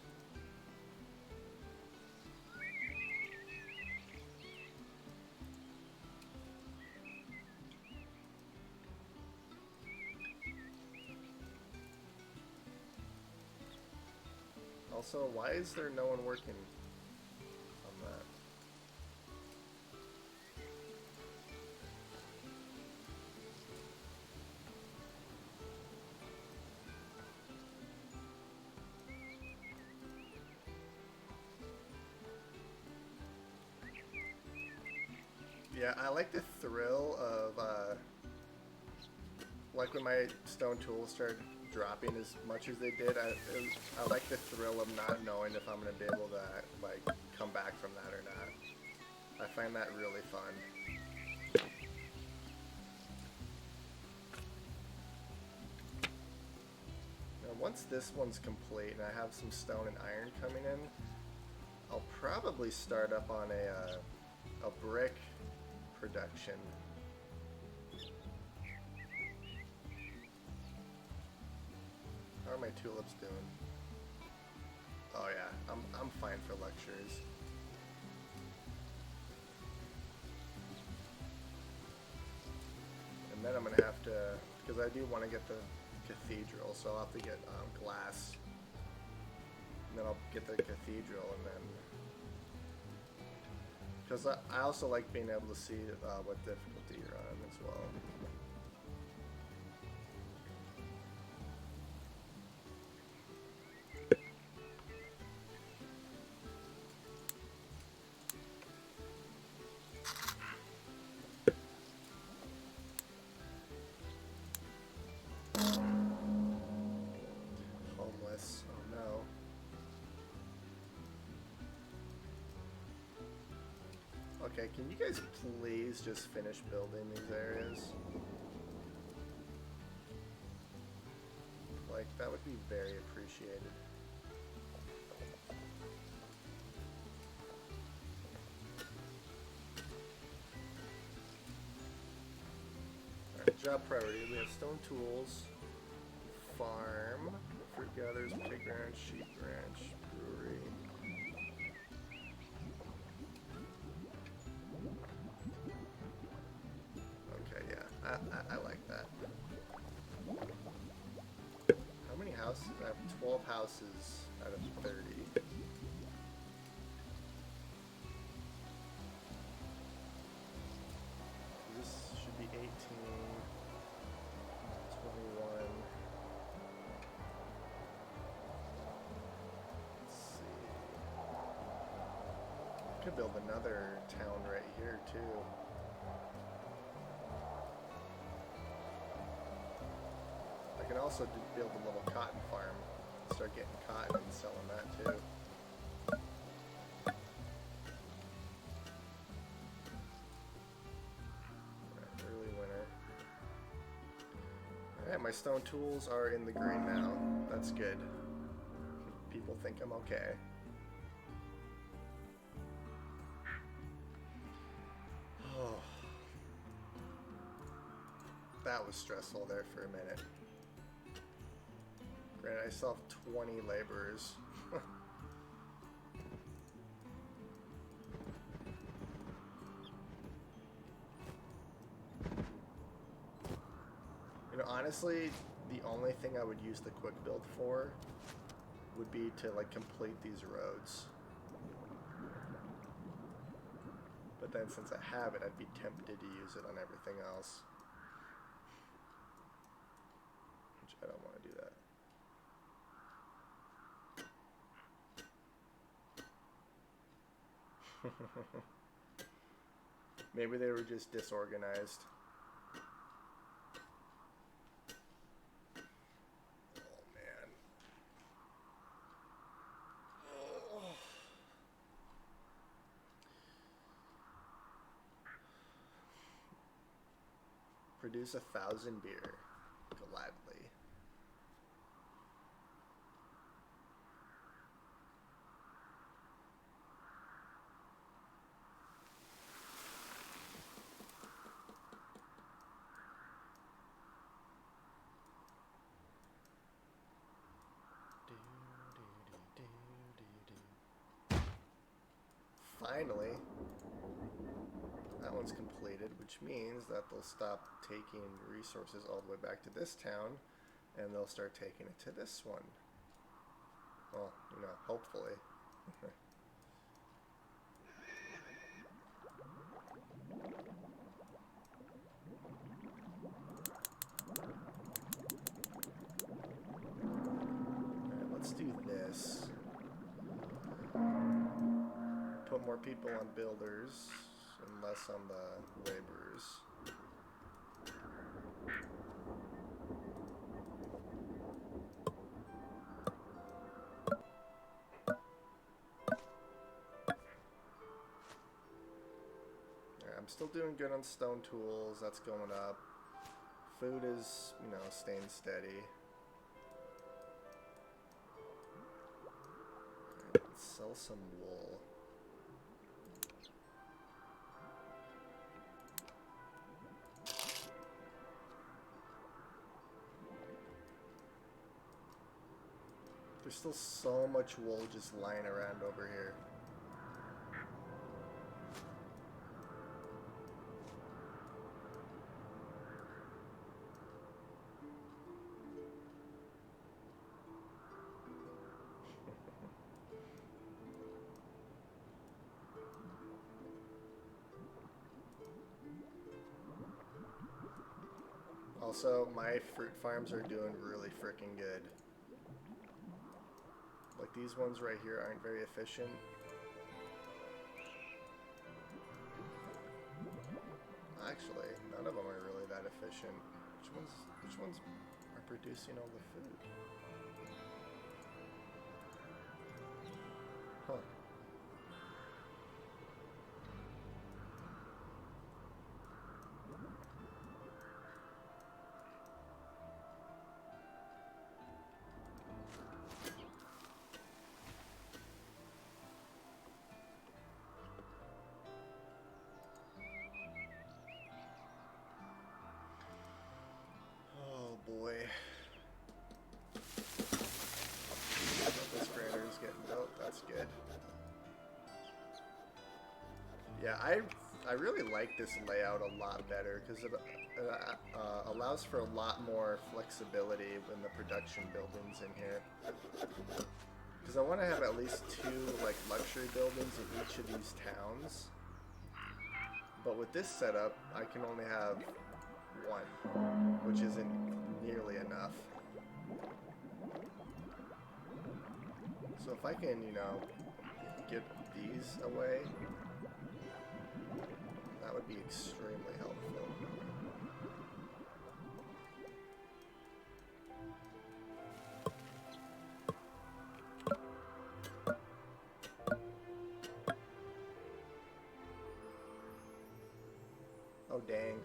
Also, why is there no one working on that? Yeah, I like the thrill of, like when my stone tools started dropping as much as they did, I like the thrill of not knowing if I'm going to be able to, like, come back from that or not. I find that really fun. Now, once this one's complete and I have some stone and iron coming in, I'll probably start up on a brick production. How are my tulips doing? Oh yeah, I'm fine for lectures. And then I'm gonna have to, because I do want to get the cathedral, so I'll have to get glass. And then I'll get the cathedral, and then because I also like being able to see what difficulty you're on as well. Homeless. Oh no. Okay, can you guys please just finish building these areas? Like, that would be very appreciated. Alright, job priority. We have stone tools, farm, fruit gatherers, pig ranch, sheep ranch, brewery. Okay, yeah, I like that. How many houses? I have 12 houses out of 30. This should be 18, 21. Let's see. Could build another town right here too. I can also build a little cotton farm, start getting cotton and selling that too. Alright, early winter. Alright, my stone tools are in the green now. That's good. People think I'm okay. Oh. That was stressful there for a minute. Granted, I still have 20 laborers. You know, honestly, the only thing I would use the quick build for would be to, like, complete these roads. But then since I have it, I'd be tempted to use it on everything else. Which I don't want to do that. Maybe they were just disorganized. Oh man. Oh. Produce 1,000 beer. Gladly. Finally, that one's completed, which means that they'll stop taking resources all the way back to this town, and they'll start taking it to this one. Well, you know, hopefully. Alright, let's do this. Put more people on builders and less on the laborers. Alright, I'm still doing good on stone tools. That's going up. Food is, you know, staying steady. sell some wool. There's still so much wool just lying around over here. Also, my fruit farms are doing really freaking good. Like these ones right here aren't very efficient. Actually, none of them are really that efficient. Which ones are producing all the food? Huh. Boy. This grader is getting built. That's good. Yeah, I really like this layout a lot better because it allows for a lot more flexibility in the production buildings in here. Because I want to have at least 2 like luxury buildings in each of these towns. But with this setup, I can only have 1, which isn't nearly enough. So if I can, you know, get these away, that would be extremely helpful. Oh dang.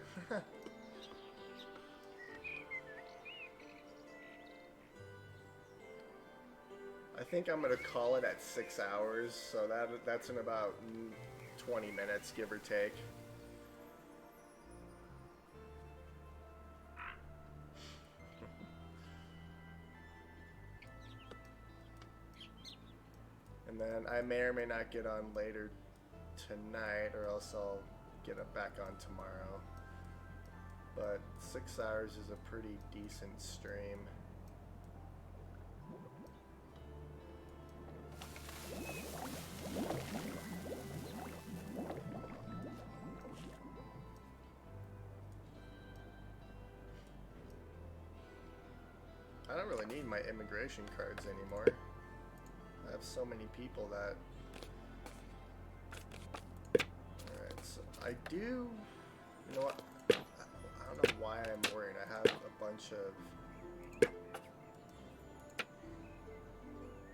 I think I'm gonna call it at 6 hours, so that's in about 20 minutes, give or take. And then I may or may not get on later tonight, or else I'll get it back on tomorrow. But 6 hours is a pretty decent stream. I don't really need my immigration cards anymore. I have so many people that... Alright, so I do... You know what? I don't know why I'm worried. I have a bunch of...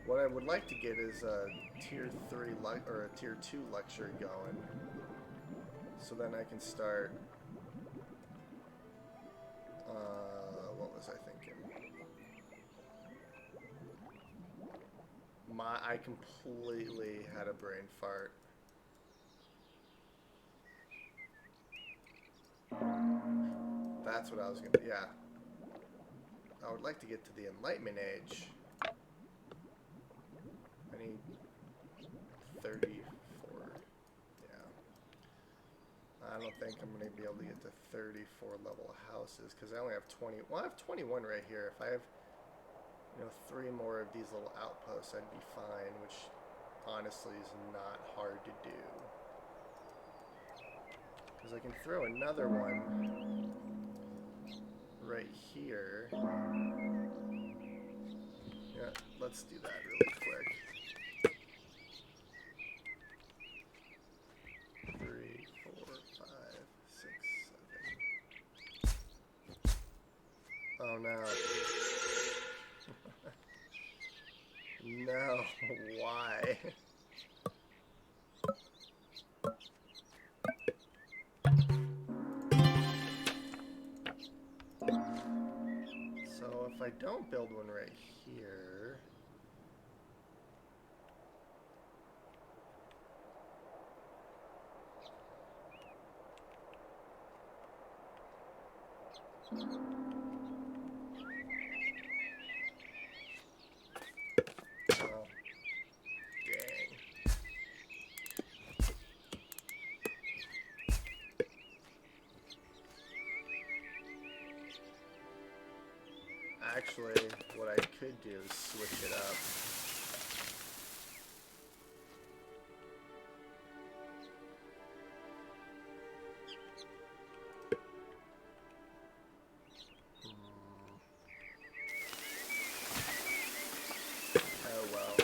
What I would like to get is a tier 3 or a tier 2 luxury going. So then I can start... what was I thinking? I completely had a brain fart. That's what I was gonna, yeah. I would like to get to the Enlightenment Age. I need 34, yeah. I don't think I'm gonna be able to get to 34 level houses, because I only have 20, well I have 21 right here. If I have, you know, 3 more of these little outposts, I'd be fine, which honestly is not hard to do. Because I can throw another one right here. Yeah, let's do that really quick. 3, 4, 5, 6, 7. Oh no. No, why? So if I don't build one right here, Oh, dang. Actually, what I could do is switch it up. Oh well.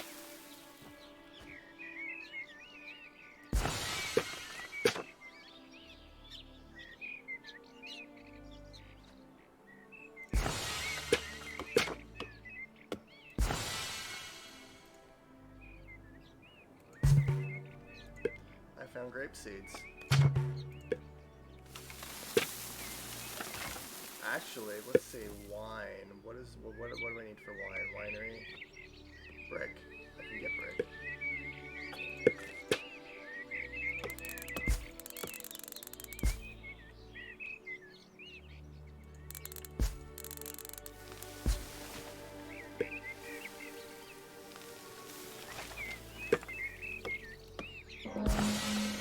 I found grape seeds. Actually, let's see, wine. What do I need for wine? Winery? Brick. I can get brick.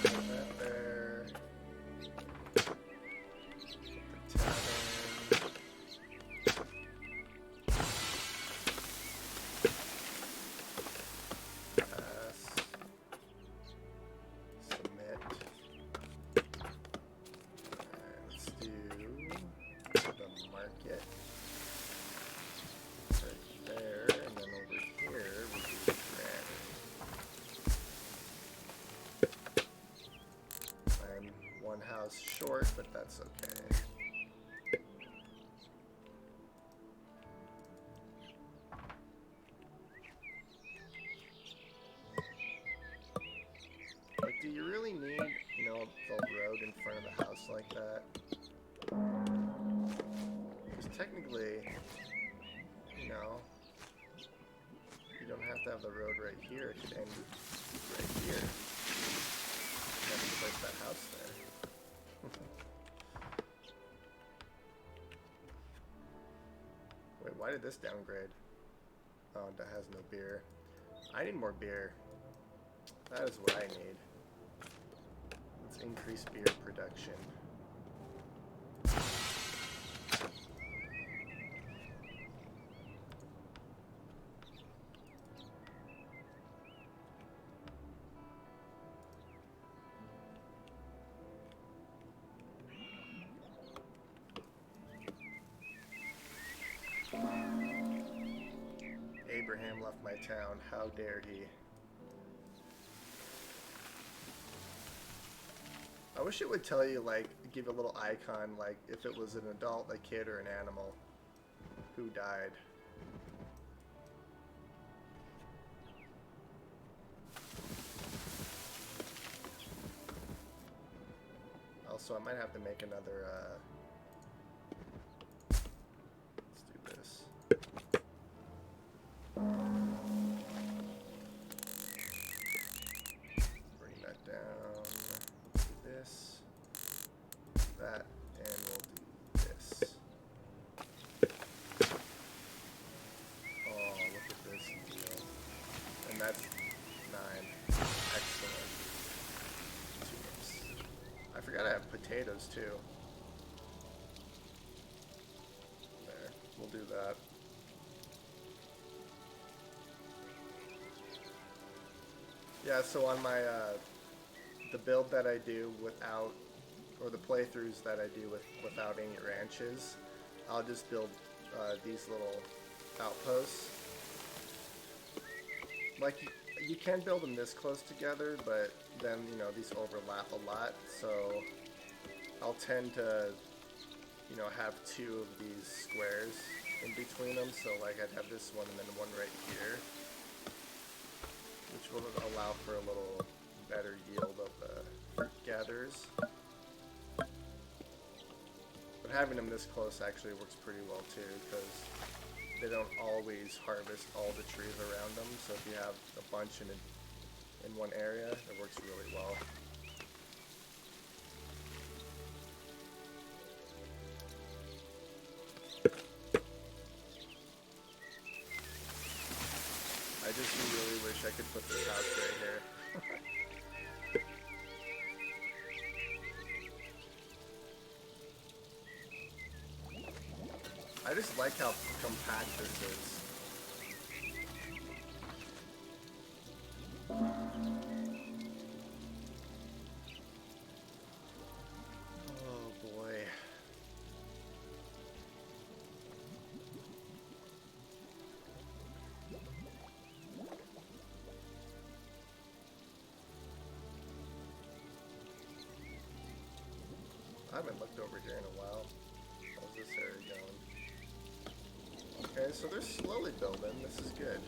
That there. The tavern. Pass. Submit. Alright, let's do the market. Right there, and then over here we do the granary. I'm one house short, but that's okay. Like, do you really need, you know, the road in front of the house like that? Because technically, you know, you don't have to have the road right here. It could end right here. You have to place that house there. Wait, why did this downgrade? Oh, that has no beer. I need more beer. That is what I need. Let's increase beer production. Abraham left my town. How dare he? I wish it would tell you, like, give a little icon, like, if it was an adult, a kid, or an animal who died. Also, I might have to make another, let's do this. Bring that down. Let's do this. That, and we'll do this. Oh, look at this deal. And that's 9. Excellent. Tulips. I forgot I have potatoes too. There, we'll do that. Yeah, so on my, the build that I do without, or the playthroughs that I do without any ranches, I'll just build these little outposts. Like, you can build them this close together, but then, you know, these overlap a lot, so I'll tend to, you know, have 2 of these squares in between them, so like I'd have this one and then one right here, which will allow for a little better yield of the fruit gatherers. But having them this close actually works pretty well too, because they don't always harvest all the trees around them, so if you have a bunch in one area, it works really well. could put this house right here. I just like how compact this is. Oh boy. I haven't looked over here in a while. How's this area going? Okay, so they're slowly building. This is good.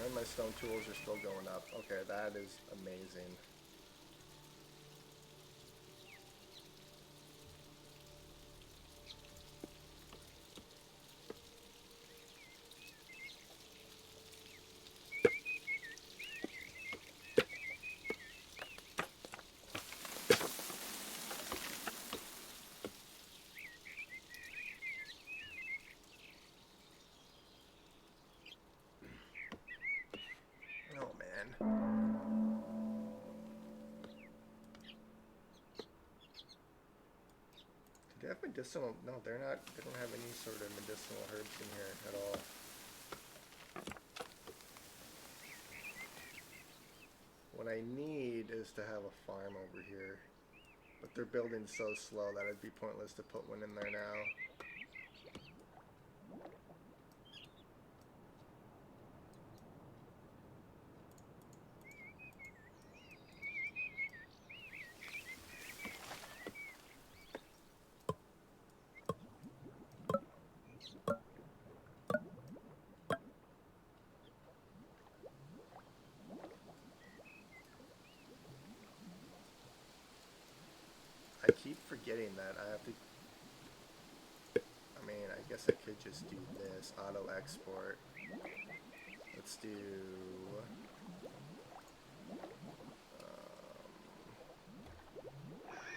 And my stone tools are still going up. Okay, that is amazing. Oh man. Do they have medicinal? No, they're not. They don't have any sort of medicinal herbs in here at all. What I need is to have a farm over here. But they're building so slow that it'd be pointless to put one in there now. I keep forgetting that I have to. I mean, I guess I could just do this auto export. Let's do.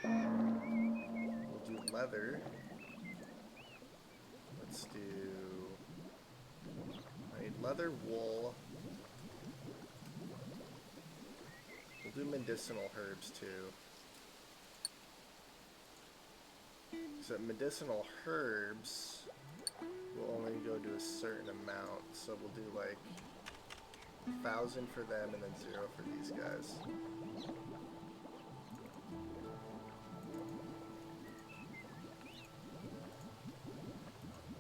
We'll do leather. Let's do. I need leather, wool. We'll do medicinal herbs too. So medicinal herbs will only go to a certain amount. So we'll do like 1,000 for them and then 0 for these guys.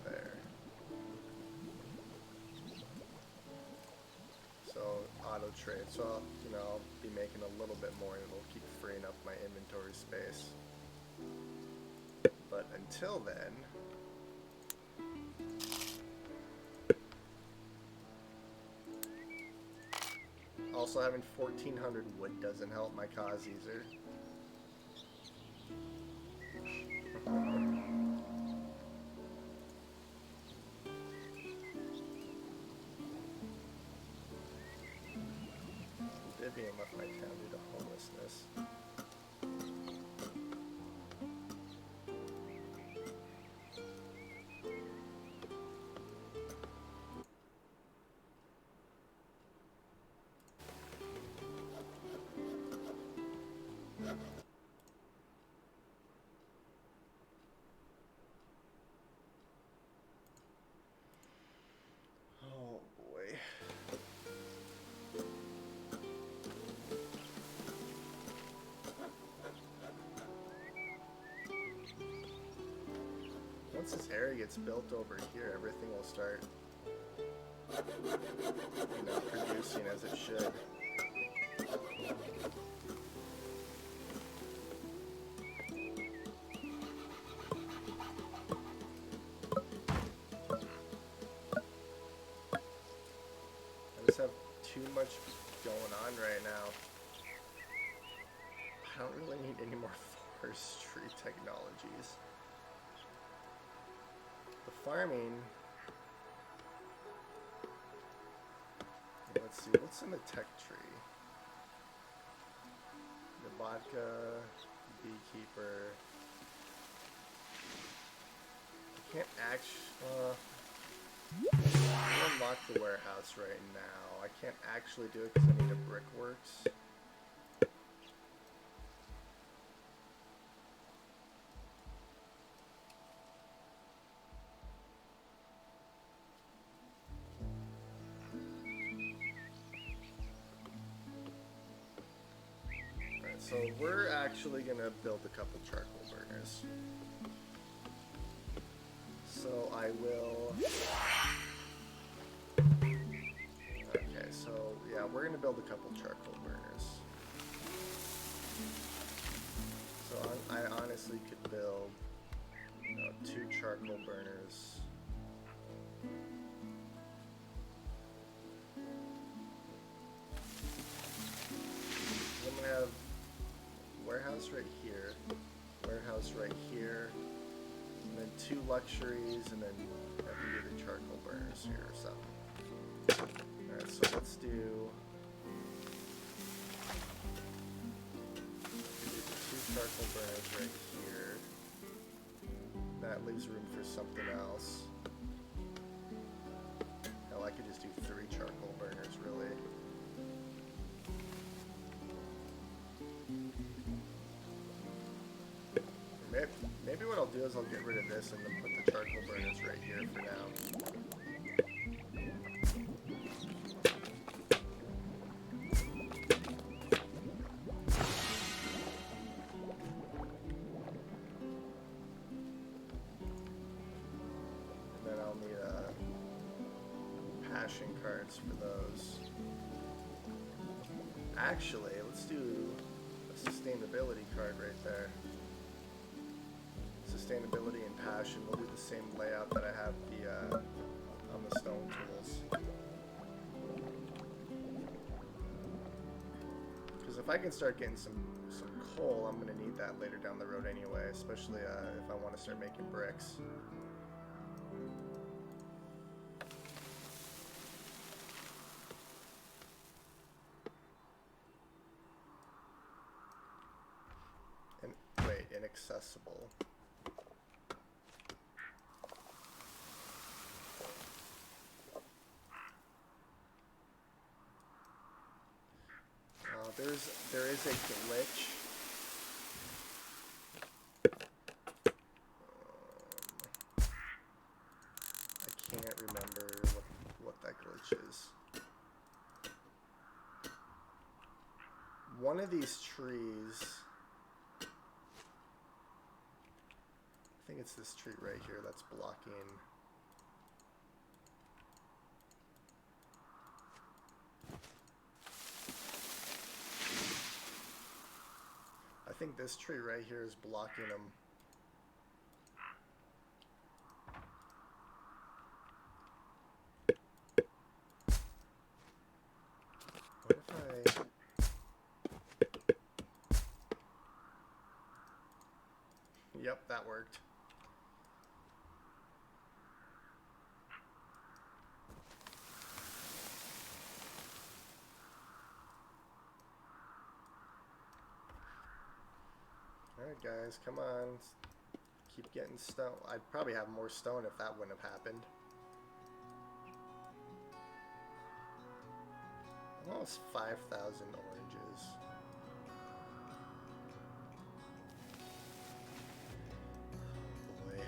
There. So auto trade. So I'll, I'll be making a little bit more and it'll keep freeing up my inventory space. But until then, also having 1,400 wood doesn't help my cause either. Vivian left my town due to homelessness. Oh boy. Once this area gets built over here, everything will start, producing as it should. I just have too much going on right now. I don't really need any more forestry technologies. The farming, let's see, what's in the tech tree? The vodka, beekeeper, Can't actually... I'll unlock the warehouse right now. I can't actually do it because I need a brickworks. Alright, so we're actually gonna build a couple charcoal burners. So I will... Okay, so yeah, we're gonna build a couple charcoal burners. So I honestly could build, you know, 2 charcoal burners. I'm gonna have warehouse right here, warehouse right here, and then 2 luxuries, and then I can do the charcoal burners here or something. Alright, so let's do the 2 charcoal burners right here. That leaves room for something else. Hell, I could just do 3 charcoal burners, really. Maybe what I'll do is I'll get rid of this and then put the charcoal burners right here for now. And then I'll need passion cards for those. Actually, let's do a sustainability card right there. Sustainability and passion. We'll do the same layout that I have the on the stone tools. Because if I can start getting some coal, I'm gonna need that later down the road anyway, especially if I want to start making bricks. And wait, inaccessible. There is a glitch. I can't remember what that glitch is. One of these trees, I think it's this tree right here that's blocking. I think this tree right here is blocking them. What if Yep, that worked. Alright guys, come on. Keep getting stone. I'd probably have more stone if that wouldn't have happened. Almost 5,000 oranges. Oh boy.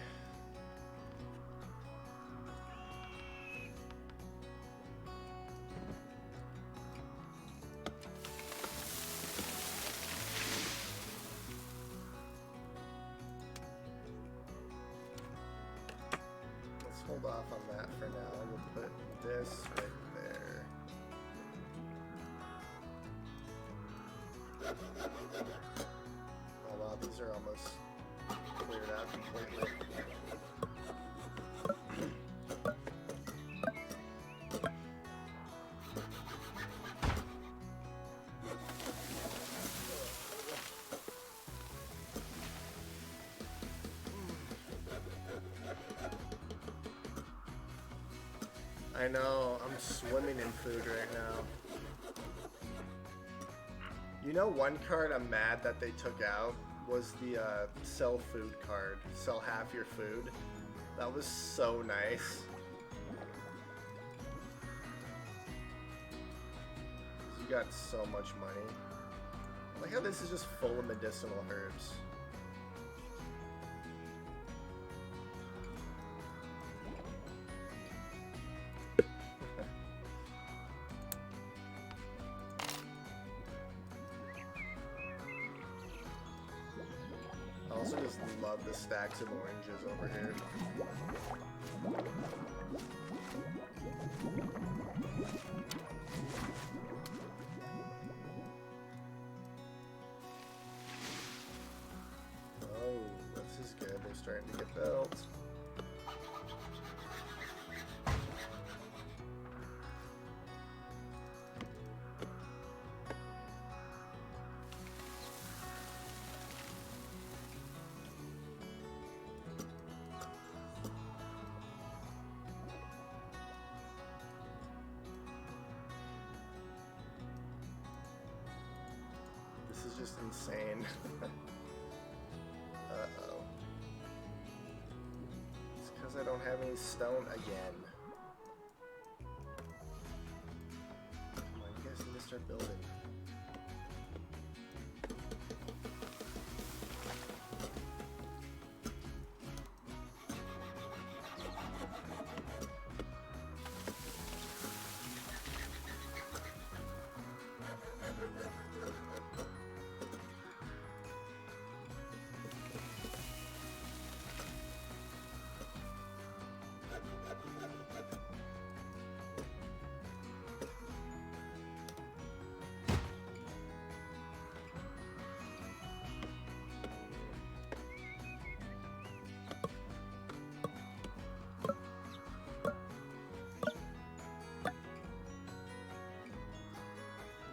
Hold off on that for now. We'll put this right there. Oh wow, these are almost cleared out completely. I know, I'm swimming in food right now. You know, one card I'm mad that they took out was the sell food card. Sell half your food. That was so nice. You got so much money. I like how this is just full of medicinal herbs. I also just love the stacks of oranges over here. Oh, this is good. They're starting to get built. This is just insane. Uh-oh. It's because I don't have any stone again. Come on, you guys need to start building.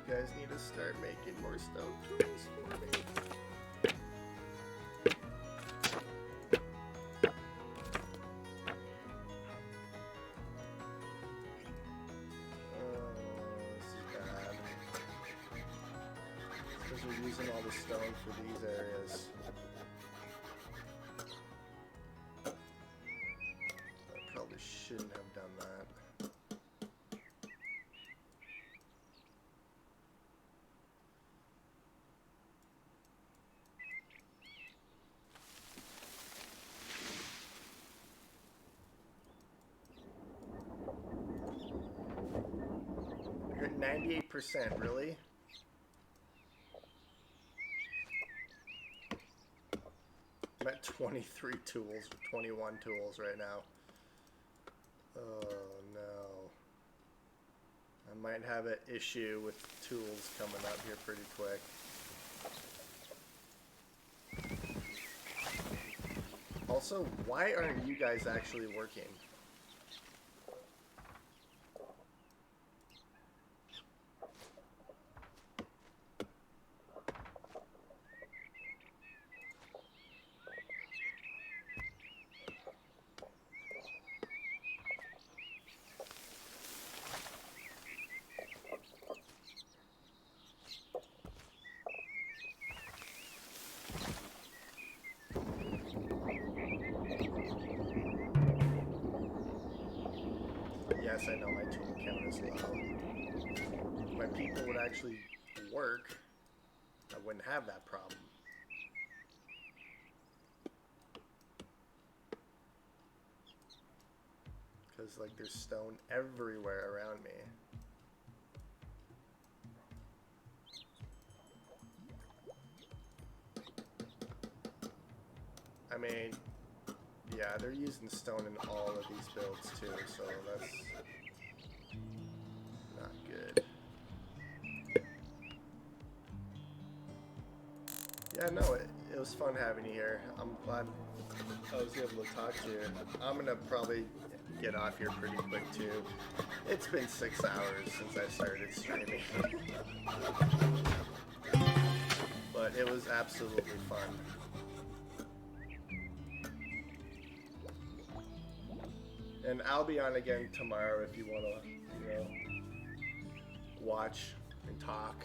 You guys need to start making more stone tools for me. Oh, this is bad. Because we're using all the stone for these areas. I probably shouldn't have done that. You're at 98%, really? I'm at 23 tools, 21 tools right now. Oh no. I might have an issue with tools coming up here pretty quick. Also, why aren't you guys actually working? Yes, I know my tool count is low. If my people would actually work, I wouldn't have that problem. Because, like, there's stone everywhere around me. I mean, yeah, they're using stone in all of these builds too, so that's not good. Yeah, no, it was fun having you here. I'm glad I was able to talk to you. I'm gonna probably get off here pretty quick too. It's been 6 hours since I started streaming. But it was absolutely fun. And I'll be on again tomorrow if you want to, you know, watch and talk.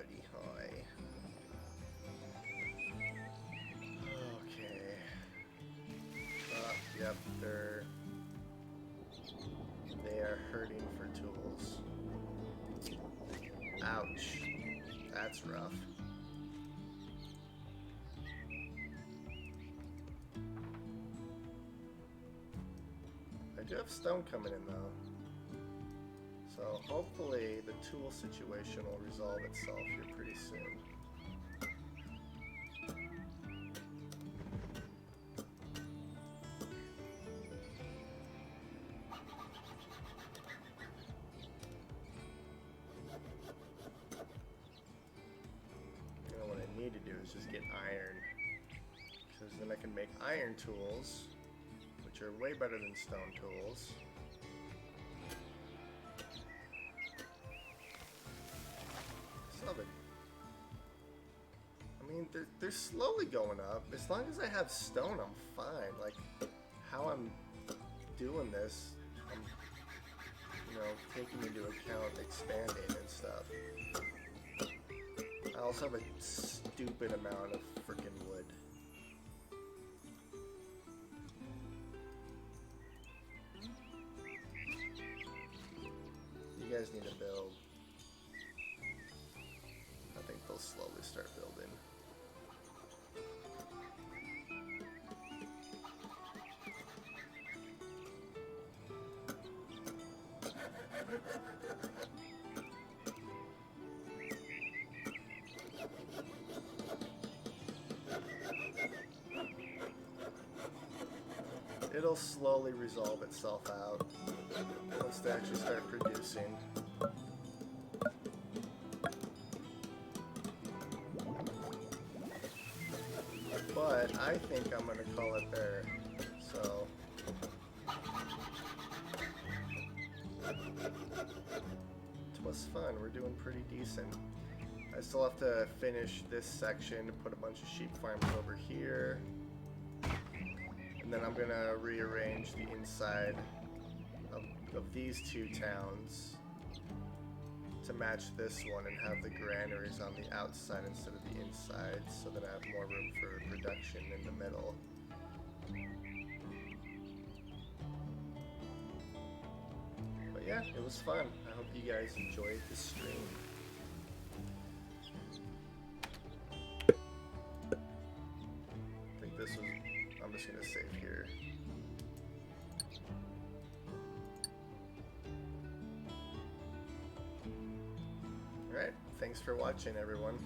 Howdy hoy. Okay. Yep, they are hurting for tools. Ouch. That's rough. I do have stone coming in though. So hopefully the tool situation will resolve itself here pretty soon. What I need to do is just get iron, because then I can make iron tools, which are way better than stone tools. I mean, they're slowly going up. As long as I have stone, I'm fine. Like, how I'm doing this, I'm, taking into account expanding and stuff. I also have a stupid amount of freaking wood. You guys need to build. I think they'll slowly start building. It'll slowly resolve itself out once they actually start producing. But I think I'm going to call it there. So it was fun. We're doing pretty decent. I still have to finish this section, put a bunch of sheep farms over here. And then I'm going to rearrange the inside of these two towns to match this one and have the granaries on the outside instead of the inside, so that I have more room for production in the middle. But yeah, it was fun. I hope you guys enjoyed the stream. I think this was... I'm just going to save here. Alright, thanks for watching, everyone.